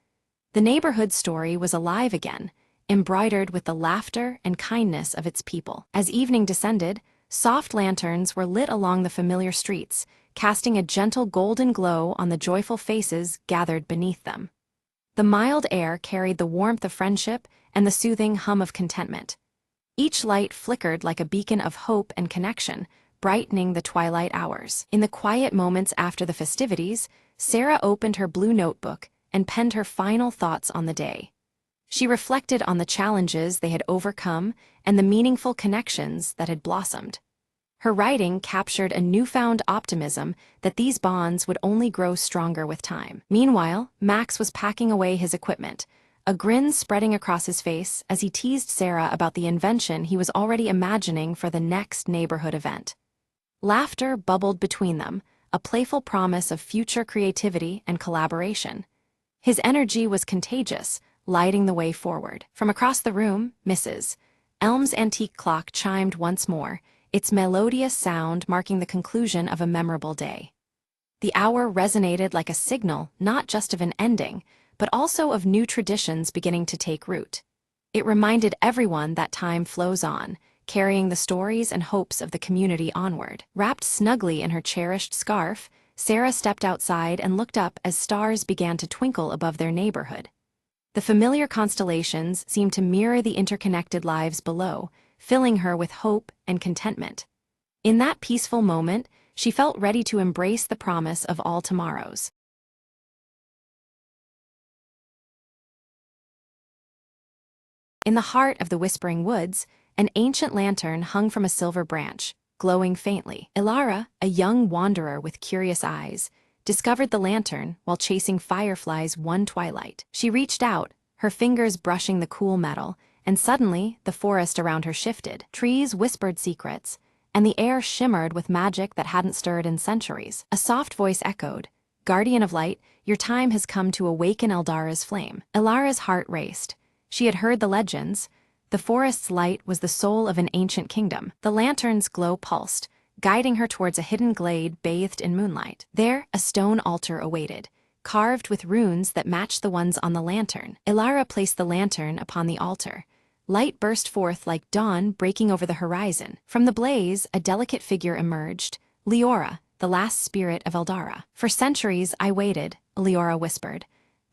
The neighborhood story was alive again, embroidered with the laughter and kindness of its people. As evening descended, soft lanterns were lit along the familiar streets, casting a gentle golden glow on the joyful faces gathered beneath them. The mild air carried the warmth of friendship and the soothing hum of contentment. Each light flickered like a beacon of hope and connection, brightening the twilight hours. In the quiet moments after the festivities, Sarah opened her blue notebook and penned her final thoughts on the day. She reflected on the challenges they had overcome and the meaningful connections that had blossomed. Her writing captured a newfound optimism that these bonds would only grow stronger with time. Meanwhile, Max was packing away his equipment, a grin spreading across his face as he teased Sarah about the invention he was already imagining for the next neighborhood event. Laughter bubbled between them, a playful promise of future creativity and collaboration. His energy was contagious, lighting the way forward. From across the room, Mrs. Elm's antique clock chimed once more, its melodious sound marking the conclusion of a memorable day. The hour resonated like a signal not just of an ending, but also of new traditions beginning to take root. It reminded everyone that time flows on, carrying the stories and hopes of the community onward. Wrapped snugly in her cherished scarf, Sarah stepped outside and looked up as stars began to twinkle above their neighborhood. The familiar constellations seemed to mirror the interconnected lives below, filling her with hope and contentment. In that peaceful moment, she felt ready to embrace the promise of all tomorrows. In the heart of the Whispering Woods, an ancient lantern hung from a silver branch, glowing faintly. Ilara, a young wanderer with curious eyes, discovered the lantern while chasing fireflies one twilight. She reached out, her fingers brushing the cool metal, and suddenly the forest around her shifted. Trees whispered secrets, and the air shimmered with magic that hadn't stirred in centuries. A soft voice echoed, "Guardian of Light, your time has come to awaken Eldara's flame." Ilara's heart raced. She had heard the legends. The forest's light was the soul of an ancient kingdom. The lantern's glow pulsed, guiding her towards a hidden glade bathed in moonlight. There, a stone altar awaited, carved with runes that matched the ones on the lantern. Ilara placed the lantern upon the altar. Light burst forth like dawn breaking over the horizon. From the blaze, a delicate figure emerged, Leora, the last spirit of Eldara. "For centuries I waited," Leora whispered.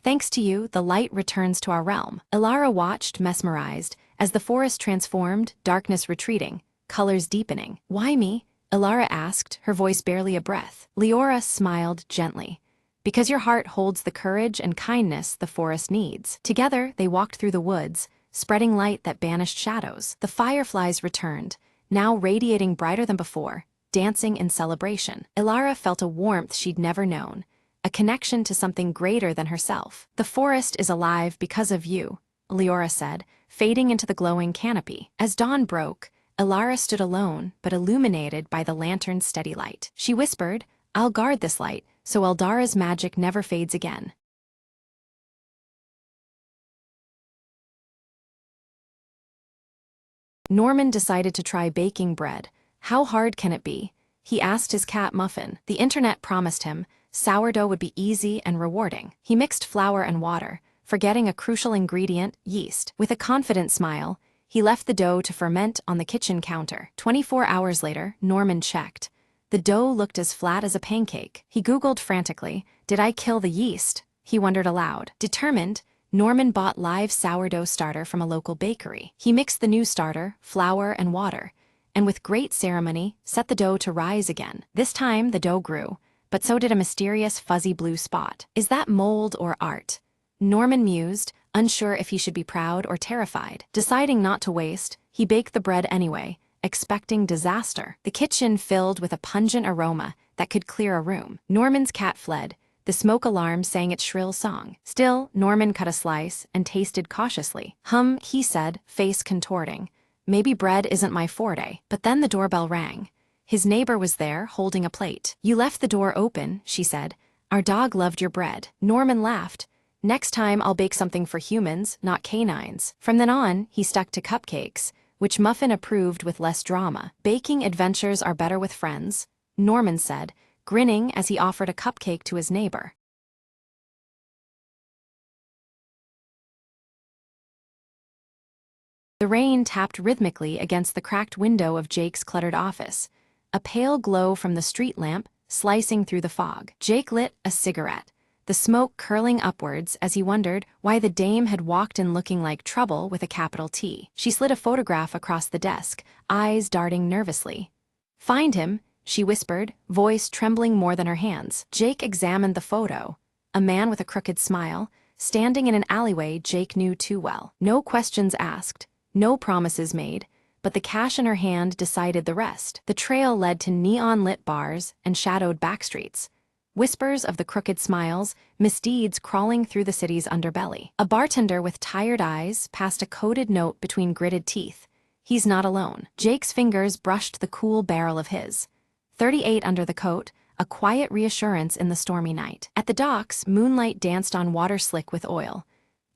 "Thanks to you, the light returns to our realm." Ilara watched, mesmerized, as the forest transformed, darkness retreating, colors deepening. "Why me?" Ilara asked, her voice barely a breath. Leora smiled gently. "Because your heart holds the courage and kindness the forest needs." Together, they walked through the woods, spreading light that banished shadows. The fireflies returned, now radiating brighter than before, dancing in celebration. Ilara felt a warmth she'd never known, a connection to something greater than herself. "The forest is alive because of you," Leora said, fading into the glowing canopy. As dawn broke, Ilara stood alone, but illuminated by the lantern's steady light. She whispered, "I'll guard this light, so Eldara's magic never fades again." Norman decided to try baking bread. How hard can it be? He asked his cat Muffin. The internet promised him sourdough would be easy and rewarding. He mixed flour and water, forgetting a crucial ingredient, yeast. With a confident smile, he left the dough to ferment on the kitchen counter. 24 hours later, Norman checked. The dough looked as flat as a pancake. He Googled frantically, "Did I kill the yeast?" He wondered aloud. Determined, Norman bought live sourdough starter from a local bakery. He mixed the new starter, flour, and water, and with great ceremony, set the dough to rise again. This time, the dough grew, but so did a mysterious fuzzy blue spot. Is that mold or art? Norman mused, unsure if he should be proud or terrified. Deciding not to waste, he baked the bread anyway, expecting disaster. The kitchen filled with a pungent aroma that could clear a room. Norman's cat fled. The smoke alarm sang its shrill song. Still, Norman cut a slice and tasted cautiously. He said, face contorting. "Maybe bread isn't my forte." But then the doorbell rang. His neighbor was there, holding a plate. "You left the door open," she said. "Our dog loved your bread." Norman laughed. "Next time I'll bake something for humans, not canines." From then on, he stuck to cupcakes, which Muffin approved with less drama. "Baking adventures are better with friends," Norman said, grinning as he offered a cupcake to his neighbor. The rain tapped rhythmically against the cracked window of Jake's cluttered office, a pale glow from the street lamp slicing through the fog. Jake lit a cigarette, the smoke curling upwards as he wondered why the dame had walked in looking like trouble with a capital T. She slid a photograph across the desk, eyes darting nervously. "Find him," she whispered, voice trembling more than her hands. Jake examined the photo. A man with a crooked smile, standing in an alleyway Jake knew too well. No questions asked, no promises made, but the cash in her hand decided the rest. The trail led to neon-lit bars and shadowed backstreets. Whispers of the crooked smiles, misdeeds crawling through the city's underbelly. A bartender with tired eyes passed a coded note between gritted teeth. "He's not alone." Jake's fingers brushed the cool barrel of his. 38 under the coat, a quiet reassurance in the stormy night. At the docks, moonlight danced on water slick with oil.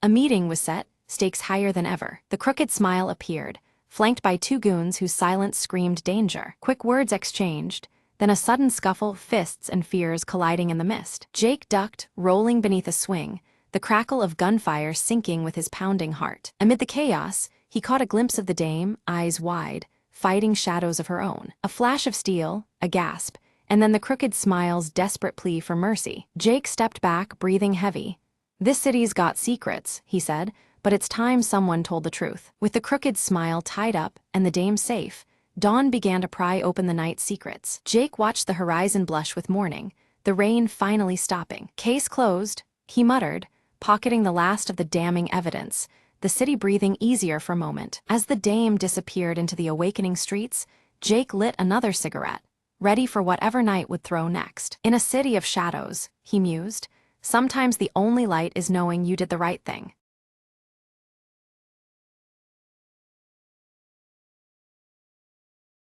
A meeting was set, stakes higher than ever. The crooked smile appeared, flanked by two goons whose silence screamed danger. Quick words exchanged, then a sudden scuffle, fists and fears colliding in the mist. Jake ducked, rolling beneath a swing, the crackle of gunfire sinking with his pounding heart. Amid the chaos, he caught a glimpse of the dame, eyes wide, fighting shadows of her own. A flash of steel, a gasp, and then the crooked smile's desperate plea for mercy. Jake stepped back, breathing heavy. "This city's got secrets," he said, "but it's time someone told the truth." With the crooked smile tied up and the dame safe, dawn began to pry open the night's secrets. Jake watched the horizon blush with morning, the rain finally stopping. "Case closed," he muttered, pocketing the last of the damning evidence, the city breathing easier for a moment. As the dame disappeared into the awakening streets, Jake lit another cigarette, ready for whatever night would throw next. In a city of shadows, he mused, sometimes the only light is knowing you did the right thing.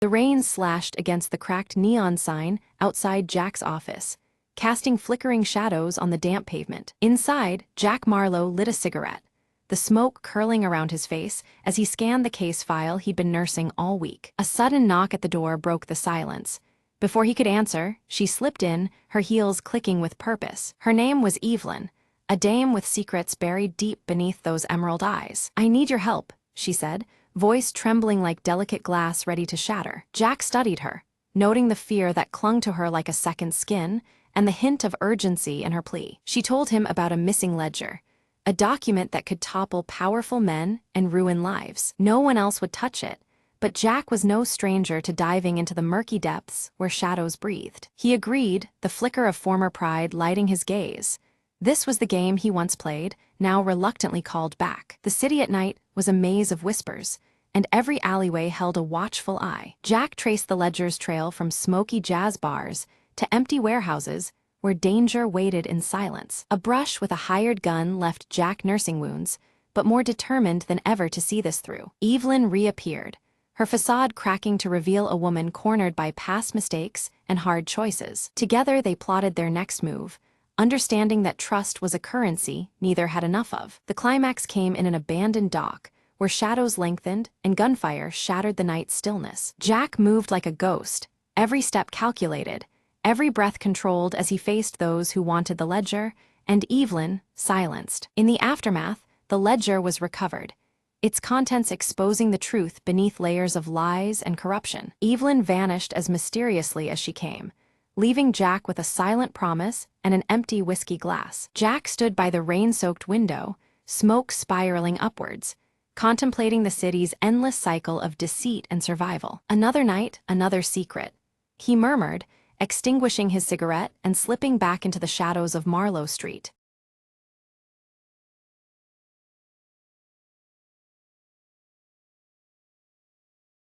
The rain slashed against the cracked neon sign outside Jack's office, casting flickering shadows on the damp pavement. Inside, Jack Marlowe lit a cigarette, the smoke curling around his face as he scanned the case file he'd been nursing all week. A sudden knock at the door broke the silence. Before he could answer, she slipped in, her heels clicking with purpose. Her name was Evelyn, a dame with secrets buried deep beneath those emerald eyes. "I need your help," she said, voice trembling like delicate glass ready to shatter. Jack studied her, noting the fear that clung to her like a second skin, and the hint of urgency in her plea. She told him about a missing ledger, a document that could topple powerful men and ruin lives. No one else would touch it, but Jack was no stranger to diving into the murky depths where shadows breathed. He agreed, the flicker of former pride lighting his gaze. This was the game he once played, now reluctantly called back. The city at night was a maze of whispers, and every alleyway held a watchful eye. Jack traced the ledger's trail from smoky jazz bars to empty warehouses where danger waited in silence. A brush with a hired gun left Jack nursing wounds, but more determined than ever to see this through. Evelyn reappeared, her facade cracking to reveal a woman cornered by past mistakes and hard choices. Together they plotted their next move, understanding that trust was a currency neither had enough of. The climax came in an abandoned dock, where shadows lengthened and gunfire shattered the night's stillness. Jack moved like a ghost, every step calculated, every breath controlled as he faced those who wanted the ledger, and Evelyn silenced. In the aftermath, the ledger was recovered, its contents exposing the truth beneath layers of lies and corruption. Evelyn vanished as mysteriously as she came, leaving Jack with a silent promise and an empty whiskey glass. Jack stood by the rain-soaked window, smoke spiraling upwards, contemplating the city's endless cycle of deceit and survival. Another night, another secret, he murmured, extinguishing his cigarette and slipping back into the shadows of Marlowe Street.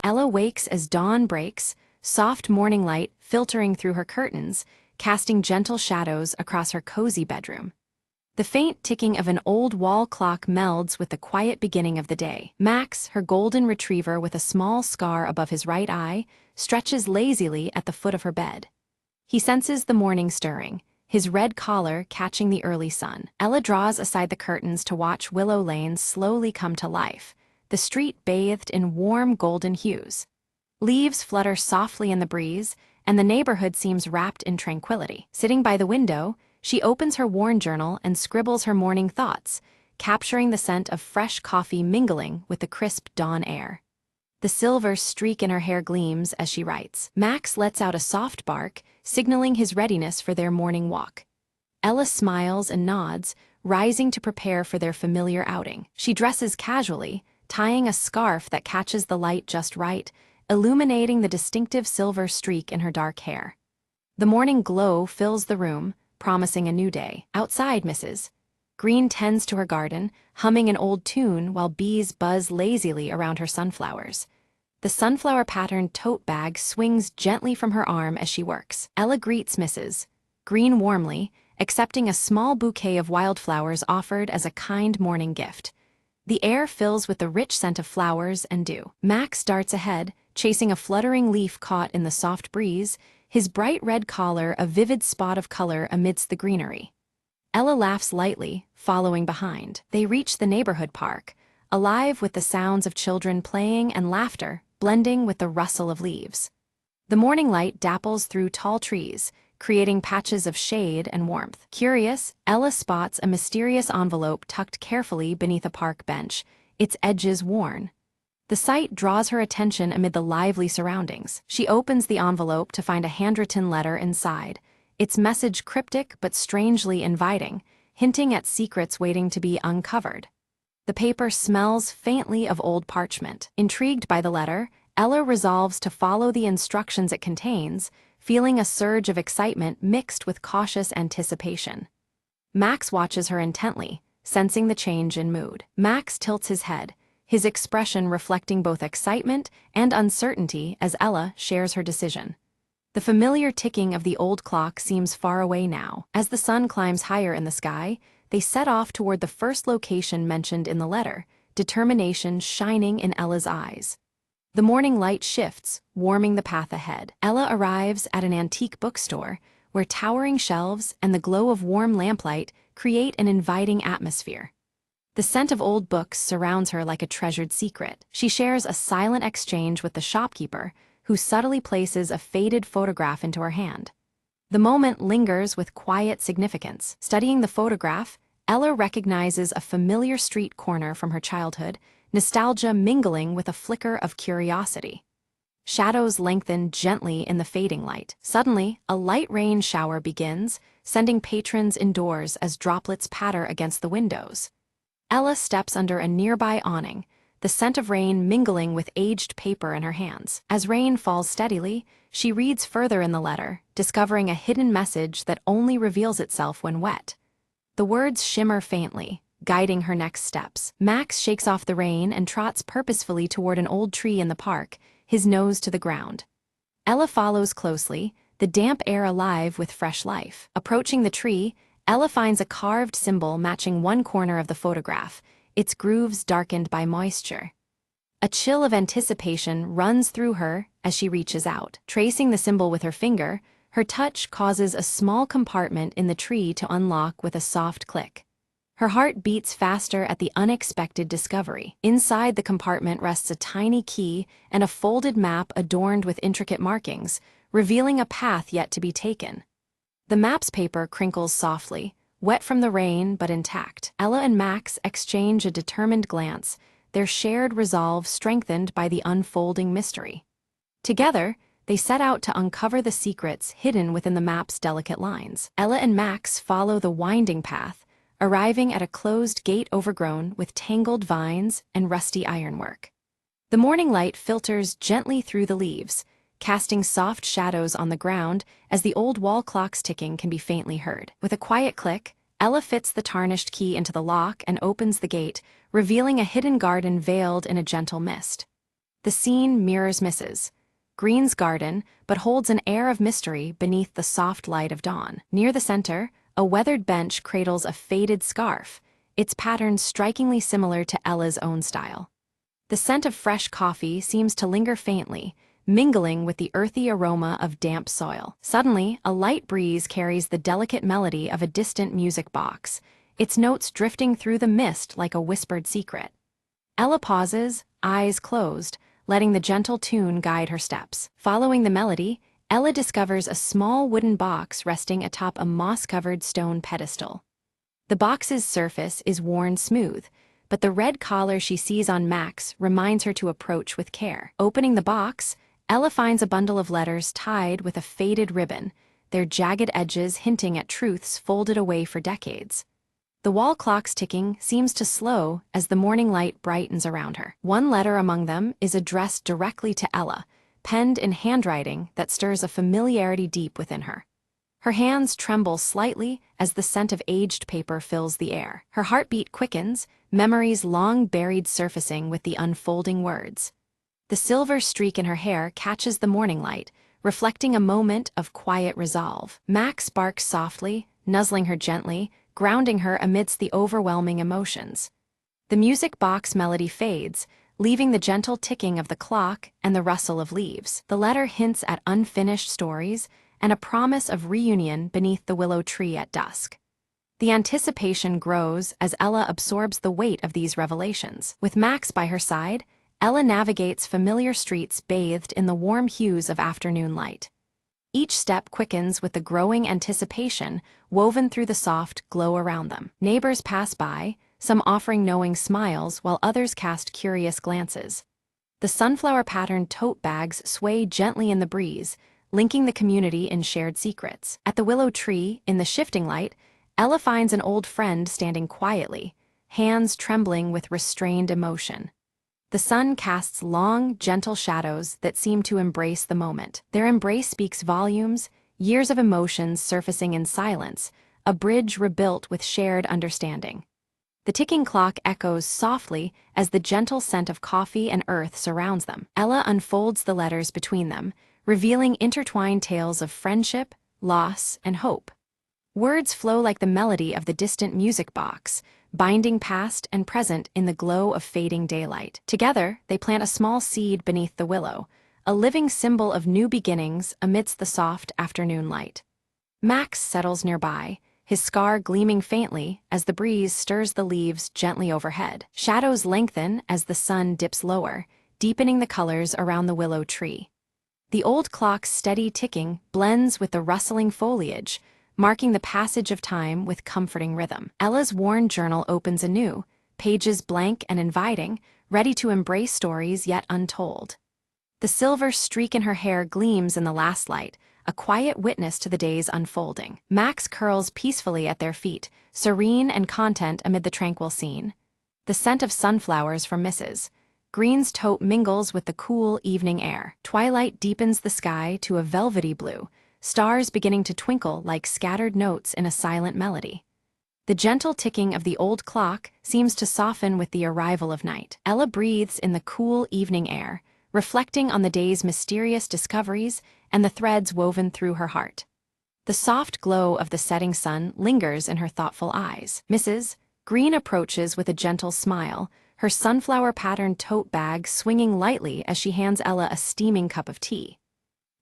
Ella wakes as dawn breaks, soft morning light filtering through her curtains, casting gentle shadows across her cozy bedroom. The faint ticking of an old wall clock melds with the quiet beginning of the day. Max, her golden retriever with a small scar above his right eye, stretches lazily at the foot of her bed. He senses the morning stirring, his red collar catching the early sun. Ella draws aside the curtains to watch Willow Lane slowly come to life, the street bathed in warm golden hues. Leaves flutter softly in the breeze, and the neighborhood seems wrapped in tranquility. Sitting by the window, she opens her worn journal and scribbles her morning thoughts, capturing the scent of fresh coffee mingling with the crisp dawn air. The silver streak in her hair gleams as she writes. Max lets out a soft bark, signaling his readiness for their morning walk. Ella smiles and nods, rising to prepare for their familiar outing. She dresses casually, tying a scarf that catches the light just right, illuminating the distinctive silver streak in her dark hair. The morning glow fills the room, promising a new day. Outside, Mrs. Green tends to her garden, humming an old tune while bees buzz lazily around her sunflowers. The sunflower-patterned tote bag swings gently from her arm as she works. Ella greets Mrs. Green warmly, accepting a small bouquet of wildflowers offered as a kind morning gift. The air fills with the rich scent of flowers and dew. Max darts ahead, chasing a fluttering leaf caught in the soft breeze, his bright red collar a vivid spot of color amidst the greenery. Ella laughs lightly, following behind. They reach the neighborhood park, alive with the sounds of children playing and laughter, blending with the rustle of leaves. The morning light dapples through tall trees, creating patches of shade and warmth. Curious, Ella spots a mysterious envelope tucked carefully beneath a park bench, its edges worn. The sight draws her attention amid the lively surroundings. She opens the envelope to find a handwritten letter inside, its message cryptic but strangely inviting, hinting at secrets waiting to be uncovered. The paper smells faintly of old parchment. Intrigued by the letter, Ella resolves to follow the instructions it contains, feeling a surge of excitement mixed with cautious anticipation. Max watches her intently, sensing the change in mood. Max tilts his head, his expression reflecting both excitement and uncertainty as Ella shares her decision. The familiar ticking of the old clock seems far away now. As the sun climbs higher in the sky, they set off toward the first location mentioned in the letter, determination shining in Ella's eyes. The morning light shifts, warming the path ahead. Ella arrives at an antique bookstore, where towering shelves and the glow of warm lamplight create an inviting atmosphere. The scent of old books surrounds her like a treasured secret. She shares a silent exchange with the shopkeeper, who subtly places a faded photograph into her hand. The moment lingers with quiet significance. Studying the photograph, Ella recognizes a familiar street corner from her childhood, nostalgia mingling with a flicker of curiosity. Shadows lengthen gently in the fading light. Suddenly, a light rain shower begins, sending patrons indoors as droplets patter against the windows. Ella steps under a nearby awning, the scent of rain mingling with aged paper in her hands. As rain falls steadily, she reads further in the letter, discovering a hidden message that only reveals itself when wet. The words shimmer faintly, guiding her next steps. Max shakes off the rain and trots purposefully toward an old tree in the park, his nose to the ground. Ella follows closely, the damp air alive with fresh life. Approaching the tree, Ella finds a carved symbol matching one corner of the photograph, its grooves darkened by moisture. A chill of anticipation runs through her as she reaches out. Tracing the symbol with her finger, her touch causes a small compartment in the tree to unlock with a soft click. Her heart beats faster at the unexpected discovery. Inside the compartment rests a tiny key and a folded map adorned with intricate markings, revealing a path yet to be taken. The map's paper crinkles softly, wet from the rain but intact. Ella and Max exchange a determined glance, their shared resolve strengthened by the unfolding mystery. Together, they set out to uncover the secrets hidden within the map's delicate lines. Ella and Max follow the winding path, arriving at a closed gate overgrown with tangled vines and rusty ironwork. The morning light filters gently through the leaves, casting soft shadows on the ground as the old wall clock's ticking can be faintly heard. With a quiet click, Ella fits the tarnished key into the lock and opens the gate, revealing a hidden garden veiled in a gentle mist. The scene mirrors Mrs. Green's garden, but holds an air of mystery beneath the soft light of dawn. Near the center, a weathered bench cradles a faded scarf, its pattern strikingly similar to Ella's own style. The scent of fresh coffee seems to linger faintly, mingling with the earthy aroma of damp soil. Suddenly, a light breeze carries the delicate melody of a distant music box, its notes drifting through the mist like a whispered secret. Ella pauses, eyes closed, letting the gentle tune guide her steps. Following the melody, Ella discovers a small wooden box resting atop a moss-covered stone pedestal. The box's surface is worn smooth, but the red collar she sees on Max reminds her to approach with care. Opening the box, Ella finds a bundle of letters tied with a faded ribbon, their jagged edges hinting at truths folded away for decades. The wall clock's ticking seems to slow as the morning light brightens around her. One letter among them is addressed directly to Ella, penned in handwriting that stirs a familiarity deep within her. Her hands tremble slightly as the scent of aged paper fills the air. Her heartbeat quickens, memories long buried surfacing with the unfolding words. The silver streak in her hair catches the morning light, reflecting a moment of quiet resolve. Max barks softly, nuzzling her gently, grounding her amidst the overwhelming emotions. The music box melody fades, leaving the gentle ticking of the clock and the rustle of leaves. The letter hints at unfinished stories and a promise of reunion beneath the willow tree at dusk. The anticipation grows as Ella absorbs the weight of these revelations. With Max by her side, Ella navigates familiar streets bathed in the warm hues of afternoon light. Each step quickens with the growing anticipation woven through the soft glow around them. Neighbors pass by, some offering knowing smiles while others cast curious glances. The sunflower-patterned tote bags sway gently in the breeze, linking the community in shared secrets. At the willow tree, in the shifting light, Ella finds an old friend standing quietly, hands trembling with restrained emotion. The sun casts long, gentle shadows that seem to embrace the moment. Their embrace speaks volumes, years of emotions surfacing in silence, a bridge rebuilt with shared understanding. The ticking clock echoes softly as the gentle scent of coffee and earth surrounds them. Ella unfolds the letters between them, revealing intertwined tales of friendship, loss, and hope. Words flow like the melody of the distant music box, binding past and present in the glow of fading daylight. Together, they plant a small seed beneath the willow, a living symbol of new beginnings amidst the soft afternoon light. Max settles nearby, his scar gleaming faintly as the breeze stirs the leaves gently overhead. Shadows lengthen as the sun dips lower, deepening the colors around the willow tree. The old clock's steady ticking blends with the rustling foliage, marking the passage of time with comforting rhythm. Ella's worn journal opens anew, pages blank and inviting, ready to embrace stories yet untold. The silver streak in her hair gleams in the last light, a quiet witness to the day's unfolding. Max curls peacefully at their feet, serene and content amid the tranquil scene. The scent of sunflowers from Mrs. Green's tote mingles with the cool evening air. Twilight deepens the sky to a velvety blue, stars beginning to twinkle like scattered notes in a silent melody. The gentle ticking of the old clock seems to soften with the arrival of night. Ella breathes in the cool evening air, reflecting on the day's mysterious discoveries and the threads woven through her heart. The soft glow of the setting sun lingers in her thoughtful eyes. Mrs. Green approaches with a gentle smile, her sunflower-patterned tote bag swinging lightly as she hands Ella a steaming cup of tea.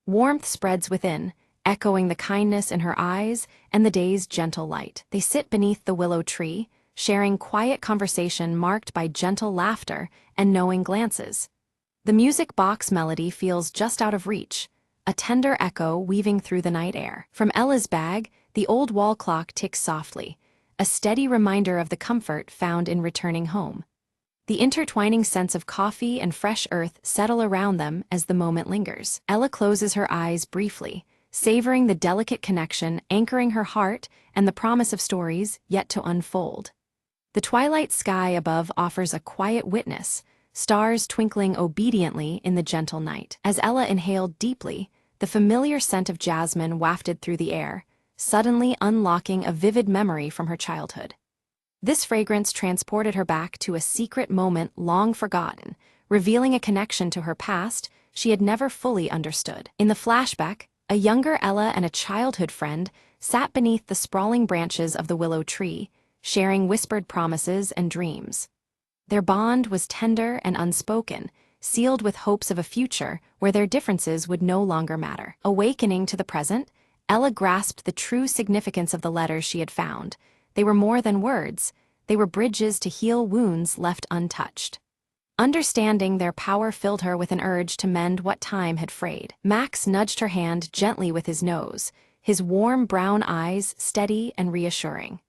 Warmth spreads within, echoing the kindness in her eyes and the day's gentle light. They sit beneath the willow tree, sharing quiet conversation marked by gentle laughter and knowing glances. The music box melody feels just out of reach, a tender echo weaving through the night air. From Ella's bag, the old wall clock ticks softly, a steady reminder of the comfort found in returning home. The intertwining scents of coffee and fresh earth settle around them as the moment lingers. Ella closes her eyes briefly, savoring the delicate connection anchoring her heart and the promise of stories yet to unfold. The twilight sky above offers a quiet witness, stars twinkling obediently in the gentle night. As Ella inhaled deeply, the familiar scent of jasmine wafted through the air, suddenly unlocking a vivid memory from her childhood. This fragrance transported her back to a secret moment long forgotten, revealing a connection to her past she had never fully understood. In the flashback, a younger Ella and a childhood friend sat beneath the sprawling branches of the willow tree, sharing whispered promises and dreams. Their bond was tender and unspoken, sealed with hopes of a future where their differences would no longer matter. Awakening to the present, Ella grasped the true significance of the letters she had found. They were more than words, they were bridges to heal wounds left untouched. Understanding their power filled her with an urge to mend what time had frayed. Max nudged her hand gently with his nose, his warm brown eyes steady and reassuring.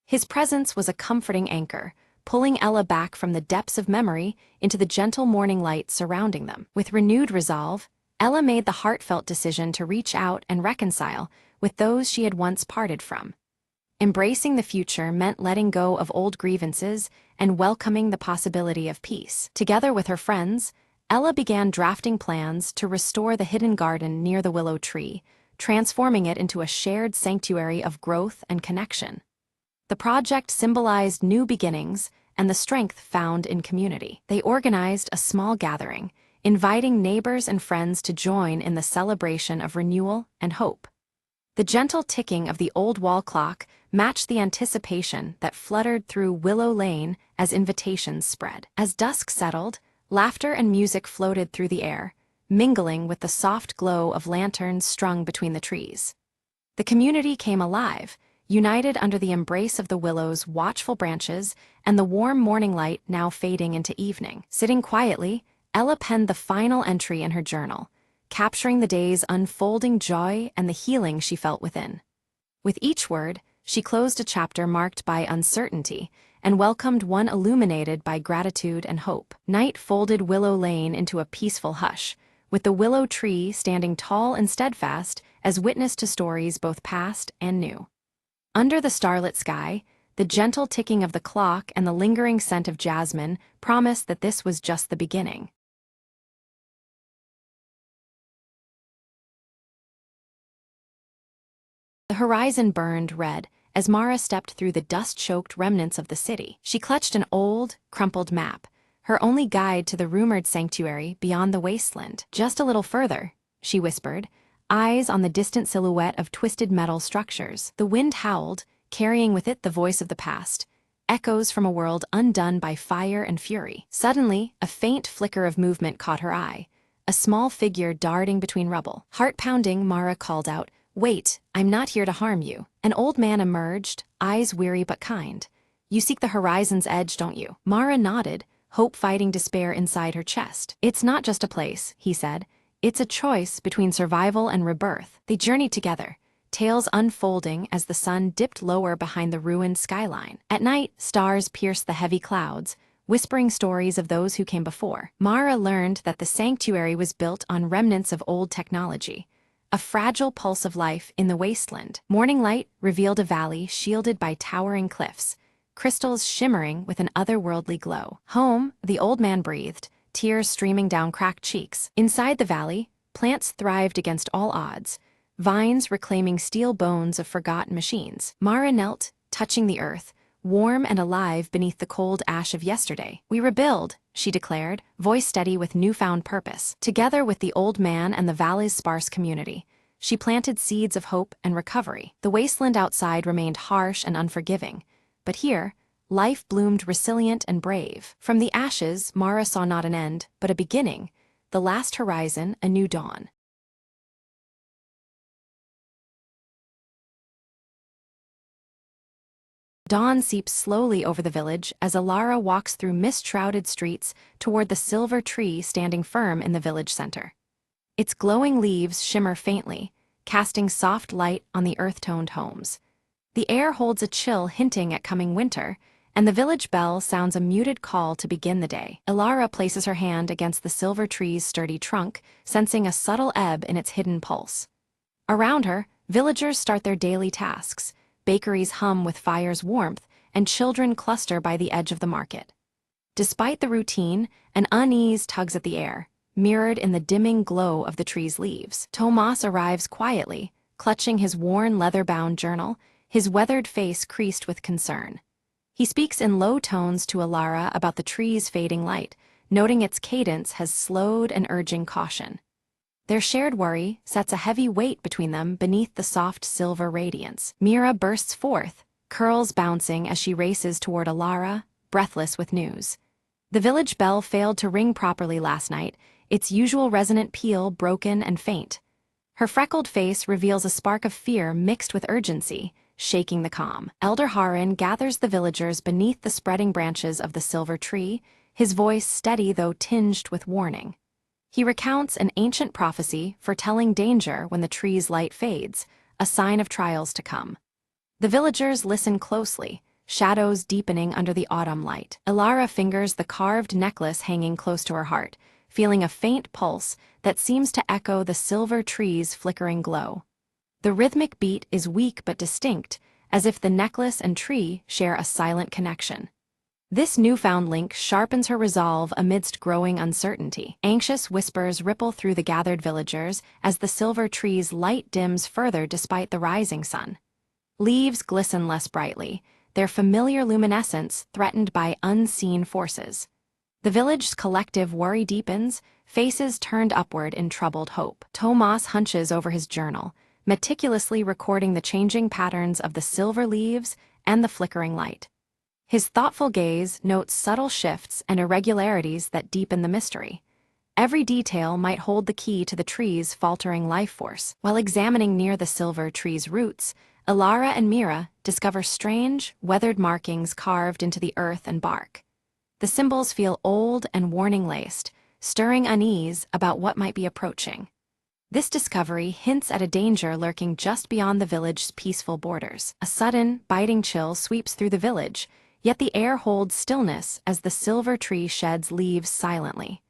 His presence was a comforting anchor, pulling Ella back from the depths of memory into the gentle morning light surrounding them. With renewed resolve, Ella made the heartfelt decision to reach out and reconcile with those she had once parted from. Embracing the future meant letting go of old grievances and welcoming the possibility of peace. Together with her friends, Ella began drafting plans to restore the hidden garden near the willow tree, transforming it into a shared sanctuary of growth and connection. The project symbolized new beginnings and the strength found in community. They organized a small gathering, inviting neighbors and friends to join in the celebration of renewal and hope. The gentle ticking of the old wall clock matched the anticipation that fluttered through Willow Lane as invitations spread. As dusk settled, laughter and music floated through the air, mingling with the soft glow of lanterns strung between the trees. The community came alive, united under the embrace of the willow's watchful branches and the warm morning light now fading into evening. Sitting quietly, Ella penned the final entry in her journal, capturing the day's unfolding joy and the healing she felt within. With each word, she closed a chapter marked by uncertainty and welcomed one illuminated by gratitude and hope. Night folded Willow Lane into a peaceful hush, with the willow tree standing tall and steadfast as witness to stories both past and new. Under the starlit sky, the gentle ticking of the clock and the lingering scent of jasmine promised that this was just the beginning. The horizon burned red as Mara stepped through the dust-choked remnants of the city. She clutched an old, crumpled map, her only guide to the rumored sanctuary beyond the wasteland. Just a little further, she whispered, eyes on the distant silhouette of twisted metal structures. The wind howled, carrying with it the voice of the past, echoes from a world undone by fire and fury. Suddenly, a faint flicker of movement caught her eye, a small figure darting between rubble. Heart-pounding, Mara called out, "Wait, I'm not here to harm you." An old man emerged, eyes weary but kind. "You seek the horizon's edge, don't you?" Mara nodded, hope fighting despair inside her chest. "It's not just a place," he said. "It's a choice between survival and rebirth." They journeyed together, tales unfolding as the sun dipped lower behind the ruined skyline. At night, stars pierced the heavy clouds, whispering stories of those who came before. Mara learned that the sanctuary was built on remnants of old technology, a fragile pulse of life in the wasteland. Morning light revealed a valley shielded by towering cliffs, crystals shimmering with an otherworldly glow. "Home," the old man breathed, tears streaming down cracked cheeks. Inside the valley, plants thrived against all odds, vines reclaiming steel bones of forgotten machines. Mara knelt, touching the earth, warm and alive beneath the cold ash of yesterday. "We rebuild," she declared, voice steady with newfound purpose. Together with the old man and the valley's sparse community, she planted seeds of hope and recovery. The wasteland outside remained harsh and unforgiving, but here, life bloomed resilient and brave. From the ashes, Mara saw not an end, but a beginning, the last horizon, a new dawn. Dawn seeps slowly over the village as Alara walks through mist-shrouded streets toward the silver tree standing firm in the village center. Its glowing leaves shimmer faintly, casting soft light on the earth-toned homes. The air holds a chill hinting at coming winter, and the village bell sounds a muted call to begin the day. Alara places her hand against the silver tree's sturdy trunk, sensing a subtle ebb in its hidden pulse. Around her, villagers start their daily tasks. Bakeries hum with fire's warmth, and children cluster by the edge of the market. Despite the routine, an unease tugs at the air, mirrored in the dimming glow of the tree's leaves. Tomas arrives quietly, clutching his worn leather-bound journal, his weathered face creased with concern. He speaks in low tones to Alara about the tree's fading light, noting its cadence has slowed and urging caution. Their shared worry sets a heavy weight between them beneath the soft silver radiance. Mira bursts forth, curls bouncing as she races toward Alara, breathless with news. The village bell failed to ring properly last night, its usual resonant peal broken and faint. Her freckled face reveals a spark of fear mixed with urgency, shaking the calm. Elder Harin gathers the villagers beneath the spreading branches of the silver tree, his voice steady though tinged with warning. He recounts an ancient prophecy foretelling danger when the tree's light fades, a sign of trials to come. The villagers listen closely, shadows deepening under the autumn light. Alara fingers the carved necklace hanging close to her heart, feeling a faint pulse that seems to echo the silver tree's flickering glow. The rhythmic beat is weak but distinct, as if the necklace and tree share a silent connection. This newfound link sharpens her resolve amidst growing uncertainty. Anxious whispers ripple through the gathered villagers as the silver tree's light dims further despite the rising sun. Leaves glisten less brightly, their familiar luminescence threatened by unseen forces. The village's collective worry deepens, faces turned upward in troubled hope. Tomas hunches over his journal, meticulously recording the changing patterns of the silver leaves and the flickering light. His thoughtful gaze notes subtle shifts and irregularities that deepen the mystery. Every detail might hold the key to the tree's faltering life force. While examining near the silver tree's roots, Alara and Mira discover strange, weathered markings carved into the earth and bark. The symbols feel old and warning-laced, stirring unease about what might be approaching. This discovery hints at a danger lurking just beyond the village's peaceful borders. A sudden, biting chill sweeps through the village, yet the air holds stillness as the silver tree sheds leaves silently.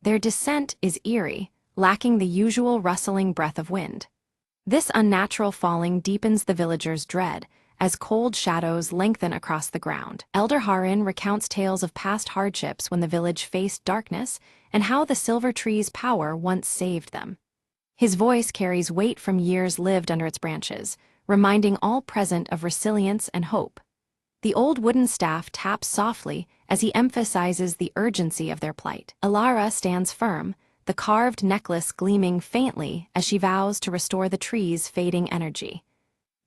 Their descent is eerie, lacking the usual rustling breath of wind. This unnatural falling deepens the villagers' dread, as cold shadows lengthen across the ground. Elder Harin recounts tales of past hardships when the village faced darkness and how the silver tree's power once saved them. His voice carries weight from years lived under its branches, reminding all present of resilience and hope. The old wooden staff taps softly as he emphasizes the urgency of their plight. Alara stands firm, the carved necklace gleaming faintly as she vows to restore the tree's fading energy.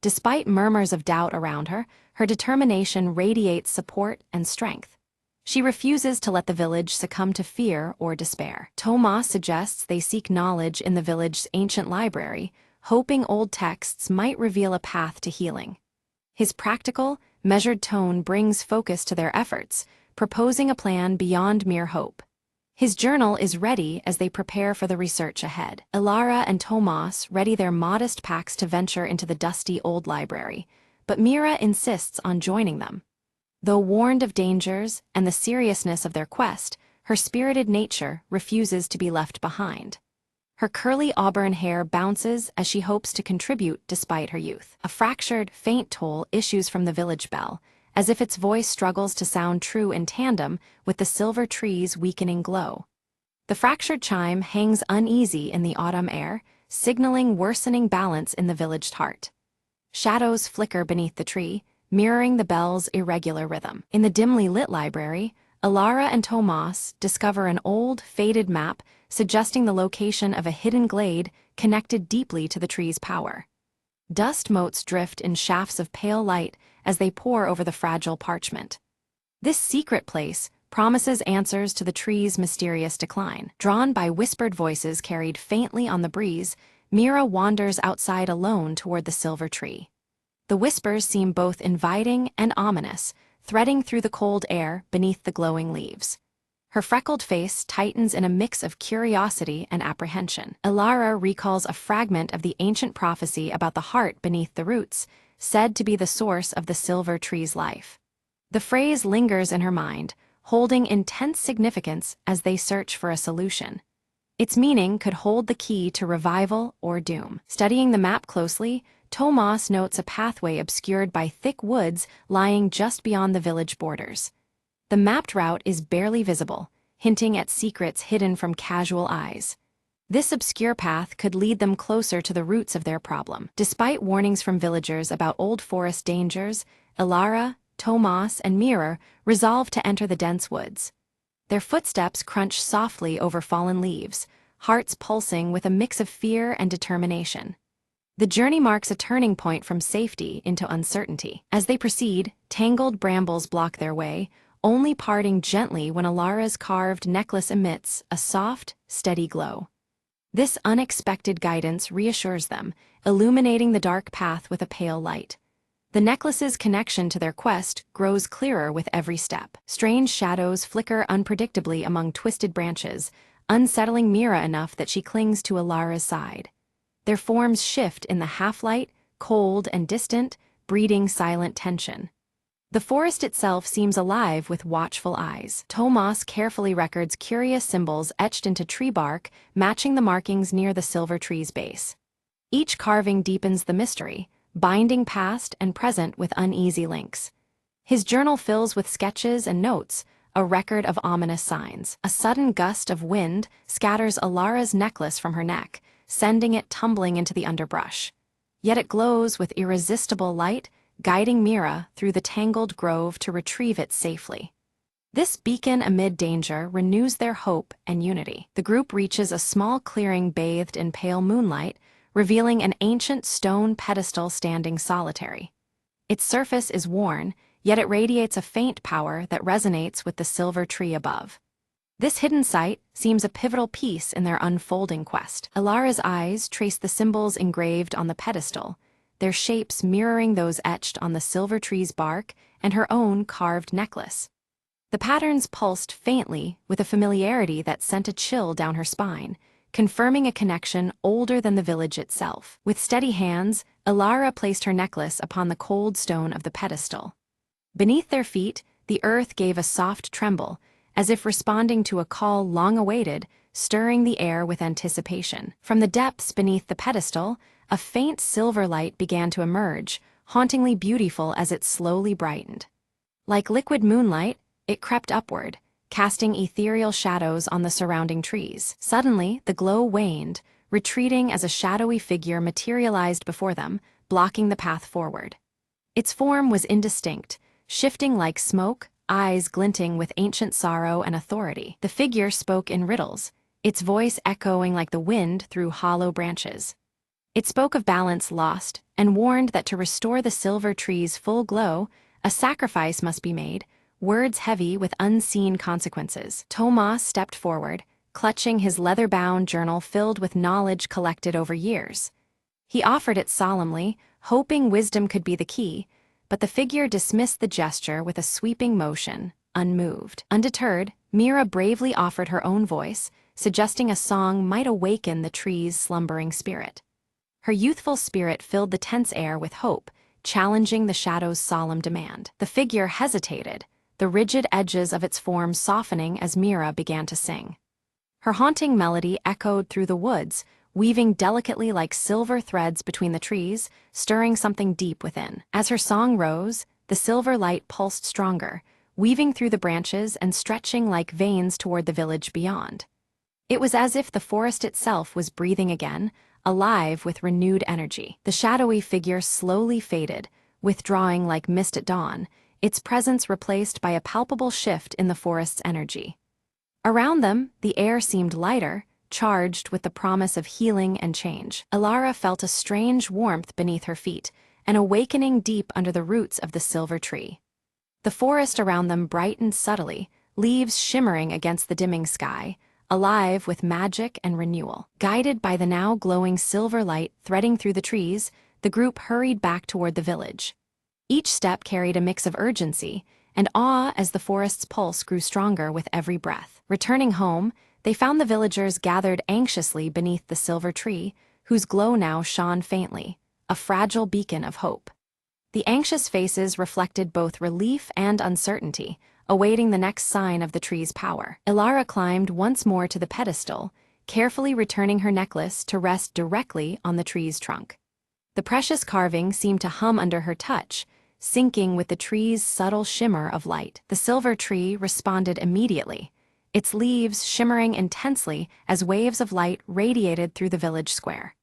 Despite murmurs of doubt around her, her determination radiates support and strength. She refuses to let the village succumb to fear or despair. Tomas suggests they seek knowledge in the village's ancient library, hoping old texts might reveal a path to healing. His practical, measured tone brings focus to their efforts, proposing a plan beyond mere hope. His journal is ready as they prepare for the research ahead. Alara and Tomas ready their modest packs to venture into the dusty old library, but Mira insists on joining them. Though warned of dangers and the seriousness of their quest, her spirited nature refuses to be left behind. Her curly auburn hair bounces as she hopes to contribute despite her youth. A fractured, faint toll issues from the village bell, as if its voice struggles to sound true in tandem with the silver tree's weakening glow. The fractured chime hangs uneasy in the autumn air, signaling worsening balance in the villaged heart. Shadows flicker beneath the tree, mirroring the bell's irregular rhythm. In the dimly lit library, Alara and Tomas discover an old, faded map suggesting the location of a hidden glade connected deeply to the tree's power. Dust motes drift in shafts of pale light as they pour over the fragile parchment. This secret place promises answers to the tree's mysterious decline. Drawn by whispered voices carried faintly on the breeze, Mira wanders outside alone toward the silver tree. The whispers seem both inviting and ominous, threading through the cold air beneath the glowing leaves. Her freckled face tightens in a mix of curiosity and apprehension. Alara recalls a fragment of the ancient prophecy about the heart beneath the roots, said to be the source of the silver tree's life. The phrase lingers in her mind, holding intense significance as they search for a solution. Its meaning could hold the key to revival or doom. Studying the map closely, Tomas notes a pathway obscured by thick woods lying just beyond the village borders. The mapped route is barely visible, hinting at secrets hidden from casual eyes. This obscure path could lead them closer to the roots of their problem. Despite warnings from villagers about old forest dangers, Alara, Tomas, and Mira resolve to enter the dense woods. Their footsteps crunch softly over fallen leaves, hearts pulsing with a mix of fear and determination. The journey marks a turning point from safety into uncertainty. As they proceed, tangled brambles block their way, only parting gently when Alara's carved necklace emits a soft, steady glow. This unexpected guidance reassures them, illuminating the dark path with a pale light. The necklace's connection to their quest grows clearer with every step. Strange shadows flicker unpredictably among twisted branches, unsettling Mira enough that she clings to Alara's side. Their forms shift in the half-light, cold and distant, breeding silent tension. The forest itself seems alive with watchful eyes. Tomas carefully records curious symbols etched into tree bark, matching the markings near the silver tree's base. Each carving deepens the mystery, binding past and present with uneasy links. His journal fills with sketches and notes, a record of ominous signs. A sudden gust of wind scatters Alara's necklace from her neck, sending it tumbling into the underbrush. Yet it glows with irresistible light, guiding Mira through the tangled grove to retrieve it safely. This beacon amid danger renews their hope and unity. The group reaches a small clearing bathed in pale moonlight, revealing an ancient stone pedestal standing solitary. Its surface is worn, yet it radiates a faint power that resonates with the silver tree above. This hidden site seems a pivotal piece in their unfolding quest. Alara's eyes trace the symbols engraved on the pedestal, their shapes mirroring those etched on the silver tree's bark and her own carved necklace. The patterns pulsed faintly with a familiarity that sent a chill down her spine, confirming a connection older than the village itself. With steady hands, Alara placed her necklace upon the cold stone of the pedestal. Beneath their feet, the earth gave a soft tremble, as if responding to a call long awaited, stirring the air with anticipation. From the depths beneath the pedestal, a faint silver light began to emerge, hauntingly beautiful as it slowly brightened. Like liquid moonlight, it crept upward, casting ethereal shadows on the surrounding trees. Suddenly, the glow waned, retreating as a shadowy figure materialized before them, blocking the path forward. Its form was indistinct, shifting like smoke, eyes glinting with ancient sorrow and authority. The figure spoke in riddles, its voice echoing like the wind through hollow branches. It spoke of balance lost and warned that to restore the silver tree's full glow, a sacrifice must be made, words heavy with unseen consequences. Tomas stepped forward, clutching his leather-bound journal filled with knowledge collected over years. He offered it solemnly, hoping wisdom could be the key, but the figure dismissed the gesture with a sweeping motion, unmoved. Undeterred, Mira bravely offered her own voice, suggesting a song might awaken the tree's slumbering spirit. Her youthful spirit filled the tense air with hope, challenging the shadow's solemn demand. The figure hesitated, the rigid edges of its form softening as Mira began to sing. Her haunting melody echoed through the woods, weaving delicately like silver threads between the trees, stirring something deep within. As her song rose, the silver light pulsed stronger, weaving through the branches and stretching like veins toward the village beyond. It was as if the forest itself was breathing again, alive with renewed energy. The shadowy figure slowly faded, withdrawing like mist at dawn, its presence replaced by a palpable shift in the forest's energy. Around them, the air seemed lighter, charged with the promise of healing and change. Elara felt a strange warmth beneath her feet, an awakening deep under the roots of the silver tree. The forest around them brightened subtly, leaves shimmering against the dimming sky, alive with magic and renewal. Guided by the now glowing silver light threading through the trees, the group hurried back toward the village. Each step carried a mix of urgency and awe as the forest's pulse grew stronger with every breath. Returning home, they found the villagers gathered anxiously beneath the silver tree, whose glow now shone faintly, a fragile beacon of hope. The anxious faces reflected both relief and uncertainty, awaiting the next sign of the tree's power. Elara climbed once more to the pedestal, carefully returning her necklace to rest directly on the tree's trunk. The precious carving seemed to hum under her touch, syncing with the tree's subtle shimmer of light. The silver tree responded immediately, its leaves shimmering intensely as waves of light radiated through the village square.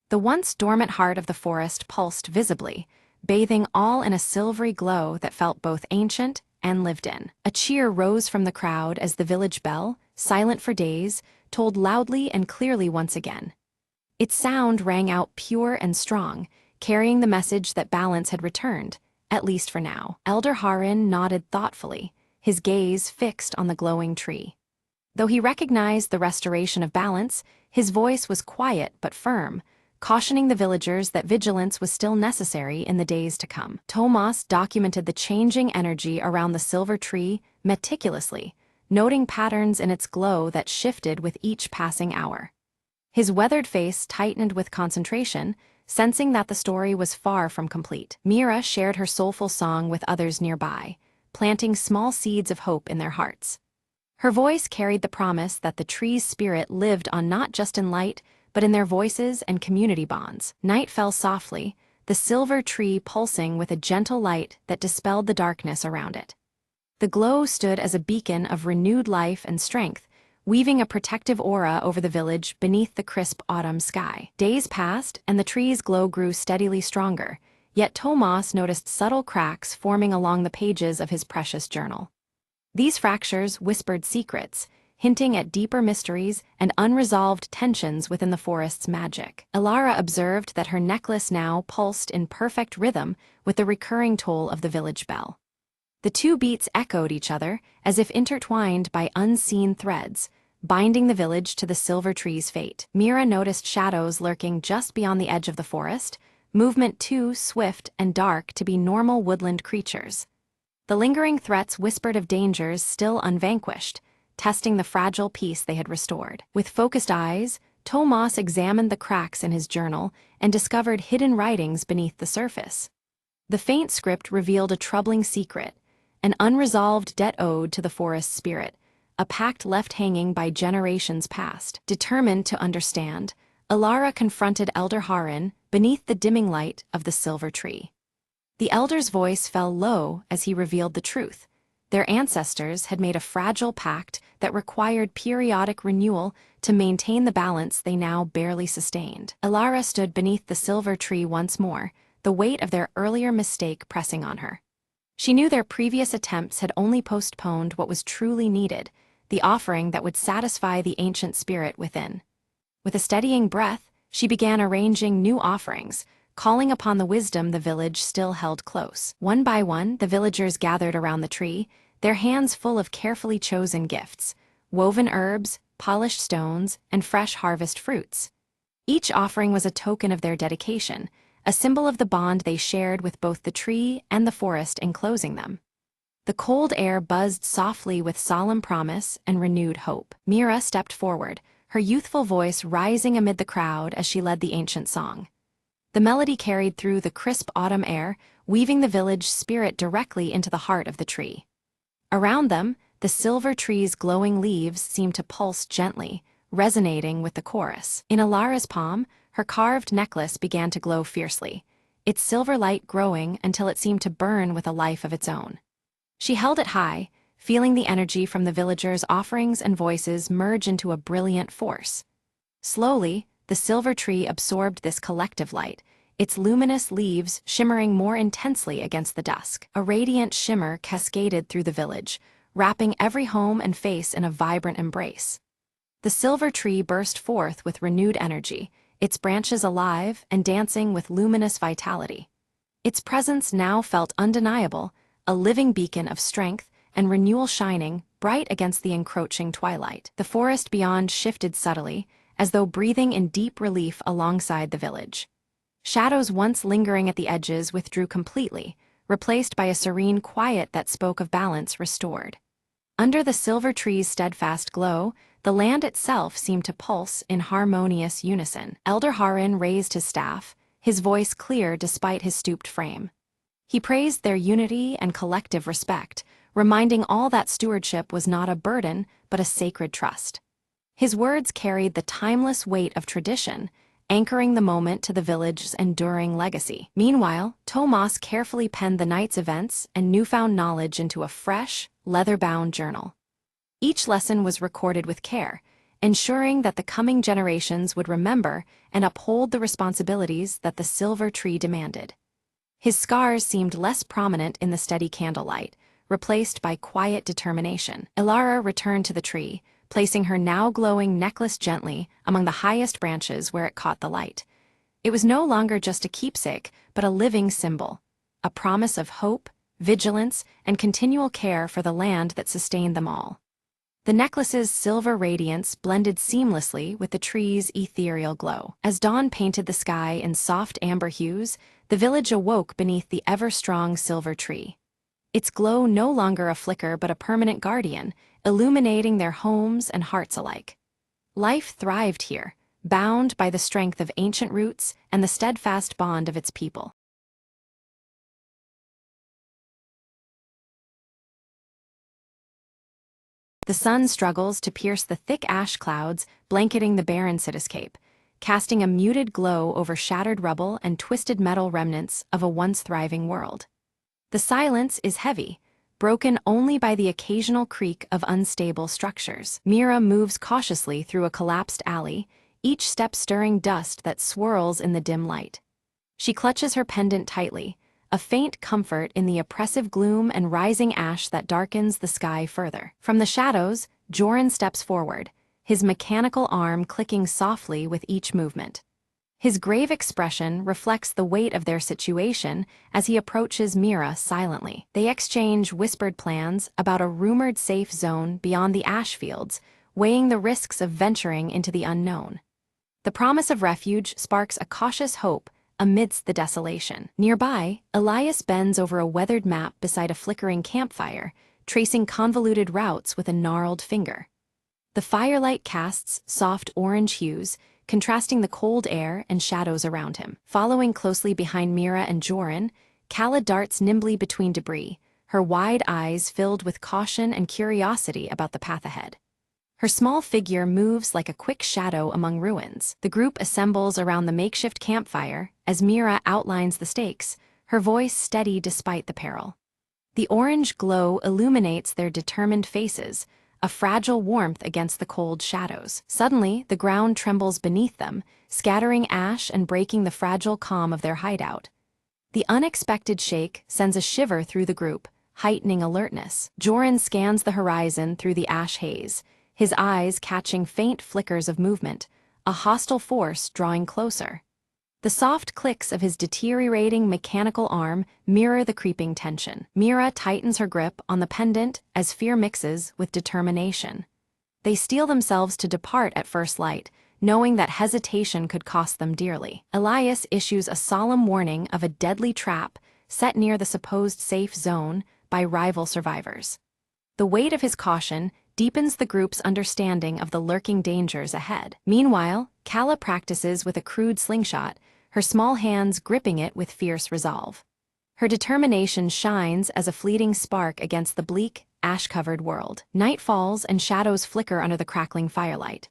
The once dormant heart of the forest pulsed visibly, bathing all in a silvery glow that felt both ancient and lived in. A cheer rose from the crowd as the village bell, silent for days, tolled loudly and clearly once again. Its sound rang out pure and strong, carrying the message that balance had returned, at least for now. Elder Harin nodded thoughtfully, his gaze fixed on the glowing tree. Though he recognized the restoration of balance, his voice was quiet but firm, cautioning the villagers that vigilance was still necessary in the days to come. Tomas documented the changing energy around the silver tree meticulously, noting patterns in its glow that shifted with each passing hour. His weathered face tightened with concentration, sensing that the story was far from complete. Mira shared her soulful song with others nearby, planting small seeds of hope in their hearts. Her voice carried the promise that the tree's spirit lived on not just in light, but in their voices and community bonds. Night fell softly, the silver tree pulsing with a gentle light that dispelled the darkness around it. The glow stood as a beacon of renewed life and strength, weaving a protective aura over the village beneath the crisp autumn sky. Days passed, and the tree's glow grew steadily stronger, yet Tomas noticed subtle cracks forming along the pages of his precious journal. These fractures whispered secrets, hinting at deeper mysteries and unresolved tensions within the forest's magic. Elara observed that her necklace now pulsed in perfect rhythm with the recurring toll of the village bell. The two beats echoed each other, as if intertwined by unseen threads, binding the village to the silver tree's fate. Mira noticed shadows lurking just beyond the edge of the forest, movement too swift and dark to be normal woodland creatures. The lingering threats whispered of dangers still unvanquished, testing the fragile peace they had restored. With focused eyes, Tomas examined the cracks in his journal and discovered hidden writings beneath the surface. The faint script revealed a troubling secret, an unresolved debt owed to the forest's spirit, a pact left hanging by generations past. Determined to understand, Elara confronted Elder Harin beneath the dimming light of the silver tree. The elder's voice fell low as he revealed the truth. Their ancestors had made a fragile pact that required periodic renewal to maintain the balance they now barely sustained. Elara stood beneath the silver tree once more, the weight of their earlier mistake pressing on her. She knew their previous attempts had only postponed what was truly needed, the offering that would satisfy the ancient spirit within. With a steadying breath, she began arranging new offerings, calling upon the wisdom the village still held close. One by one, the villagers gathered around the tree, their hands full of carefully chosen gifts, woven herbs, polished stones, and fresh harvest fruits. Each offering was a token of their dedication, a symbol of the bond they shared with both the tree and the forest enclosing them. The cold air buzzed softly with solemn promise and renewed hope. Mira stepped forward, her youthful voice rising amid the crowd as she led the ancient song. The melody carried through the crisp autumn air, weaving the village spirit directly into the heart of the tree. Around them, the silver tree's glowing leaves seemed to pulse gently, resonating with the chorus. In Elara's palm, her carved necklace began to glow fiercely, its silver light growing until it seemed to burn with a life of its own. She held it high, feeling the energy from the villagers' offerings and voices merge into a brilliant force. Slowly, the silver tree absorbed this collective light, its luminous leaves shimmering more intensely against the dusk. A radiant shimmer cascaded through the village, wrapping every home and face in a vibrant embrace. The silver tree burst forth with renewed energy, its branches alive and dancing with luminous vitality. Its presence now felt undeniable, a living beacon of strength and renewal shining bright against the encroaching twilight. The forest beyond shifted subtly, as though breathing in deep relief alongside the village. Shadows once lingering at the edges withdrew completely, replaced by a serene quiet that spoke of balance restored. Under the silver tree's steadfast glow, the land itself seemed to pulse in harmonious unison. Elder Harin raised his staff, his voice clear despite his stooped frame. He praised their unity and collective respect, reminding all that stewardship was not a burden but a sacred trust. His words carried the timeless weight of tradition, anchoring the moment to the village's enduring legacy. Meanwhile, Tomas carefully penned the night's events and newfound knowledge into a fresh, leather-bound journal. Each lesson was recorded with care, ensuring that the coming generations would remember and uphold the responsibilities that the silver tree demanded. His scars seemed less prominent in the steady candlelight, replaced by quiet determination. Ilara returned to the tree, placing her now glowing necklace gently among the highest branches where it caught the light. It was no longer just a keepsake, but a living symbol, a promise of hope, vigilance, and continual care for the land that sustained them all. The necklace's silver radiance blended seamlessly with the tree's ethereal glow. As dawn painted the sky in soft amber hues, the village awoke beneath the ever-strong silver tree. Its glow no longer a flicker but a permanent guardian, illuminating their homes and hearts alike. Life thrived here, bound by the strength of ancient roots and the steadfast bond of its people. The sun struggles to pierce the thick ash clouds blanketing the barren cityscape, casting a muted glow over shattered rubble and twisted metal remnants of a once thriving world. The silence is heavy, broken only by the occasional creak of unstable structures. Mira moves cautiously through a collapsed alley, each step stirring dust that swirls in the dim light. She clutches her pendant tightly, a faint comfort in the oppressive gloom and rising ash that darkens the sky further. From the shadows, Joran steps forward, his mechanical arm clicking softly with each movement. His grave expression reflects the weight of their situation as he approaches Mira silently. They exchange whispered plans about a rumored safe zone beyond the ash fields, weighing the risks of venturing into the unknown. The promise of refuge sparks a cautious hope amidst the desolation. Nearby, Elias bends over a weathered map beside a flickering campfire, tracing convoluted routes with a gnarled finger. The firelight casts soft orange hues, contrasting the cold air and shadows around him. Following closely behind Mira and Joran, Kala darts nimbly between debris, her wide eyes filled with caution and curiosity about the path ahead. Her small figure moves like a quick shadow among ruins. The group assembles around the makeshift campfire as Mira outlines the stakes, her voice steady despite the peril. The orange glow illuminates their determined faces, a fragile warmth against the cold shadows. Suddenly, the ground trembles beneath them, scattering ash and breaking the fragile calm of their hideout. The unexpected shake sends a shiver through the group, heightening alertness. Joran scans the horizon through the ash haze, his eyes catching faint flickers of movement, a hostile force drawing closer. The soft clicks of his deteriorating mechanical arm mirror the creeping tension. Mira tightens her grip on the pendant as fear mixes with determination. They steel themselves to depart at first light, knowing that hesitation could cost them dearly. Elias issues a solemn warning of a deadly trap set near the supposed safe zone by rival survivors. The weight of his caution deepens the group's understanding of the lurking dangers ahead. Meanwhile, Kala practices with a crude slingshot, her small hands gripping it with fierce resolve. Her determination shines as a fleeting spark against the bleak, ash-covered world. Night falls and shadows flicker under the crackling firelight.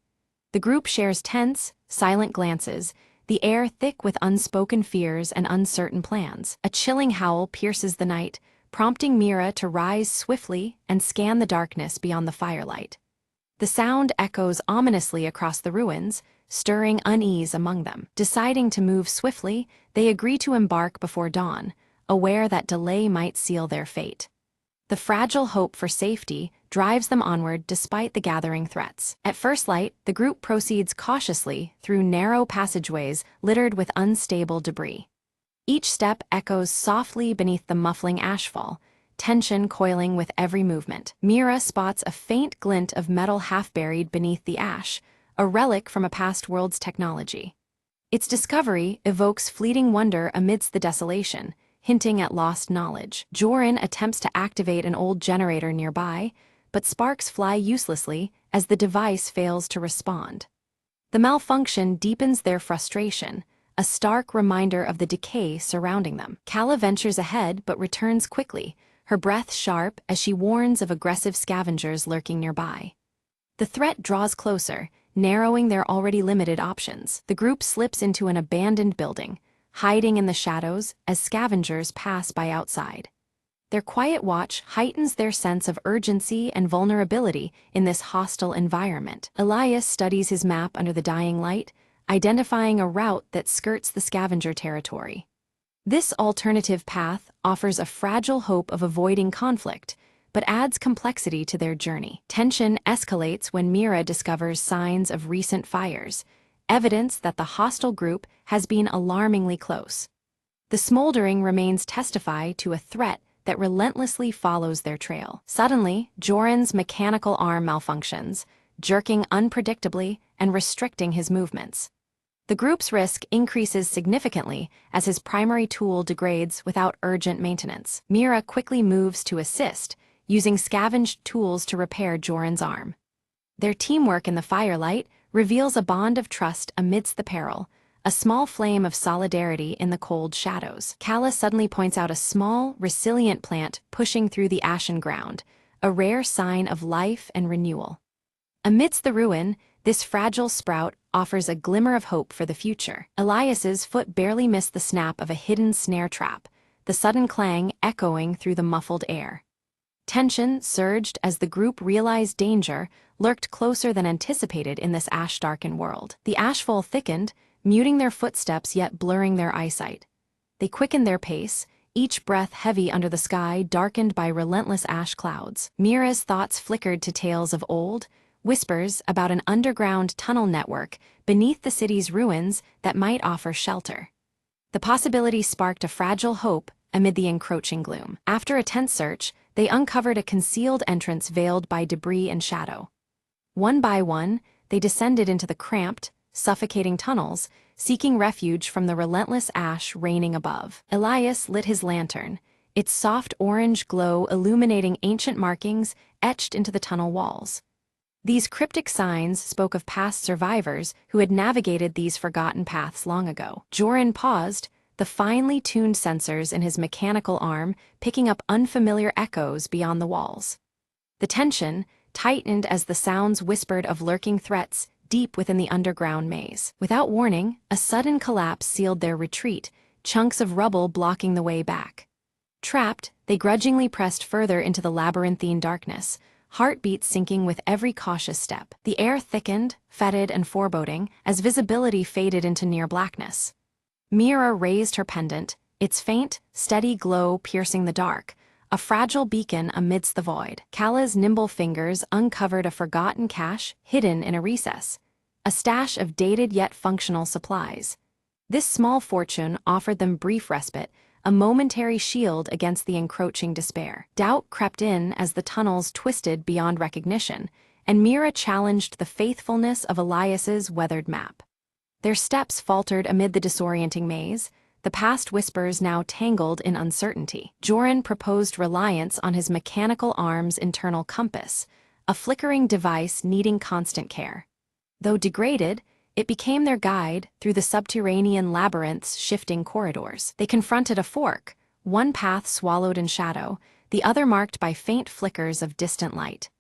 The group shares tense, silent glances, the air thick with unspoken fears and uncertain plans. A chilling howl pierces the night, prompting Mira to rise swiftly and scan the darkness beyond the firelight. The sound echoes ominously across the ruins, stirring unease among them. Deciding to move swiftly, they agree to embark before dawn, aware that delay might seal their fate. The fragile hope for safety drives them onward despite the gathering threats. At first light, the group proceeds cautiously through narrow passageways littered with unstable debris. Each step echoes softly beneath the muffling ashfall, tension coiling with every movement. Mira spots a faint glint of metal half-buried beneath the ash, a relic from a past world's technology. Its discovery evokes fleeting wonder amidst the desolation, hinting at lost knowledge. Joran attempts to activate an old generator nearby, but sparks fly uselessly as the device fails to respond. The malfunction deepens their frustration, a stark reminder of the decay surrounding them. Kala ventures ahead but returns quickly, her breath sharp as she warns of aggressive scavengers lurking nearby. The threat draws closer, narrowing their already limited options. The group slips into an abandoned building, hiding in the shadows as scavengers pass by outside. Their quiet watch heightens their sense of urgency and vulnerability in this hostile environment. Elias studies his map under the dying light, identifying a route that skirts the scavenger territory. This alternative path offers a fragile hope of avoiding conflict, but adds complexity to their journey. Tension escalates when Mira discovers signs of recent fires, evidence that the hostile group has been alarmingly close. The smoldering remains testify to a threat that relentlessly follows their trail. Suddenly, Joran's mechanical arm malfunctions, jerking unpredictably and restricting his movements. The group's risk increases significantly as his primary tool degrades without urgent maintenance. Mira quickly moves to assist, using scavenged tools to repair Joran's arm. Their teamwork in the firelight reveals a bond of trust amidst the peril, a small flame of solidarity in the cold shadows. Kala suddenly points out a small, resilient plant pushing through the ashen ground, a rare sign of life and renewal. Amidst the ruin, this fragile sprout offers a glimmer of hope for the future. Elias's foot barely missed the snap of a hidden snare trap, the sudden clang echoing through the muffled air. Tension surged as the group realized danger lurked closer than anticipated in this ash-darkened world. The ashfall thickened, muting their footsteps yet blurring their eyesight. They quickened their pace, each breath heavy under the sky darkened by relentless ash clouds. Mira's thoughts flickered to tales of old, whispers about an underground tunnel network beneath the city's ruins that might offer shelter. The possibility sparked a fragile hope amid the encroaching gloom. After a tense search, they uncovered a concealed entrance veiled by debris and shadow. One by one, they descended into the cramped, suffocating tunnels, seeking refuge from the relentless ash raining above. Elias lit his lantern, its soft orange glow illuminating ancient markings etched into the tunnel walls. These cryptic signs spoke of past survivors who had navigated these forgotten paths long ago. Joran paused, the finely tuned sensors in his mechanical arm picking up unfamiliar echoes beyond the walls. The tension tightened as the sounds whispered of lurking threats deep within the underground maze. Without warning, a sudden collapse sealed their retreat, chunks of rubble blocking the way back. Trapped, they grudgingly pressed further into the labyrinthine darkness, heartbeats sinking with every cautious step. The air thickened, fetid and foreboding, as visibility faded into near blackness. Mira raised her pendant, its faint, steady glow piercing the dark, a fragile beacon amidst the void. Kala's nimble fingers uncovered a forgotten cache hidden in a recess, a stash of dated yet functional supplies. This small fortune offered them brief respite, a momentary shield against the encroaching despair. Doubt crept in as the tunnels twisted beyond recognition, and Mira challenged the faithfulness of Elias's weathered map. Their steps faltered amid the disorienting maze, the past whispers now tangled in uncertainty. Joran proposed reliance on his mechanical arm's internal compass, a flickering device needing constant care. Though degraded, it became their guide through the subterranean labyrinth's shifting corridors. They confronted a fork, one path swallowed in shadow, the other marked by faint flickers of distant light.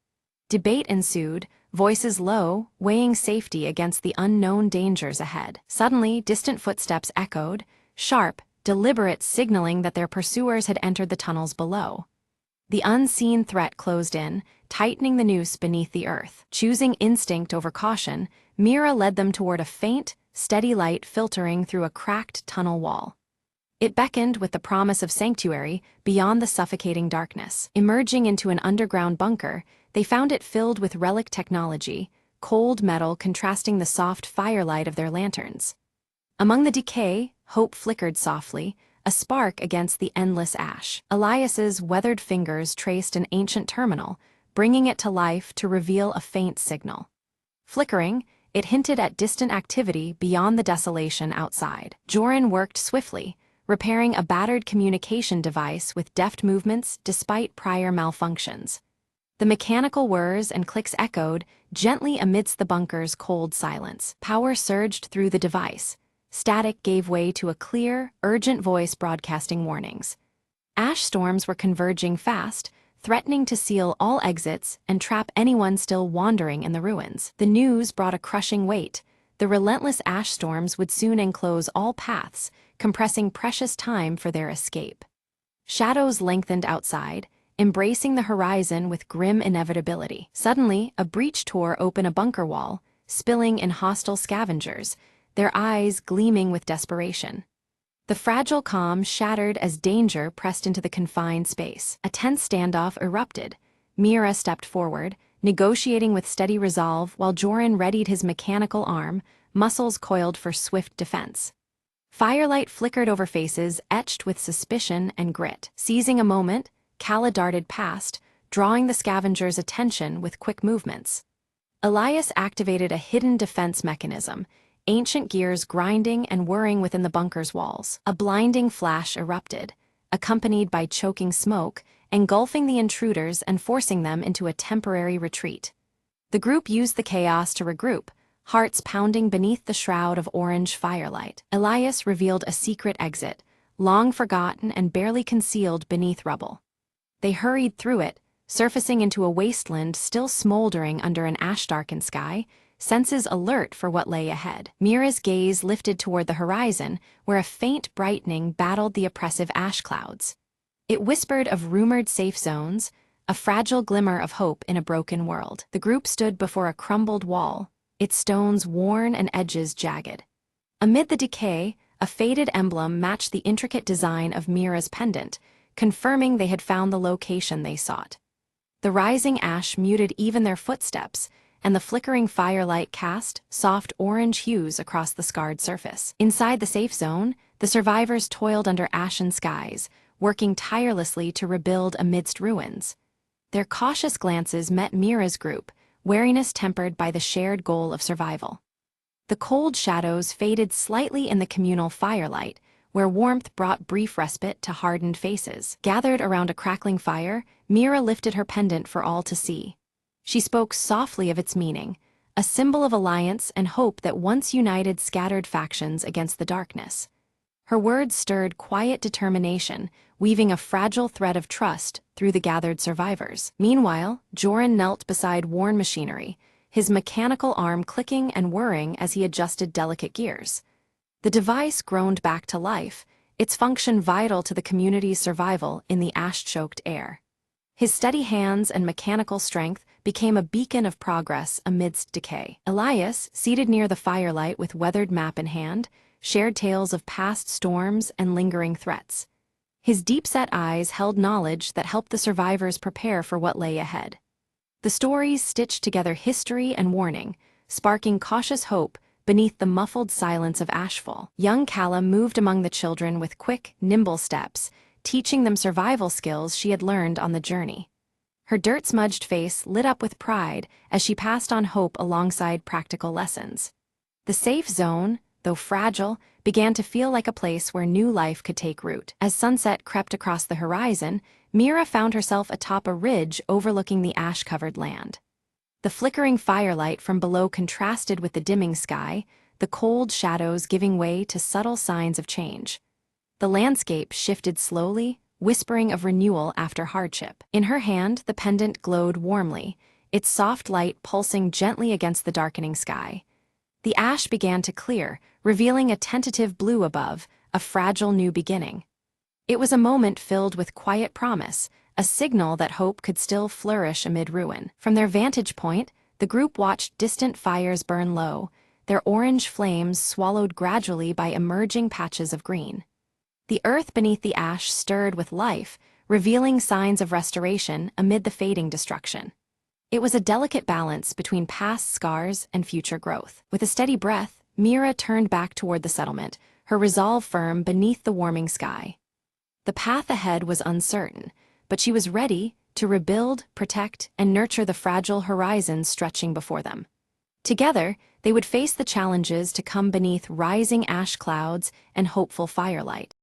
Debate ensued, voices low, weighing safety against the unknown dangers ahead. Suddenly, distant footsteps echoed, sharp, deliberate, signaling that their pursuers had entered the tunnels below. The unseen threat closed in, tightening the noose beneath the earth. Choosing instinct over caution, Mira led them toward a faint, steady light filtering through a cracked tunnel wall. It beckoned with the promise of sanctuary beyond the suffocating darkness. Emerging into an underground bunker, they found it filled with relic technology, cold metal contrasting the soft firelight of their lanterns. Among the decay, hope flickered softly, a spark against the endless ash. Elias's weathered fingers traced an ancient terminal, bringing it to life to reveal a faint signal. Flickering, it hinted at distant activity beyond the desolation outside. Joran worked swiftly, repairing a battered communication device with deft movements despite prior malfunctions. The mechanical whirs and clicks echoed gently amidst the bunker's cold silence. Power surged through the device. Static gave way to a clear, urgent voice broadcasting warnings. Ash storms were converging fast, threatening to seal all exits and trap anyone still wandering in the ruins. The news brought a crushing weight. The relentless ash storms would soon enclose all paths, compressing precious time for their escape. Shadows lengthened outside, embracing the horizon with grim inevitability. Suddenly, a breach tore open a bunker wall, spilling in hostile scavengers, their eyes gleaming with desperation. The fragile calm shattered as danger pressed into the confined space. A tense standoff erupted. Mira stepped forward, negotiating with steady resolve while Joran readied his mechanical arm, muscles coiled for swift defense. Firelight flickered over faces etched with suspicion and grit. Seizing a moment, Kala darted past, drawing the scavengers' attention with quick movements. Elias activated a hidden defense mechanism, ancient gears grinding and whirring within the bunker's walls. A blinding flash erupted, accompanied by choking smoke, engulfing the intruders and forcing them into a temporary retreat. The group used the chaos to regroup, hearts pounding beneath the shroud of orange firelight. Elias revealed a secret exit, long forgotten and barely concealed beneath rubble. They hurried through it, surfacing into a wasteland still smoldering under an ash-darkened sky, senses alert for what lay ahead. Mira's gaze lifted toward the horizon, where a faint brightening battled the oppressive ash clouds. It whispered of rumored safe zones, a fragile glimmer of hope in a broken world. The group stood before a crumbled wall, its stones worn and edges jagged. Amid the decay, a faded emblem matched the intricate design of Mira's pendant, confirming they had found the location they sought. The rising ash muted even their footsteps, and the flickering firelight cast soft orange hues across the scarred surface. Inside the safe zone, the survivors toiled under ashen skies, working tirelessly to rebuild amidst ruins. Their cautious glances met Mira's group, wariness tempered by the shared goal of survival. The cold shadows faded slightly in the communal firelight, where warmth brought brief respite to hardened faces. Gathered around a crackling fire, Mira lifted her pendant for all to see. She spoke softly of its meaning, a symbol of alliance and hope that once united scattered factions against the darkness. Her words stirred quiet determination, weaving a fragile thread of trust through the gathered survivors. Meanwhile, Joran knelt beside worn machinery, his mechanical arm clicking and whirring as he adjusted delicate gears. The device groaned back to life, its function vital to the community's survival in the ash-choked air. His steady hands and mechanical strength became a beacon of progress amidst decay. Elias, seated near the firelight with weathered map in hand, shared tales of past storms and lingering threats. His deep-set eyes held knowledge that helped the survivors prepare for what lay ahead. The stories stitched together history and warning, sparking cautious hope beneath the muffled silence of ashfall. Young Callum moved among the children with quick, nimble steps, teaching them survival skills she had learned on the journey. Her dirt-smudged face lit up with pride as she passed on hope alongside practical lessons. The safe zone, though fragile, began to feel like a place where new life could take root. As sunset crept across the horizon, Mira found herself atop a ridge overlooking the ash-covered land. The flickering firelight from below contrasted with the dimming sky, the cold shadows giving way to subtle signs of change. The landscape shifted slowly, whispering of renewal after hardship. In her hand, the pendant glowed warmly, its soft light pulsing gently against the darkening sky. The ash began to clear, revealing a tentative blue above, a fragile new beginning. It was a moment filled with quiet promise, a signal that hope could still flourish amid ruin. From their vantage point, the group watched distant fires burn low, their orange flames swallowed gradually by emerging patches of green. The earth beneath the ash stirred with life, revealing signs of restoration amid the fading destruction. It was a delicate balance between past scars and future growth. With a steady breath, Mira turned back toward the settlement, her resolve firm beneath the warming sky. The path ahead was uncertain, but she was ready to rebuild, protect, and nurture the fragile horizons stretching before them. Together, they would face the challenges to come beneath rising ash clouds and hopeful firelight.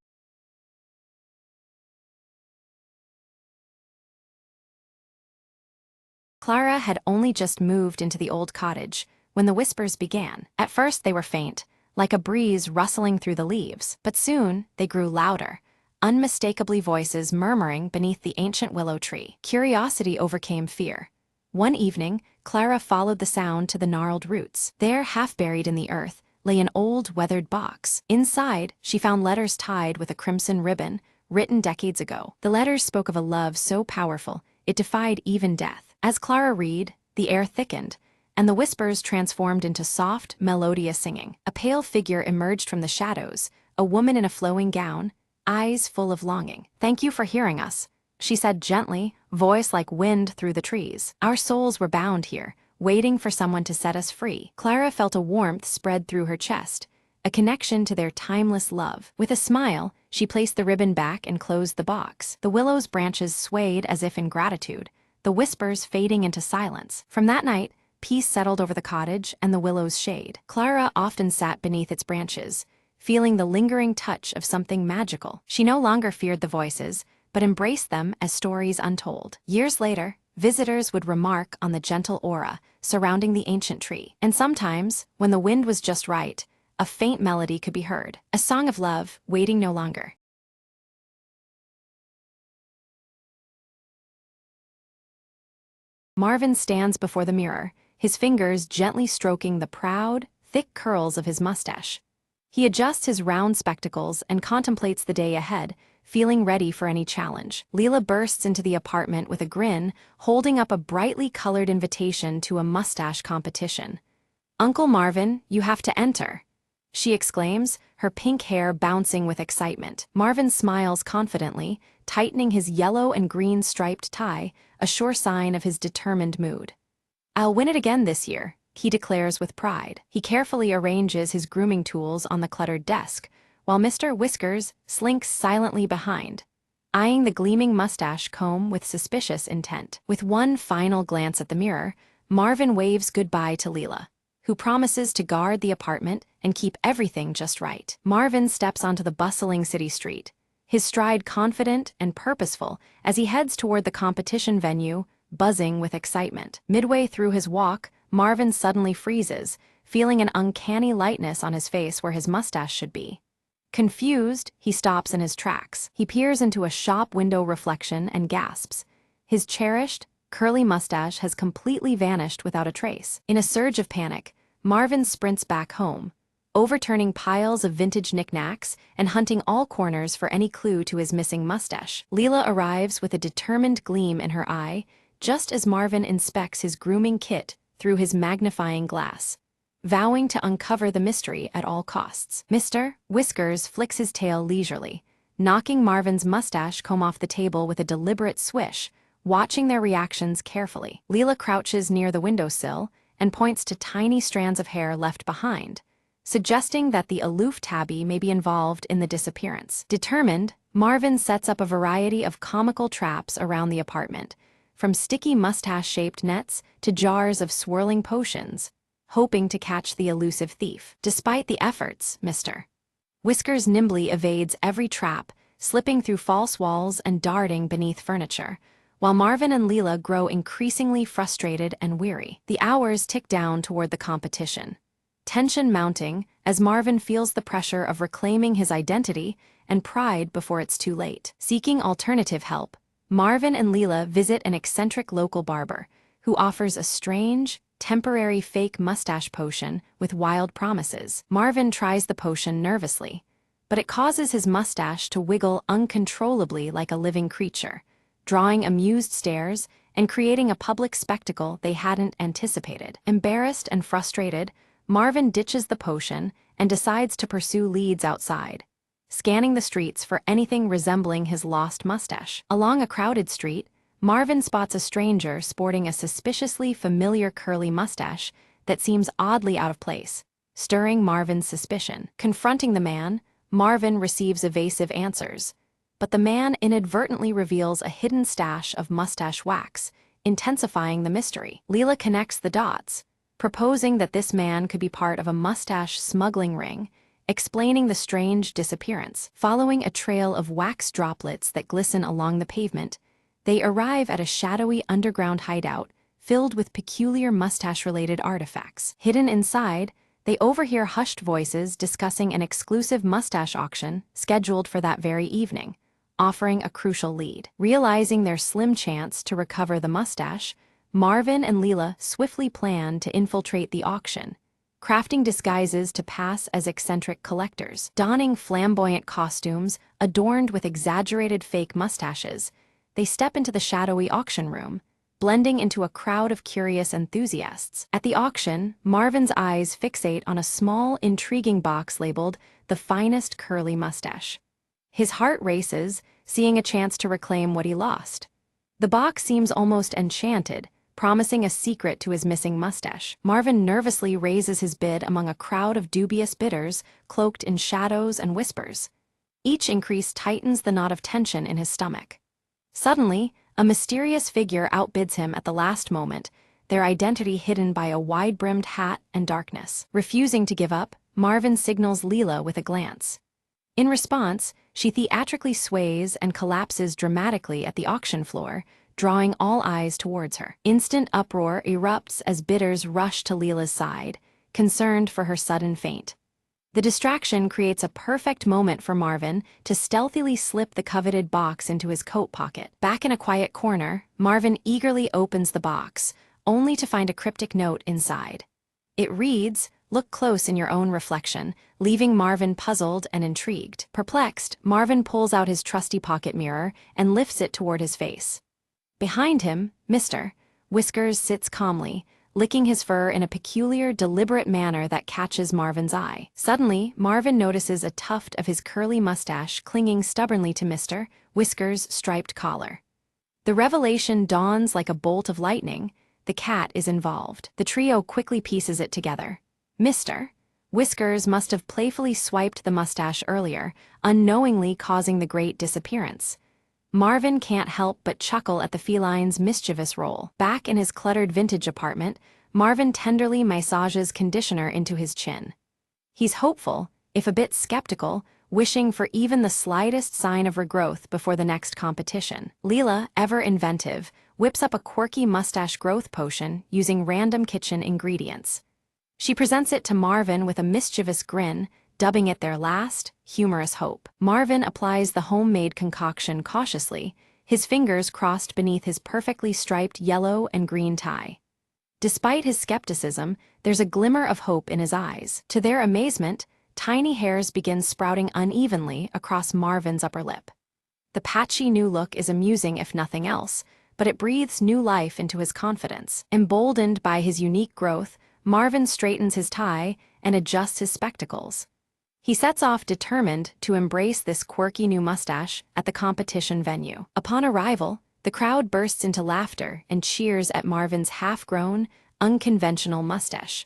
Clara had only just moved into the old cottage when the whispers began. At first they were faint, like a breeze rustling through the leaves, but soon they grew louder, unmistakably voices murmuring beneath the ancient willow tree. Curiosity overcame fear. One evening, Clara followed the sound to the gnarled roots. There, half buried in the earth, lay an old, weathered box. Inside, she found letters tied with a crimson ribbon, written decades ago. The letters spoke of a love so powerful, it defied even death. As Clara read, the air thickened, and the whispers transformed into soft, melodious singing. A pale figure emerged from the shadows, a woman in a flowing gown, eyes full of longing. "Thank you for hearing us," she said gently, voice like wind through the trees. "Our souls were bound here, waiting for someone to set us free." Clara felt a warmth spread through her chest, a connection to their timeless love. With a smile, she placed the ribbon back and closed the box. The willow's branches swayed as if in gratitude, the whispers fading into silence. From that night, peace settled over the cottage and the willow's shade. Clara often sat beneath its branches, feeling the lingering touch of something magical. She no longer feared the voices, but embraced them as stories untold. Years later, visitors would remark on the gentle aura surrounding the ancient tree. And sometimes, when the wind was just right, a faint melody could be heard, a song of love waiting no longer. Marvin stands before the mirror, his fingers gently stroking the proud, thick curls of his mustache. He adjusts his round spectacles and contemplates the day ahead, feeling ready for any challenge. Leela bursts into the apartment with a grin, holding up a brightly colored invitation to a mustache competition. "Uncle Marvin, you have to enter," she exclaims, her pink hair bouncing with excitement. Marvin smiles confidently, tightening his yellow and green striped tie, a sure sign of his determined mood. "I'll win it again this year," he declares with pride. He carefully arranges his grooming tools on the cluttered desk, while Mr. Whiskers slinks silently behind, eyeing the gleaming mustache comb with suspicious intent. With one final glance at the mirror, Marvin waves goodbye to Leela, who promises to guard the apartment and keep everything just right. Marvin steps onto the bustling city street, his stride confident and purposeful as he heads toward the competition venue, buzzing with excitement. Midway through his walk, Marvin suddenly freezes, feeling an uncanny lightness on his face where his mustache should be. Confused, he stops in his tracks. He peers into a shop window reflection and gasps. His cherished, curly mustache has completely vanished without a trace. In a surge of panic, Marvin sprints back home, overturning piles of vintage knickknacks and hunting all corners for any clue to his missing mustache. Leela arrives with a determined gleam in her eye, just as Marvin inspects his grooming kit through his magnifying glass, vowing to uncover the mystery at all costs. Mr. Whiskers flicks his tail leisurely, knocking Marvin's mustache comb off the table with a deliberate swish, watching their reactions carefully. Leela crouches near the windowsill and points to tiny strands of hair left behind, suggesting that the aloof tabby may be involved in the disappearance. Determined, Marvin sets up a variety of comical traps around the apartment, from sticky mustache-shaped nets to jars of swirling potions, hoping to catch the elusive thief. Despite the efforts, Mr. Whiskers nimbly evades every trap, slipping through false walls and darting beneath furniture, while Marvin and Leela grow increasingly frustrated and weary. The hours tick down toward the competition, tension mounting as Marvin feels the pressure of reclaiming his identity and pride before it's too late. Seeking alternative help, Marvin and Leela visit an eccentric local barber who offers a strange, temporary fake mustache potion with wild promises. Marvin tries the potion nervously, but it causes his mustache to wiggle uncontrollably like a living creature, drawing amused stares and creating a public spectacle they hadn't anticipated. Embarrassed and frustrated, Marvin ditches the potion and decides to pursue leads outside, scanning the streets for anything resembling his lost mustache. Along a crowded street, Marvin spots a stranger sporting a suspiciously familiar curly mustache that seems oddly out of place, stirring Marvin's suspicion. Confronting the man, Marvin receives evasive answers, but the man inadvertently reveals a hidden stash of mustache wax, intensifying the mystery. Leela connects the dots, proposing that this man could be part of a mustache smuggling ring, explaining the strange disappearance. Following a trail of wax droplets that glisten along the pavement, they arrive at a shadowy underground hideout filled with peculiar mustache-related artifacts. Hidden inside, they overhear hushed voices discussing an exclusive mustache auction scheduled for that very evening, offering a crucial lead. Realizing their slim chance to recover the mustache, Marvin and Leela swiftly plan to infiltrate the auction, crafting disguises to pass as eccentric collectors. Donning flamboyant costumes adorned with exaggerated fake mustaches, they step into the shadowy auction room, blending into a crowd of curious enthusiasts. At the auction, Marvin's eyes fixate on a small, intriguing box labeled "The Finest Curly Mustache." His heart races, seeing a chance to reclaim what he lost. The box seems almost enchanted, promising a secret to his missing mustache. Marvin nervously raises his bid among a crowd of dubious bidders cloaked in shadows and whispers. Each increase tightens the knot of tension in his stomach. Suddenly, a mysterious figure outbids him at the last moment, their identity hidden by a wide-brimmed hat and darkness. Refusing to give up, Marvin signals Leela with a glance. In response, she theatrically sways and collapses dramatically at the auction floor, drawing all eyes towards her. Instant uproar erupts as bidders rush to Leela's side, concerned for her sudden faint. The distraction creates a perfect moment for Marvin to stealthily slip the coveted box into his coat pocket. Back in a quiet corner, Marvin eagerly opens the box, only to find a cryptic note inside. It reads, "Look close in your own reflection," leaving Marvin puzzled and intrigued. Perplexed, Marvin pulls out his trusty pocket mirror and lifts it toward his face. Behind him, Mr. Whiskers sits calmly, licking his fur in a peculiar, deliberate manner that catches Marvin's eye. Suddenly, Marvin notices a tuft of his curly mustache clinging stubbornly to Mr. Whiskers' striped collar. The revelation dawns like a bolt of lightning. The cat is involved. The trio quickly pieces it together. Mr. Whiskers must have playfully swiped the mustache earlier, unknowingly causing the great disappearance. Marvin can't help but chuckle at the feline's mischievous role. Back in his cluttered vintage apartment, Marvin tenderly massages conditioner into his chin. He's hopeful, if a bit skeptical, wishing for even the slightest sign of regrowth before the next competition. Leela, ever inventive, whips up a quirky mustache growth potion using random kitchen ingredients. She presents it to Marvin with a mischievous grin, dubbing it their last, humorous hope. Marvin applies the homemade concoction cautiously, his fingers crossed beneath his perfectly striped yellow and green tie. Despite his skepticism, there's a glimmer of hope in his eyes. To their amazement, tiny hairs begin sprouting unevenly across Marvin's upper lip. The patchy new look is amusing if nothing else, but it breathes new life into his confidence. Emboldened by his unique growth, Marvin straightens his tie and adjusts his spectacles. He sets off determined to embrace this quirky new mustache at the competition venue. Upon arrival, the crowd bursts into laughter and cheers at Marvin's half-grown, unconventional mustache.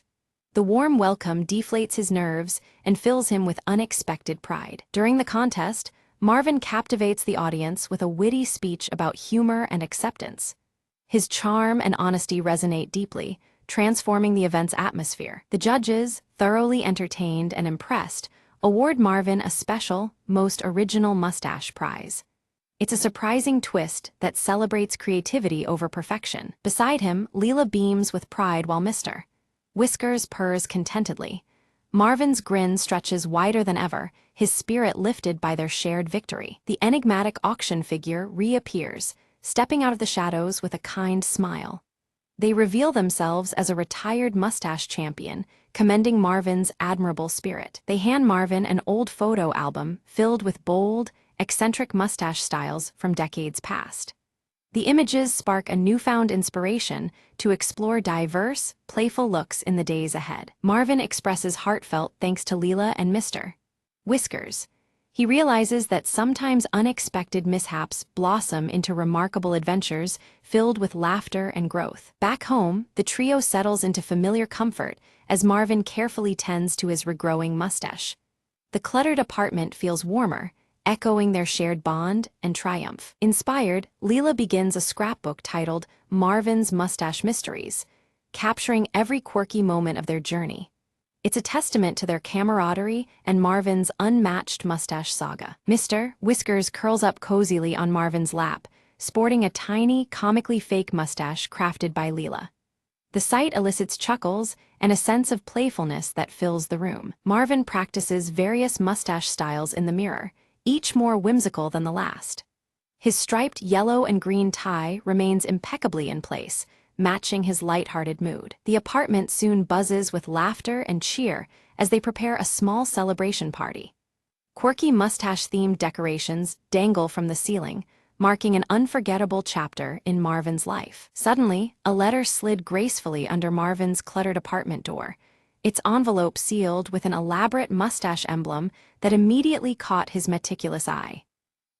The warm welcome deflates his nerves and fills him with unexpected pride. During the contest, Marvin captivates the audience with a witty speech about humor and acceptance. His charm and honesty resonate deeply, transforming the event's atmosphere. The judges, thoroughly entertained and impressed, award Marvin a special, most original mustache prize. It's a surprising twist that celebrates creativity over perfection. Beside him, Leela beams with pride while Mr. Whiskers purrs contentedly. Marvin's grin stretches wider than ever, his spirit lifted by their shared victory. The enigmatic auction figure reappears, stepping out of the shadows with a kind smile. They reveal themselves as a retired mustache champion, commending Marvin's admirable spirit. They hand Marvin an old photo album filled with bold, eccentric mustache styles from decades past. The images spark a newfound inspiration to explore diverse, playful looks in the days ahead. Marvin expresses heartfelt thanks to Leela and Mr. Whiskers. He realizes that sometimes unexpected mishaps blossom into remarkable adventures filled with laughter and growth. Back home, the trio settles into familiar comfort as Marvin carefully tends to his regrowing mustache. The cluttered apartment feels warmer, echoing their shared bond and triumph. Inspired, Leela begins a scrapbook titled Marvin's Mustache Mysteries, capturing every quirky moment of their journey. It's a testament to their camaraderie and Marvin's unmatched mustache saga. Mr. Whiskers curls up cozily on Marvin's lap, sporting a tiny, comically fake mustache crafted by Leela. The sight elicits chuckles and a sense of playfulness that fills the room. Marvin practices various mustache styles in the mirror, each more whimsical than the last. His striped yellow and green tie remains impeccably in place, matching his light-hearted mood. The apartment soon buzzes with laughter and cheer as they prepare a small celebration party. Quirky mustache-themed decorations dangle from the ceiling, marking an unforgettable chapter in Marvin's life. Suddenly, a letter slid gracefully under Marvin's cluttered apartment door, its envelope sealed with an elaborate mustache emblem that immediately caught his meticulous eye.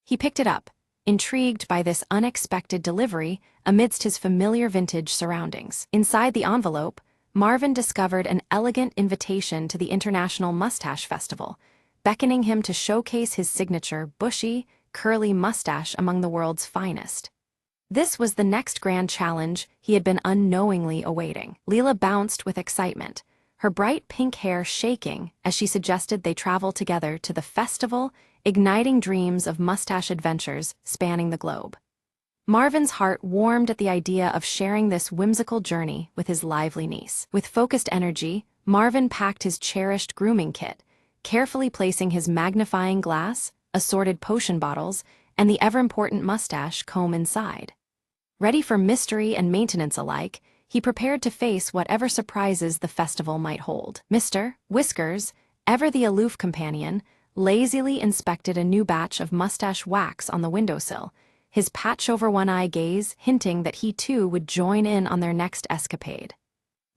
He picked it up, intrigued by this unexpected delivery amidst his familiar vintage surroundings. Inside the envelope, Marvin discovered an elegant invitation to the International Mustache Festival, beckoning him to showcase his signature bushy, curly mustache among the world's finest. This was the next grand challenge he had been unknowingly awaiting. Leela bounced with excitement, her bright pink hair shaking as she suggested they travel together to the festival, igniting dreams of mustache adventures spanning the globe. Marvin's heart warmed at the idea of sharing this whimsical journey with his lively niece. With focused energy, Marvin packed his cherished grooming kit, carefully placing his magnifying glass, assorted potion bottles, and the ever-important mustache comb inside. Ready for mystery and maintenance alike, he prepared to face whatever surprises the festival might hold. Mr. Whiskers, ever the aloof companion, lazily inspected a new batch of mustache wax on the windowsill, his patch-over-one-eye gaze hinting that he too would join in on their next escapade.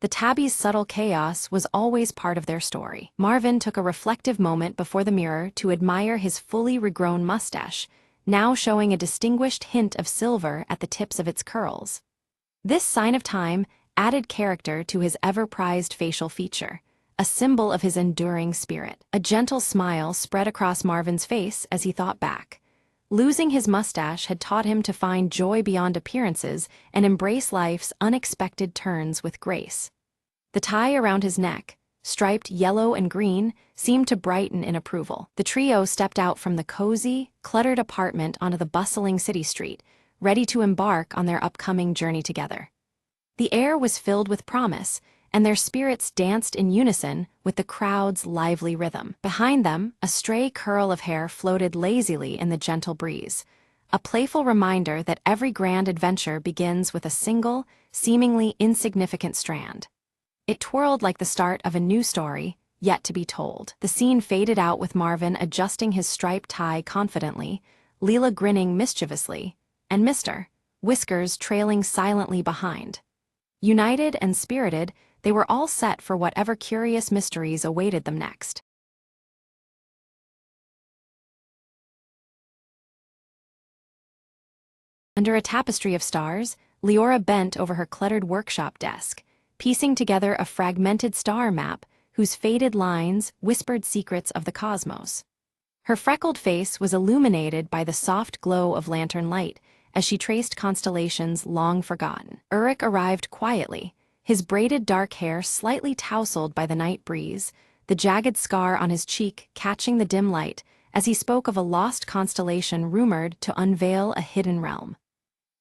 The tabby's subtle chaos was always part of their story. Marvin took a reflective moment before the mirror to admire his fully regrown mustache, now showing a distinguished hint of silver at the tips of its curls. This sign of time added character to his ever-prized facial feature, a symbol of his enduring spirit. A gentle smile spread across Marvin's face as he thought back. Losing his mustache had taught him to find joy beyond appearances and embrace life's unexpected turns with grace. The tie around his neck, striped yellow and green, seemed to brighten in approval. The trio stepped out from the cozy, cluttered apartment onto the bustling city street, ready to embark on their upcoming journey together. The air was filled with promise, and their spirits danced in unison with the crowd's lively rhythm. Behind them, a stray curl of hair floated lazily in the gentle breeze, a playful reminder that every grand adventure begins with a single, seemingly insignificant strand. It twirled like the start of a new story, yet to be told. The scene faded out with Marvin adjusting his striped tie confidently, Leela grinning mischievously, and Mr. Whiskers trailing silently behind. United and spirited, they were all set for whatever curious mysteries awaited them next. Under a tapestry of stars, Leora bent over her cluttered workshop desk, piecing together a fragmented star map whose faded lines whispered secrets of the cosmos. Her freckled face was illuminated by the soft glow of lantern light as she traced constellations long forgotten. Uruk arrived quietly, his braided dark hair slightly tousled by the night breeze, the jagged scar on his cheek catching the dim light as he spoke of a lost constellation rumored to unveil a hidden realm.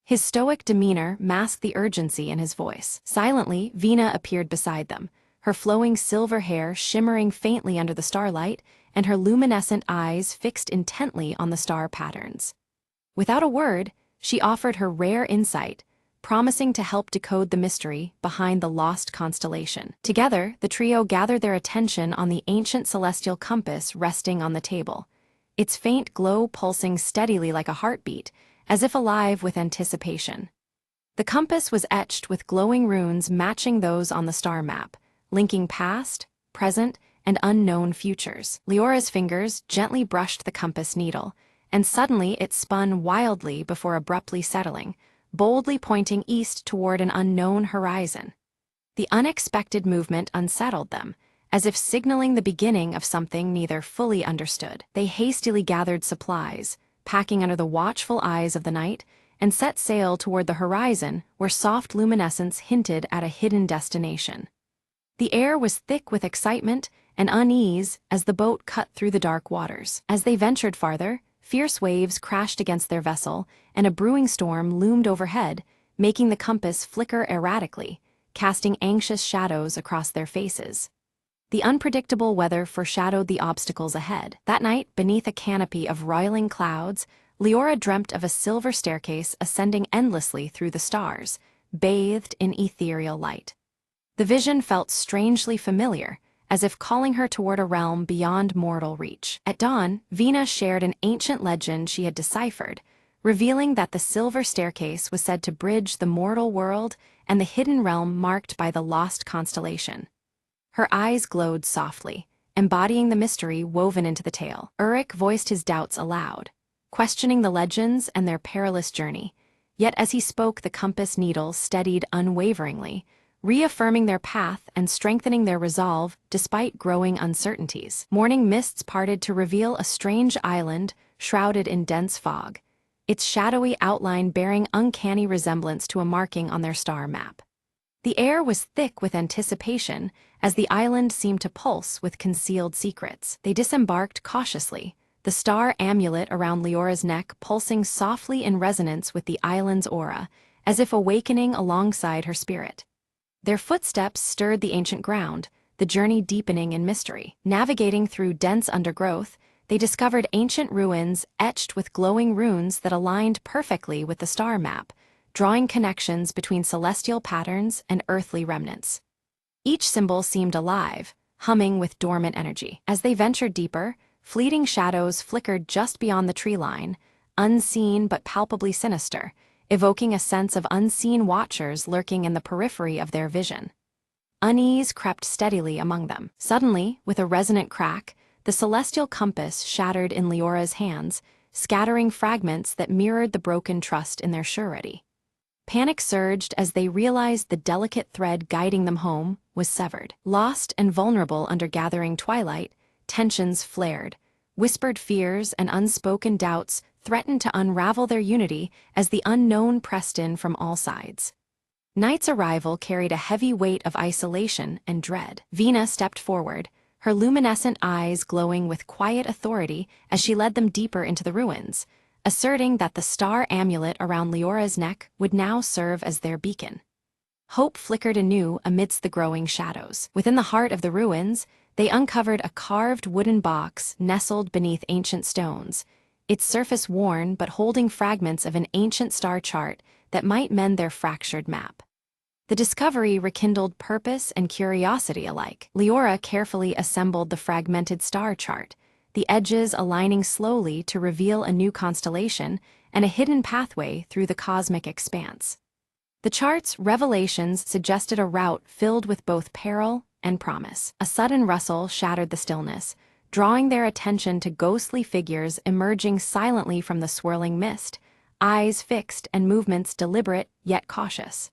His stoic demeanor masked the urgency in his voice. Silently, Vina appeared beside them, her flowing silver hair shimmering faintly under the starlight and her luminescent eyes fixed intently on the star patterns. Without a word, she offered her rare insight, promising to help decode the mystery behind the lost constellation. Together, the trio gathered their attention on the ancient celestial compass resting on the table, its faint glow pulsing steadily like a heartbeat as if alive with anticipation. The compass was etched with glowing runes matching those on the star map, linking past, present, and unknown futures. Leora's fingers gently brushed the compass needle, and suddenly it spun wildly before abruptly settling, boldly pointing east toward an unknown horizon. The unexpected movement unsettled them, as if signaling the beginning of something neither fully understood. They hastily gathered supplies, packing under the watchful eyes of the night, and set sail toward the horizon where soft luminescence hinted at a hidden destination. The air was thick with excitement and unease as the boat cut through the dark waters. As they ventured farther, fierce waves crashed against their vessel, and a brewing storm loomed overhead, making the compass flicker erratically, casting anxious shadows across their faces. The unpredictable weather foreshadowed the obstacles ahead. That night, beneath a canopy of roiling clouds, Leora dreamt of a silver staircase ascending endlessly through the stars, bathed in ethereal light. The vision felt strangely familiar, as if calling her toward a realm beyond mortal reach. At dawn, Vina shared an ancient legend she had deciphered, revealing that the silver staircase was said to bridge the mortal world and the hidden realm marked by the lost constellation. Her eyes glowed softly, embodying the mystery woven into the tale. Uruk voiced his doubts aloud, questioning the legends and their perilous journey, yet as he spoke the compass needle steadied unwaveringly, reaffirming their path and strengthening their resolve despite growing uncertainties. Morning mists parted to reveal a strange island shrouded in dense fog, its shadowy outline bearing uncanny resemblance to a marking on their star map. The air was thick with anticipation as the island seemed to pulse with concealed secrets. They disembarked cautiously, the star amulet around Leora's neck pulsing softly in resonance with the island's aura, as if awakening alongside her spirit. Their footsteps stirred the ancient ground, the journey deepening in mystery. Navigating through dense undergrowth, they discovered ancient ruins etched with glowing runes that aligned perfectly with the star map, drawing connections between celestial patterns and earthly remnants. Each symbol seemed alive, humming with dormant energy. As they ventured deeper, fleeting shadows flickered just beyond the tree line, unseen but palpably sinister, evoking a sense of unseen watchers lurking in the periphery of their vision. Unease crept steadily among them. Suddenly, with a resonant crack, the celestial compass shattered in Leora's hands, scattering fragments that mirrored the broken trust in their surety. Panic surged as they realized the delicate thread guiding them home was severed. Lost and vulnerable under gathering twilight, tensions flared. Whispered fears and unspoken doubts threatened to unravel their unity as the unknown pressed in from all sides. Night's arrival carried a heavy weight of isolation and dread. Vina stepped forward, her luminescent eyes glowing with quiet authority as she led them deeper into the ruins, asserting that the star amulet around Leora's neck would now serve as their beacon. Hope flickered anew amidst the growing shadows. Within the heart of the ruins, they uncovered a carved wooden box nestled beneath ancient stones, its surface worn but holding fragments of an ancient star chart that might mend their fractured map. The discovery rekindled purpose and curiosity alike. Leora carefully assembled the fragmented star chart, the edges aligning slowly to reveal a new constellation and a hidden pathway through the cosmic expanse. The chart's revelations suggested a route filled with both peril and promise. A sudden rustle shattered the stillness, drawing their attention to ghostly figures emerging silently from the swirling mist, eyes fixed and movements deliberate yet cautious.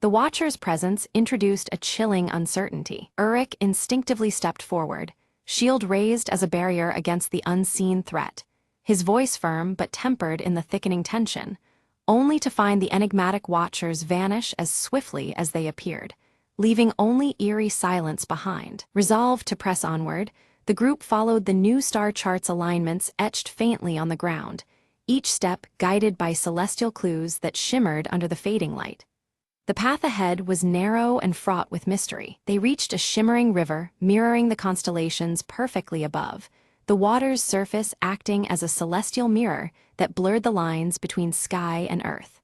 The Watcher's presence introduced a chilling uncertainty. Uruk instinctively stepped forward, shield raised as a barrier against the unseen threat, his voice firm but tempered in the thickening tension, only to find the enigmatic Watchers vanish as swiftly as they appeared, leaving only eerie silence behind. Resolved to press onward, the group followed the new star chart's alignments etched faintly on the ground, each step guided by celestial clues that shimmered under the fading light. The path ahead was narrow and fraught with mystery. They reached a shimmering river mirroring the constellations perfectly above, the water's surface acting as a celestial mirror that blurred the lines between sky and earth.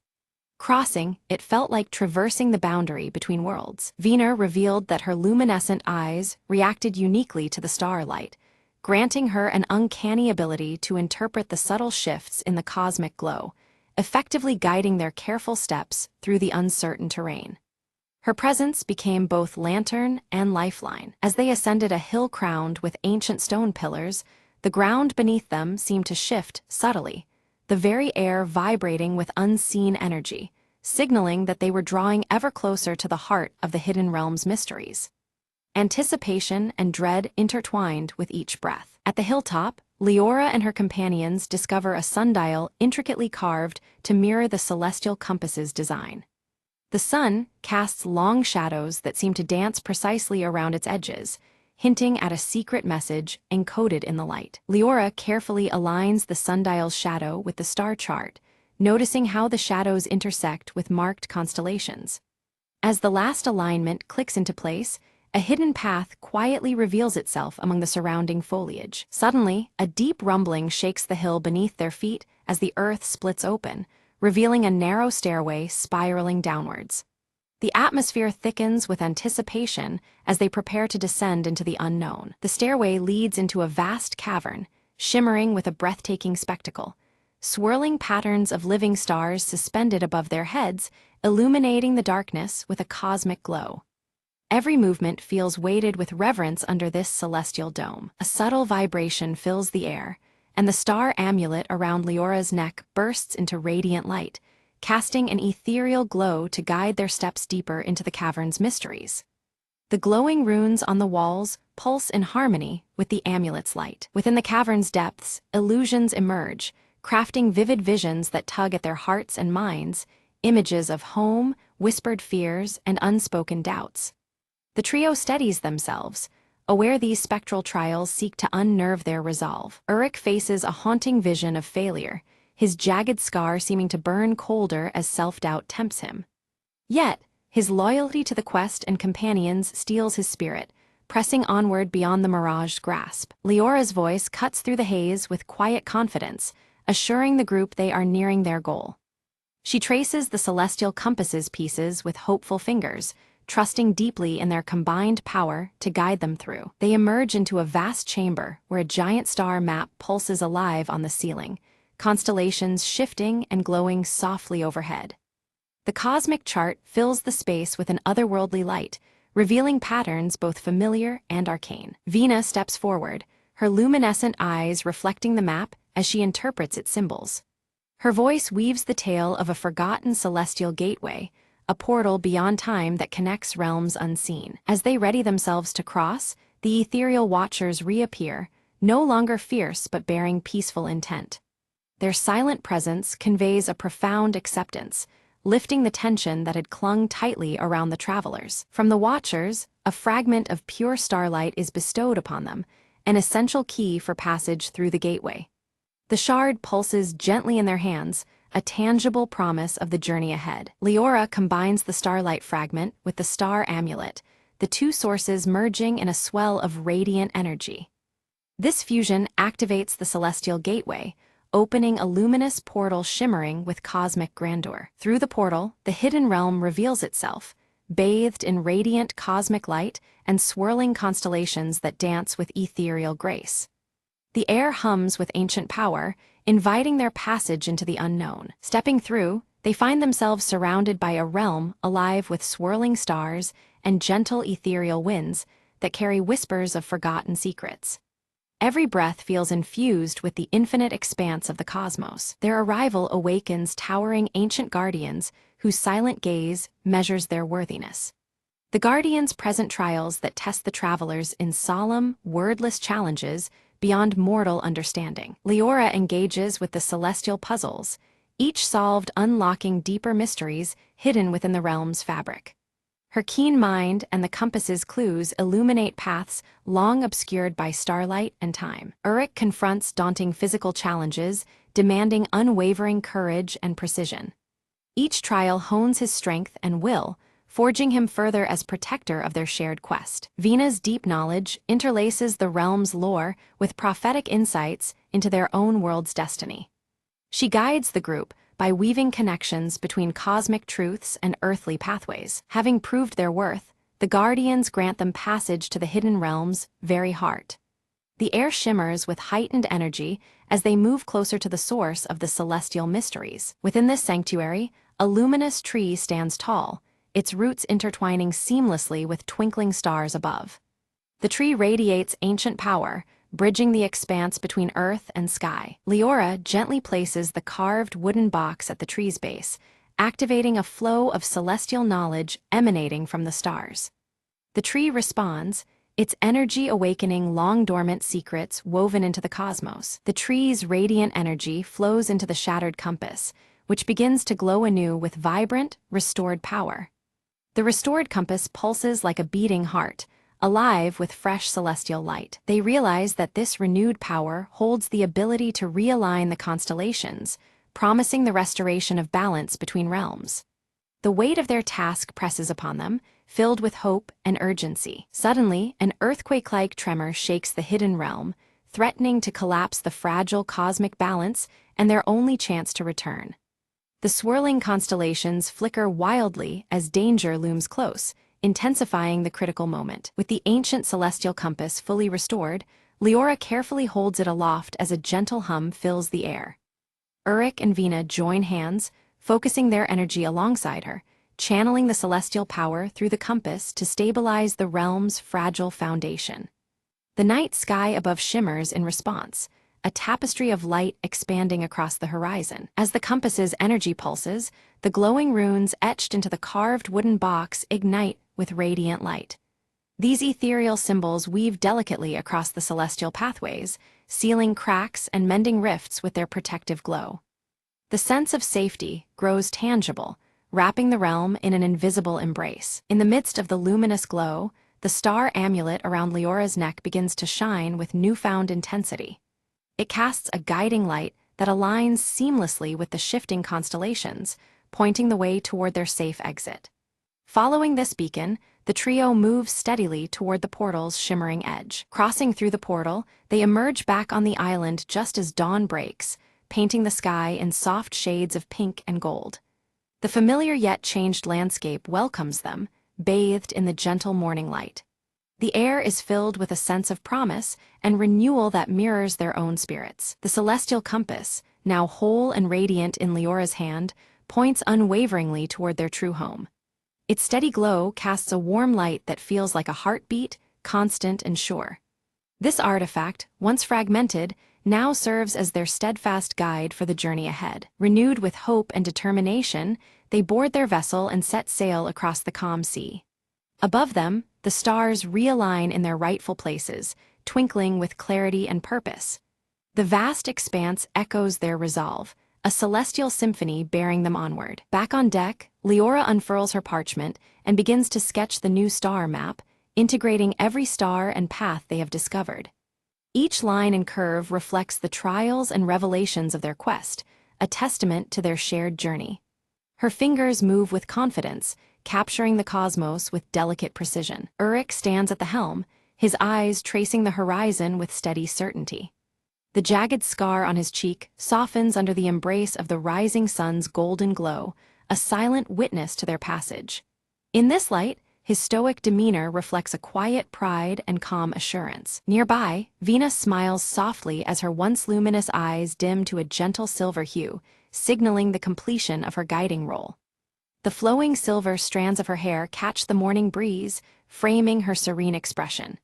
Crossing, it felt like traversing the boundary between worlds. Vina revealed that her luminescent eyes reacted uniquely to the starlight, granting her an uncanny ability to interpret the subtle shifts in the cosmic glow, effectively guiding their careful steps through the uncertain terrain. Her presence became both lantern and lifeline. As they ascended a hill crowned with ancient stone pillars, the ground beneath them seemed to shift subtly, the very air vibrating with unseen energy, signaling that they were drawing ever closer to the heart of the hidden realm's mysteries. Anticipation and dread intertwined with each breath. At the hilltop, Leora and her companions discover a sundial intricately carved to mirror the celestial compass's design. The sun casts long shadows that seem to dance precisely around its edges, hinting at a secret message encoded in the light. Leora carefully aligns the sundial's shadow with the star chart, noticing how the shadows intersect with marked constellations. As the last alignment clicks into place, a hidden path quietly reveals itself among the surrounding foliage. Suddenly, a deep rumbling shakes the hill beneath their feet as the earth splits open, revealing a narrow stairway spiraling downwards. The atmosphere thickens with anticipation as they prepare to descend into the unknown. The stairway leads into a vast cavern, shimmering with a breathtaking spectacle. Swirling patterns of living stars suspended above their heads, illuminating the darkness with a cosmic glow. Every movement feels weighted with reverence under this celestial dome. A subtle vibration fills the air, and the star amulet around Leora's neck bursts into radiant light, casting an ethereal glow to guide their steps deeper into the cavern's mysteries. The glowing runes on the walls pulse in harmony with the amulet's light. Within the cavern's depths, illusions emerge, crafting vivid visions that tug at their hearts and minds, images of home, whispered fears, and unspoken doubts. The trio steadies themselves, aware these spectral trials seek to unnerve their resolve. Uruk faces a haunting vision of failure, his jagged scar seeming to burn colder as self-doubt tempts him. Yet, his loyalty to the quest and companions steels his spirit, pressing onward beyond the mirage's grasp. Leora's voice cuts through the haze with quiet confidence, assuring the group they are nearing their goal. She traces the celestial compass's pieces with hopeful fingers, trusting deeply in their combined power to guide them through. They emerge into a vast chamber where a giant star map pulses alive on the ceiling, constellations shifting and glowing softly overhead. The cosmic chart fills the space with an otherworldly light, revealing patterns both familiar and arcane. Vina steps forward, her luminescent eyes reflecting the map as she interprets its symbols. Her voice weaves the tale of a forgotten celestial gateway, a portal beyond time that connects realms unseen. As they ready themselves to cross, the ethereal watchers reappear, no longer fierce but bearing peaceful intent. Their silent presence conveys a profound acceptance, lifting the tension that had clung tightly around the travelers. From the watchers, a fragment of pure starlight is bestowed upon them, an essential key for passage through the gateway. The shard pulses gently in their hands, a tangible promise of the journey ahead. Leora combines the starlight fragment with the star amulet, the two sources merging in a swell of radiant energy. This fusion activates the celestial gateway, opening a luminous portal shimmering with cosmic grandeur. Through the portal, the hidden realm reveals itself, bathed in radiant cosmic light and swirling constellations that dance with ethereal grace. The air hums with ancient power, inviting their passage into the unknown. Stepping through, they find themselves surrounded by a realm alive with swirling stars and gentle ethereal winds that carry whispers of forgotten secrets. Every breath feels infused with the infinite expanse of the cosmos. Their arrival awakens towering ancient guardians whose silent gaze measures their worthiness. The guardians present trials that test the travelers in solemn, wordless challenges beyond mortal understanding. Leora engages with the celestial puzzles, each solved unlocking deeper mysteries hidden within the realm's fabric. Her keen mind and the compass's clues illuminate paths long obscured by starlight and time. Uruk confronts daunting physical challenges, demanding unwavering courage and precision. Each trial hones his strength and will, forging him further as protector of their shared quest. Vina's deep knowledge interlaces the realm's lore with prophetic insights into their own world's destiny. She guides the group by weaving connections between cosmic truths and earthly pathways. Having proved their worth, the Guardians grant them passage to the hidden realm's very heart. The air shimmers with heightened energy as they move closer to the source of the celestial mysteries. Within this sanctuary, a luminous tree stands tall, its roots intertwining seamlessly with twinkling stars above. The tree radiates ancient power, bridging the expanse between earth and sky. Leora gently places the carved wooden box at the tree's base, activating a flow of celestial knowledge emanating from the stars. The tree responds, its energy awakening long-dormant secrets woven into the cosmos. The tree's radiant energy flows into the shattered compass, which begins to glow anew with vibrant, restored power. The restored compass pulses like a beating heart, alive with fresh celestial light. They realize that this renewed power holds the ability to realign the constellations, promising the restoration of balance between realms. The weight of their task presses upon them, filled with hope and urgency. Suddenly, an earthquake-like tremor shakes the hidden realm, threatening to collapse the fragile cosmic balance and their only chance to return. The swirling constellations flicker wildly as danger looms close, intensifying the critical moment. With the ancient celestial compass fully restored, Leora carefully holds it aloft as a gentle hum fills the air. Uruk and Vina join hands, focusing their energy alongside her, channeling the celestial power through the compass to stabilize the realm's fragile foundation. The night sky above shimmers in response, a tapestry of light expanding across the horizon. As the compass's energy pulses, the glowing runes etched into the carved wooden box ignite with radiant light. These ethereal symbols weave delicately across the celestial pathways, sealing cracks and mending rifts with their protective glow. The sense of safety grows tangible, wrapping the realm in an invisible embrace. In the midst of the luminous glow, the star amulet around Leora's neck begins to shine with newfound intensity. It casts a guiding light that aligns seamlessly with the shifting constellations, pointing the way toward their safe exit. Following this beacon, the trio moves steadily toward the portal's shimmering edge. Crossing through the portal, they emerge back on the island just as dawn breaks, painting the sky in soft shades of pink and gold. The familiar yet changed landscape welcomes them, bathed in the gentle morning light. The air is filled with a sense of promise and renewal that mirrors their own spirits. The celestial compass, now whole and radiant in Leora's hand, points unwaveringly toward their true home. Its steady glow casts a warm light that feels like a heartbeat, constant and sure. This artifact, once fragmented, now serves as their steadfast guide for the journey ahead. Renewed with hope and determination, they board their vessel and set sail across the calm sea. Above them, the stars realign in their rightful places, twinkling with clarity and purpose. The vast expanse echoes their resolve, a celestial symphony bearing them onward. Back on deck, Leora unfurls her parchment and begins to sketch the new star map, integrating every star and path they have discovered. Each line and curve reflects the trials and revelations of their quest, a testament to their shared journey. Her fingers move with confidence, capturing the cosmos with delicate precision. Uruk stands at the helm, his eyes tracing the horizon with steady certainty. The jagged scar on his cheek softens under the embrace of the rising sun's golden glow, a silent witness to their passage. In this light, his stoic demeanor reflects a quiet pride and calm assurance. Nearby, Vina smiles softly as her once luminous eyes dim to a gentle silver hue, signaling the completion of her guiding role. The flowing silver strands of her hair catch the morning breeze, framing her serene expression.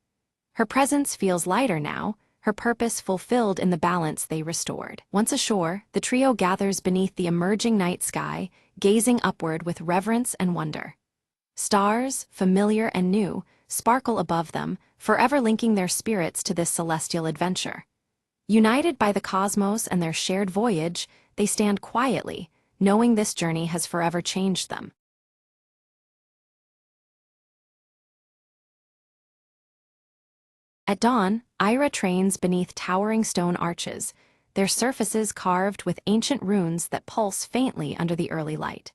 Her presence feels lighter now, her purpose fulfilled in the balance they restored. Once ashore, the trio gathers beneath the emerging night sky, gazing upward with reverence and wonder. Stars, familiar and new, sparkle above them, forever linking their spirits to this celestial adventure. United by the cosmos and their shared voyage, they stand quietly, knowing this journey has forever changed them. At dawn, Ira trains beneath towering stone arches, their surfaces carved with ancient runes that pulse faintly under the early light.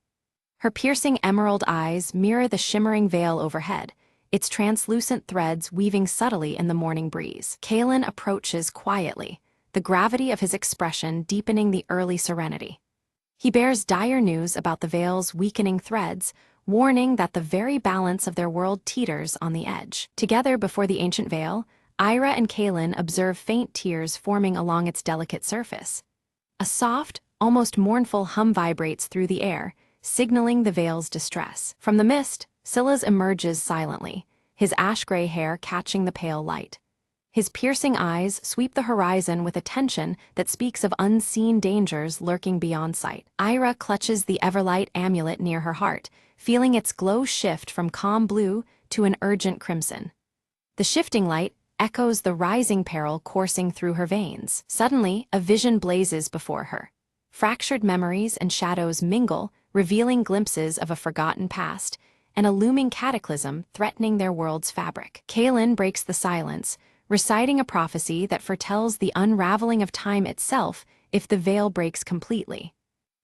Her piercing emerald eyes mirror the shimmering veil overhead, its translucent threads weaving subtly in the morning breeze. Kalen approaches quietly, the gravity of his expression deepening the early serenity. He bears dire news about the veil's weakening threads, warning that the very balance of their world teeters on the edge. Together before the ancient veil, Ira and Kaelin observe faint tears forming along its delicate surface. A soft, almost mournful hum vibrates through the air, signaling the veil's distress. From the mist, Silas emerges silently, his ash-gray hair catching the pale light. His piercing eyes sweep the horizon with a tension that speaks of unseen dangers lurking beyond sight. Ira clutches the Everlight amulet near her heart, feeling its glow shift from calm blue to an urgent crimson. The shifting light echoes the rising peril coursing through her veins. Suddenly, a vision blazes before her. Fractured memories and shadows mingle, revealing glimpses of a forgotten past, and a looming cataclysm threatening their world's fabric. Kaelin breaks the silence, reciting a prophecy that foretells the unraveling of time itself if the veil breaks completely.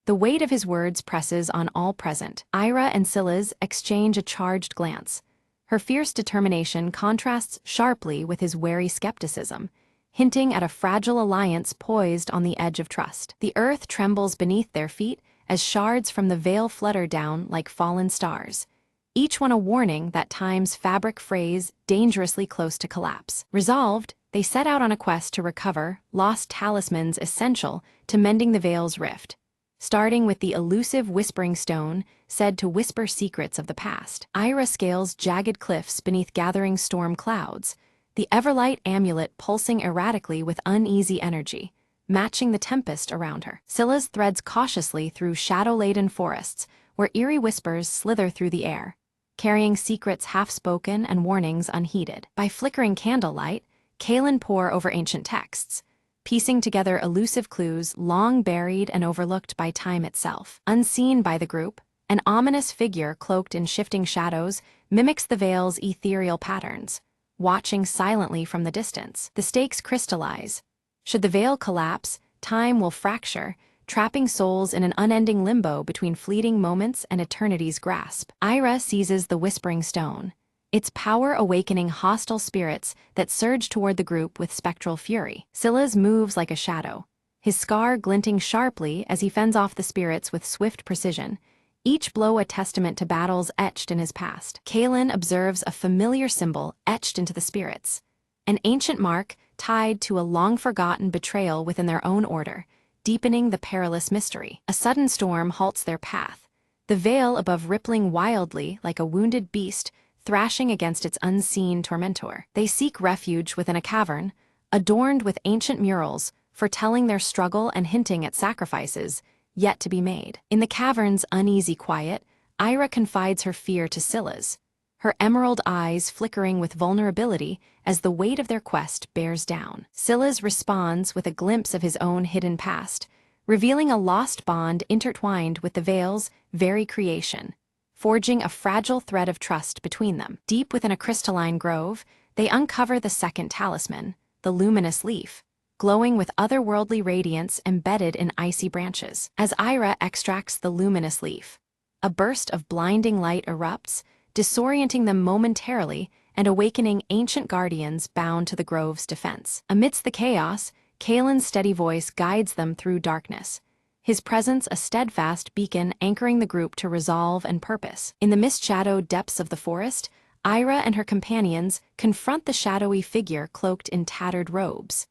The weight of his words presses on all present. Ira and Silas exchange a charged glance. Her fierce determination contrasts sharply with his wary skepticism, hinting at a fragile alliance poised on the edge of trust. The earth trembles beneath their feet as shards from the veil flutter down like fallen stars, each one a warning that time's fabric frays dangerously close to collapse. Resolved, they set out on a quest to recover lost talismans essential to mending the veil's rift, starting with the elusive Whispering Stone said to whisper secrets of the past. Ira scales jagged cliffs beneath gathering storm clouds, the Everlight amulet pulsing erratically with uneasy energy, matching the tempest around her. Silas threads cautiously through shadow-laden forests, where eerie whispers slither through the air, carrying secrets half-spoken and warnings unheeded. By flickering candlelight, Kaelin pore over ancient texts, piecing together elusive clues long buried and overlooked by time itself. Unseen by the group, an ominous figure cloaked in shifting shadows mimics the veil's ethereal patterns, watching silently from the distance. The stakes crystallize. Should the veil collapse, time will fracture, trapping souls in an unending limbo between fleeting moments and eternity's grasp. Ira seizes the Whispering Stone, its power awakening hostile spirits that surge toward the group with spectral fury. Silas moves like a shadow, his scar glinting sharply as he fends off the spirits with swift precision, each blow a testament to battles etched in his past. Kaelin observes a familiar symbol etched into the spirits, an ancient mark tied to a long-forgotten betrayal within their own order, deepening the perilous mystery. A sudden storm halts their path, the veil above rippling wildly like a wounded beast thrashing against its unseen tormentor. They seek refuge within a cavern, adorned with ancient murals, foretelling their struggle and hinting at sacrifices yet to be made. In the cavern's uneasy quiet, Ira confides her fear to Silas, her emerald eyes flickering with vulnerability as the weight of their quest bears down. Silas responds with a glimpse of his own hidden past, revealing a lost bond intertwined with the veil's very creation, forging a fragile thread of trust between them. Deep within a crystalline grove, they uncover the second talisman, the luminous leaf, glowing with otherworldly radiance embedded in icy branches. As Ira extracts the luminous leaf, a burst of blinding light erupts, disorienting them momentarily and awakening ancient guardians bound to the grove's defense. Amidst the chaos, Kaelin's steady voice guides them through darkness, his presence a steadfast beacon anchoring the group to resolve and purpose. In the mist-shadowed depths of the forest, Ira and her companions confront the shadowy figure cloaked in tattered robes.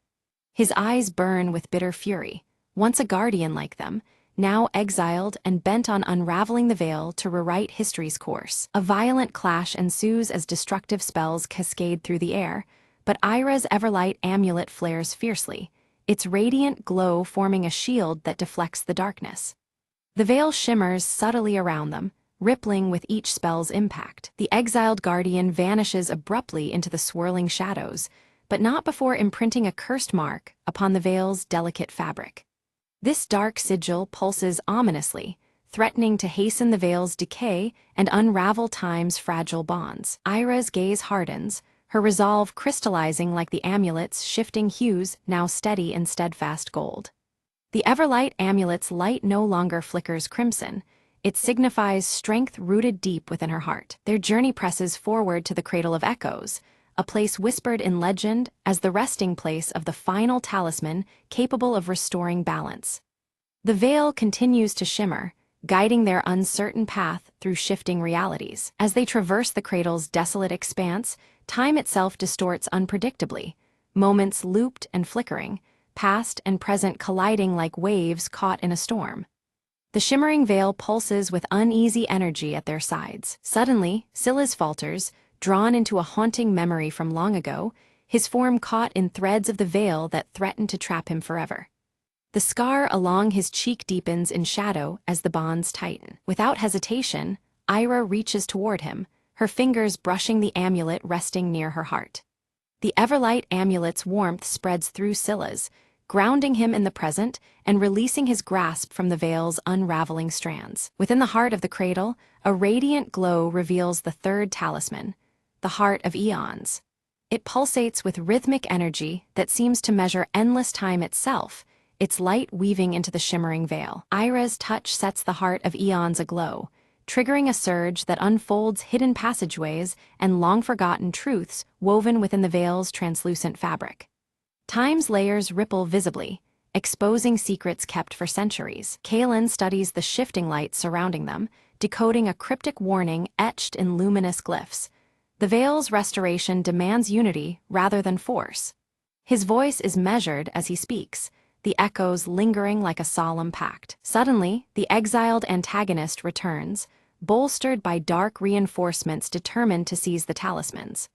His eyes burn with bitter fury, once a guardian like them, now exiled and bent on unraveling the veil to rewrite history's course. A violent clash ensues as destructive spells cascade through the air, but Ira's Everlight amulet flares fiercely, its radiant glow forming a shield that deflects the darkness. The veil shimmers subtly around them, rippling with each spell's impact. The exiled guardian vanishes abruptly into the swirling shadows, but not before imprinting a cursed mark upon the veil's delicate fabric. This dark sigil pulses ominously, threatening to hasten the veil's decay and unravel time's fragile bonds. Ira's gaze hardens, her resolve crystallizing like the amulet's shifting hues now steady in steadfast gold. The Everlight amulet's light no longer flickers crimson. It signifies strength rooted deep within her heart. Their journey presses forward to the Cradle of Echoes, a place whispered in legend as the resting place of the final talisman capable of restoring balance. The veil continues to shimmer, guiding their uncertain path through shifting realities. As they traverse the cradle's desolate expanse, time itself distorts unpredictably, moments looped and flickering, past and present colliding like waves caught in a storm. The shimmering veil pulses with uneasy energy at their sides. Suddenly, Silas falters, drawn into a haunting memory from long ago, his form caught in threads of the veil that threatened to trap him forever. The scar along his cheek deepens in shadow as the bonds tighten. Without hesitation, Ira reaches toward him, her fingers brushing the amulet resting near her heart. The Everlight amulet's warmth spreads through Silas, grounding him in the present and releasing his grasp from the veil's unraveling strands. Within the heart of the cradle, a radiant glow reveals the third talisman, the Heart of Eons. It pulsates with rhythmic energy that seems to measure endless time itself, its light weaving into the shimmering veil. Ira's touch sets the Heart of Eons aglow, triggering a surge that unfolds hidden passageways and long-forgotten truths woven within the veil's translucent fabric. Time's layers ripple visibly, exposing secrets kept for centuries. Kaelin studies the shifting light surrounding them, decoding a cryptic warning etched in luminous glyphs. The veil's restoration demands unity rather than force. His voice is measured as he speaks, the echoes lingering like a solemn pact. Suddenly, the exiled antagonist returns, bolstered by dark reinforcements determined to seize the talismans.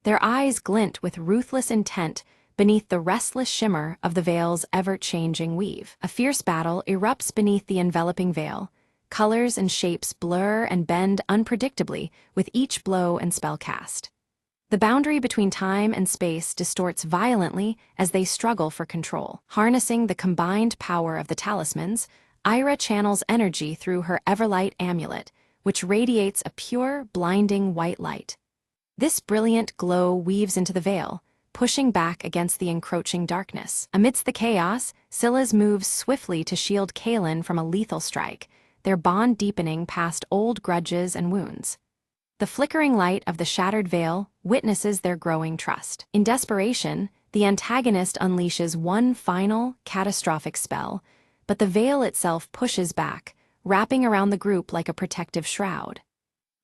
Their eyes glint with ruthless intent beneath the restless shimmer of the veil's ever-changing weave. A fierce battle erupts beneath the enveloping veil. Colors and shapes blur and bend unpredictably with each blow and spell cast. The boundary between time and space distorts violently as they struggle for control. Harnessing the combined power of the talismans, Ira channels energy through her Everlight amulet, which radiates a pure, blinding white light. This brilliant glow weaves into the veil, pushing back against the encroaching darkness. Amidst the chaos, Silas moves swiftly to shield Kaelin from a lethal strike, their bond deepening past old grudges and wounds. The flickering light of the shattered veil witnesses their growing trust. In desperation, the antagonist unleashes one final, catastrophic spell, but the veil itself pushes back, wrapping around the group like a protective shroud.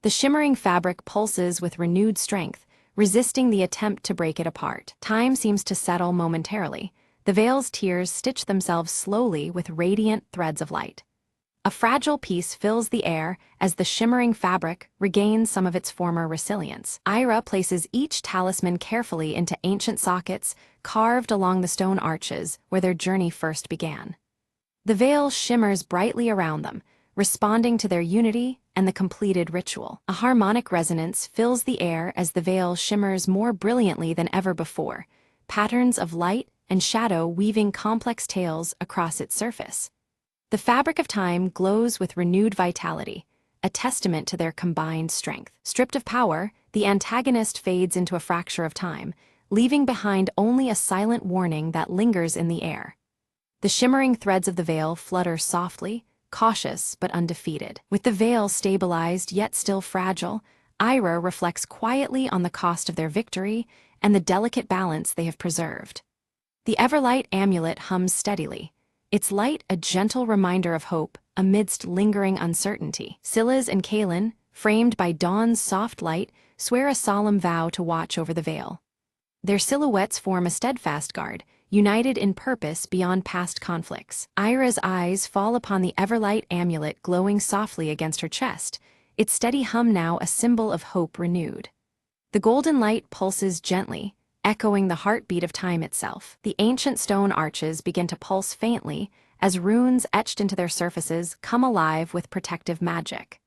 The shimmering fabric pulses with renewed strength, resisting the attempt to break it apart. Time seems to settle momentarily. The veil's tears stitch themselves slowly with radiant threads of light. A fragile peace fills the air as the shimmering fabric regains some of its former resilience. Ira places each talisman carefully into ancient sockets carved along the stone arches where their journey first began. The veil shimmers brightly around them, responding to their unity and the completed ritual. A harmonic resonance fills the air as the veil shimmers more brilliantly than ever before, patterns of light and shadow weaving complex tales across its surface. The fabric of time glows with renewed vitality, a testament to their combined strength. Stripped of power, the antagonist fades into a fracture of time, leaving behind only a silent warning that lingers in the air. The shimmering threads of the veil flutter softly, cautious but undefeated. With the veil stabilized yet still fragile, Ira reflects quietly on the cost of their victory and the delicate balance they have preserved. The Everlight amulet hums steadily, its light a gentle reminder of hope amidst lingering uncertainty. Silas and Kaelin, framed by dawn's soft light, swear a solemn vow to watch over the veil. Their silhouettes form a steadfast guard, united in purpose beyond past conflicts. Ira's eyes fall upon the Everlight amulet glowing softly against her chest, its steady hum now a symbol of hope renewed. The golden light pulses gently, echoing the heartbeat of time itself. The ancient stone arches begin to pulse faintly as runes etched into their surfaces come alive with protective magic.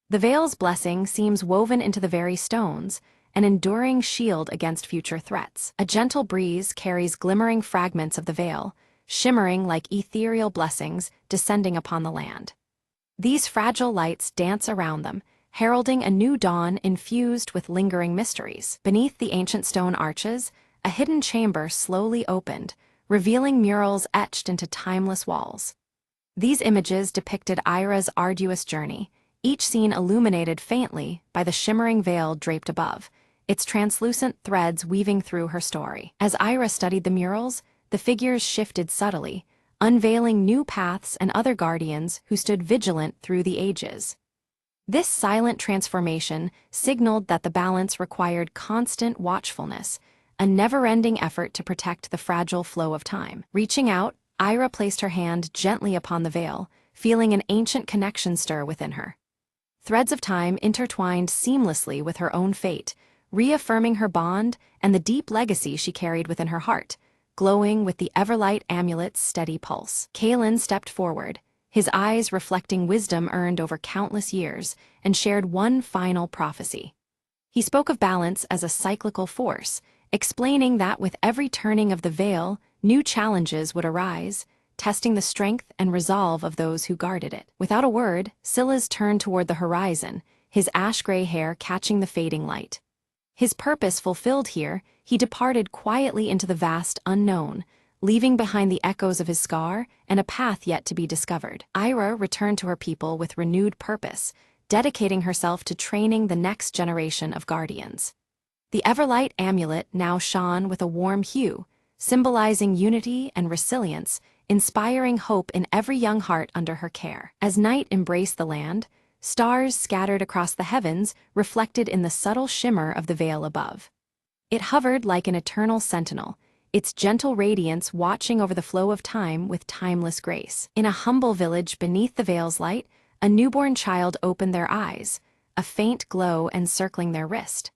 The veil's blessing seems woven into the very stones, an enduring shield against future threats. A gentle breeze carries glimmering fragments of the veil, shimmering like ethereal blessings descending upon the land. These fragile lights dance around them, heralding a new dawn infused with lingering mysteries. Beneath the ancient stone arches, a hidden chamber slowly opened, revealing murals etched into timeless walls. These images depicted Ira's arduous journey, each scene illuminated faintly by the shimmering veil draped above, its translucent threads weaving through her story. As Ira studied the murals, the figures shifted subtly, unveiling new paths and other guardians who stood vigilant through the ages. This silent transformation signaled that the balance required constant watchfulness, a never-ending effort to protect the fragile flow of time. Reaching out, Ira placed her hand gently upon the veil, feeling an ancient connection stir within her. Threads of time intertwined seamlessly with her own fate, reaffirming her bond and the deep legacy she carried within her heart, glowing with the Everlight amulet's steady pulse. Kalen stepped forward, his eyes reflecting wisdom earned over countless years, and shared one final prophecy. He spoke of balance as a cyclical force, explaining that with every turning of the veil, new challenges would arise, testing the strength and resolve of those who guarded it. Without a word, Silas turned toward the horizon, his ash-gray hair catching the fading light. His purpose fulfilled here, he departed quietly into the vast unknown, leaving behind the echoes of his scar and a path yet to be discovered. Ira returned to her people with renewed purpose, dedicating herself to training the next generation of guardians. The Everlight amulet now shone with a warm hue, symbolizing unity and resilience, inspiring hope in every young heart under her care. As night embraced the land, stars scattered across the heavens reflected in the subtle shimmer of the veil above. It hovered like an eternal sentinel, its gentle radiance watching over the flow of time with timeless grace. In a humble village beneath the veil's light, a newborn child opened their eyes, a faint glow encircling their wrist.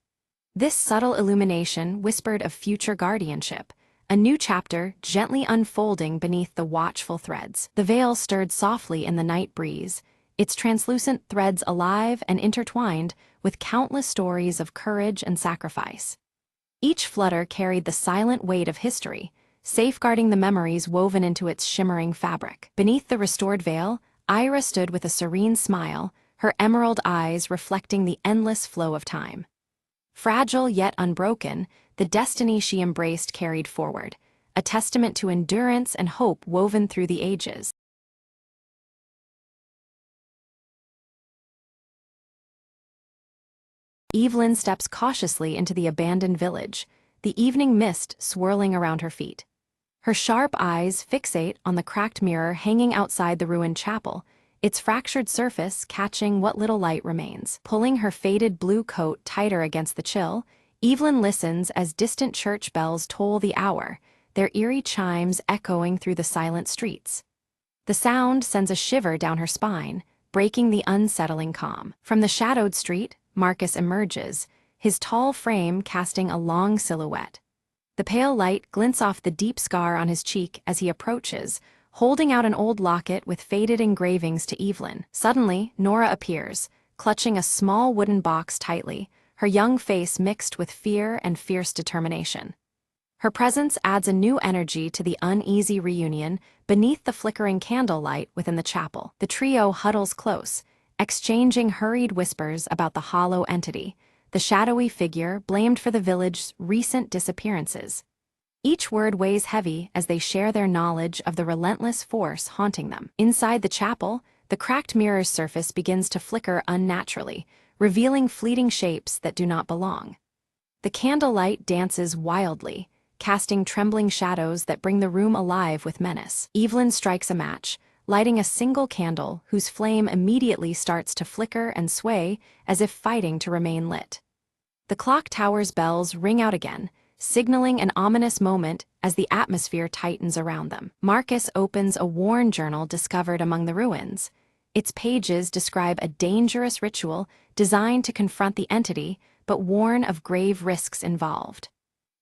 This subtle illumination whispered of future guardianship, a new chapter gently unfolding beneath the watchful threads. The veil stirred softly in the night breeze, its translucent threads alive and intertwined with countless stories of courage and sacrifice. Each flutter carried the silent weight of history, safeguarding the memories woven into its shimmering fabric. Beneath the restored veil, Ira stood with a serene smile, her emerald eyes reflecting the endless flow of time. Fragile yet unbroken, the destiny she embraced carried forward, a testament to endurance and hope woven through the ages. Evelyn steps cautiously into the abandoned village, the evening mist swirling around her feet. Her sharp eyes fixate on the cracked mirror hanging outside the ruined chapel, its fractured surface catching what little light remains. Pulling her faded blue coat tighter against the chill, Evelyn listens as distant church bells toll the hour, their eerie chimes echoing through the silent streets. The sound sends a shiver down her spine, breaking the unsettling calm. From the shadowed street, Marcus emerges, his tall frame casting a long silhouette. The pale light glints off the deep scar on his cheek as he approaches, holding out an old locket with faded engravings to Evelyn. Suddenly, Nora appears, clutching a small wooden box tightly, her young face mixed with fear and fierce determination. Her presence adds a new energy to the uneasy reunion beneath the flickering candlelight within the chapel. The trio huddles close, exchanging hurried whispers about the hollow entity, the shadowy figure blamed for the village's recent disappearances. Each word weighs heavy as they share their knowledge of the relentless force haunting them. Inside the chapel, the cracked mirror's surface begins to flicker unnaturally, revealing fleeting shapes that do not belong. The candlelight dances wildly, casting trembling shadows that bring the room alive with menace. Evelyn strikes a match, lighting a single candle whose flame immediately starts to flicker and sway as if fighting to remain lit. The clock tower's bells ring out again, signaling an ominous moment as the atmosphere tightens around them. Marcus opens a worn journal discovered among the ruins. Its pages describe a dangerous ritual designed to confront the entity, but warn of grave risks involved.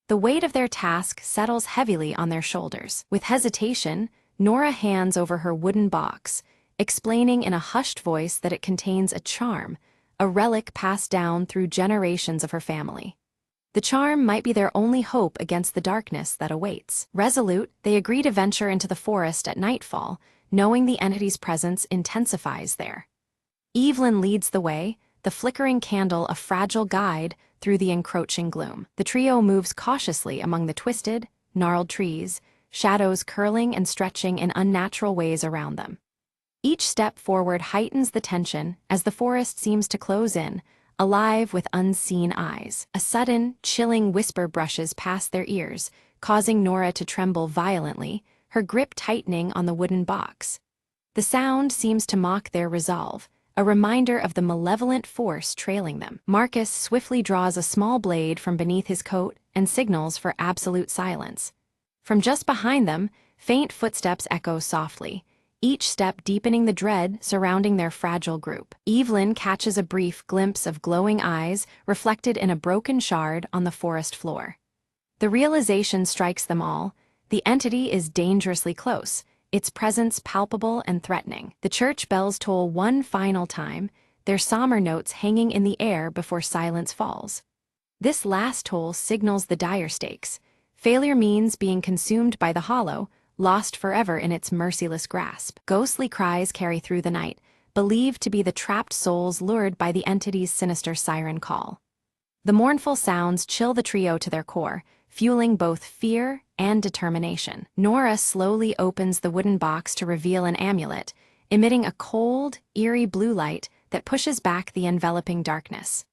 The weight of their task settles heavily on their shoulders. With hesitation, Nora hands over her wooden box, explaining in a hushed voice that it contains a charm, a relic passed down through generations of her family. The charm might be their only hope against the darkness that awaits. Resolute, they agree to venture into the forest at nightfall, knowing the entity's presence intensifies there. Evelyn leads the way, the flickering candle a fragile guide through the encroaching gloom. The trio moves cautiously among the twisted, gnarled trees, shadows curling and stretching in unnatural ways around them. Each step forward heightens the tension as the forest seems to close in, alive with unseen eyes. A sudden, chilling whisper brushes past their ears, causing Nora to tremble violently, her grip tightening on the wooden box. The sound seems to mock their resolve, a reminder of the malevolent force trailing them. Marcus swiftly draws a small blade from beneath his coat and signals for absolute silence. From just behind them, faint footsteps echo softly, each step deepening the dread surrounding their fragile group. Evelyn catches a brief glimpse of glowing eyes reflected in a broken shard on the forest floor. The realization strikes them all: the entity is dangerously close, its presence palpable and threatening. The church bells toll one final time, their somber notes hanging in the air before silence falls. This last toll signals the dire stakes. Failure means being consumed by the hollow, lost forever in its merciless grasp. Ghostly cries carry through the night, believed to be the trapped souls lured by the entity's sinister siren call. The mournful sounds chill the trio to their core, fueling both fear and determination. Nora slowly opens the wooden box to reveal an amulet, emitting a cold, eerie blue light that pushes back the enveloping darkness.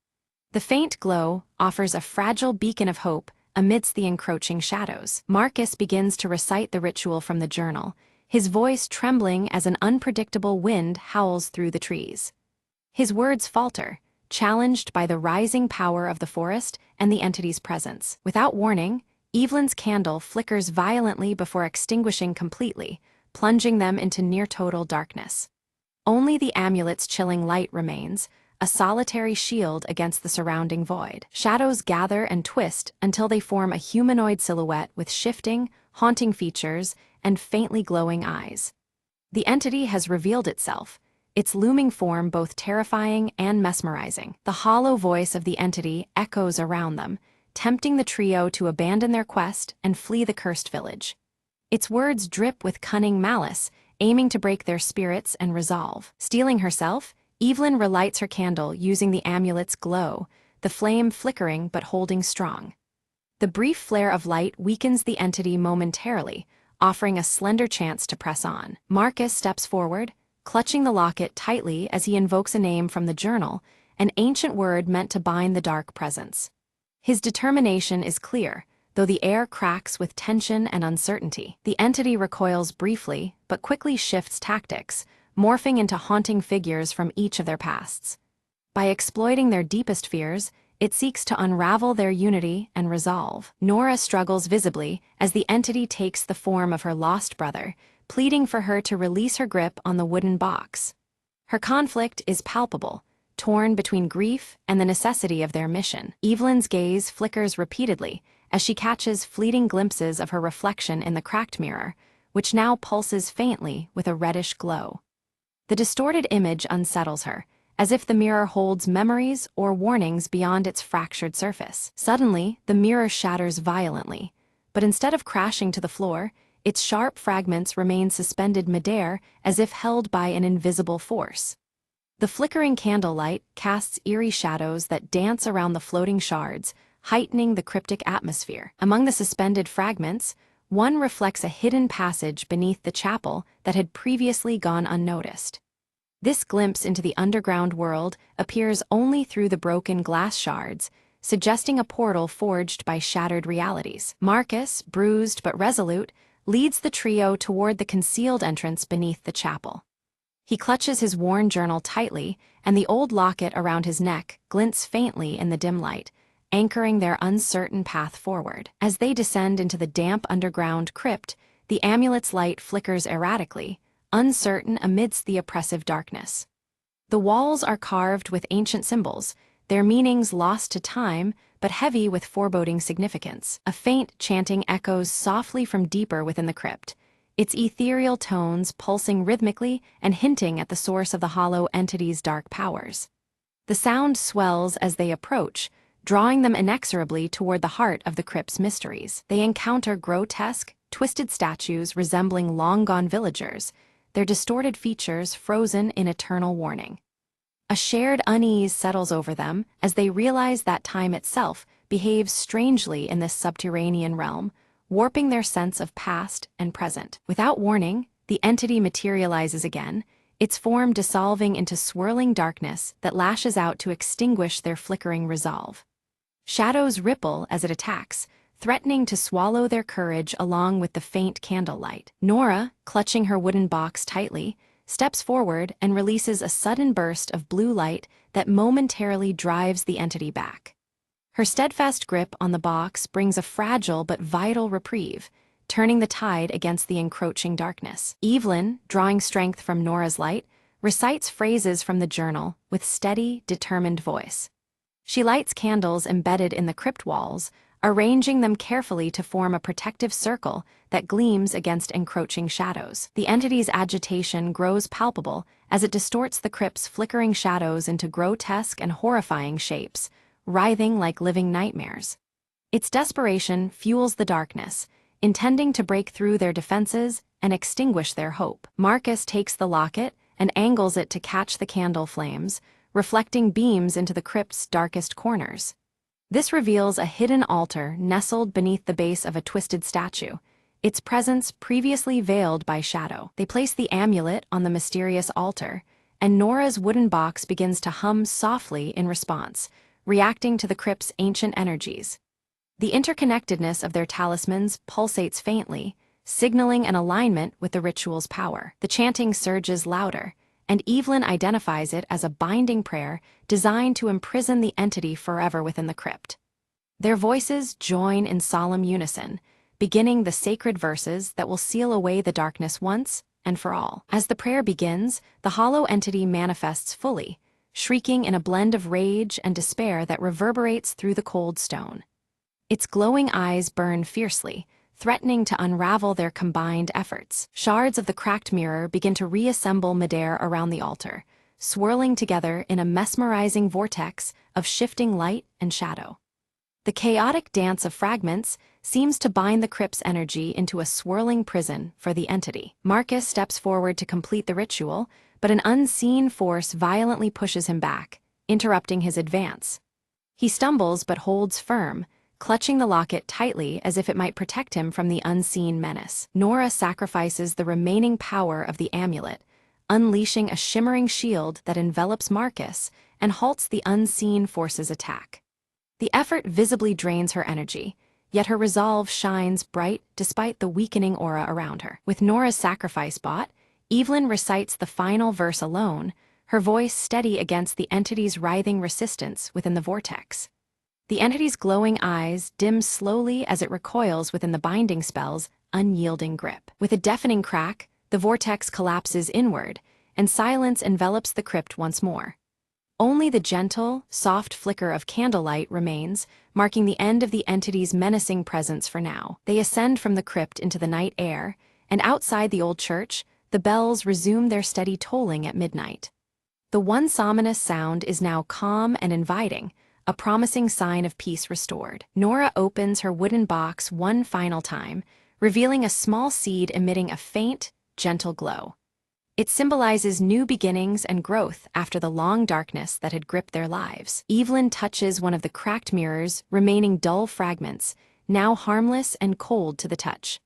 The faint glow offers a fragile beacon of hope amidst the encroaching shadows. Marcus begins to recite the ritual from the journal, his voice trembling as an unpredictable wind howls through the trees. His words falter, challenged by the rising power of the forest and the entity's presence. Without warning, Evelyn's candle flickers violently before extinguishing completely, plunging them into near-total darkness. Only the amulet's chilling light remains, a solitary shield against the surrounding void. Shadows gather and twist until they form a humanoid silhouette with shifting, haunting features and faintly glowing eyes. The entity has revealed itself, its looming form both terrifying and mesmerizing. The hollow voice of the entity echoes around them, tempting the trio to abandon their quest and flee the cursed village. Its words drip with cunning malice, aiming to break their spirits and resolve. Steeling herself, Evelyn relights her candle using the amulet's glow, the flame flickering but holding strong. The brief flare of light weakens the entity momentarily, offering a slender chance to press on. Marcus steps forward, clutching the locket tightly as he invokes a name from the journal, an ancient word meant to bind the dark presence. His determination is clear, though the air cracks with tension and uncertainty. The entity recoils briefly, but quickly shifts tactics, morphing into haunting figures from each of their pasts. By exploiting their deepest fears, it seeks to unravel their unity and resolve. Nora struggles visibly as the entity takes the form of her lost brother, pleading for her to release her grip on the wooden box. Her conflict is palpable, torn between grief and the necessity of their mission. Evelyn's gaze flickers repeatedly as she catches fleeting glimpses of her reflection in the cracked mirror, which now pulses faintly with a reddish glow. The distorted image unsettles her, as if the mirror holds memories or warnings beyond its fractured surface. Suddenly, the mirror shatters violently, but instead of crashing to the floor, its sharp fragments remain suspended midair as if held by an invisible force. The flickering candlelight casts eerie shadows that dance around the floating shards, heightening the cryptic atmosphere. Among the suspended fragments, one reflects a hidden passage beneath the chapel that had previously gone unnoticed. This glimpse into the underground world appears only through the broken glass shards, suggesting a portal forged by shattered realities. Marcus, bruised but resolute, leads the trio toward the concealed entrance beneath the chapel. He clutches his worn journal tightly, and the old locket around his neck glints faintly in the dim light, anchoring their uncertain path forward. As they descend into the damp underground crypt, the amulet's light flickers erratically, uncertain amidst the oppressive darkness. The walls are carved with ancient symbols, their meanings lost to time but heavy with foreboding significance. A faint chanting echoes softly from deeper within the crypt, its ethereal tones pulsing rhythmically and hinting at the source of the hollow entity's dark powers. The sound swells as they approach, drawing them inexorably toward the heart of the crypt's mysteries. They encounter grotesque, twisted statues resembling long-gone villagers, their distorted features frozen in eternal warning. A shared unease settles over them as they realize that time itself behaves strangely in this subterranean realm, warping their sense of past and present. Without warning, the entity materializes again, its form dissolving into swirling darkness that lashes out to extinguish their flickering resolve. Shadows ripple as it attacks, threatening to swallow their courage along with the faint candlelight. Nora, clutching her wooden box tightly, steps forward and releases a sudden burst of blue light that momentarily drives the entity back. Her steadfast grip on the box brings a fragile but vital reprieve, turning the tide against the encroaching darkness. Evelyn, drawing strength from Nora's light, recites phrases from the journal with steady, determined voice. She lights candles embedded in the crypt walls, arranging them carefully to form a protective circle that gleams against encroaching shadows. The entity's agitation grows palpable as it distorts the crypt's flickering shadows into grotesque and horrifying shapes, writhing like living nightmares. Its desperation fuels the darkness, intending to break through their defenses and extinguish their hope. Marcus takes the locket and angles it to catch the candle flames, reflecting beams into the crypt's darkest corners. This reveals a hidden altar nestled beneath the base of a twisted statue, its presence previously veiled by shadow. They place the amulet on the mysterious altar, and Nora's wooden box begins to hum softly in response, reacting to the crypt's ancient energies. The interconnectedness of their talismans pulsates faintly, signaling an alignment with the ritual's power. The chanting surges louder, and Evelyn identifies it as a binding prayer designed to imprison the entity forever within the crypt. Their voices join in solemn unison, beginning the sacred verses that will seal away the darkness once and for all. As the prayer begins, the hollow entity manifests fully, shrieking in a blend of rage and despair that reverberates through the cold stone. Its glowing eyes burn fiercely, threatening to unravel their combined efforts. Shards of the cracked mirror begin to reassemble midair around the altar, swirling together in a mesmerizing vortex of shifting light and shadow. The chaotic dance of fragments seems to bind the crypt's energy into a swirling prison for the entity. Marcus steps forward to complete the ritual, but an unseen force violently pushes him back, interrupting his advance. He stumbles but holds firm, clutching the locket tightly as if it might protect him from the unseen menace. Nora sacrifices the remaining power of the amulet, unleashing a shimmering shield that envelops Marcus and halts the unseen force's attack. The effort visibly drains her energy, yet her resolve shines bright despite the weakening aura around her. With Nora's sacrifice bought, Evelyn recites the final verse alone, her voice steady against the entity's writhing resistance within the vortex. The entity's glowing eyes dim slowly as it recoils within the binding spell's unyielding grip. With a deafening crack, the vortex collapses inward, and silence envelops the crypt once more. Only the gentle, soft flicker of candlelight remains, marking the end of the entity's menacing presence for now. They ascend from the crypt into the night air, and outside the old church, the bells resume their steady tolling at midnight. The once ominous sound is now calm and inviting, a promising sign of peace restored. Nora opens her wooden box one final time, revealing a small seed emitting a faint, gentle glow. It symbolizes new beginnings and growth after the long darkness that had gripped their lives. Evelyn touches one of the cracked mirrors, remaining dull fragments, now harmless and cold to the touch.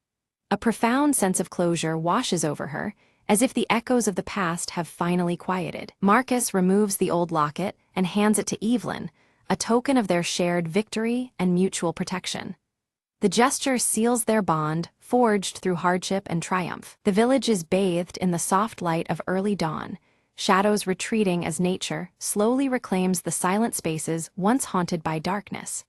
A profound sense of closure washes over her, as if the echoes of the past have finally quieted. Marcus removes the old locket and hands it to Evelyn, a token of their shared victory and mutual protection. The gesture seals their bond, forged through hardship and triumph. The village is bathed in the soft light of early dawn, shadows retreating as nature slowly reclaims the silent spaces once haunted by darkness.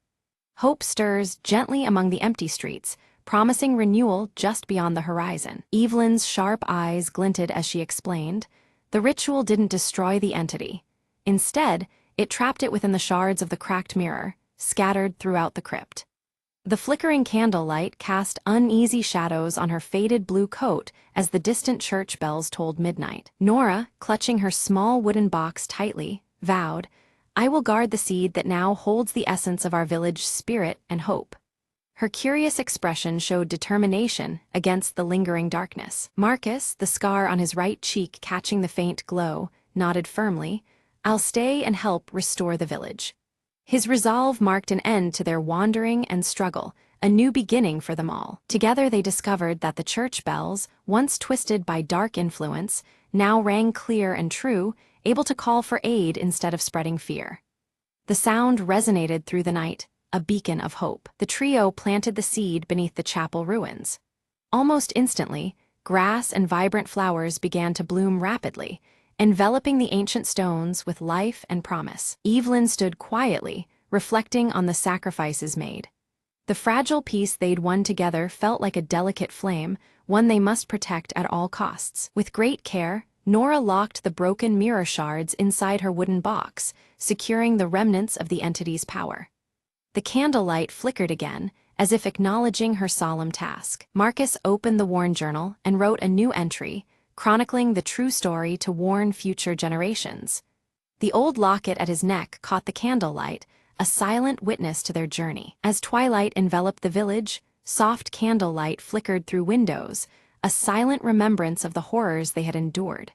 Hope stirs gently among the empty streets, promising renewal just beyond the horizon. Evelyn's sharp eyes glinted as she explained, the ritual didn't destroy the entity. Instead, it trapped it within the shards of the cracked mirror, scattered throughout the crypt. The flickering candlelight cast uneasy shadows on her faded blue coat as the distant church bells tolled midnight. Nora, clutching her small wooden box tightly, vowed, "I will guard the seed that now holds the essence of our village's spirit and hope." Her curious expression showed determination against the lingering darkness. Marcus, the scar on his right cheek catching the faint glow, nodded firmly, "I'll stay and help restore the village." His resolve marked an end to their wandering and struggle, a new beginning for them all. Together they discovered that the church bells, once twisted by dark influence, now rang clear and true, able to call for aid instead of spreading fear. The sound resonated through the night, a beacon of hope. The trio planted the seed beneath the chapel ruins. Almost instantly, grass and vibrant flowers began to bloom rapidly, enveloping the ancient stones with life and promise. Evelyn stood quietly, reflecting on the sacrifices made. The fragile piece they'd won together felt like a delicate flame, one they must protect at all costs. With great care, Nora locked the broken mirror shards inside her wooden box, securing the remnants of the entity's power. The candlelight flickered again, as if acknowledging her solemn task. Marcus opened the Warren journal and wrote a new entry, chronicling the true story to warn future generations. The old locket at his neck caught the candlelight, a silent witness to their journey. As twilight enveloped the village, soft candlelight flickered through windows, a silent remembrance of the horrors they had endured.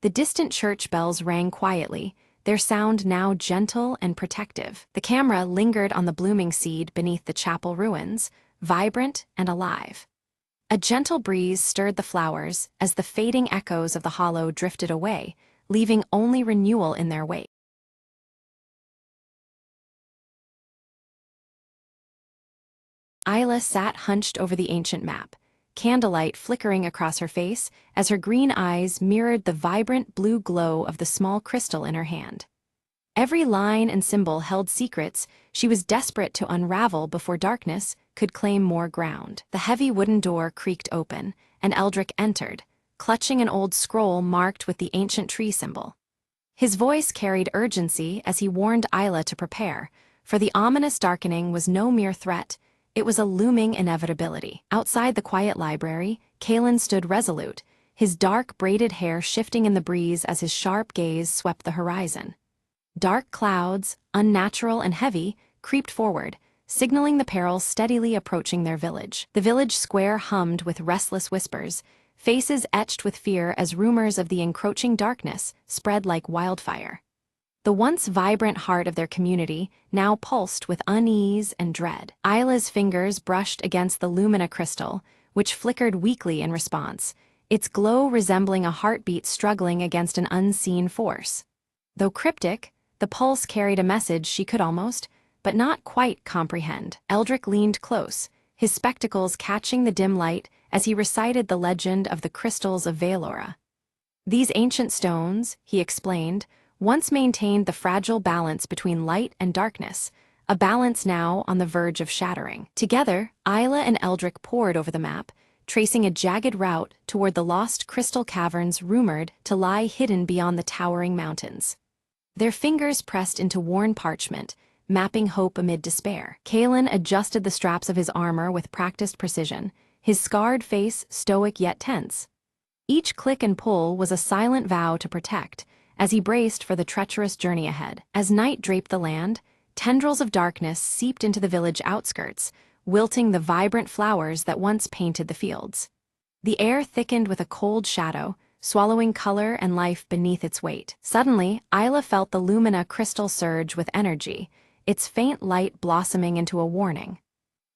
The distant church bells rang quietly, their sound now gentle and protective. The camera lingered on the blooming seed beneath the chapel ruins, vibrant and alive. A gentle breeze stirred the flowers as the fading echoes of the hollow drifted away, leaving only renewal in their wake. Isla sat hunched over the ancient map, candlelight flickering across her face as her green eyes mirrored the vibrant blue glow of the small crystal in her hand. Every line and symbol held secrets she was desperate to unravel before darkness could claim more ground. The heavy wooden door creaked open, and Eldrick entered, clutching an old scroll marked with the ancient tree symbol. His voice carried urgency as he warned Isla to prepare, for the ominous darkening was no mere threat. It was a looming inevitability. Outside the quiet library, Kalen stood resolute, his dark braided hair shifting in the breeze as his sharp gaze swept the horizon. Dark clouds, unnatural and heavy, creeped forward, signaling the peril steadily approaching their village. The village square hummed with restless whispers, faces etched with fear as rumors of the encroaching darkness spread like wildfire. The once vibrant heart of their community now pulsed with unease and dread. Isla's fingers brushed against the lumina crystal, which flickered weakly in response, its glow resembling a heartbeat struggling against an unseen force. Though cryptic, the pulse carried a message she could almost, but not quite, comprehend. Eldrick leaned close, his spectacles catching the dim light as he recited the legend of the crystals of Valora. These ancient stones, he explained, once maintained the fragile balance between light and darkness, a balance now on the verge of shattering. Together, Isla and Eldrick pored over the map, tracing a jagged route toward the lost crystal caverns rumored to lie hidden beyond the towering mountains. Their fingers pressed into worn parchment, mapping hope amid despair. Kalen adjusted the straps of his armor with practiced precision, his scarred face stoic yet tense. Each click and pull was a silent vow to protect, as he braced for the treacherous journey ahead. As night draped the land, tendrils of darkness seeped into the village outskirts, wilting the vibrant flowers that once painted the fields. The air thickened with a cold shadow, swallowing color and life beneath its weight. Suddenly, Isla felt the lumina crystal surge with energy, its faint light blossoming into a warning.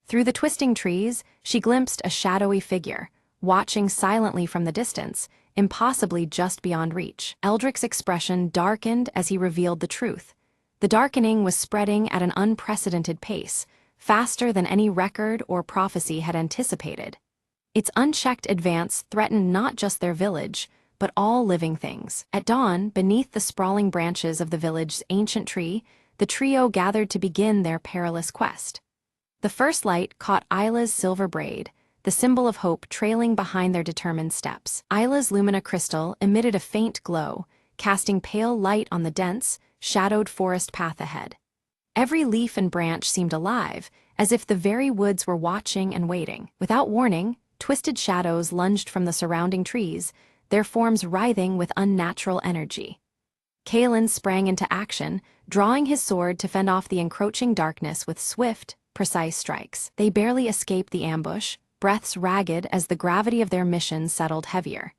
Through the twisting trees, she glimpsed a shadowy figure, watching silently from the distance, impossibly just beyond reach. Eldrick's expression darkened as he revealed the truth. The darkening was spreading at an unprecedented pace, faster than any record or prophecy had anticipated. Its unchecked advance threatened not just their village, but all living things. At dawn, beneath the sprawling branches of the village's ancient tree, the trio gathered to begin their perilous quest. The first light caught Isla's silver braid, the symbol of hope trailing behind their determined steps. Isla's lumina crystal emitted a faint glow, casting pale light on the dense, shadowed forest path ahead. Every leaf and branch seemed alive, as if the very woods were watching and waiting. Without warning, twisted shadows lunged from the surrounding trees, their forms writhing with unnatural energy. Kalen sprang into action, drawing his sword to fend off the encroaching darkness with swift, precise strikes. They barely escaped the ambush, breaths ragged as the gravity of their mission settled heavier.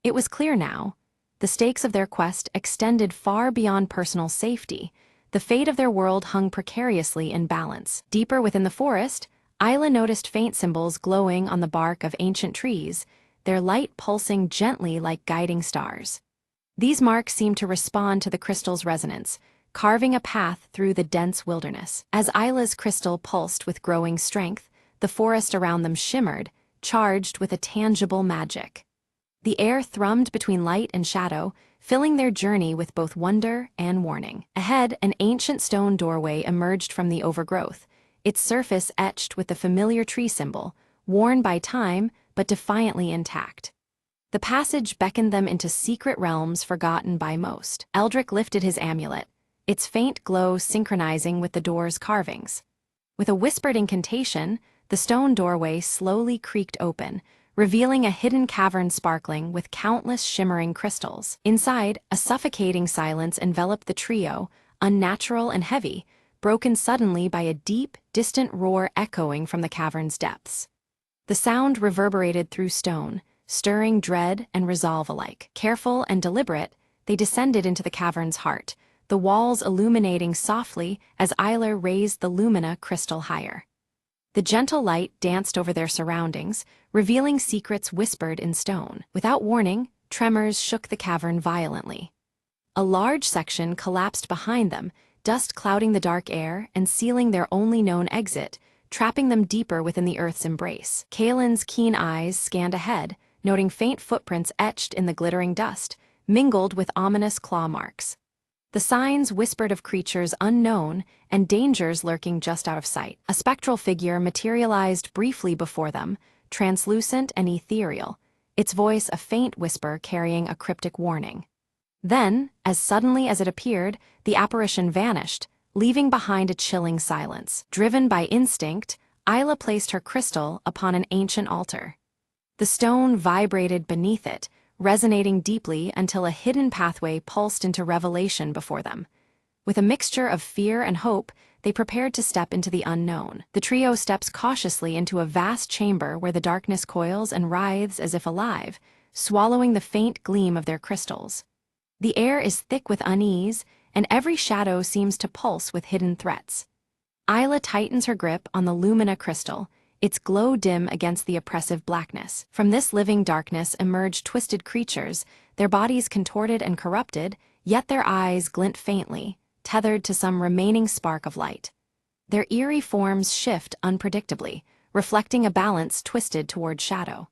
It was clear now. The stakes of their quest extended far beyond personal safety. The fate of their world hung precariously in balance. Deeper within the forest, Isla noticed faint symbols glowing on the bark of ancient trees, their light pulsing gently like guiding stars. These marks seemed to respond to the crystal's resonance, carving a path through the dense wilderness. As Isla's crystal pulsed with growing strength, the forest around them shimmered, charged with a tangible magic. The air thrummed between light and shadow, filling their journey with both wonder and warning. Ahead, an ancient stone doorway emerged from the overgrowth, its surface etched with the familiar tree symbol, worn by time but defiantly intact. The passage beckoned them into secret realms forgotten by most. Eldrick lifted his amulet, its faint glow synchronizing with the door's carvings. With a whispered incantation, the stone doorway slowly creaked open, revealing a hidden cavern sparkling with countless shimmering crystals. Inside, a suffocating silence enveloped the trio, unnatural and heavy, broken suddenly by a deep, distant roar echoing from the cavern's depths. The sound reverberated through stone, stirring dread and resolve alike. Careful and deliberate, they descended into the cavern's heart, the walls illuminating softly as Isla raised the lumina crystal higher. The gentle light danced over their surroundings, revealing secrets whispered in stone. Without warning, tremors shook the cavern violently. A large section collapsed behind them, dust clouding the dark air and sealing their only known exit, trapping them deeper within the earth's embrace. Kaelin's keen eyes scanned ahead, noting faint footprints etched in the glittering dust, mingled with ominous claw marks. The signs whispered of creatures unknown and dangers lurking just out of sight. A spectral figure materialized briefly before them, translucent and ethereal, its voice a faint whisper carrying a cryptic warning. Then, as suddenly as it appeared, the apparition vanished, leaving behind a chilling silence. Driven by instinct, Isla placed her crystal upon an ancient altar. The stone vibrated beneath it, resonating deeply until a hidden pathway pulsed into revelation before them. With a mixture of fear and hope, they prepared to step into the unknown. The trio steps cautiously into a vast chamber where the darkness coils and writhes as if alive, swallowing the faint gleam of their crystals. The air is thick with unease, and every shadow seems to pulse with hidden threats. Isla tightens her grip on the lumina crystal, its glow dim against the oppressive blackness. From this living darkness emerge twisted creatures, their bodies contorted and corrupted, yet their eyes glint faintly, tethered to some remaining spark of light. Their eerie forms shift unpredictably, reflecting a balance twisted toward shadow.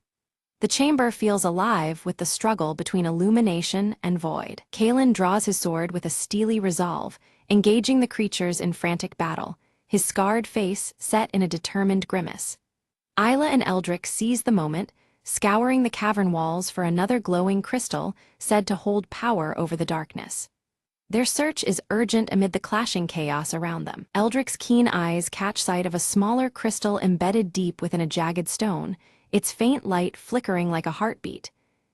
The chamber feels alive with the struggle between illumination and void. Kaelin draws his sword with a steely resolve, engaging the creatures in frantic battle, his scarred face set in a determined grimace. Isla and Eldrick seize the moment, scouring the cavern walls for another glowing crystal said to hold power over the darkness. Their search is urgent amid the clashing chaos around them. Eldrick's keen eyes catch sight of a smaller crystal embedded deep within a jagged stone, its faint light flickering like a heartbeat.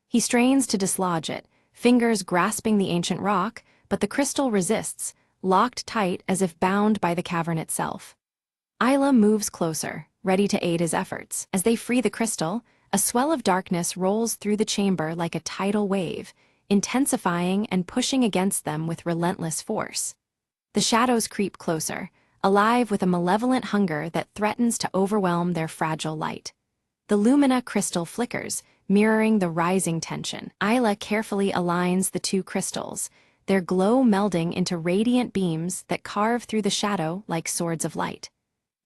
He strains to dislodge it, fingers grasping the ancient rock, but the crystal resists, locked tight as if bound by the cavern itself. Isla moves closer, ready to aid his efforts. As they free the crystal, a swell of darkness rolls through the chamber like a tidal wave, intensifying and pushing against them with relentless force. The shadows creep closer, alive with a malevolent hunger that threatens to overwhelm their fragile light. The lumina crystal flickers, mirroring the rising tension. Isla carefully aligns the two crystals, their glow melding into radiant beams that carve through the shadow like swords of light.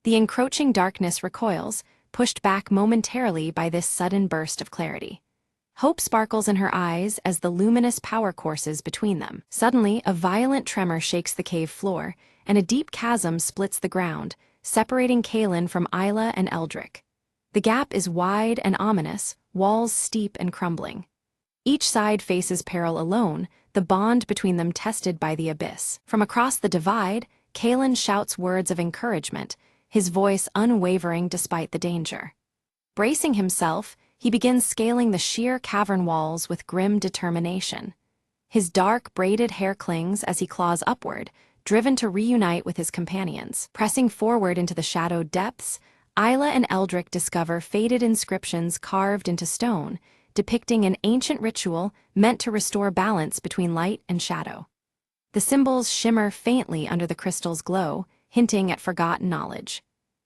The encroaching darkness recoils, pushed back momentarily by this sudden burst of clarity. Hope sparkles in her eyes as the luminous power courses between them. Suddenly, a violent tremor shakes the cave floor, and a deep chasm splits the ground, separating Kaelin from Isla and Eldrick. The gap is wide and ominous, walls steep and crumbling. Each side faces peril alone, the bond between them tested by the abyss. From across the divide, Kaelin shouts words of encouragement, his voice unwavering despite the danger. Bracing himself, he begins scaling the sheer cavern walls with grim determination. His dark, braided hair clings as he claws upward, driven to reunite with his companions. Pressing forward into the shadowed depths, Isla and Eldrick discover faded inscriptions carved into stone, depicting an ancient ritual meant to restore balance between light and shadow. The symbols shimmer faintly under the crystal's glow, hinting at forgotten knowledge.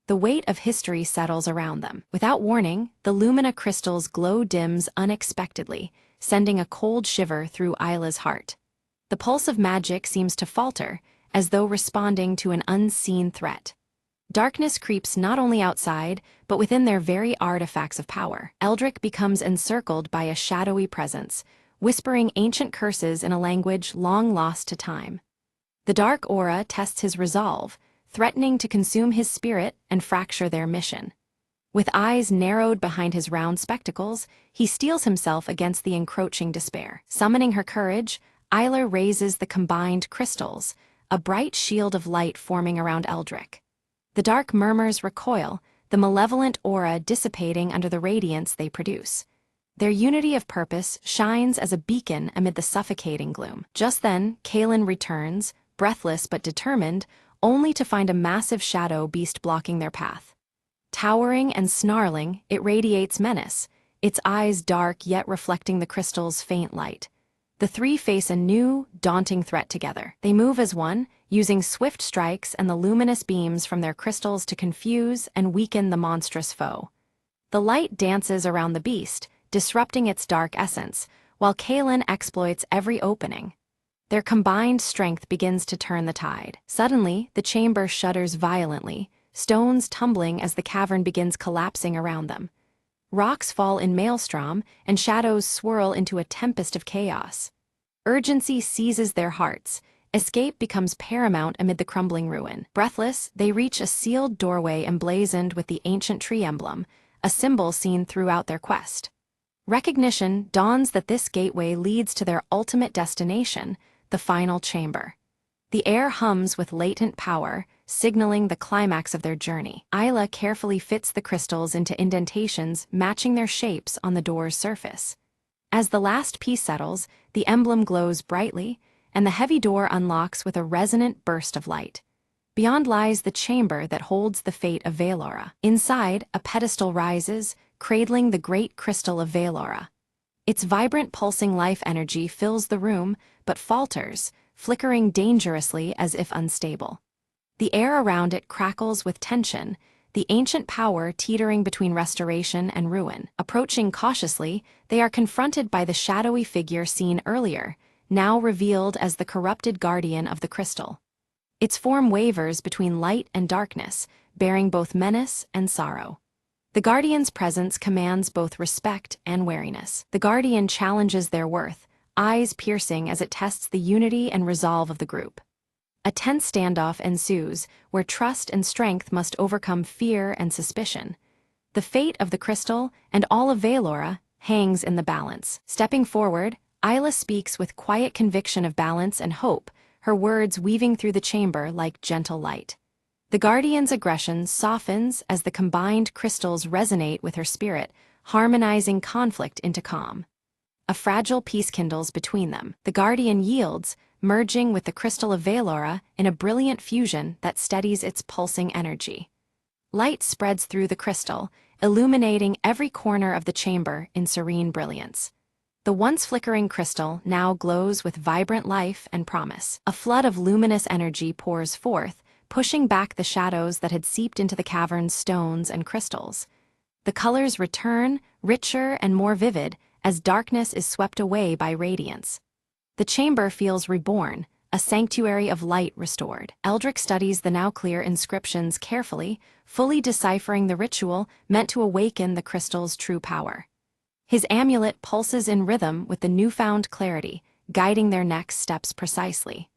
The weight of history settles around them. Without warning, the lumina crystal's glow dims unexpectedly, sending a cold shiver through Isla's heart. The pulse of magic seems to falter, as though responding to an unseen threat. Darkness creeps not only outside, but within their very artifacts of power. Eldrick becomes encircled by a shadowy presence, whispering ancient curses in a language long lost to time. The dark aura tests his resolve, threatening to consume his spirit and fracture their mission. With eyes narrowed behind his round spectacles, he steels himself against the encroaching despair. Summoning her courage, Isla raises the combined crystals, a bright shield of light forming around Eldrick. The dark murmurs recoil, the malevolent aura dissipating under the radiance they produce. Their unity of purpose shines as a beacon amid the suffocating gloom. Just then, Kaelin returns, breathless but determined, only to find a massive shadow beast blocking their path. Towering and snarling, it radiates menace, its eyes dark yet reflecting the crystal's faint light. The three face a new, daunting threat together. They move as one, using swift strikes and the luminous beams from their crystals to confuse and weaken the monstrous foe. The light dances around the beast, disrupting its dark essence, while Kaelin exploits every opening. Their combined strength begins to turn the tide. Suddenly, the chamber shudders violently, stones tumbling as the cavern begins collapsing around them. Rocks fall in maelstrom, and shadows swirl into a tempest of chaos. Urgency seizes their hearts. Escape becomes paramount amid the crumbling ruin. Breathless, they reach a sealed doorway emblazoned with the ancient tree emblem, a symbol seen throughout their quest. Recognition dawns that this gateway leads to their ultimate destination, the final chamber. The air hums with latent power, signaling the climax of their journey. Isla carefully fits the crystals into indentations matching their shapes on the door's surface. As the last piece settles, the emblem glows brightly, and the heavy door unlocks with a resonant burst of light. Beyond lies the chamber that holds the fate of Valora. Inside, a pedestal rises, cradling the great crystal of Valora. Its vibrant pulsing life energy fills the room, but falters, flickering dangerously as if unstable. The air around it crackles with tension, the ancient power teetering between restoration and ruin. Approaching cautiously, they are confronted by the shadowy figure seen earlier, now revealed as the corrupted guardian of the crystal. Its form wavers between light and darkness, bearing both menace and sorrow. The guardian's presence commands both respect and wariness. The guardian challenges their worth, eyes piercing as it tests the unity and resolve of the group. A tense standoff ensues, where trust and strength must overcome fear and suspicion. The fate of the crystal, and all of Valora, hangs in the balance. Stepping forward, Isla speaks with quiet conviction of balance and hope, her words weaving through the chamber like gentle light. The guardian's aggression softens as the combined crystals resonate with her spirit, harmonizing conflict into calm. A fragile peace kindles between them. The guardian yields, merging with the crystal of Valora in a brilliant fusion that steadies its pulsing energy. Light spreads through the crystal, illuminating every corner of the chamber in serene brilliance. The once flickering crystal now glows with vibrant life and promise. A flood of luminous energy pours forth, pushing back the shadows that had seeped into the cavern's stones and crystals. The colors return, richer and more vivid, as darkness is swept away by radiance. The chamber feels reborn, a sanctuary of light restored. Eldrick studies the now clear inscriptions carefully, fully deciphering the ritual meant to awaken the crystal's true power. His amulet pulses in rhythm with the newfound clarity, guiding their next steps precisely.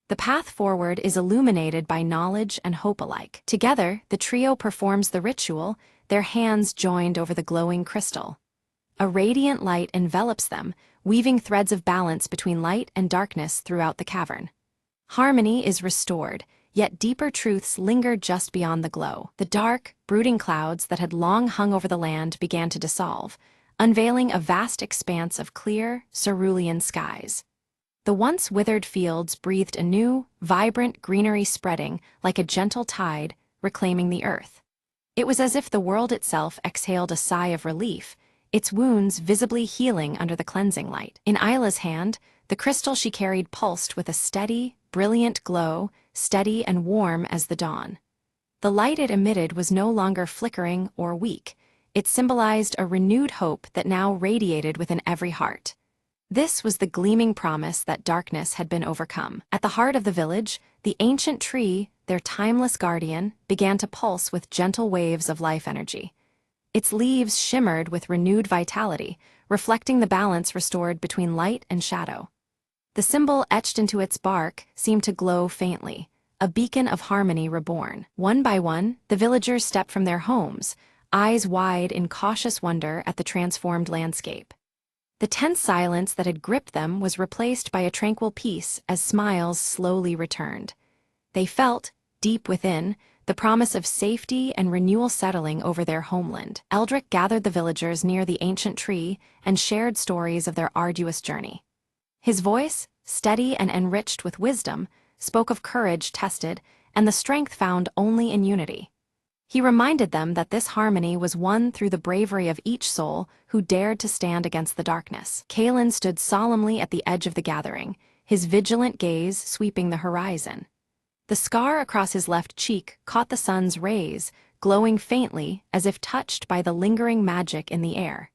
The path forward is illuminated by knowledge and hope alike. Together, the trio performs the ritual, their hands joined over the glowing crystal. A radiant light envelops them, weaving threads of balance between light and darkness throughout the cavern. Harmony is restored, yet deeper truths linger just beyond the glow. The dark, brooding clouds that had long hung over the land began to dissolve, unveiling a vast expanse of clear, cerulean skies. The once withered fields breathed anew, vibrant greenery spreading like a gentle tide, reclaiming the earth. It was as if the world itself exhaled a sigh of relief, its wounds visibly healing under the cleansing light. In Isla's hand, the crystal she carried pulsed with a steady, brilliant glow, steady and warm as the dawn. The light it emitted was no longer flickering or weak. It symbolized a renewed hope that now radiated within every heart. This was the gleaming promise that darkness had been overcome. At the heart of the village, the ancient tree, their timeless guardian, began to pulse with gentle waves of life energy. Its leaves shimmered with renewed vitality, reflecting the balance restored between light and shadow. The symbol etched into its bark seemed to glow faintly, a beacon of harmony reborn. One by one, the villagers stepped from their homes, eyes wide in cautious wonder at the transformed landscape. The tense silence that had gripped them was replaced by a tranquil peace as smiles slowly returned. They felt, deep within, the promise of safety and renewal settling over their homeland. Eldrick gathered the villagers near the ancient tree and shared stories of their arduous journey. His voice, steady and enriched with wisdom, spoke of courage tested and the strength found only in unity. He reminded them that this harmony was won through the bravery of each soul who dared to stand against the darkness. Kalen stood solemnly at the edge of the gathering, his vigilant gaze sweeping the horizon. The scar across his left cheek caught the sun's rays, glowing faintly as if touched by the lingering magic in the air.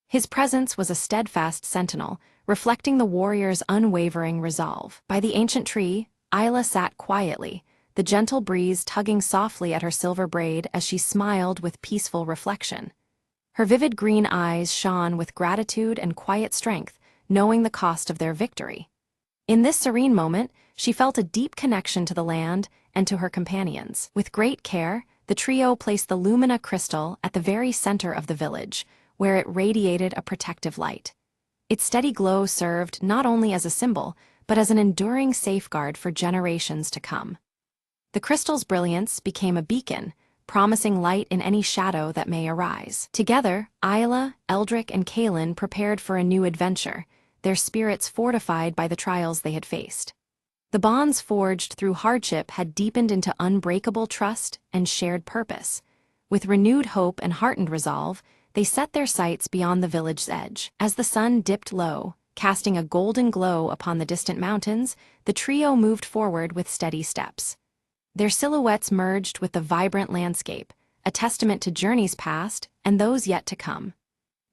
His presence was a steadfast sentinel, reflecting the warrior's unwavering resolve. By the ancient tree, Isla sat quietly, the gentle breeze tugging softly at her silver braid as she smiled with peaceful reflection. Her vivid green eyes shone with gratitude and quiet strength, knowing the cost of their victory. In this serene moment, she felt a deep connection to the land and to her companions. With great care, the trio placed the Lumina crystal at the very center of the village, where it radiated a protective light. Its steady glow served not only as a symbol, but as an enduring safeguard for generations to come. The crystal's brilliance became a beacon, promising light in any shadow that may arise. Together, Isla, Eldrick, and Kalen prepared for a new adventure, their spirits fortified by the trials they had faced. The bonds forged through hardship had deepened into unbreakable trust and shared purpose. With renewed hope and heartened resolve, they set their sights beyond the village's edge. As the sun dipped low, casting a golden glow upon the distant mountains, the trio moved forward with steady steps. Their silhouettes merged with the vibrant landscape, a testament to journeys past and those yet to come.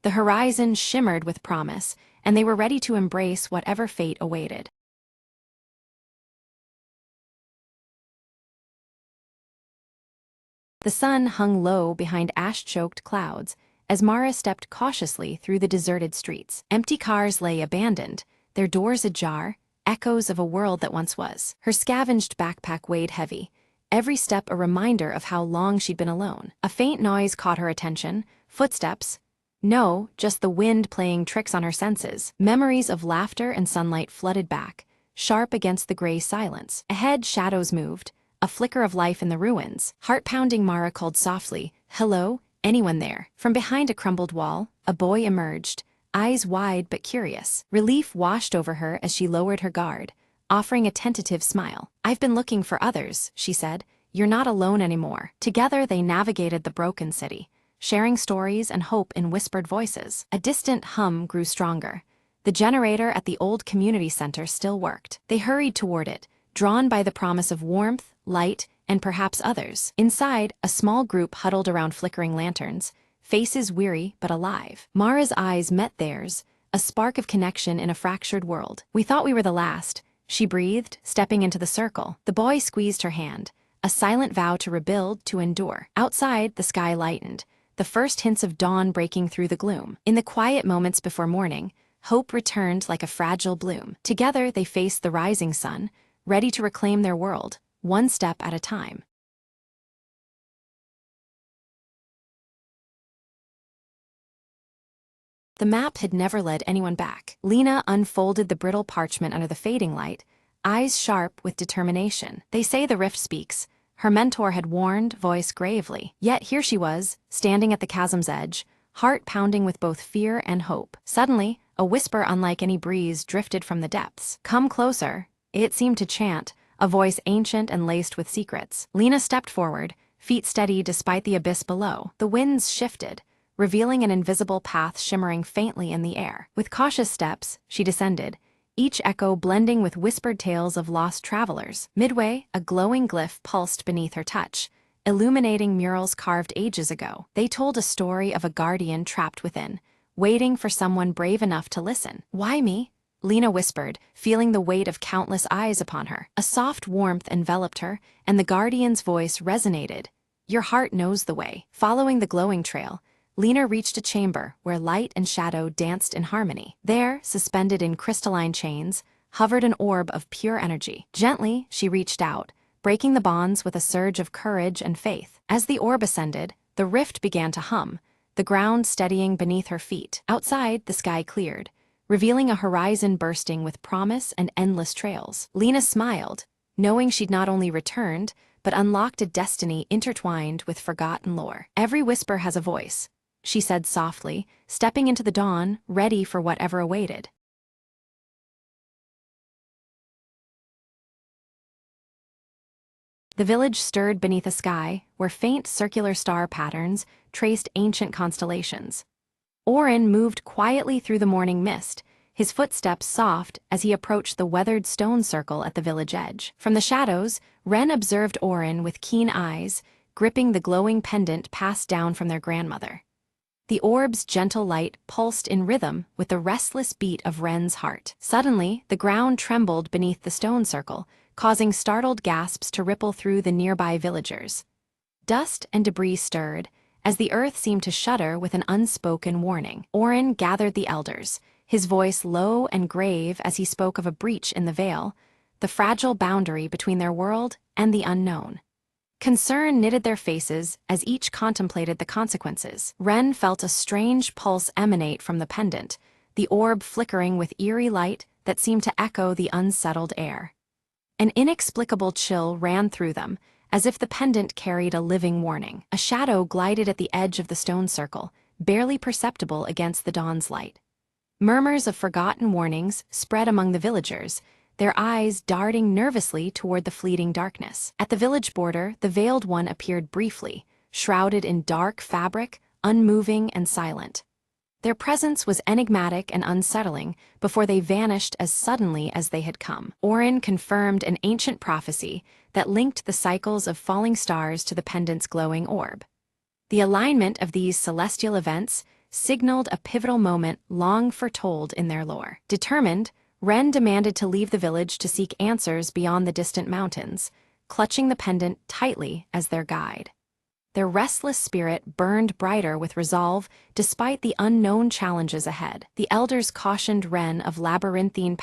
The horizon shimmered with promise, and they were ready to embrace whatever fate awaited. The sun hung low behind ash-choked clouds as Mara stepped cautiously through the deserted streets. Empty cars lay abandoned, their doors ajar, echoes of a world that once was. Her scavenged backpack weighed heavy, every step a reminder of how long she'd been alone. A faint noise caught her attention, footsteps. No, just the wind playing tricks on her senses. Memories of laughter and sunlight flooded back, sharp against the gray silence. Ahead, shadows moved, a flicker of life in the ruins. Heart-pounding, Mara called softly, "Hello, anyone there?" From behind a crumbled wall, a boy emerged, eyes wide but curious. Relief washed over her as she lowered her guard, offering a tentative smile. "I've been looking for others," she said. "You're not alone anymore." Together they navigated the broken city, sharing stories and hope in whispered voices. A distant hum grew stronger. The generator at the old community center still worked. They hurried toward it, drawn by the promise of warmth, light, and perhaps others. Inside, a small group huddled around flickering lanterns, faces weary but alive. Mara's eyes met theirs, a spark of connection in a fractured world. "We thought we were the last," she breathed, stepping into the circle. The boy squeezed her hand, a silent vow to rebuild, to endure. Outside, the sky lightened, the first hints of dawn breaking through the gloom. In the quiet moments before morning, hope returned like a fragile bloom. Together, they faced the rising sun, ready to reclaim their world, one step at a time. The map had never led anyone back. Lena unfolded the brittle parchment under the fading light, eyes sharp with determination. "They say the rift speaks," her mentor had warned, voice gravely. Yet here she was, standing at the chasm's edge, heart pounding with both fear and hope. Suddenly, a whisper unlike any breeze drifted from the depths. "Come closer," it seemed to chant, a voice ancient and laced with secrets. Lena stepped forward, feet steady despite the abyss below. The winds shifted, revealing an invisible path shimmering faintly in the air. With cautious steps, she descended, each echo blending with whispered tales of lost travelers. Midway, a glowing glyph pulsed beneath her touch, illuminating murals carved ages ago. They told a story of a guardian trapped within, waiting for someone brave enough to listen. "Why me?" Lena whispered, feeling the weight of countless eyes upon her. A soft warmth enveloped her, and the guardian's voice resonated. "Your heart knows the way." Following the glowing trail, Lena reached a chamber where light and shadow danced in harmony. There, suspended in crystalline chains, hovered an orb of pure energy. Gently, she reached out, breaking the bonds with a surge of courage and faith. As the orb ascended, the rift began to hum, the ground steadying beneath her feet. Outside, the sky cleared, revealing a horizon bursting with promise and endless trails. Lena smiled, knowing she'd not only returned, but unlocked a destiny intertwined with forgotten lore. "Every whisper has a voice," she said softly, stepping into the dawn, ready for whatever awaited. The village stirred beneath a sky where faint circular star patterns traced ancient constellations. Orin moved quietly through the morning mist, his footsteps soft as he approached the weathered stone circle at the village edge. From the shadows, Wren observed Orin with keen eyes, gripping the glowing pendant passed down from their grandmother. The orb's gentle light pulsed in rhythm with the restless beat of Wren's heart. Suddenly, the ground trembled beneath the stone circle, causing startled gasps to ripple through the nearby villagers. Dust and debris stirred, as the earth seemed to shudder with an unspoken warning. Orin gathered the elders, his voice low and grave as he spoke of a breach in the veil, the fragile boundary between their world and the unknown. Concern knitted their faces as each contemplated the consequences. Wren felt a strange pulse emanate from the pendant, the orb flickering with eerie light that seemed to echo the unsettled air. An inexplicable chill ran through them, as if the pendant carried a living warning. A shadow glided at the edge of the stone circle, barely perceptible against the dawn's light. Murmurs of forgotten warnings spread among the villagers, their eyes darting nervously toward the fleeting darkness. At the village border, the Veiled One appeared briefly, shrouded in dark fabric, unmoving and silent. Their presence was enigmatic and unsettling before they vanished as suddenly as they had come. Orin confirmed an ancient prophecy that linked the cycles of falling stars to the pendant's glowing orb. The alignment of these celestial events signaled a pivotal moment long foretold in their lore. Determined, Wren demanded to leave the village to seek answers beyond the distant mountains, clutching the pendant tightly as their guide. Their restless spirit burned brighter with resolve despite the unknown challenges ahead. The elders cautioned Wren of labyrinthine